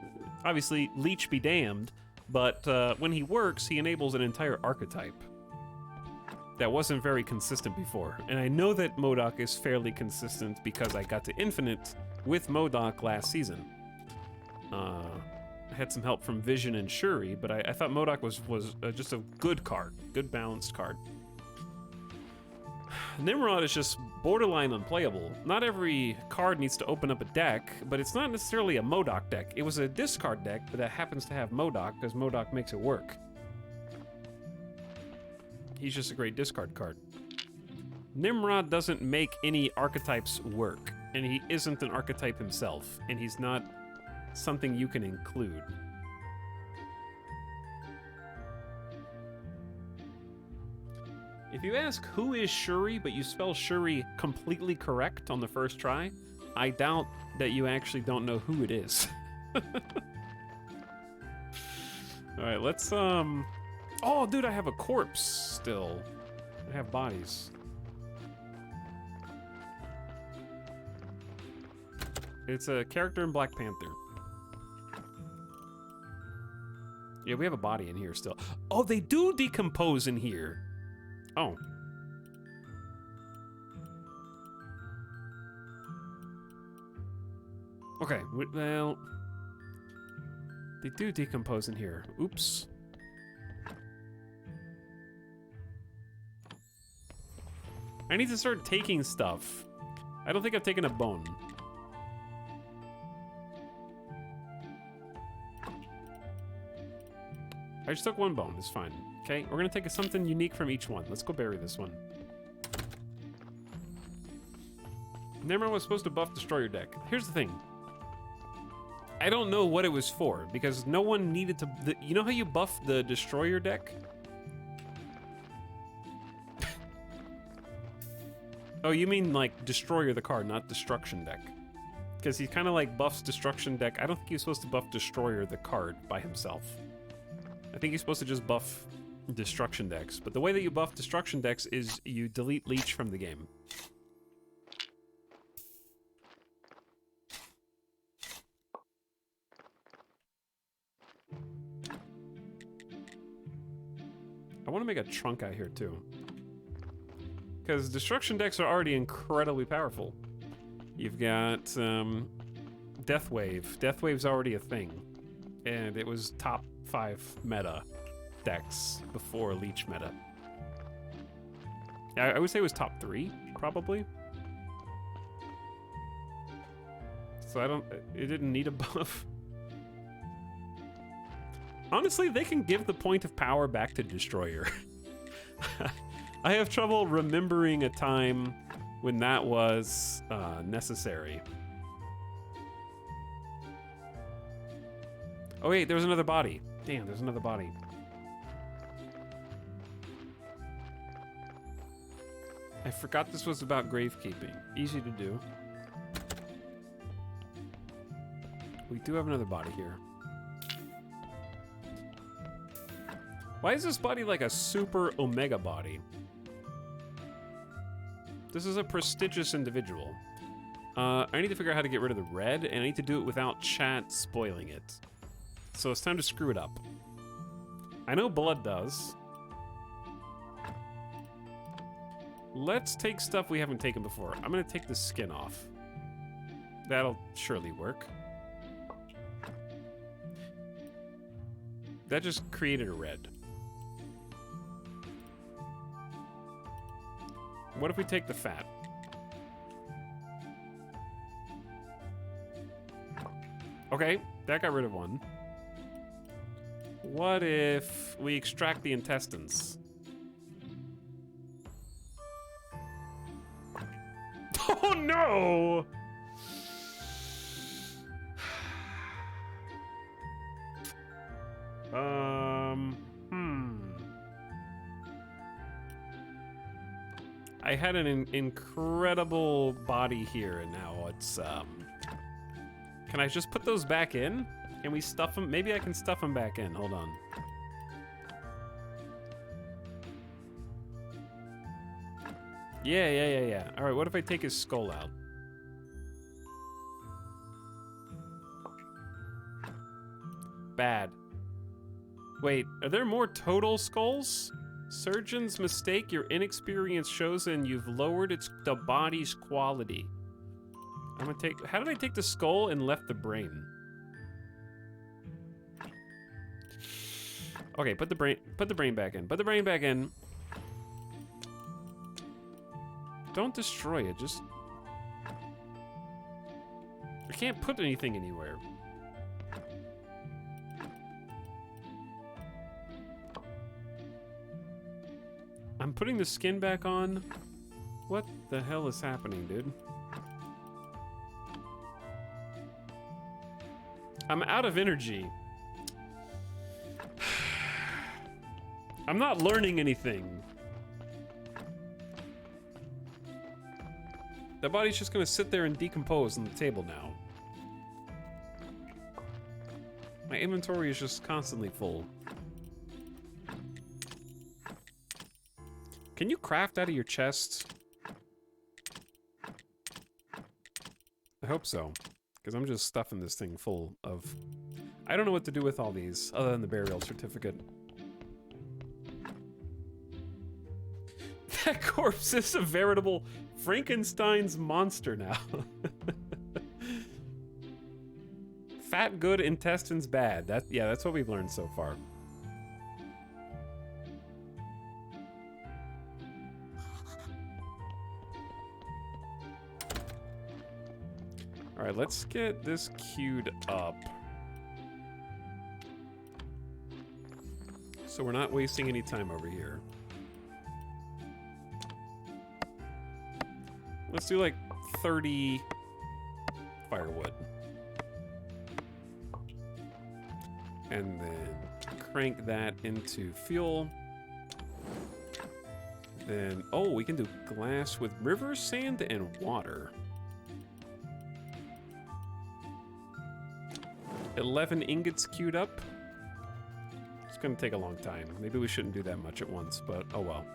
obviously, Leech be damned, but when he works, he enables an entire archetype that wasn't very consistent before. And I know that MODOK is fairly consistent because I got to Infinite with MODOK last season. I had some help from Vision and Shuri, but I thought MODOK was just a good card, good balanced card. Nimrod is just borderline unplayable. Not every card needs to open up a deck, but it's not necessarily a MODOK deck. It was a discard deck, but that happens to have MODOK because MODOK makes it work. He's just a great discard card. Nimrod doesn't make any archetypes work, and he isn't an archetype himself, and he's not something you can include. If you ask who is Shuri, but you spell Shuri completely correct on the first try, I doubt that you actually don't know who it is. Alright, let's, Oh, dude, I have a corpse still. I have bodies. It's a character in Black Panther. Yeah, we have a body in here still. Oh, they do decompose in here. Oh. Okay, well... They do decompose in here. Oops. I need to start taking stuff. I don't think I've taken a bone. I just took one bone, it's fine. Okay, we're gonna take something unique from each one. Let's go bury this one. Nimrod was supposed to buff Destroyer deck. Here's the thing. I don't know what it was for, because no one needed to... you know how you buff the Destroyer deck? Oh, you mean like Destroyer the card, not Destruction deck. Because he kind of like buffs Destruction deck. I don't think he's supposed to buff Destroyer the card by himself. I think he's supposed to just buff Destruction decks. But the way that you buff Destruction decks is you delete Leech from the game. I want to make a trunk out here too. Because Destruction decks are already incredibly powerful. You've got Deathwave. Deathwave's already a thing. And it was top 5 meta decks before Leech meta. I would say it was top 3, probably. So it didn't need a buff. Honestly, they can give the point of power back to Destroyer. I have trouble remembering a time when that was necessary. Oh wait, there's another body. Damn, there's another body. I forgot this was about gravekeeping. Easy to do. We do have another body here. Why is this body like a super Omega body? This is a prestigious individual. I need to figure out how to get rid of the red, and I need to do it without chat spoiling it. So it's time to screw it up. I know blood does. Let's take stuff we haven't taken before. I'm gonna take the skin off. That'll surely work. That just created a red. What if we take the fat? Okay, that got rid of one. What if we extract the intestines? Oh no! I had an incredible body here, and now it's, Can I just put those back in? Can we stuff them? Maybe I can stuff them back in. Hold on. Yeah. All right, what if I take his skull out? Bad. Wait, are there more total skulls? Surgeon's mistake. Your inexperience shows and you've lowered the body's quality. I'm gonna take. How did I take the skull and left the brain? Okay, put the brain back in. Put the brain back in. Don't destroy it. Just. I can't put anything anywhere. I'm putting the skin back on. What the hell is happening, dude? I'm out of energy. I'm not learning anything. The body's just gonna sit there and decompose on the table now. My inventory is just constantly full. Can you craft out of your chest? I hope so, because I'm just stuffing this thing full of... I don't know what to do with all these, other than the burial certificate. That corpse is a veritable Frankenstein's monster now. Fat good, intestines bad. That's what we've learned so far. All right, let's get this queued up. So we're not wasting any time over here. Let's do like 30 firewood. And then crank that into fuel. Then, oh, we can do glass with river sand and water. 11 ingots queued up. It's gonna take a long time. Maybe we shouldn't do that much at once, but oh well.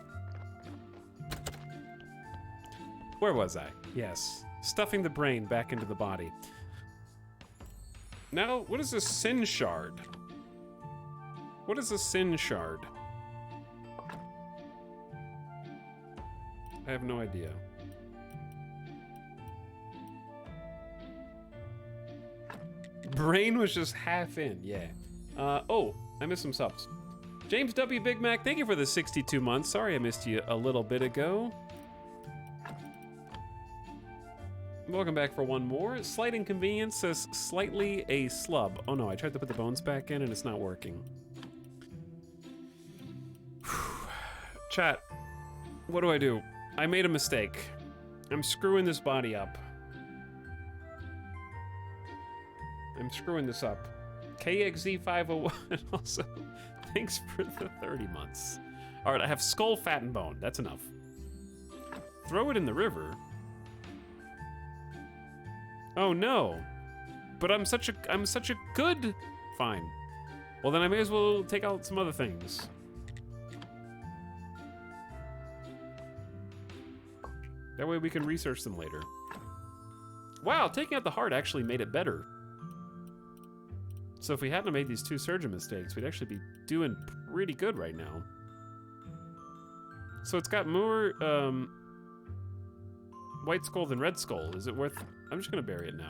Where was I? Yes. Stuffing the brain back into the body. Now, what is a sin shard? What is a sin shard? I have no idea. Brain was just half in, yeah. Oh, I missed some subs. James W. Big Mac, thank you for the 62 months. Sorry I missed you a little bit ago. Welcome back for one more. Slight inconvenience says slightly a slub. Oh no, I tried to put the bones back in and it's not working. Chat, what do? I made a mistake. I'm screwing this body up. I'm screwing this up. KXZ501 also, thanks for the 30 months. All right, I have skull, fat, and bone. That's enough. Throw it in the river. Oh no, but I'm such a good. Fine. Well then I may as well take out some other things. That way we can research them later. Wow, taking out the heart actually made it better. So if we hadn't made these two surgeon mistakes, we'd actually be doing pretty good right now. So it's got more white skull than red skull. Is it worth... I'm just gonna bury it now.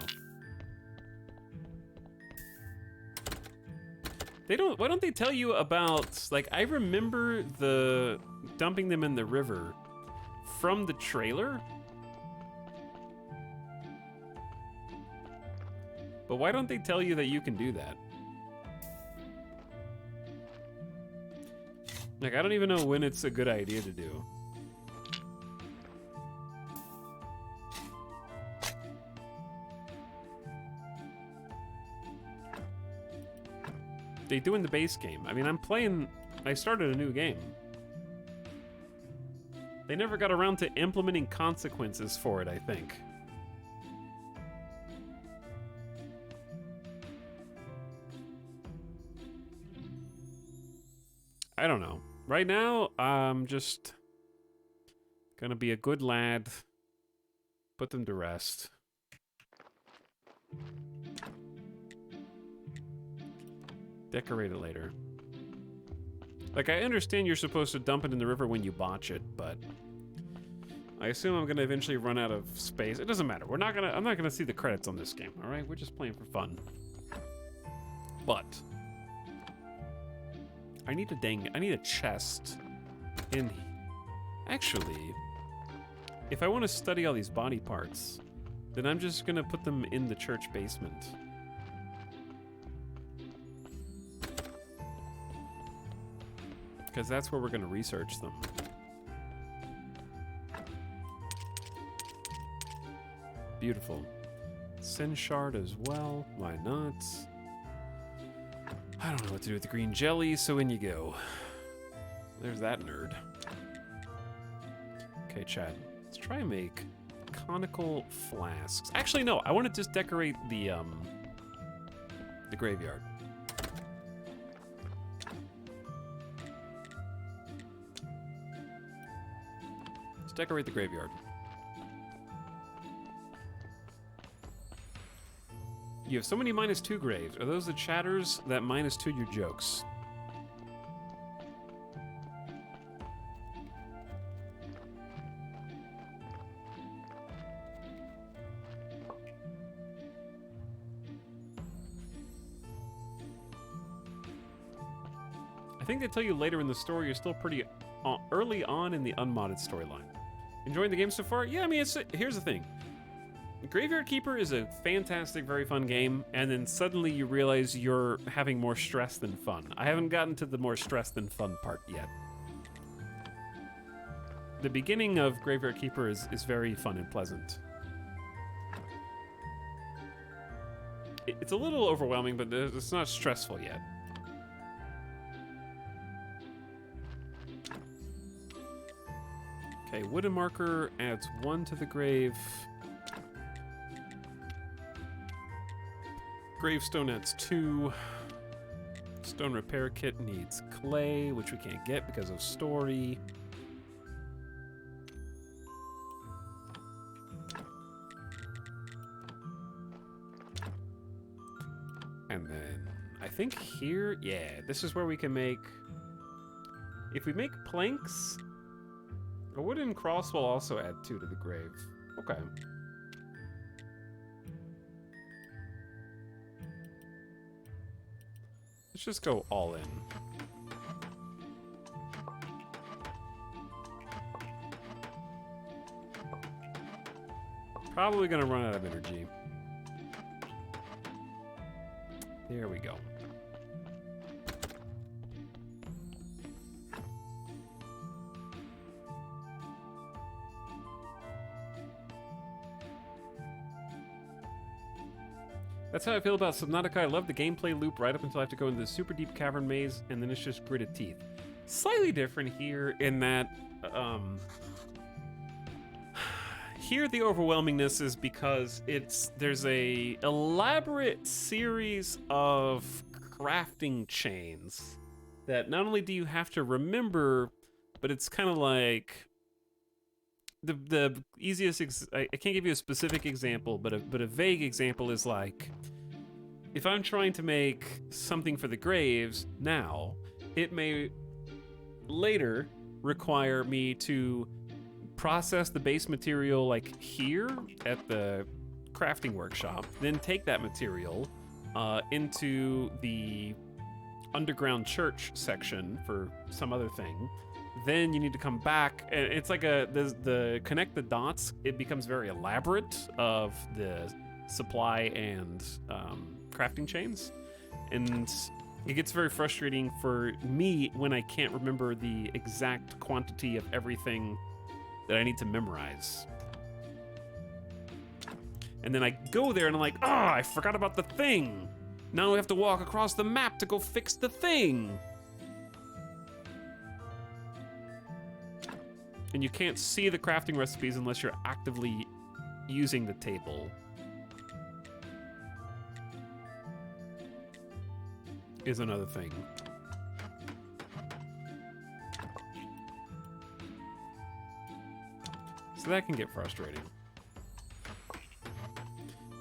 They don't... Why don't they tell you about... Like, I remember the dumping them in the river from the trailer. But why don't they tell you that you can do that? Like, I don't even know when it's a good idea to do. They do in the base game. I mean, I started a new game. They never got around to implementing consequences for it, I think. I don't know. Right now, I'm just gonna be a good lad. Put them to rest. Decorate it later. Like, I understand you're supposed to dump it in the river when you botch it, but I assume I'm gonna eventually run out of space. It doesn't matter. I'm not gonna see the credits on this game, all right? We're just playing for fun. But I need a chest in. Actually, if I want to study all these body parts, then I'm just gonna put them in the church basement. Because that's where we're going to research them. Beautiful. Sin shard as well. Why not? I don't know what to do with the green jelly, so in you go. There's that nerd. Okay, Chad. Let's try and make conical flasks. Actually, no. I want to just decorate the graveyard. Decorate the graveyard. You have so many -2 graves. Are those the chatters that -2 your jokes? I think they tell you later in the story you're still pretty early on in the unmodded storyline. Enjoying the game so far? Yeah, I mean, here's the thing. Graveyard Keeper is a fantastic, very fun game, and then suddenly you realize you're having more stress than fun. I haven't gotten to the more stress than fun part yet. The beginning of Graveyard Keeper is very fun and pleasant. It's a little overwhelming, but it's not stressful yet. Okay, wooden marker adds 1 to the grave. Gravestone adds 2. Stone repair kit needs clay, which we can't get because of story. And then I think here, yeah, this is where we can make. If we make planks. A wooden cross will also add 2 to the grave. Okay. Let's just go all in. Probably gonna run out of energy. There we go. That's how I feel about Subnautica. I love the gameplay loop right up until I have to go into the super deep cavern maze, and then it's just gritted teeth. Slightly different here in that, here the overwhelmingness is because there's a elaborate series of crafting chains that not only do you have to remember, but it's kind of like the easiest. I can't give you a specific example, but a vague example is like, if I'm trying to make something for the graves now, it may later require me to process the base material like here at the crafting workshop, then take that material into the underground church section for some other thing. Then you need to come back, and it's like the connect the dots. It becomes very elaborate of the supply and crafting chains, and it gets very frustrating for me when I can't remember the exact quantity of everything that I need to memorize. And then I go there and I'm like, oh, I forgot about the thing. Now we have to walk across the map to go fix the thing. And you can't see the crafting recipes unless you're actively using the table. Is another thing. So that can get frustrating.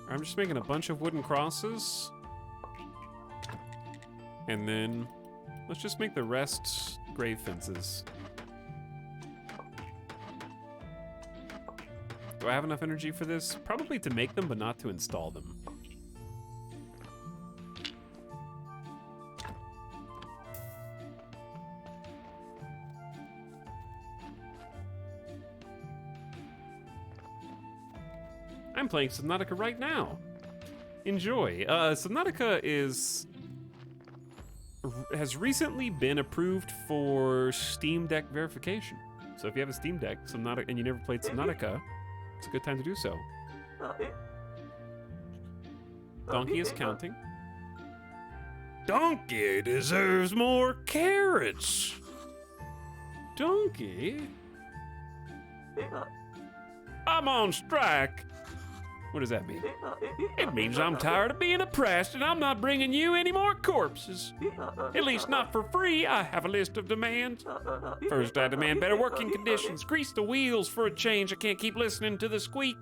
I'm just making a bunch of wooden crosses. And then let's just make the rest grave fences. Do I have enough energy for this? Probably to make them, but not to install them. I'm playing Subnautica right now. Enjoy. Subnautica has recently been approved for Steam Deck verification. So if you have a Steam Deck, Subnautica, and you never played Subnautica, it's a good time to do so. Donkey is counting. Donkey deserves more carrots. Donkey? I'm on strike. What does that mean? It means I'm tired of being oppressed and I'm not bringing you any more corpses. At least not for free. I have a list of demands. First, I demand better working conditions. Grease the wheels for a change. I can't keep listening to the squeak.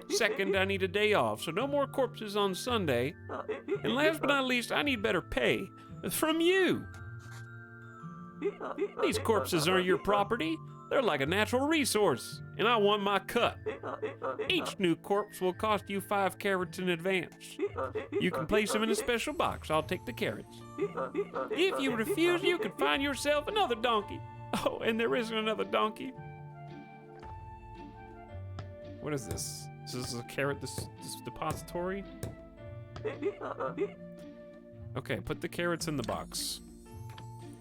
Second, I need a day off, so no more corpses on Sunday. And last but not least, I need better pay. From you. These corpses are your property. They're like a natural resource, and I want my cut. Each new corpse will cost you 5 carrots in advance. You can place them in a special box. I'll take the carrots. If you refuse, you can find yourself another donkey. Oh, and there isn't another donkey. What is this? Is this a carrot this depository? Okay, put the carrots in the box.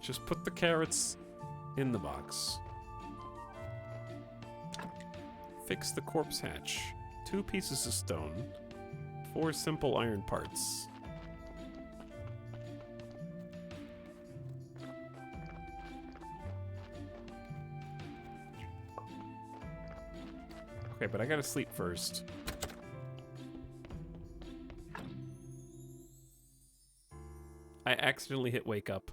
Just put the carrots in the box. Fix the corpse hatch. 2 pieces of stone. 4 simple iron parts. Okay, but I gotta sleep first. I accidentally hit wake up.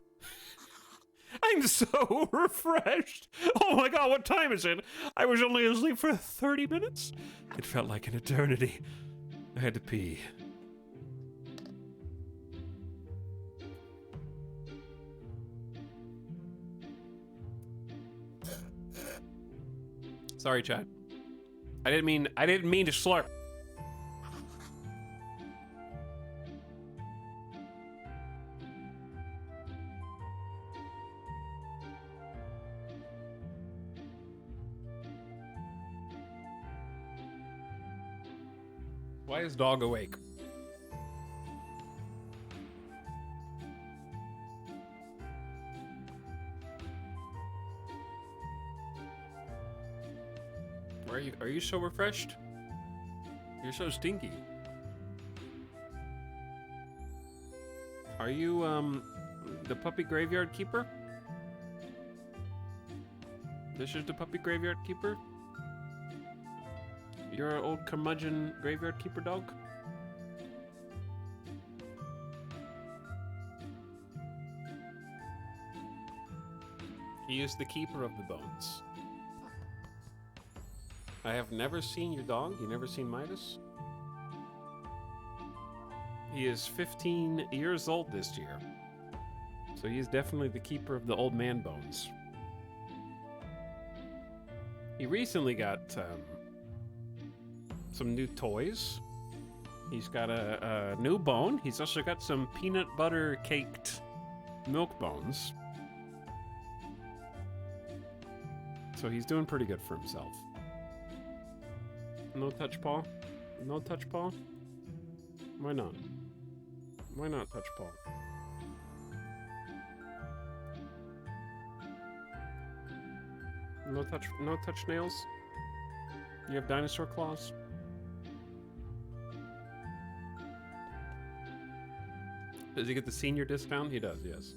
I'm so refreshed. Oh my god, what time is it? I was only asleep for 30 minutes? It felt like an eternity. I had to pee. Sorry, chat. I didn't mean to slurp. Why is dog awake? Are you so refreshed? You're so stinky. Are you the puppy graveyard keeper? This is the puppy graveyard keeper? You're an old curmudgeon graveyard keeper dog? He is the keeper of the bones. I have never seen your dog. You never seen Midas? He is 15 years old this year. So he is definitely the keeper of the old man bones. He recently got some new toys. He's got a new bone. He's also got some peanut butter caked milk bones. So he's doing pretty good for himself. No touch paw? No touch paw? Why not? Why not touch Paul? No touch nails? You have dinosaur claws? Does he get the senior discount? He does, yes.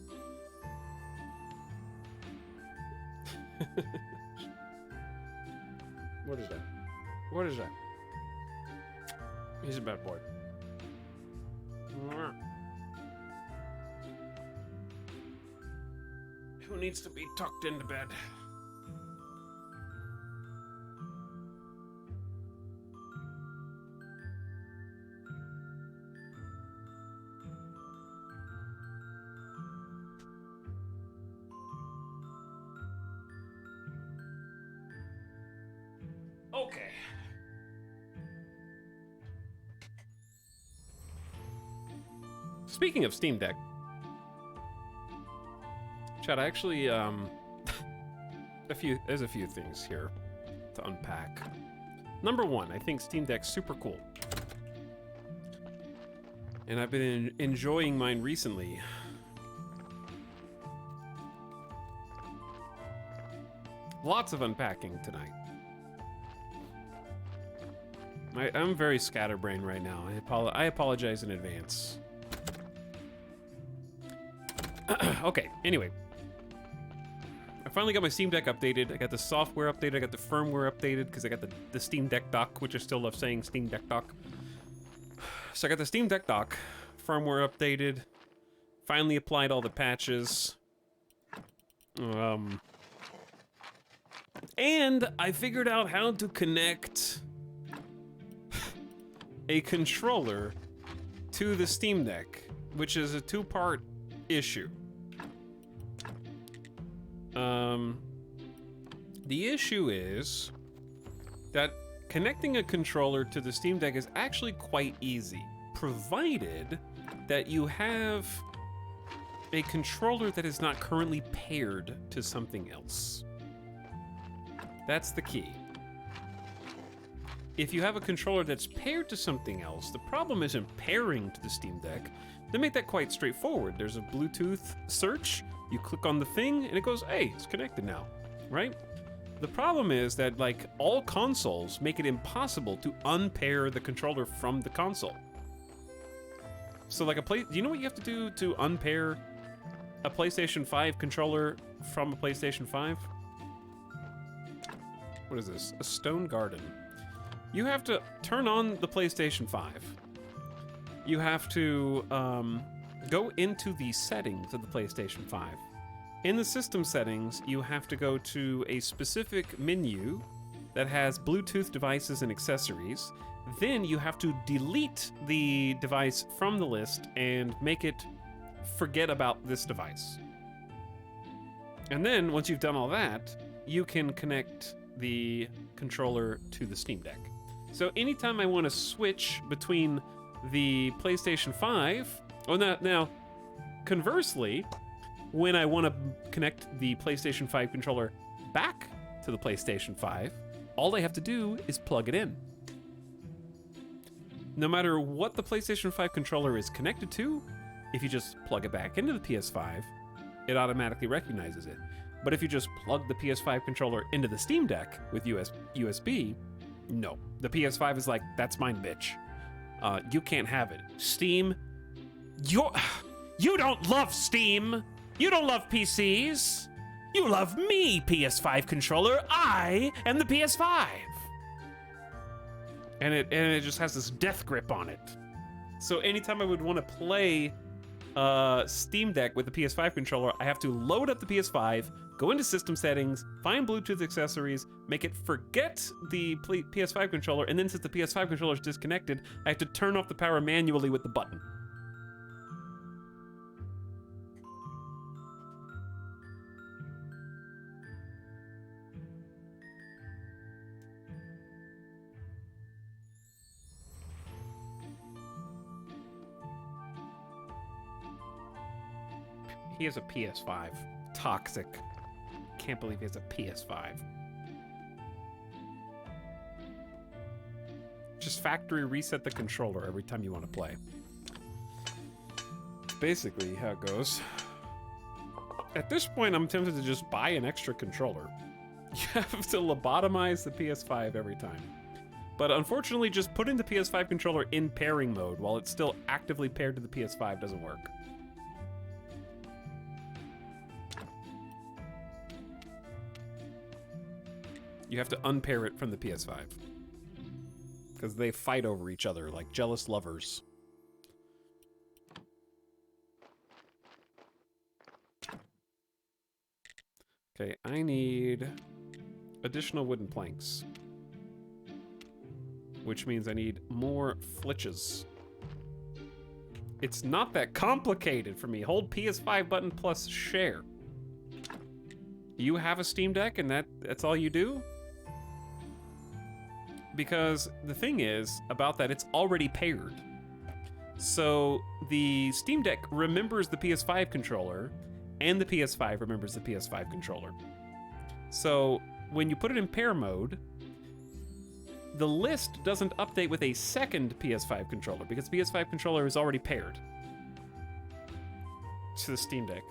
What is that? What is that? He's a bad boy. Who needs to be tucked into bed? Okay. Speaking of Steam Deck, Chad, I actually there's a few things here to unpack. Number one, I think Steam Deck's super cool, and I've been enjoying mine recently. Lots of unpacking tonight. I'm very scatterbrained right now. I apologize in advance. Okay, anyway. I finally got my Steam Deck updated. I got the software updated. I got the firmware updated because I got the Steam Deck dock, which I still love saying Steam Deck dock. So I got the Steam Deck dock, firmware updated, finally applied all the patches. And I figured out how to connect a controller to the Steam Deck, which is a two-part issue. The issue is that connecting a controller to the Steam Deck is actually quite easy, provided that you have a controller that is not currently paired to something else. That's the key. If you have a controller that's paired to something else, the problem isn't pairing to the Steam Deck. They make that quite straightforward. There's a Bluetooth search, you click on the thing, and it goes, hey, it's connected now, right? The problem is that, like, all consoles make it impossible to unpair the controller from the console. So, like, do you know what you have to do to unpair a PlayStation 5 controller from a PlayStation 5? What is this? A Stone Garden. You have to turn on the PlayStation 5. You have to go into the settings of the PlayStation 5. In the system settings, you have to go to a specific menu that has Bluetooth devices and accessories. Then you have to delete the device from the list and make it forget about this device. And then, once you've done all that, you can connect the controller to the Steam Deck. So anytime I want to switch between the PlayStation 5, now, conversely, when I want to connect the PlayStation 5 controller back to the PlayStation 5, all I have to do is plug it in. No matter what the PlayStation 5 controller is connected to, if you just plug it back into the PS5, it automatically recognizes it. But if you just plug the PS5 controller into the Steam Deck with USB, no. The PS5 is like, that's mine, bitch. You can't have it. Steam, you don't love Steam. You don't love PCs. You love me, PS5 controller. I am the PS5. And it just has this death grip on it. So anytime I would want to play Steam Deck with the PS5 controller, I have to load up the PS5, go into system settings, find Bluetooth accessories, make it forget the PS5 controller, and then since the PS5 controller is disconnected, I have to turn off the power manually with the button. He has a PS5. Toxic. Can't believe he has a PS5. just factory reset the controller every time you want to play. Basically how it goes. At this point, I'm tempted to just buy an extra controller. You have to lobotomize the PS5 every time. But unfortunately, just putting the PS5 controller in pairing mode while it's still actively paired to the PS5 doesn't work. You have to unpair it from the PS5. Because they fight over each other like jealous lovers. Okay, I need additional wooden planks. Which means I need more flitches. It's not that complicated for me. Hold PS5 button plus share. You have a Steam Deck and that's all you do? Because the thing is about that, it's already paired. So the Steam Deck remembers the PS5 controller and the PS5 remembers the PS5 controller. So when you put it in pair mode, the list doesn't update with a second PS5 controller because the PS5 controller is already paired to the Steam Deck.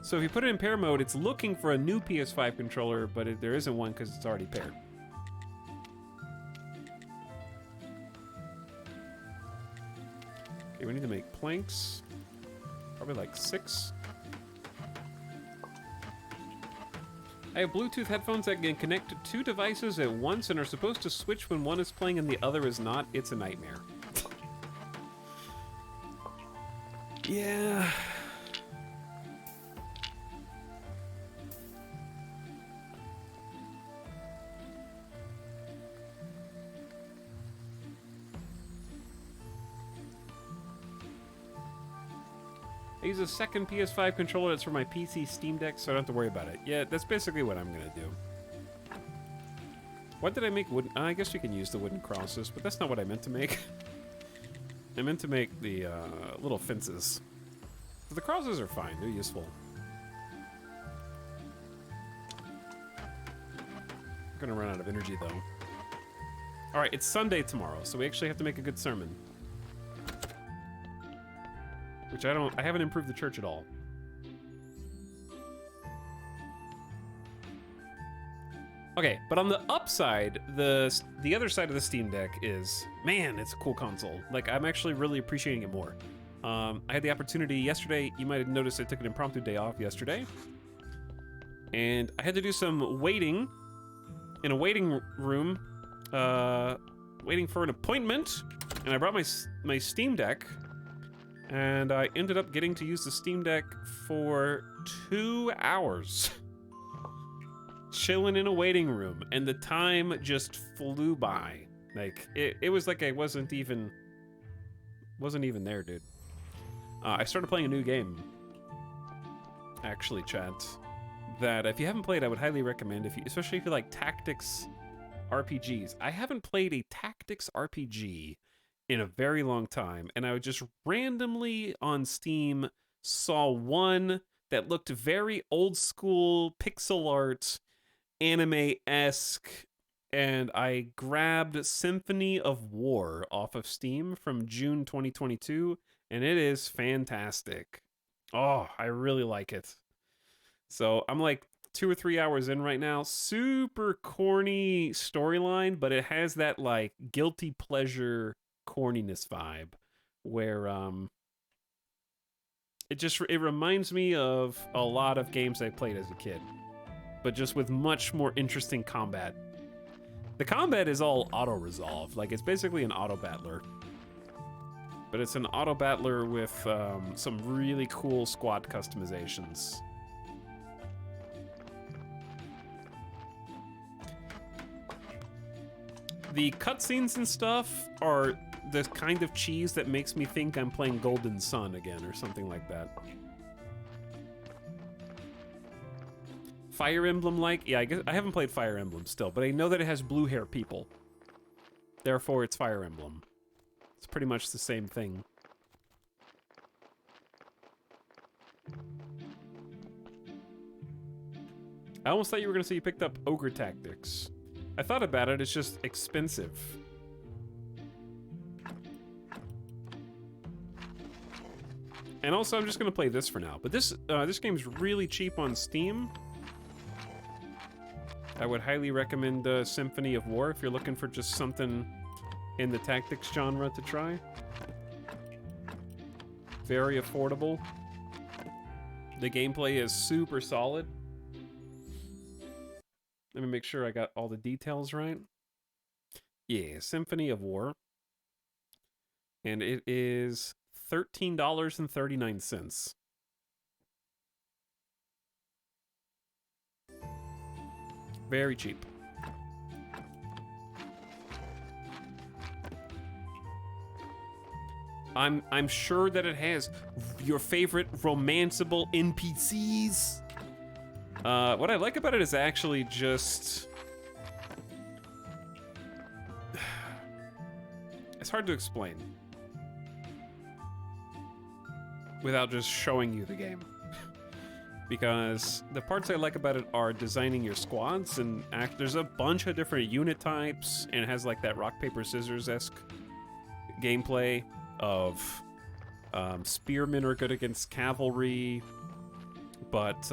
So if you put it in pair mode, it's looking for a new PS5 controller, but there isn't one because it's already paired. Okay, we need to make planks. Probably like 6. I have Bluetooth headphones that can connect to 2 devices at once and are supposed to switch when one is playing and the other is not. It's a nightmare. Yeah. I use a second PS5 controller that's for my PC Steam Deck, so I don't have to worry about it. Yeah, that's basically what I'm gonna do. What did I make wooden? I guess you can use the wooden crosses, but that's not what I meant to make. I meant to make the little fences. But the crosses are fine, they're useful. I'm gonna run out of energy though. Alright, it's Sunday tomorrow, so we actually have to make a good sermon. Which I haven't improved the church at all. Okay, but on the upside, the other side of the Steam Deck is, man, it's a cool console. Like, I'm actually really appreciating it more. I had the opportunity yesterday, you might have noticed I took an impromptu day off yesterday. And I had to do some waiting in a waiting room, waiting for an appointment. And I brought my Steam Deck. And I ended up getting to use the Steam Deck for 2 hours. Chilling in a waiting room, and the time just flew by. Like, it was like I wasn't even there, dude. I started playing a new game, actually, chat, that if you haven't played, I would highly recommend, especially if you like tactics RPGs. I haven't played a tactics RPG in a very long time, and I just randomly on Steam saw one that looked very old school pixel art, anime-esque, and I grabbed Symphony of War off of Steam from June 2022, and it is fantastic. Oh, I really like it. So I'm like 2 or 3 hours in right now. Super corny storyline, but it has that like guilty pleasure corniness vibe where it reminds me of a lot of games I played as a kid, but just with much more interesting combat. The combat is all auto-resolve, like it's basically an auto-battler, but it's an auto-battler with some really cool squad customizations. The cutscenes and stuff are the kind of cheese that makes me think I'm playing Golden Sun again or something like that. Fire Emblem-like? Yeah, I guess I haven't played Fire Emblem still, but I know that it has blue hair people. Therefore, it's Fire Emblem. It's pretty much the same thing. I almost thought you were going to say you picked up Ogre Tactics. I thought about it, it's just expensive. And also, I'm just going to play this for now. But this game's really cheap on Steam. I would highly recommend Symphony of War if you're looking for just something in the tactics genre to try. Very affordable. The gameplay is super solid. Let me make sure I got all the details right. Yeah, Symphony of War. And it is $13.39. Very cheap. I'm sure that it has your favorite romanceable NPCs. What I like about it is actually just... It's hard to explain without just showing you the game. Because the parts I like about it are designing your squads, and there's a bunch of different unit types, and it has like that rock, paper, scissors-esque gameplay of spearmen are good against cavalry, but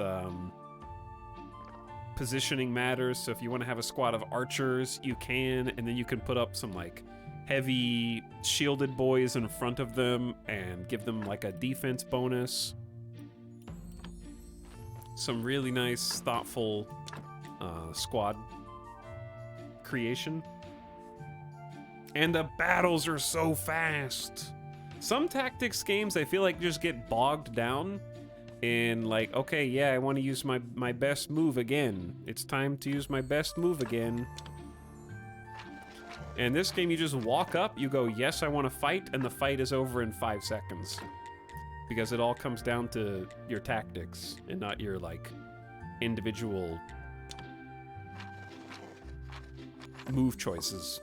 positioning matters. So if you want to have a squad of archers, you can, and then you can put up some like heavy shielded boys in front of them and give them like a defense bonus. Some really nice, thoughtful squad creation. And the battles are so fast. Some tactics games, I feel like, just get bogged down in like, okay, yeah, I want to use my best move again. It's time to use my best move again. And this game, you just walk up, you go, yes, I want to fight, and the fight is over in 5 seconds. Because it all comes down to your tactics and not your, like, individual move choices.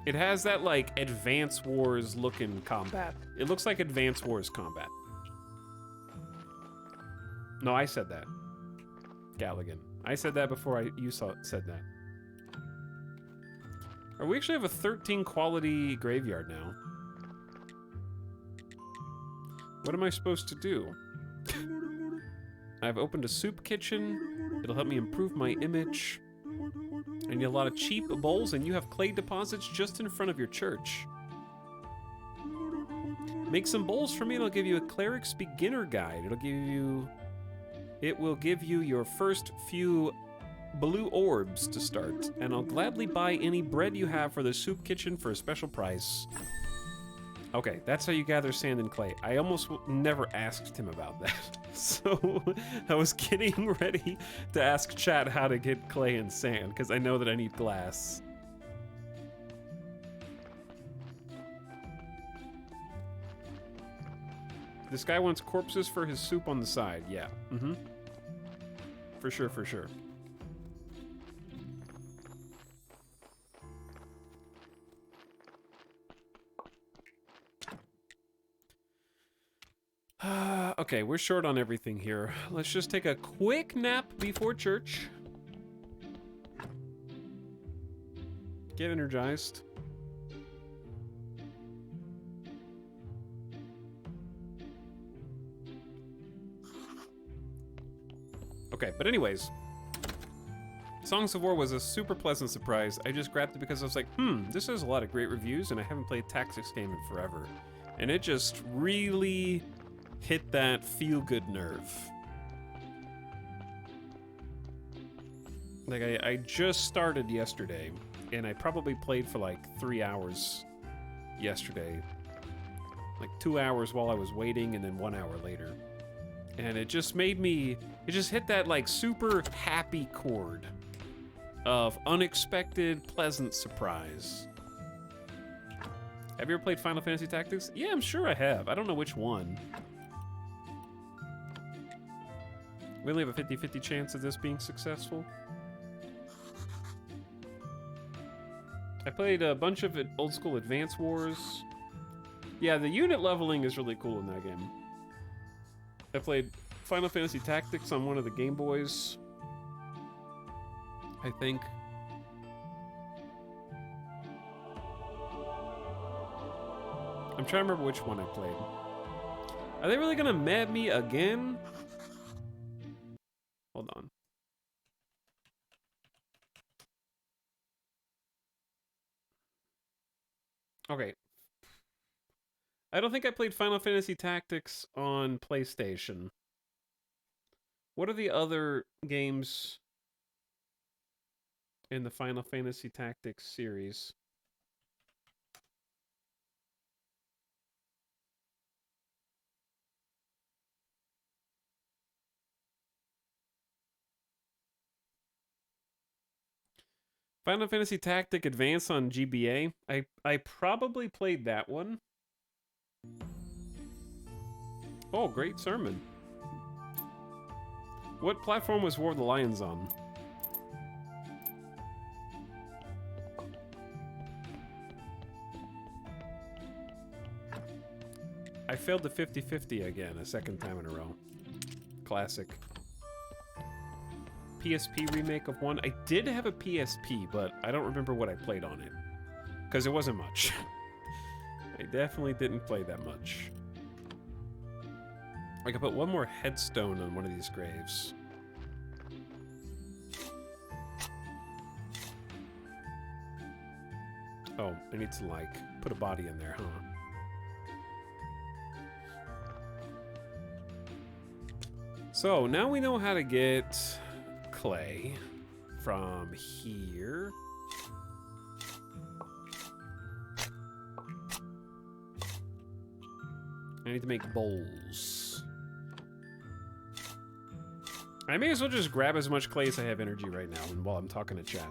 It has that, like, Advance Wars looking combat. It looks like Advance Wars combat. No, I said that. Galligan. I said that before you said that. Or we actually have a 13 quality graveyard now. What am I supposed to do? I've opened a soup kitchen. It'll help me improve my image. I need a lot of cheap bowls, and you have clay deposits just in front of your church. Make some bowls for me, and I'll give you a cleric's beginner guide. It will give you your first few blue orbs to start, and I'll gladly buy any bread you have for the soup kitchen for a special price. Okay, that's how you gather sand and clay. I almost never asked him about that. So I was getting ready to ask chat how to get clay and sand, because I know that I need glass. This guy wants corpses for his soup on the side. Yeah. Mm-hmm. For sure, for sure. Okay, we're short on everything here. Let's just take a quick nap before church. Get energized. Okay, but anyways, Songs of War was a super pleasant surprise. I just grabbed it because I was like, this has a lot of great reviews, and I haven't played a tactics game in forever. And it just really hit that feel-good nerve. Like, I just started yesterday, and I probably played for like 3 hours yesterday. Like 2 hours while I was waiting, and then 1 hour later. And it just made me, it just hit that like super happy chord of unexpected, pleasant surprise. Have you ever played Final Fantasy Tactics? Yeah, I'm sure I have. I don't know which one. We only have a 50-50 chance of this being successful. I played a bunch of old school Advance Wars. Yeah, the unit leveling is really cool in that game. I played Final Fantasy Tactics on one of the Game Boys, I think. I'm trying to remember which one I played. Are they really gonna mad me again? Hold on. Okay. I don't think I played Final Fantasy Tactics on PlayStation. What are the other games in the Final Fantasy Tactics series? Final Fantasy Tactic Advance on GBA. I probably played that one. Oh, great sermon. What platform was War of the Lions on? I failed the 50-50 again, a second time in a row. Classic. PSP remake of one. I did have a PSP, but I don't remember what I played on it. Because it wasn't much. I definitely didn't play that much. I could put one more headstone on one of these graves. Oh, I need to, like, put a body in there, huh? So, now we know how to get clay from here. I need to make bowls. I may as well just grab as much clay as I have energy right now and while I'm talking to chat.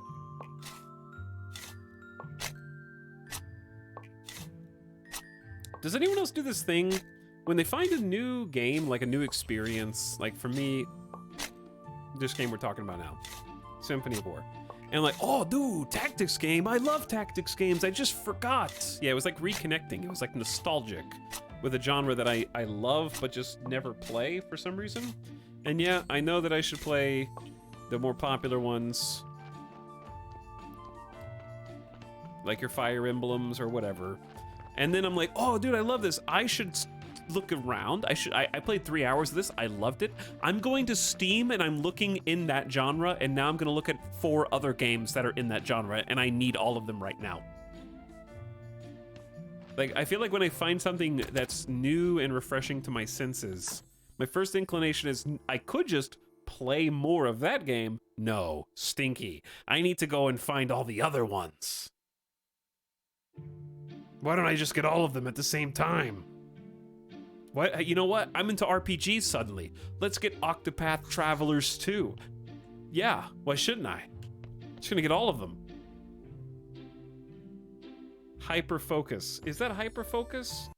Does anyone else do this thing? When they find a new game, like a new experience, like for me, this game we're talking about now, Symphony of War. And like, oh, dude, tactics game. I love tactics games. I just forgot. Yeah, it was like reconnecting. It was like nostalgic with a genre that I love but just never play for some reason. And yeah, I know that I should play the more popular ones, like your Fire Emblems or whatever. And then I'm like, oh, dude, I love this. I should look around. I played 3 hours of this. I loved it. I'm going to Steam and I'm looking in that genre, and now I'm going to look at 4 other games that are in that genre, and I need all of them right now. Like, I feel like when I find something that's new and refreshing to my senses, my first inclination is I could just play more of that game. No, stinky. I need to go and find all the other ones. Why don't I just get all of them at the same time? What? You know what? I'm into RPGs suddenly. Let's get Octopath Travelers 2. Yeah, why shouldn't I? Just gonna get all of them. Hyperfocus. Is that hyperfocus?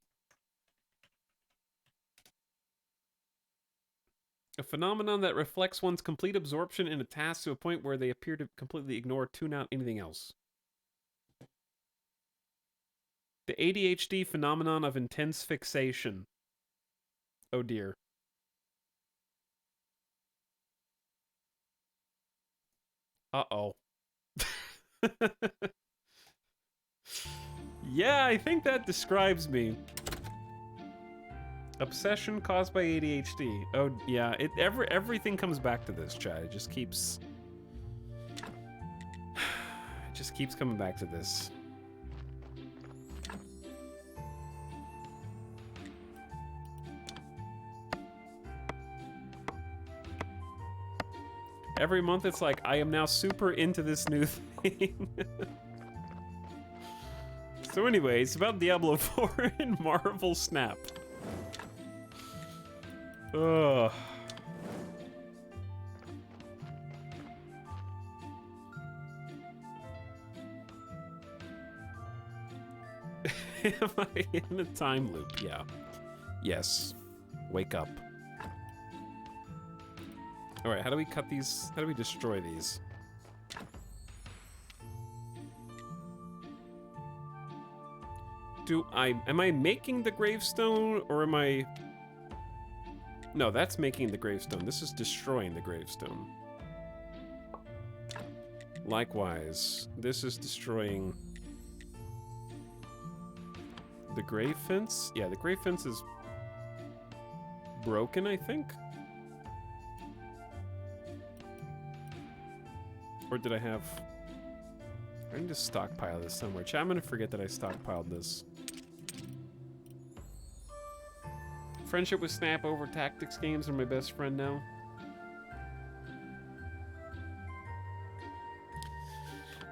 A phenomenon that reflects one's complete absorption in a task to a point where they appear to completely ignore, tune out anything else. The ADHD phenomenon of intense fixation. Oh dear. Uh-oh. Yeah, I think that describes me. Obsession caused by ADHD. Oh yeah, everything comes back to this, chat. It just keeps coming back to this. Every month it's like, I am now super into this new thing. So anyway, it's about Diablo 4 and Marvel Snap. Ugh. Am I in a time loop? Yeah. Yes. Wake up. Alright, how do we cut these? How do we destroy these? am I making the gravestone or am I... No, that's making the gravestone. This is destroying the gravestone. Likewise, this is destroying the grave fence. Yeah, the grave fence is broken, I think. Or did I have... I need to stockpile this somewhere. Chat, I'm gonna forget that I stockpiled this. Friendship with Snap over tactics games are my best friend now.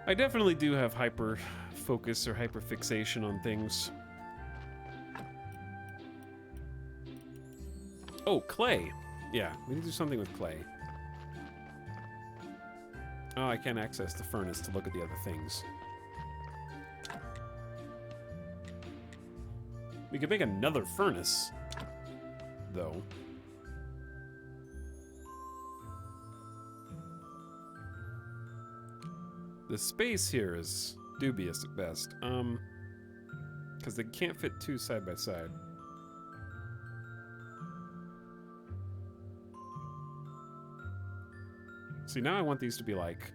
I definitely do have hyper focus or hyper fixation on things. Oh, clay. Yeah, we need to do something with clay. Oh, I can't access the furnace to look at the other things. We could make another furnace, though. The space here is dubious at best. Because they can't fit two side by side. See, now I want these to be, like,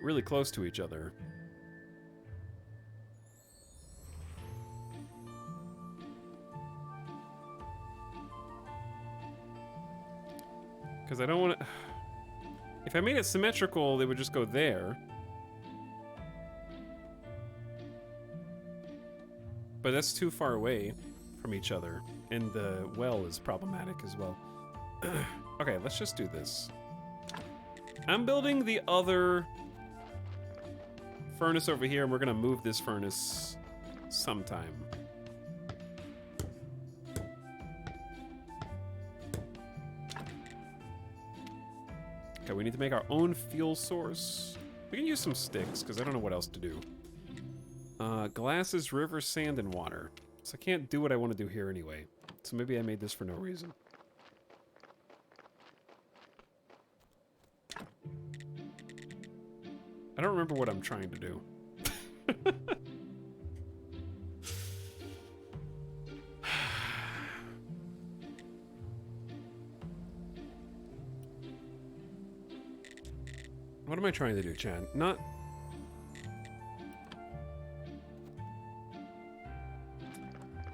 really close to each other. Because I don't want to... If I made it symmetrical, they would just go there. But that's too far away from each other. And the well is problematic as well. Okay, let's just do this. I'm building the other furnace over here, and we're gonna move this furnace sometime. Okay, we need to make our own fuel source. We can use some sticks, because I don't know what else to do. Glasses, river, sand, and water. So I can't do what I want to do here anyway. So maybe I made this for no reason. I don't remember what I'm trying to do. What am I trying to do, Chan? Not...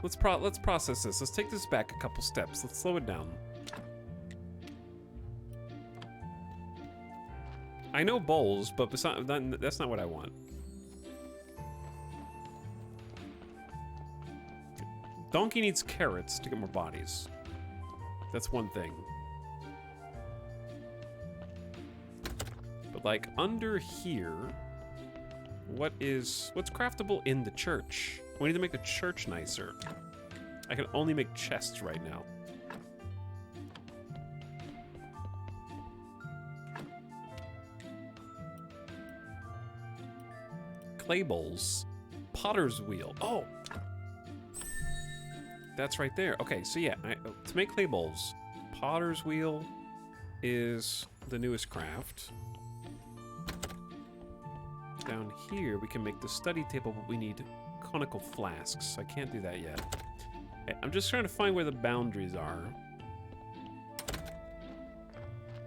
Let's process this. Let's take this back a couple steps. Let's slow it down. I know bowls, but that's not what I want. Donkey needs carrots to get more bodies. That's one thing. But like under here, what's craftable in the church? We need to make the church nicer. I can only make chests right now. Clay bowls. Potter's wheel. Oh! That's right there. Okay, so yeah, to make clay bowls, Potter's wheel is the newest craft. Down here, we can make the study table, but we need conical flasks. I can't do that yet. Okay, I'm just trying to find where the boundaries are.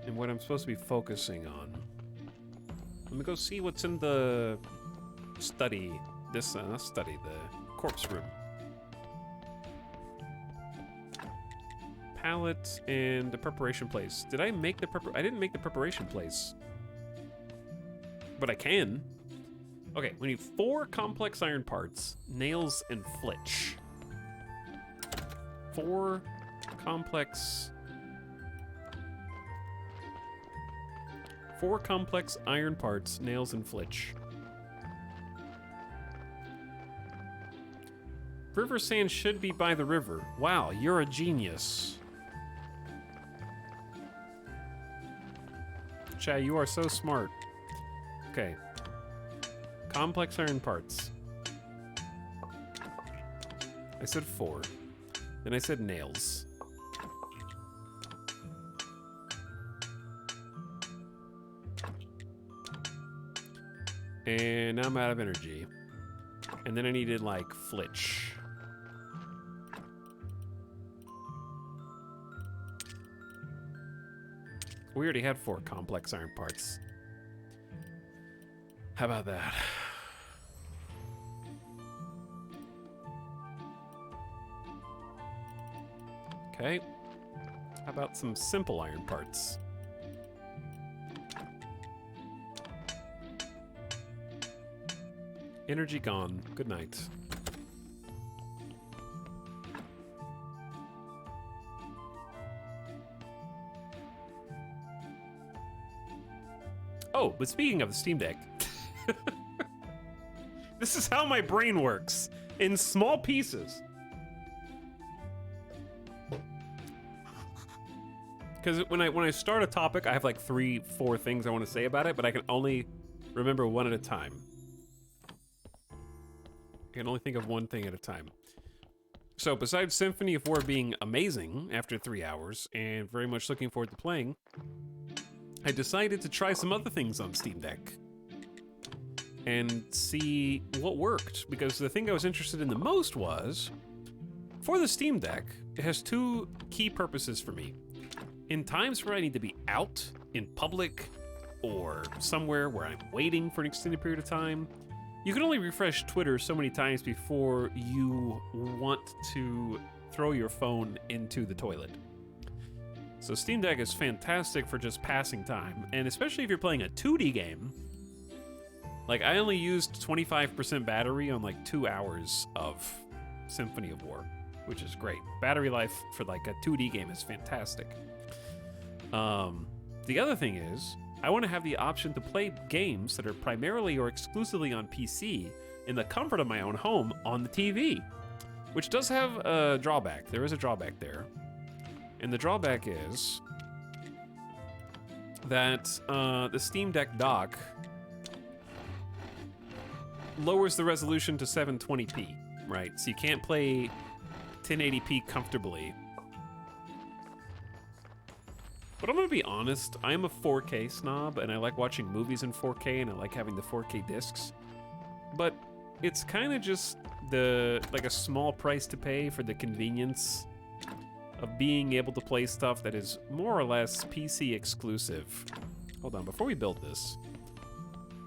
And what I'm supposed to be focusing on. Let me go see what's in the study. Not study, the corpse room. Pallet and the preparation place. Did I make the I didn't make the preparation place. But I can. Okay, we need 4 complex iron parts, nails, and flitch. 4 complex iron parts, nails, and flitch. River sand should be by the river. Wow, you're a genius. Chad, you are so smart. Okay. Complex iron parts. I said 4. Then I said nails. And now I'm out of energy. And then I needed, like, flitch. We already had 4 complex iron parts. How about that? Okay. How about some simple iron parts? Energy gone. Good night. Oh, but speaking of the Steam Deck, this is how my brain works, in small pieces. Because when I start a topic, I have like 3-4 things I want to say about it, but I can only remember one at a time. I can only think of one thing at a time. So besides Symphony of War being amazing after 3 hours, and very much looking forward to playing, I decided to try some other things on Steam Deck and see what worked, because the thing I was interested in the most was, for the Steam Deck, it has 2 key purposes for me. In times where I need to be out in public or somewhere where I'm waiting for an extended period of time, you can only refresh Twitter so many times before you want to throw your phone into the toilet. So Steam Deck is fantastic for just passing time, and especially if you're playing a 2D game. Like, I only used 25% battery on like 2 hours of Symphony of War, which is great. Battery life for like a 2D game is fantastic. The other thing is, I want to have the option to play games that are primarily or exclusively on PC in the comfort of my own home on the TV, which does have a drawback. There is a drawback there. And the drawback is that the Steam Deck dock lowers the resolution to 720p, right? So you can't play 1080p comfortably. But I'm gonna be honest, I'm a 4K snob, and I like watching movies in 4K, and I like having the 4K discs. But it's kind of just like a small price to pay for the convenience of being able to play stuff that is more or less PC exclusive. Hold on, before we build this,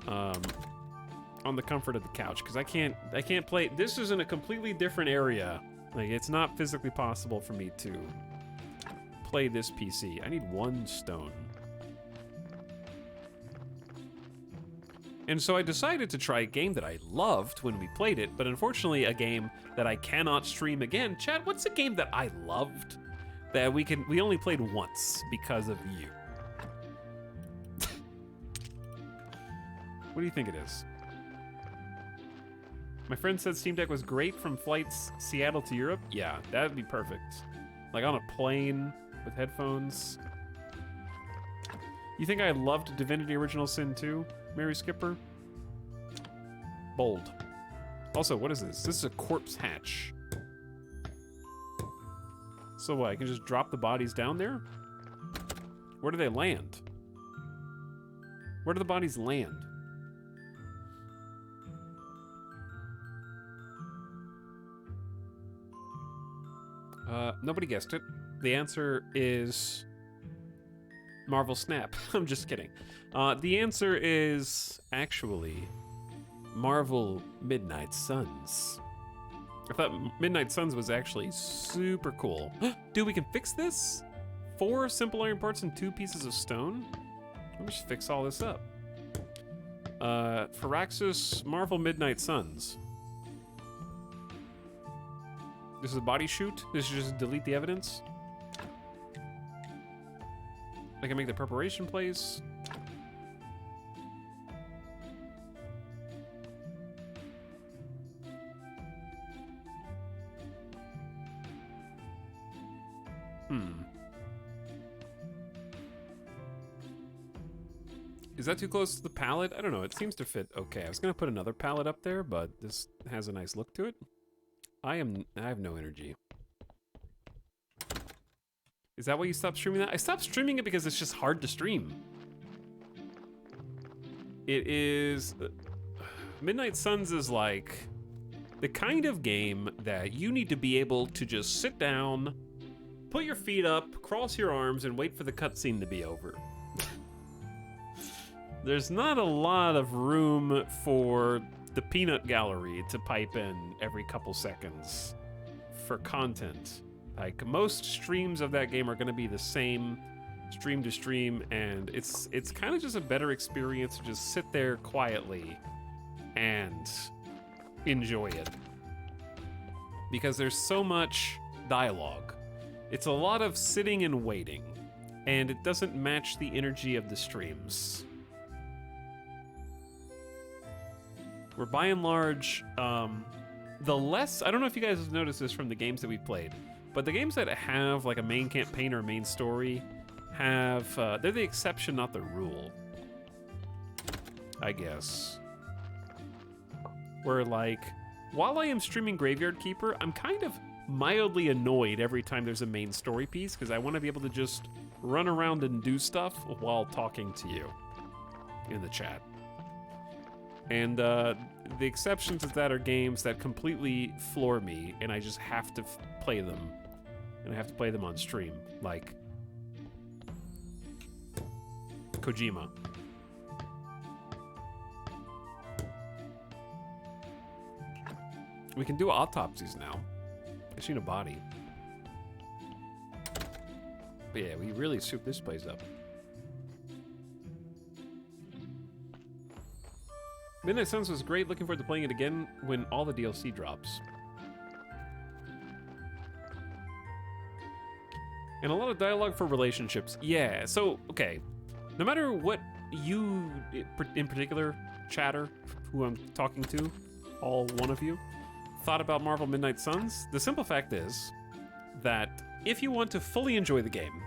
on the comfort of the couch, because I can't play. This is in a completely different area. Like, it's not physically possible for me to play this PC. I need 1 stone. And so I decided to try a game that I loved when we played it, but unfortunately a game that I cannot stream again. Chad, what's a game that I loved that we only played once because of you? What do you think it is? My friend said Steam Deck was great from flights Seattle to Europe. Yeah, that'd be perfect. Like on a plane with headphones. You think I loved Divinity Original Sin 2, Mary Skipper? Bold. Also, what is this? This is a corpse hatch. So what, I can just drop the bodies down there? Where do they land? Where do the bodies land? Nobody guessed it. The answer is Marvel Snap. I'm just kidding. The answer is actually Marvel Midnight Suns. I thought Midnight Suns was actually super cool. Dude, we can fix this? 4 simple iron parts and 2 pieces of stone? Let me just fix all this up. Firaxis Marvel Midnight Suns. This is a body shoot? This is just delete the evidence? I can make the preparation place. Is that too close to the palette? I don't know. It seems to fit okay. I was gonna put another palette up there, but this has a nice look to it. I have no energy. Is that why you stopped streaming that? I stopped streaming it because it's just hard to stream. It is... Midnight Suns is like the kind of game that you need to be able to just sit down, put your feet up, cross your arms, and wait for the cutscene to be over. There's not a lot of room for the peanut gallery to pipe in every couple seconds for content. Like, most streams of that game are going to be the same stream to stream, and it's kind of just a better experience to just sit there quietly and enjoy it. Because there's so much dialogue. It's a lot of sitting and waiting, and it doesn't match the energy of the streams. We're by and large, the less, I don't know if you guys have noticed this from the games that we've played, but the games that have like a main campaign or a main story have, they're the exception, not the rule, I guess. Where like, while I am streaming Graveyard Keeper, I'm kind of mildly annoyed every time there's a main story piece, because I want to be able to just run around and do stuff while talking to you in the chat. And the exceptions to that are games that completely floor me, and I just have to play them. And I have to play them on stream, like Kojima. We can do autopsies now. I've seen a body. But yeah, we really soup this place up. Midnight Suns was great. Looking forward to playing it again when all the DLC drops. And a lot of dialogue for relationships. Yeah, so, okay. No matter what you, in particular, chatter, who I'm talking to, all one of you, thought about Marvel Midnight Suns, the simple fact is that if you want to fully enjoy the game,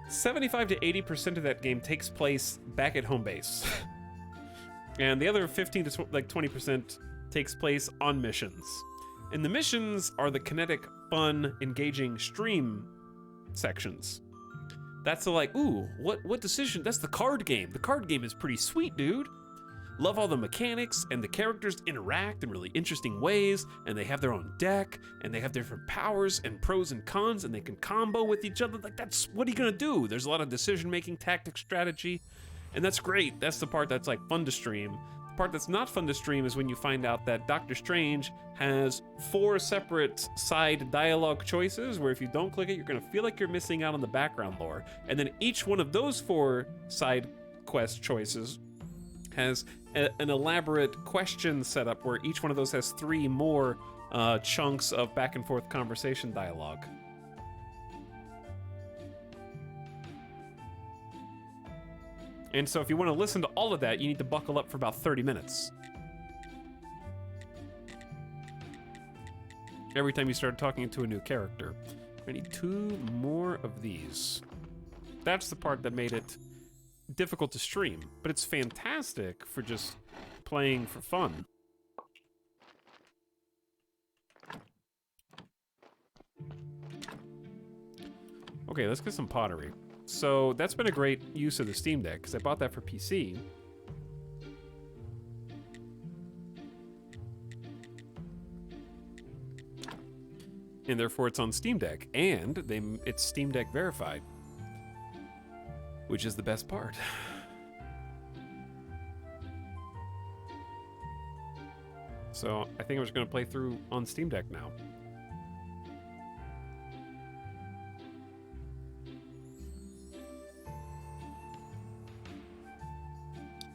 75 to 80% of that game takes place back at home base. And the other 15 to 20% takes place on missions. And the missions are the kinetic, fun, engaging stream sections. That's the like, ooh, what decision? That's the card game. The card game is pretty sweet, dude. Love all the mechanics, and the characters interact in really interesting ways, and they have their own deck, and they have different powers and pros and cons, and they can combo with each other. Like, that's, what are you gonna do? There's a lot of decision-making, tactic, strategy, and that's great. That's the part that's like fun to stream. The part that's not fun to stream is when you find out that Doctor Strange has 4 separate side dialogue choices, where if you don't click it, you're gonna feel like you're missing out on the background lore. And then each one of those 4 side quest choices has an elaborate question setup where each one of those has 3 more chunks of back and forth conversation dialogue. And so if you want to listen to all of that, you need to buckle up for about 30 minutes. Every time you start talking to a new character. I need 2 more of these. That's the part that made it difficult to stream, but it's fantastic for just playing for fun. Okay, let's get some pottery. So that's been a great use of the Steam Deck, because I bought that for PC. And therefore it's on Steam Deck, and it's Steam Deck verified, which is the best part. So I think I'm just going to play through on Steam Deck now.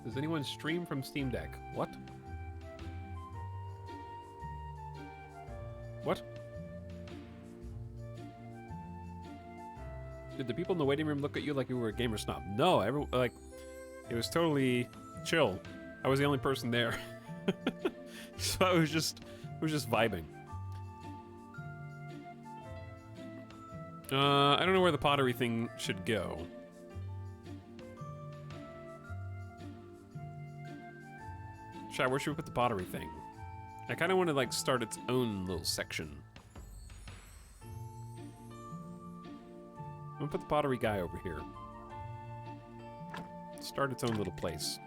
Does anyone stream from Steam Deck? What? What? Did the people in the waiting room look at you like you were a gamer snob? No, it was totally chill. I was the only person there. So I was just vibing. I don't know where the pottery thing should go. Chat, where should we put the pottery thing? I kind of want to like start its own little section. I'm gonna put the pottery guy over here. Start its own little place.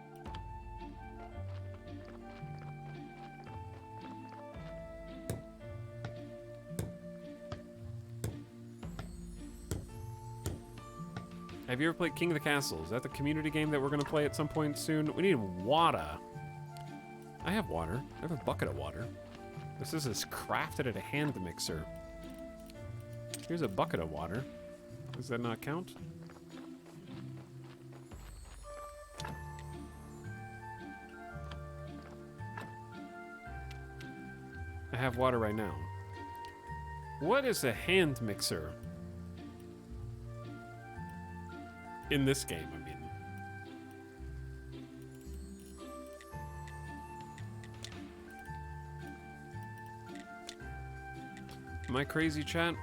Have you ever played King of the Castle? Is that the community game that we're gonna play at some point soon? We need water. I have water. I have a bucket of water. This is crafted at a hand mixer. Here's a bucket of water. Does that not count? I have water right now. What is a hand mixer? In this game, I mean. Am I crazy, chat?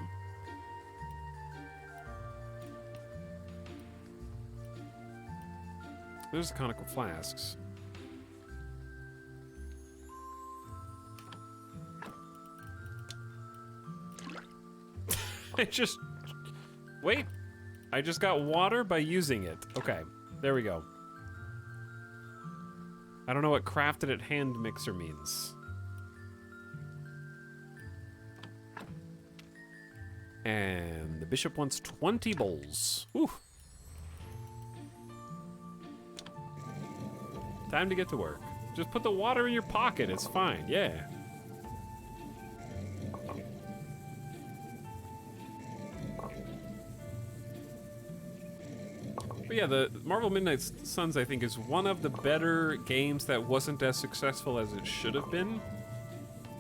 There's the conical flasks. I just... Wait. I just got water by using it. Okay, there we go. I don't know what crafted at hand mixer means. And the bishop wants 20 bowls. Whew. Time to get to work. Just put the water in your pocket, it's fine, yeah. But yeah, the Marvel Midnight Suns, I think, is one of the better games that wasn't as successful as it should have been.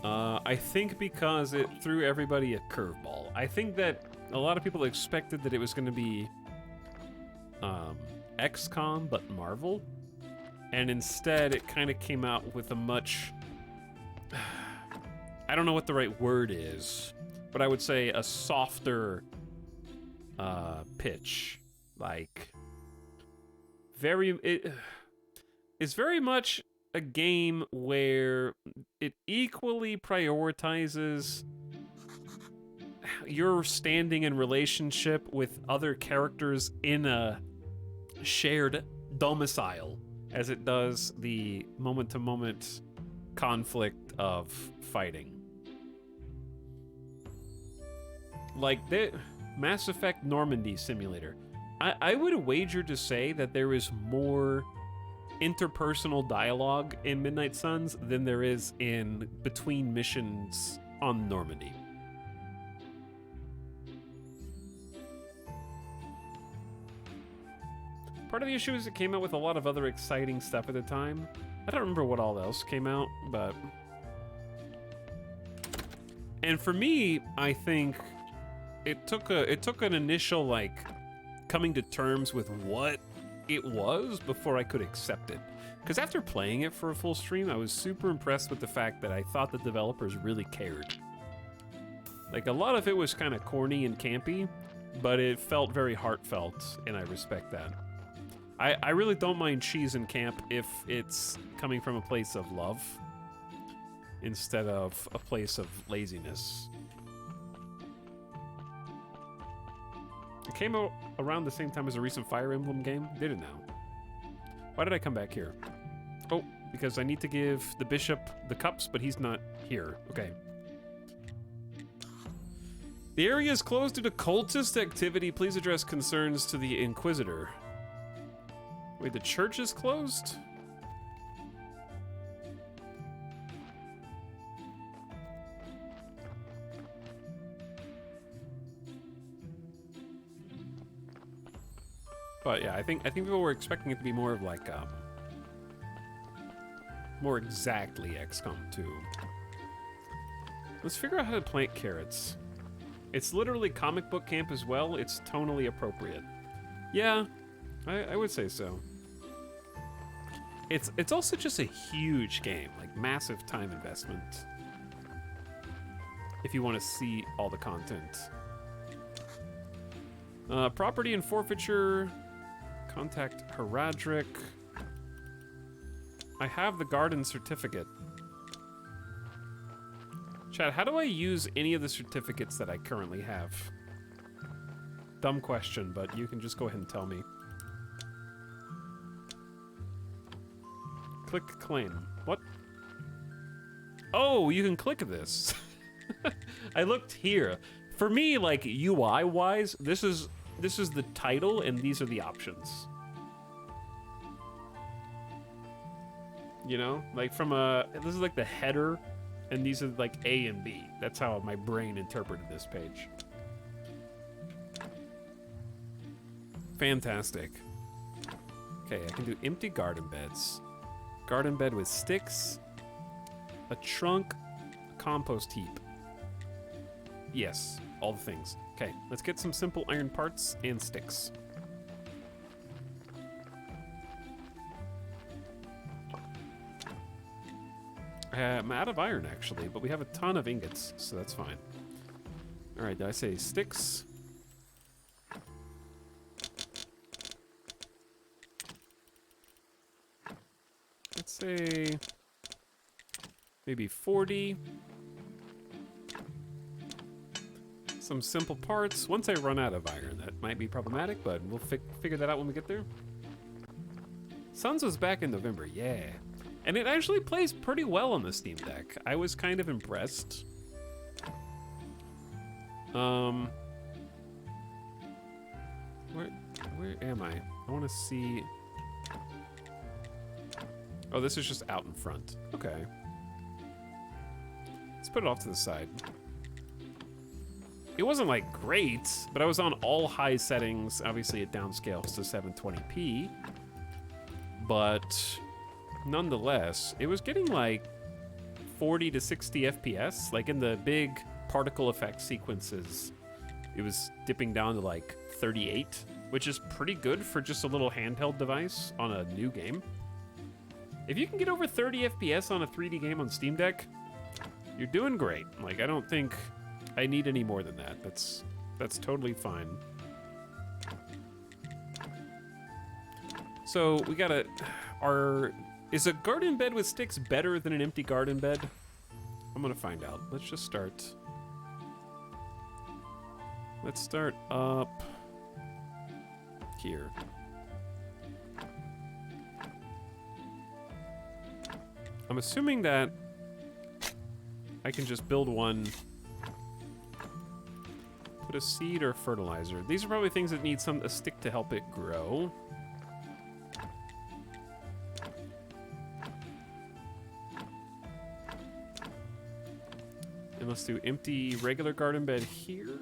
I think because it threw everybody a curveball. I think that a lot of people expected that it was going to be XCOM, but Marvel. And instead, it kind of came out with a much... I don't know what the right word is, but I would say a softer pitch. Like... It's very much a game where it equally prioritizes your standing in relationship with other characters in a shared domicile as it does the moment-to-moment conflict of fighting. Like the Mass Effect Normandy simulator. I would wager to say that there is more interpersonal dialogue in Midnight Suns than there is in between missions on Normandy. Part of the issue is it came out with a lot of other exciting stuff at the time. I don't remember what all else came out, but... And for me, I think it took an initial, like, coming to terms with what it was before I could accept it. Because after playing it for a full stream, I was super impressed with the fact that I thought the developers really cared. Like, a lot of it was kind of corny and campy, but it felt very heartfelt, and I respect that. I really don't mind cheese in camp if it's coming from a place of love instead of a place of laziness. It came out around the same time as a recent Fire Emblem game. Did it now? Why did I come back here? Oh, because I need to give the bishop the cups, but he's not here. Okay. The area is closed due to cultist activity. Please address concerns to the Inquisitor. Wait, the church is closed? But yeah, I think people were expecting it to be more of like more exactly XCOM 2. Let's figure out how to plant carrots. It's literally comic book camp as well. It's tonally appropriate. Yeah, I would say so. It's also just a huge game, like massive time investment. If you want to see all the content. Property and forfeiture. Contact Heradric. I have the garden certificate. Chat, how do I use any of the certificates that I currently have? Dumb question, but you can just go ahead and tell me. Click claim. What? Oh, you can click this. I looked here. For me, like UI-wise, this is this is the title, and these are the options. You know, like this is like the header, and these are like A and B. That's how my brain interpreted this page. Fantastic. Okay, I can do empty garden beds. Garden bed with sticks, a trunk, a compost heap. Yes, all the things. Okay, let's get some simple iron parts and sticks. I'm out of iron, actually, but we have a ton of ingots, so that's fine. All right, did I say sticks? Let's say maybe 40. Some simple parts. Once I run out of iron, that might be problematic, but we'll figure that out when we get there. Suns was back in November, yeah. And it actually plays pretty well on the Steam Deck. I was kind of impressed. Where am I? I want to see. Oh, this is just out in front. Okay. Let's put it off to the side. It wasn't like great, but I was on all high settings. Obviously, it downscales to 720p. But nonetheless, it was getting like 40 to 60 FPS. Like in the big particle effect sequences, it was dipping down to like 38, which is pretty good for just a little handheld device on a new game. If you can get over 30 FPS on a 3D game on Steam Deck, you're doing great. Like, I don't think I need any more than that. That's totally fine. So we gotta, is a garden bed with sticks better than an empty garden bed? I'm gonna find out. Let's just start. Let's start up here. I'm assuming that I can just build one, put a seed or fertilizer. These are probably things that need a stick to help it grow. And let's do empty regular garden bed here.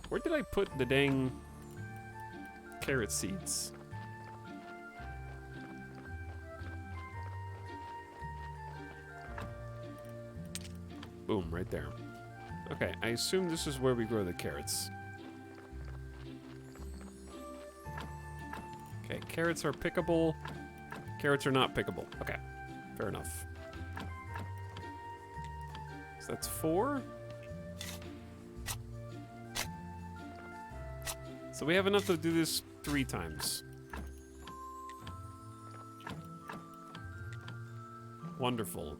Where did I put the dang carrot seeds? Boom, right there. Okay, I assume this is where we grow the carrots. Okay, carrots are pickable. Carrots are not pickable. Okay, fair enough. So that's 4. So we have enough to do this 3 times. Wonderful.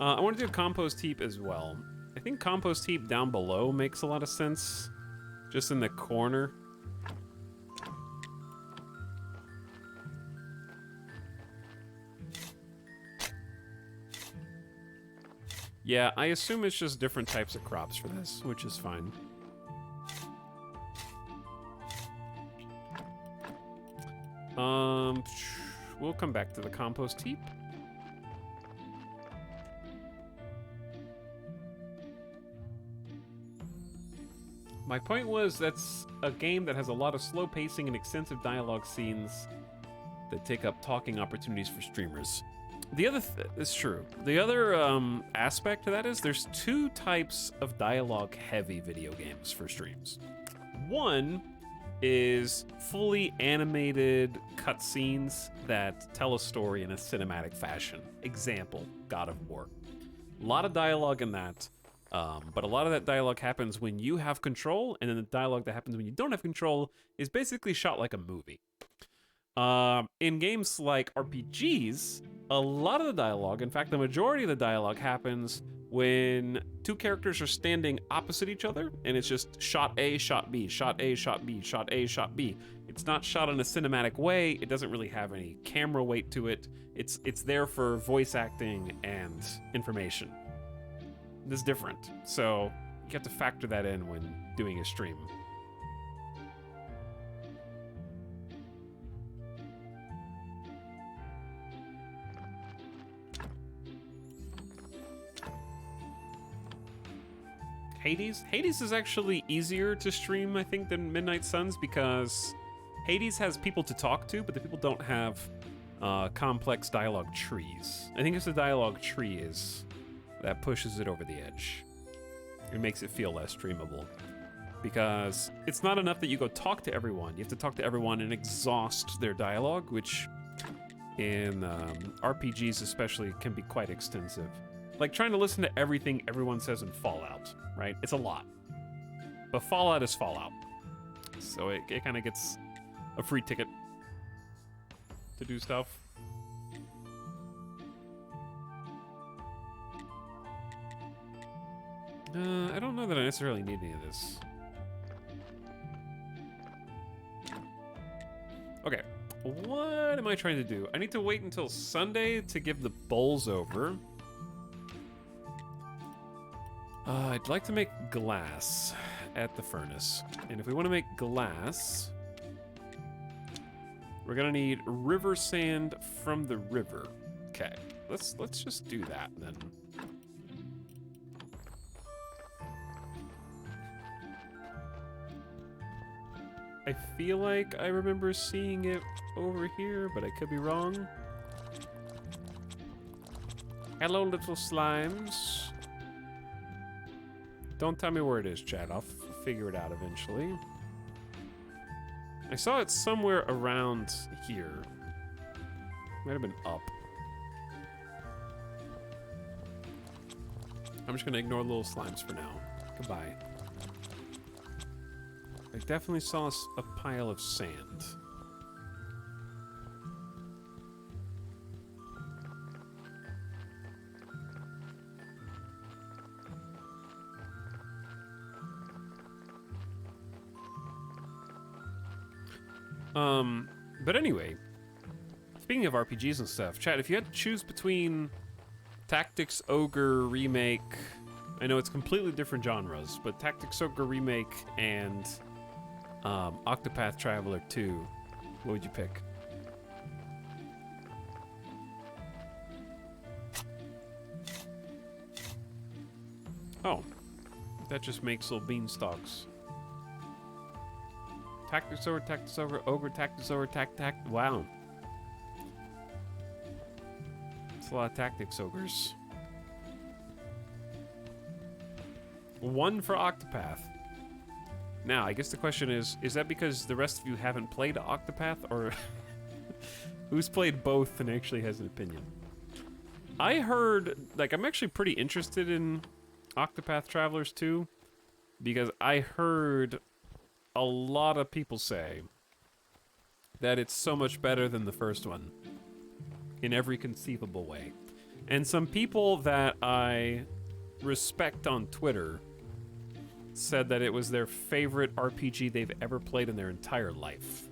I want to do a compost heap as well. I think compost heap down below makes a lot of sense. Just in the corner. Yeah, I assume it's just different types of crops for this, which is fine. We'll come back to the compost heap. My point was that's a game that has a lot of slow pacing and extensive dialogue scenes that take up talking opportunities for streamers. The other it's true. The other aspect to that is there's 2 types of dialogue heavy video games for streams. One is fully animated cutscenes that tell a story in a cinematic fashion. Example, God of War. A lot of dialogue in that. But a lot of that dialogue happens when you have control, and then the dialogue that happens when you don't have control is basically shot like a movie. In games like RPGs, a lot of the dialogue, in fact, the majority of the dialogue happens when 2 characters are standing opposite each other, and it's just shot A, shot B, shot A, shot B, shot A, shot B. It's not shot in a cinematic way. It doesn't really have any camera weight to it. It's there for voice acting and information. This is different. So You have to factor that in when doing a stream. Hades? Hades is actually easier to stream, I think, than Midnight Suns because Hades has people to talk to, but the people don't have complex dialogue trees. I think it's the dialogue tree is that pushes it over the edge. It makes it feel less streamable. Because it's not enough that you go talk to everyone. You have to talk to everyone and exhaust their dialogue, which in RPGs especially can be quite extensive. Like trying to listen to everything everyone says in Fallout, right? It's a lot. But Fallout is Fallout. So it kind of gets a free ticket to do stuff. I don't know that I necessarily need any of this. Okay, what am I trying to do? I need to wait until Sunday to give the bowls over. I'd like to make glass at the furnace. And if we want to make glass, we're gonna need river sand from the river. Okay, let's just do that then. I feel like I remember seeing it over here, but I could be wrong. Hello, little slimes. Don't tell me where it is, chat. I'll figure it out eventually. I saw it somewhere around here. Might have been up. I'm just gonna ignore little slimes for now. Goodbye. I definitely saw a pile of sand. But anyway, speaking of RPGs and stuff, chat, if you had to choose between Tactics Ogre Remake, I know it's completely different genres, but Tactics Ogre Remake and Octopath Traveler 2, what would you pick? Oh, that just makes little beanstalks. Tactics Ogre, Tactics Ogre, Tac. Wow. It's a lot of Tactics Ogres. One for Octopath. Now, I guess the question is that because the rest of you haven't played Octopath, or who's played both and actually has an opinion? I heard, like, I'm actually pretty interested in Octopath Travelers 2, because I heard a lot of people say that it's so much better than the first one in every conceivable way. And some people that I respect on Twitter said that it was their favorite RPG they've ever played in their entire life.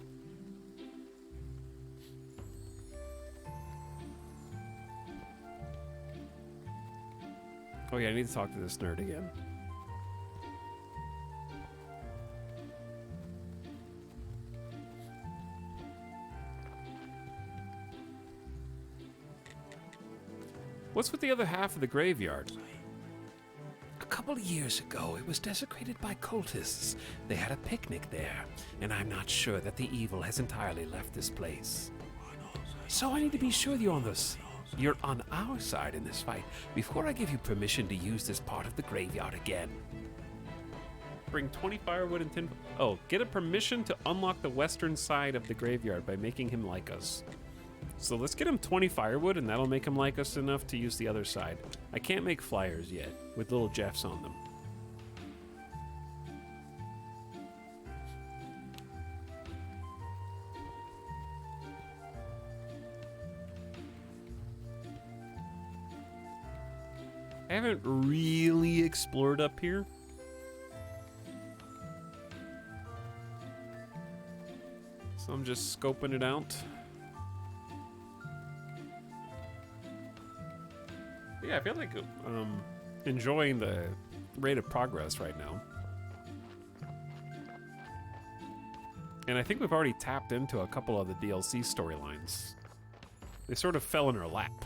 Oh yeah, I need to talk to this nerd again. What's with the other half of the graveyard? A couple of years ago, it was desecrated by cultists. They had a picnic there, and I'm not sure that the evil has entirely left this place. So I need to be sure you're on our side in this fight before I give you permission to use this part of the graveyard again. Bring 20 firewood and 10... Oh, get a permission to unlock the western side of the graveyard by making him like us. So let's get him 20 firewood, and that'll make him like us enough to use the other side. I can't make flyers yet, with little Jeffs on them. I haven't really explored up here. So I'm just scoping it out. Yeah, I feel like enjoying the rate of progress right now. And I think we've already tapped into a couple of the DLC storylines. They sort of fell in our lap.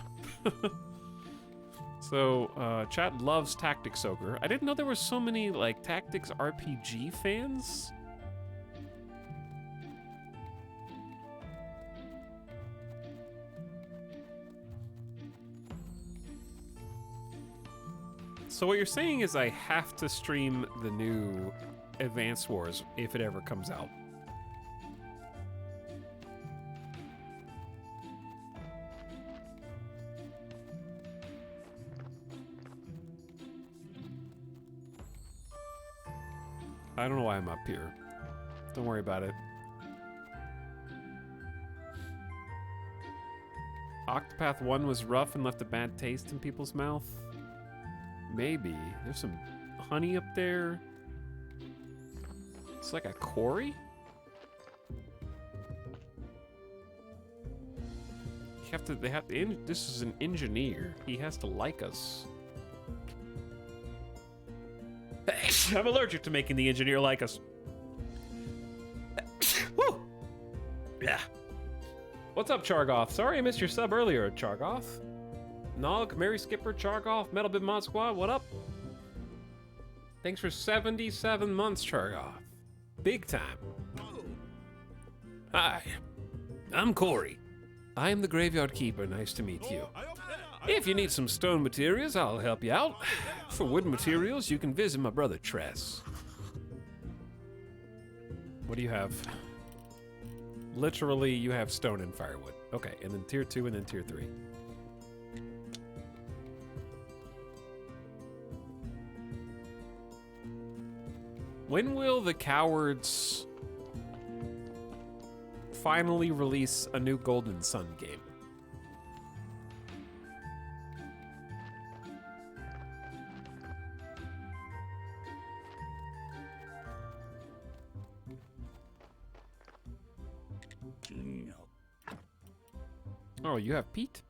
So, chat loves Tactics Ogre. I didn't know there were so many, like, Tactics RPG fans. So what you're saying is I have to stream the new Advance Wars if it ever comes out. I don't know why I'm up here. Don't worry about it. Octopath 1 was rough and left a bad taste in people's mouth. Maybe. There's some honey up there. It's like a quarry? This is an engineer. He has to like us. I'm allergic to making the engineer like us. Woo! Yeah. What's up, Chargoth? Sorry I missed your sub earlier, Chargoth. Nog, Mary Skipper, Chargoth, Metal Bit Mod Squad, what up? Thanks for 77 months, Chargoth. Big time. Hi, I'm Corey. I am the Graveyard Keeper. Nice to meet you. If you need some stone materials, I'll help you out. For wood materials, you can visit my brother Tress. What do you have? Literally, you have stone and firewood. Okay, and then tier 2 and then tier 3. When will the cowards finally release a new Golden Sun game? Oh, you have peat?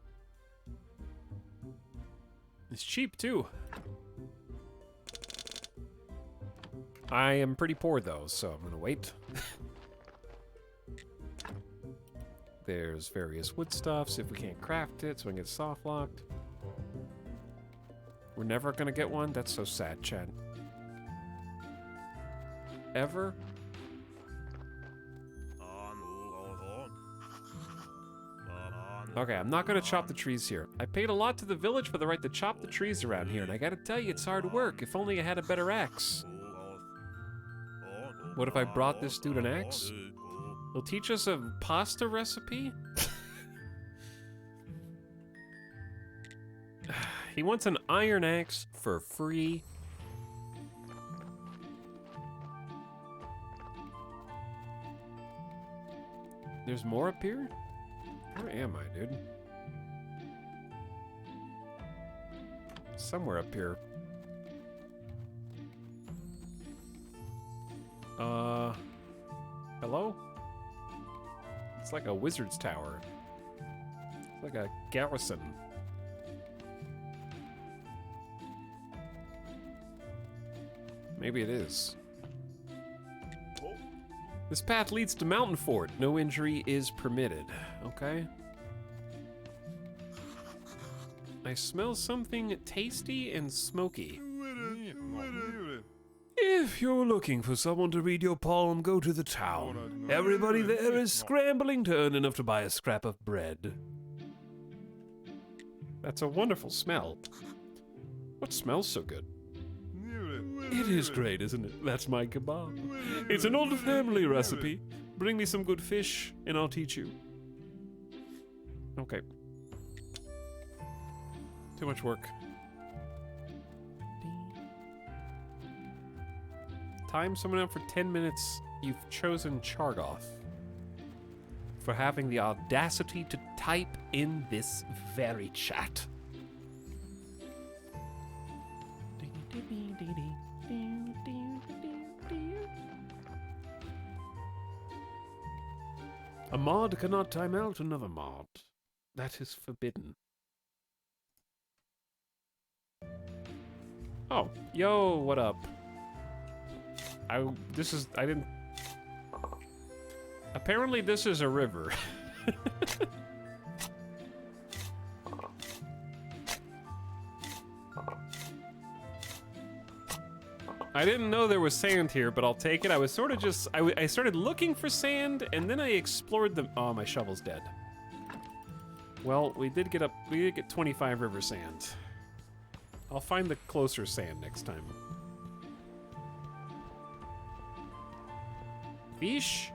It's cheap, too. I am pretty poor, though, so I'm gonna wait. There's various wood stuff, see if we can't craft it, so we can get soft locked. We're never gonna get one? That's so sad, Chad. Ever? Okay, I'm not gonna chop the trees here. I paid a lot to the village for the right to chop the trees around here, and I gotta tell you, it's hard work. If only I had a better axe. What if I brought this dude an axe? He'll teach us a pasta recipe? He wants an iron axe for free. There's more up here? Where am I, dude? Somewhere up here. Hello? It's like a wizard's tower. It's like a garrison. Maybe it is. This path leads to Mountain Fort. No injury is permitted. Okay. I smell something tasty and smoky. If you're looking for someone to read your poem, go to the town. Everybody there is scrambling to earn enough to buy a scrap of bread. That's a wonderful smell. What smells so good? It is great, isn't it? That's my kebab. It's an old family recipe. Bring me some good fish, and I'll teach you. Okay. Too much work. Time someone out for 10 minutes. You've chosen Chargoth for having the audacity to type in this very chat. A mod cannot time out another mod. That is forbidden. Oh, yo, what up? I didn't... Apparently this is a river. I didn't know there was sand here, but I'll take it. I was sort of just... I started looking for sand, and then I explored the... Oh, my shovel's dead. Well, we did get 25 river sand. I'll find the closer sand next time. Fish?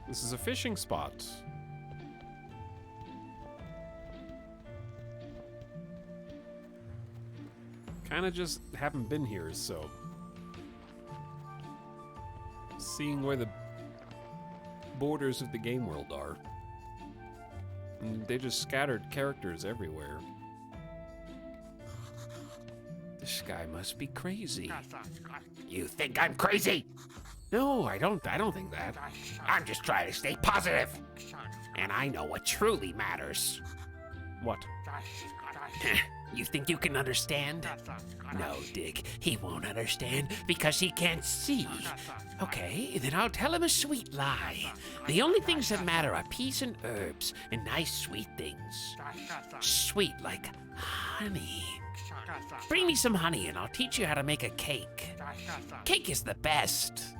This is a fishing spot. Kinda just haven't been here, so... Seeing where the borders of the game world are. And they just scattered characters everywhere. This guy must be crazy. You think I'm crazy? No, I don't think that. I'm just trying to stay positive. And I know what truly matters. What? You think you can understand? No, Dick, he won't understand because he can't see. Okay, then I'll tell him a sweet lie. The only things that matter are peace and herbs and nice sweet things. Sweet like honey. Bring me some honey and I'll teach you how to make a cake. Cake is the best.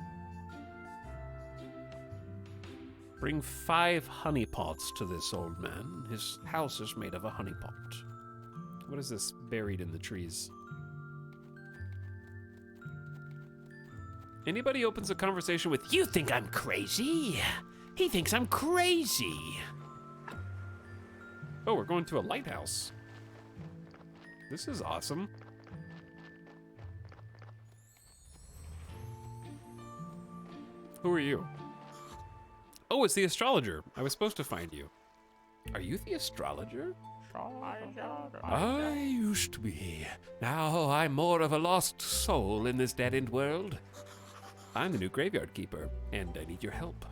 Bring 5 honey pots to this old man. His house is made of a honey pot. What is this buried in the trees? Anybody opens a conversation with, You think I'm crazy? He thinks I'm crazy. oh, we're going to a lighthouse. This is awesome. Who are you? Oh, it's the astrologer. I was supposed to find you. Are you the astrologer? I used to be. Now I'm more of a lost soul in this dead-end world. I'm the new graveyard keeper, and I need your help.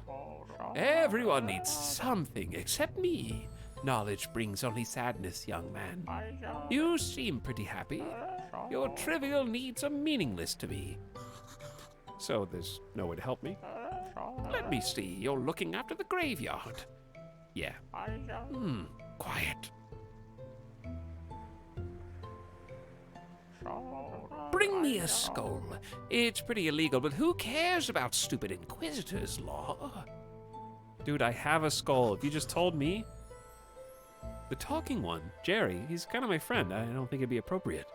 Everyone needs something except me. Knowledge brings only sadness, young man. You seem pretty happy. Your trivial needs are meaningless to me. So there's no way to help me? Let me see, you're looking after the graveyard. Yeah. Quiet. Bring me a skull. It's pretty illegal, but who cares about stupid Inquisitor's law? Dude, I have a skull. If you just told me. The talking one, Jerry, he's kind of my friend. I don't think it'd be appropriate.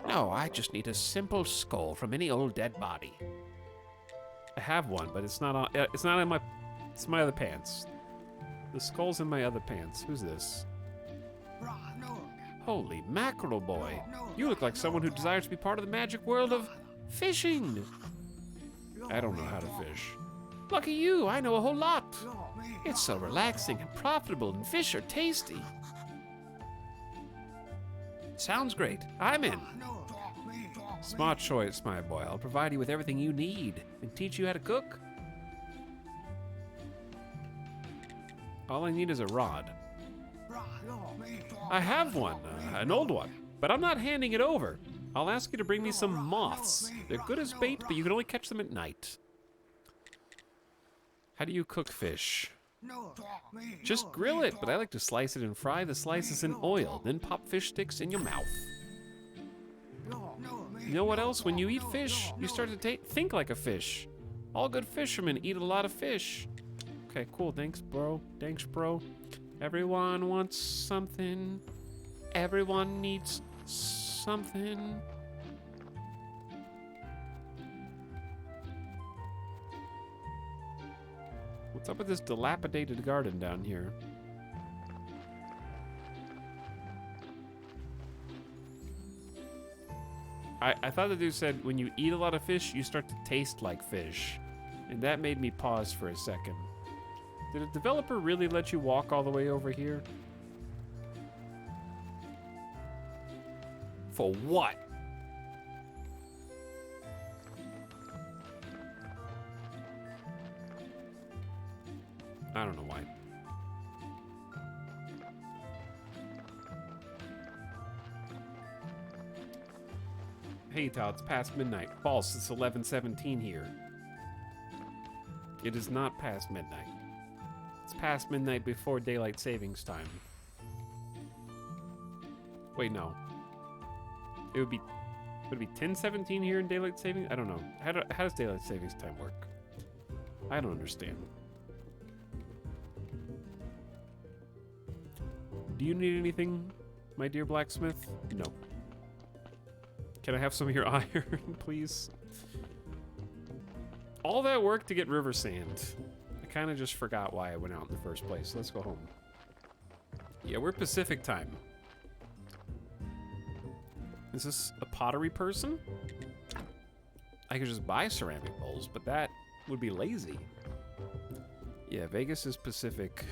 No, I just need a simple skull from any old dead body. I have one, but it's not on. It's not in my. It's my other pants. The skull's in my other pants. Who's this? Holy mackerel, boy! You look like someone who desires to be part of the magic world of fishing. I don't know how to fish. Lucky you, I know a whole lot. It's so relaxing and profitable, and fish are tasty. Sounds great. I'm in. Smart choice, my boy. I'll provide you with everything you need and teach you how to cook. All I need is a rod. I have one, an old one, but I'm not handing it over. I'll ask you to bring me some moths. They're good as bait, but you can only catch them at night. How do you cook fish? Just grill it, but I like to slice it and fry the slices in oil, then pop fish sticks in your mouth. You know what else? When you eat fish, you start to think like a fish. All good fishermen eat a lot of fish. Okay, cool. Thanks, bro. Thanks, bro. Everyone wants something. Everyone needs something. What's up with this dilapidated garden down here? I thought the dude said when you eat a lot of fish, you start to taste like fish. And that made me pause for a second. Did a developer really let you walk all the way over here? For what? I don't know why. Hey, Tal, it's past midnight. False, it's 11:17 here. It is not past midnight. It's past midnight before daylight savings time. Wait, no. Would it be 10:17 here in daylight savings? I don't know. How does daylight savings time work? I don't understand. Do you need anything, my dear blacksmith? No. Can I have some of your iron, please? All that work to get river sand. I kind of just forgot why I went out in the first place. Let's go home. Yeah, we're Pacific time. Is this a pottery person? I could just buy ceramic bowls, but that would be lazy. Yeah, Vegas is Pacific.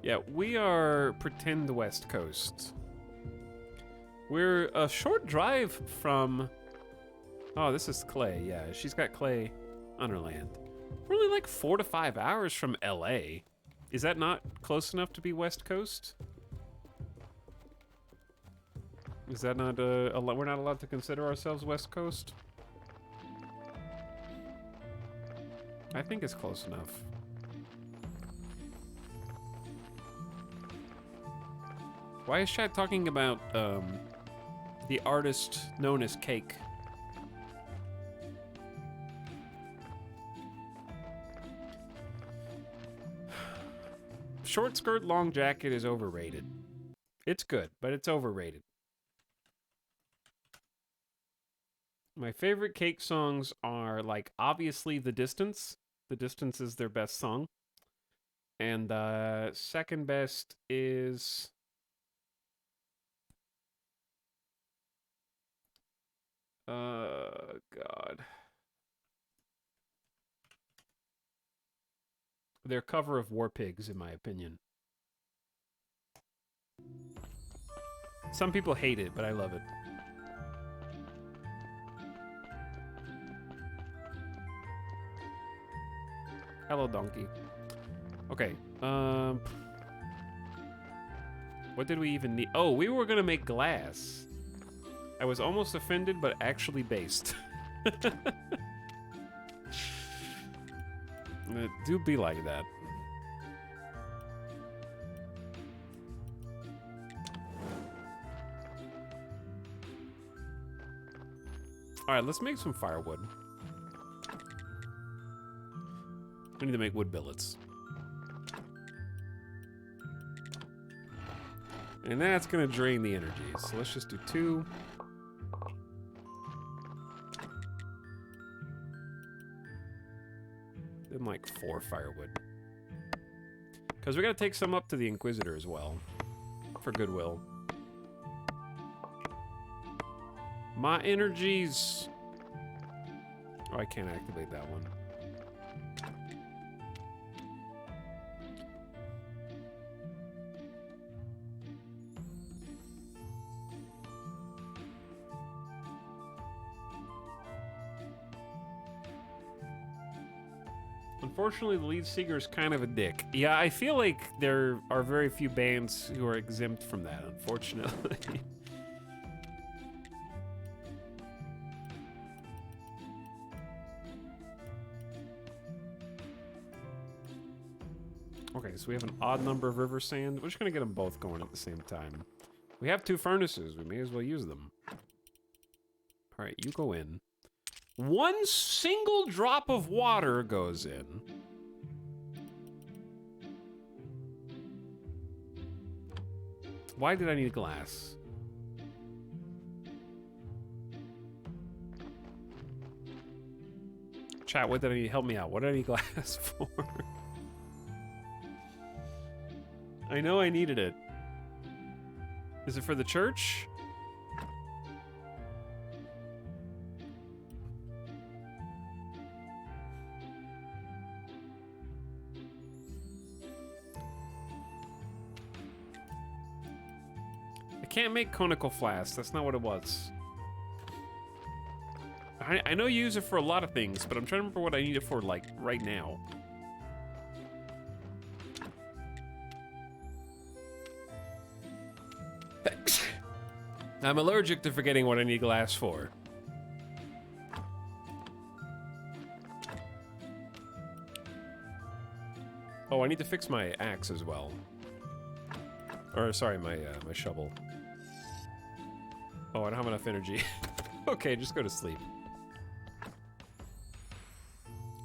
Yeah, we are pretend West Coast. We're a short drive from... Oh, this is Clay. Yeah, she's got Clay on her land. We're only like 4 to 5 hours from LA. Is that not close enough to be West Coast? Is that not we're not allowed to consider ourselves West Coast? I think it's close enough. Why is Chad talking about the artist known as Cake? Short skirt, long jacket is overrated. It's good, but it's overrated. My favorite Cake songs are, like, obviously The Distance. The Distance is their best song. And second best is... God. Their cover of War Pigs, in my opinion. Some people hate it, but I love it. Hello, donkey. Okay, what did we even need? Oh, we were gonna make glass. I was almost offended, but actually based. It do be like that. Alright, let's make some firewood. We need to make wood billets. And that's gonna drain the energy. So let's just do 2. Then like 4 firewood. Because we gotta take some up to the Inquisitor as well. For goodwill. My energies... Oh, I can't activate that one. Unfortunately, the lead singer is kind of a dick. Yeah, I feel like there are very few bands who are exempt from that, unfortunately. Okay, so we have an odd number of river sand. We're just gonna get them both going at the same time. We have 2 furnaces. We may as well use them. All right, you go in. 1 single drop of water goes in. Why did I need glass? Chat, what did I need? Help me out. What did I need glass for? I know I needed it. Is it for the church? I can't make conical flasks. That's not what it was. I know you use it for a lot of things, but I'm trying to remember what I need it for, like, right now. I'm allergic to forgetting what I need glass for. Oh, I need to fix my axe as well. Or, sorry, my shovel. Oh, I don't have enough energy. Okay, just go to sleep.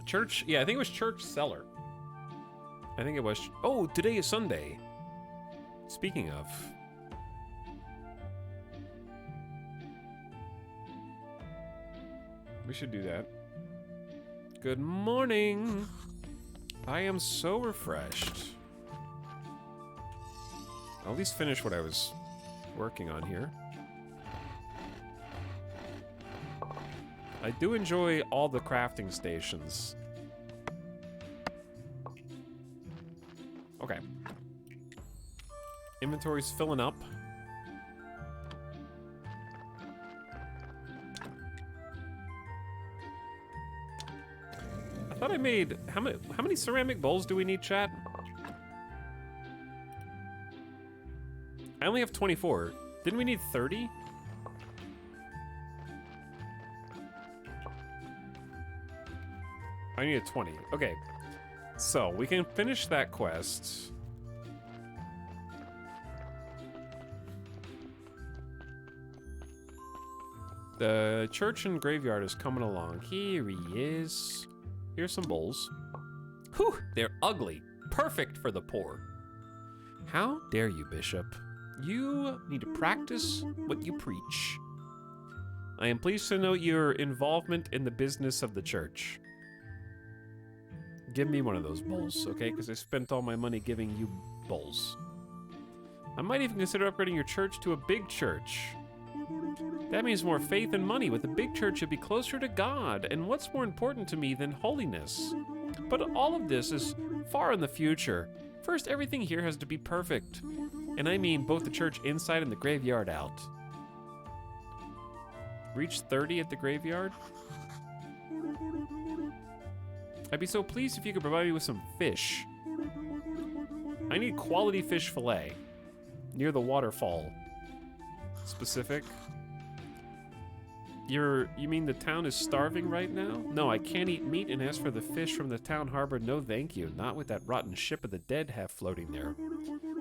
Church? Yeah, I think it was church cellar. I think it was... Oh, today is Sunday. Speaking of... We should do that. Good morning. I am so refreshed. I'll at least finish what I was working on here. I do enjoy all the crafting stations. Okay. Inventory's filling up. I thought I made... How many ceramic bowls do we need, chat? I only have 24. Didn't we need 30? I need a 20. Okay. So, we can finish that quest. The church and graveyard is coming along. Here he is. Here's some bowls. Whew, they're ugly. Perfect for the poor. How dare you, Bishop? You need to practice what you preach. I am pleased to note your involvement in the business of the church. Give me one of those bowls, okay? Because I spent all my money giving you bowls. I might even consider upgrading your church to a big church. That means more faith and money. With a big church, you'll be closer to God. And what's more important to me than holiness? But all of this is far in the future. First, everything here has to be perfect. And I mean both the church inside and the graveyard out. Reach 30 at the graveyard? I'd be so pleased if you could provide me with some fish. I need quality fish fillet. Near the waterfall. Specific. You mean the town is starving right now? No, I can't eat meat, and as for the fish from the town harbor, no thank you. Not with that rotten ship of the dead half floating there.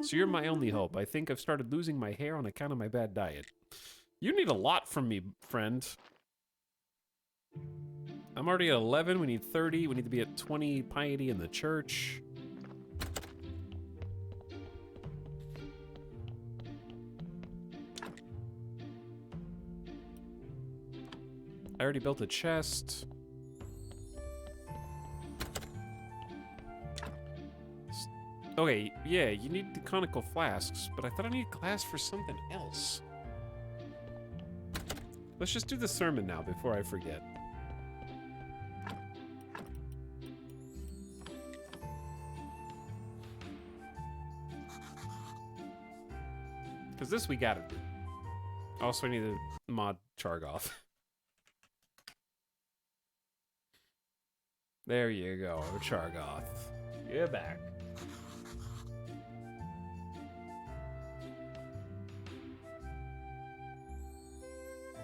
So you're my only hope. I think I've started losing my hair on account of my bad diet. You need a lot from me, friend. I'm already at 11. We need 30. We need to be at 20 piety in the church. I already built a chest. Okay, yeah, you need the conical flasks, but I thought I needed glass for something else. Let's just do the sermon now before I forget. Because this we gotta do. Also, I need to mod Chargoth. There you go, Chargoth. You're back.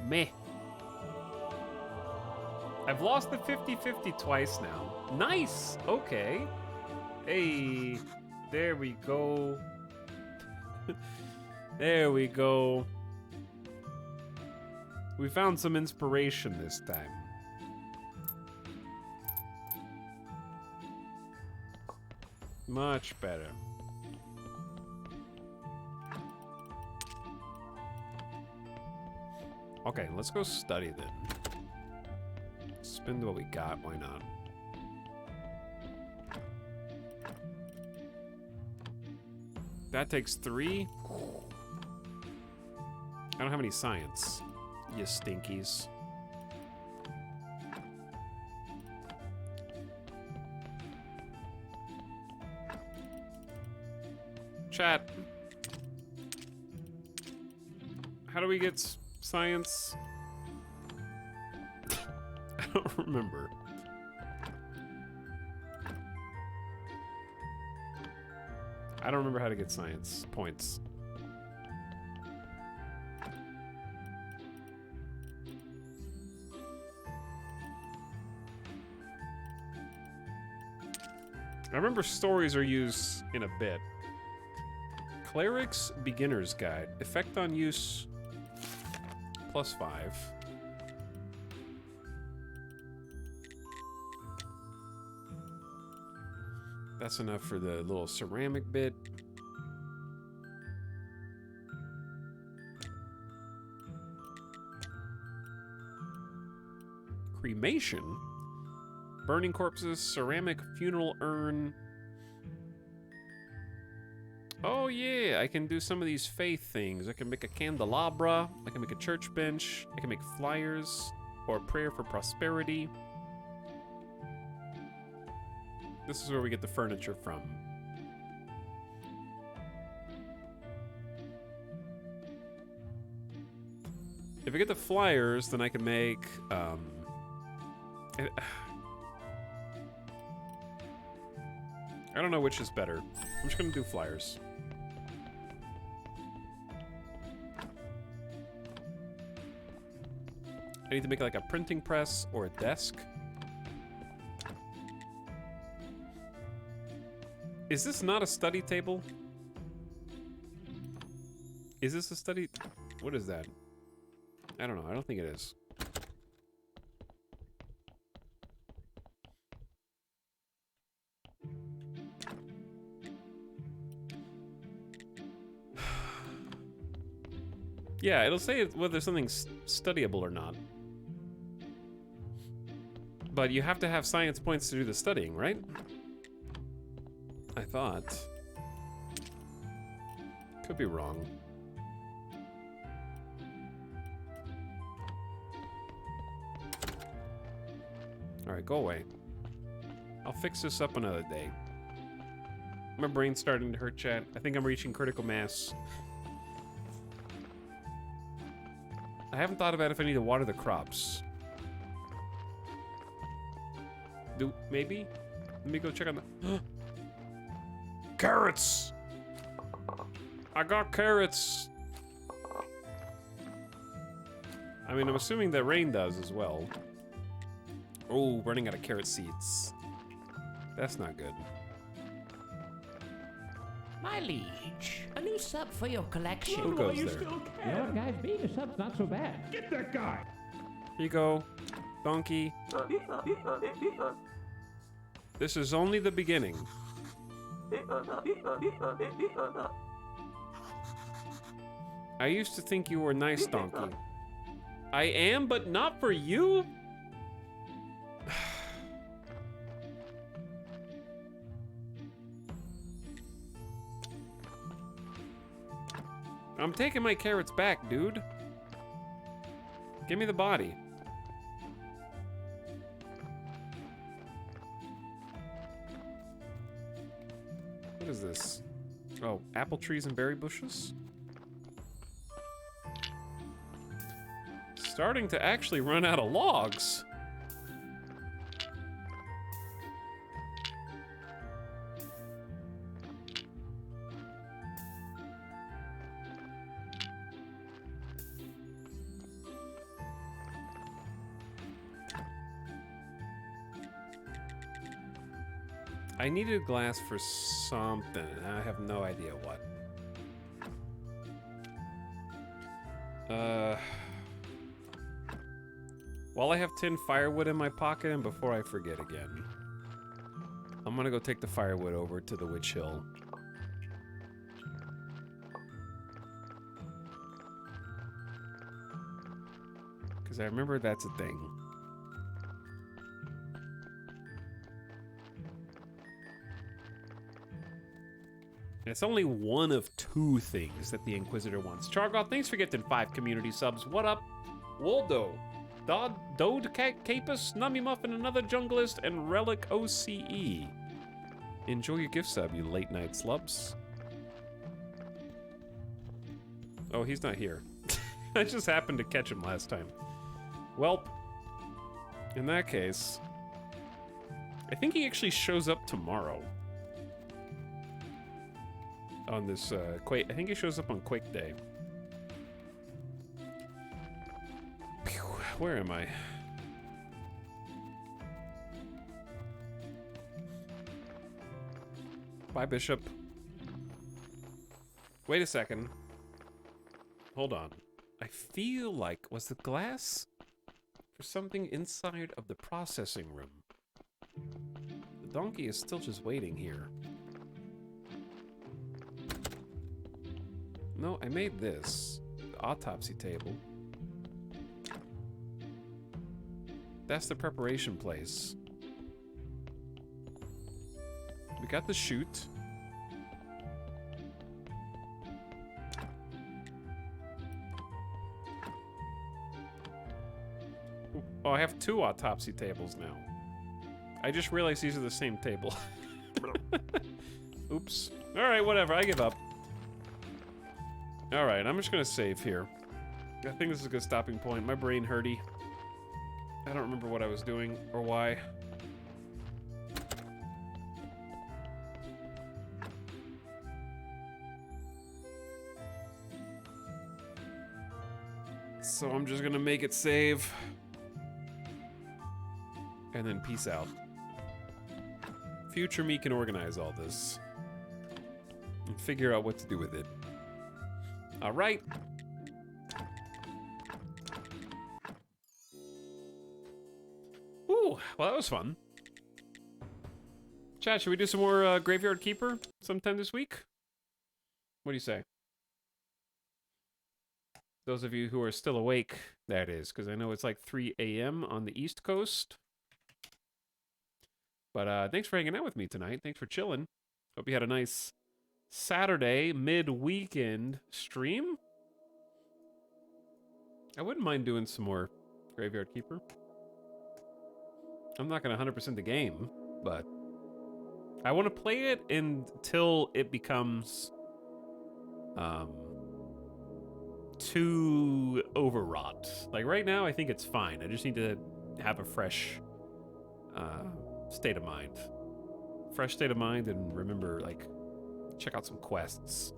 Meh. I've lost the 50-50 twice now. Nice! Okay. Hey, there we go. There we go. We found some inspiration this time. Much better. Okay, let's go study then. Spend what we got, why not? That takes 3. I don't have any science, you stinkies. Chat. How do we get science? remember. I don't remember how to get science points. I remember stories are used in a bit. Cleric's Beginner's Guide. Effect on use +5. That's enough for the little ceramic bit. Cremation? Burning corpses, ceramic funeral urn. Oh yeah, I can do some of these faith things. I can make a candelabra, I can make a church bench, I can make flyers, or a prayer for prosperity. This is where we get the furniture from. If I get the flyers, then I can make, I don't know which is better. I'm just gonna do flyers. I need to make like a printing press or a desk. Is this not a study table? Is this a study? What is that? I don't know. I don't think it is. Yeah, it'll say whether something's studyable or not. But you have to have science points to do the studying, right? I thought. Could be wrong. Alright, go away. I'll fix this up another day. My brain's starting to hurt, chat. I think I'm reaching critical mass. I haven't thought about if I need to water the crops. Maybe? Let me go check on the... Carrots! I got carrots! I mean, I'm assuming that rain does as well. Oh, running out of carrot seeds. That's not good. My liege, a new sub for your collection. Who goes there? Yeah, guys, being a sub's not so bad. Get that guy! Here you go, donkey. This is only the beginning. I used to think you were nice, donkey. I am, but not for you? I'm taking my carrots back, dude. Give me the body. What is this? Oh, apple trees and berry bushes? Starting to actually run out of logs. I needed glass for something. I have no idea what. While I have tin firewood in my pocket and before I forget again, I'm gonna go take the firewood over to the Witch Hill. Because I remember that's a thing. And it's only one of two things that the Inquisitor wants. Chargoth, thanks for gifting 5 community subs. What up? Waldo, Dode Capus, Nummy Muffin, Another Junglist, and Relic OCE. Enjoy your gift sub, you late night slubs. Oh, he's not here. I just happened to catch him last time. Welp. In that case, I think he actually shows up tomorrow. On this Quake, I think he shows up on Quake Day. Phew, where am I? Bye, Bishop. Wait a second. Hold on. I feel like, was the glass for something inside of the processing room? The donkey is still just waiting here. No, I made this. The autopsy table. That's the preparation place. We got the chute. Oh, I have 2 autopsy tables now. I just realized these are the same table. Oops. Alright, whatever. I give up. Alright, I'm just gonna save here. I think this is a good stopping point. My brain hurty. I don't remember what I was doing or why. So I'm just gonna make it save. And then peace out. Future me can organize all this. And figure out what to do with it. Alright. Ooh, well that was fun. Chat, should we do some more Graveyard Keeper sometime this week? What do you say? Those of you who are still awake, that is, because I know it's like 3 a.m. on the East Coast. But thanks for hanging out with me tonight. Thanks for chilling. Hope you had a nice Saturday mid-weekend stream. I wouldn't mind doing some more Graveyard Keeper. I'm not going to 100% the game, but I want to play it until it becomes too overwrought. Like right now, I think it's fine. I just need to have a fresh state of mind. Fresh state of mind, and remember, like, check out some quests.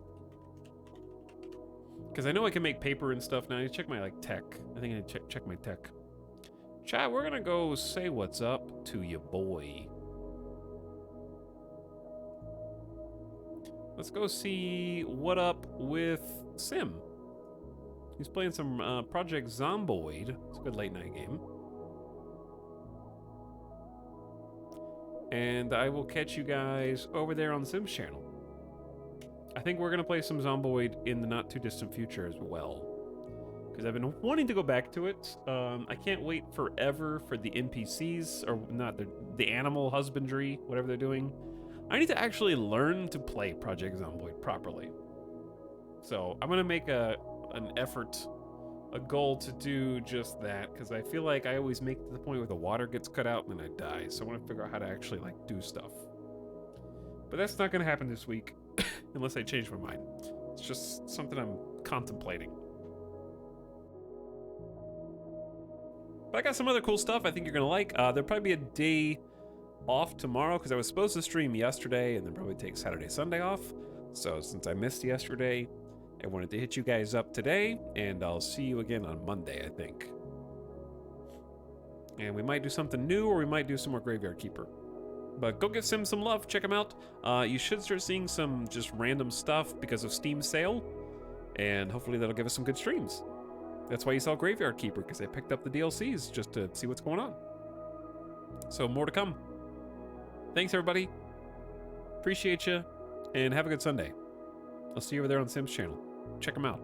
Because I know I can make paper and stuff now. I need to check my, like, tech. I think I need to check my tech. Chat, we're gonna go say what's up to your boy. Let's go see what up with Sim. He's playing some Project Zomboid. It's a good late night game. And I will catch you guys over there on Sim's channel. I think we're going to play some Zomboid in the not too distant future as well. Because I've been wanting to go back to it. I can't wait forever for the NPCs, or not, the animal husbandry, whatever they're doing. I need to actually learn to play Project Zomboid properly. So I'm going to make an effort, a goal to do just that, because I feel like I always make to the point where the water gets cut out and then I die. So I want to figure out how to actually like do stuff. But that's not going to happen this week unless I change my mind. It's just something I'm contemplating. But I got some other cool stuff I think you're going to like. There'll probably be a day off tomorrow because I was supposed to stream yesterday and then probably take Saturday, Sunday off. So since I missed yesterday, I wanted to hit you guys up today, and I'll see you again on Monday, I think. And we might do something new, or we might do some more Graveyard Keeper. But go give Sim some love, check him out. You should start seeing some just random stuff because of Steam sale, and hopefully that'll give us some good streams. That's why you saw Graveyard Keeper, because I picked up the DLCs just to see what's going on. So more to come. Thanks, everybody. Appreciate you, and have a good Sunday. I'll see you over there on Sim's channel. Check him out.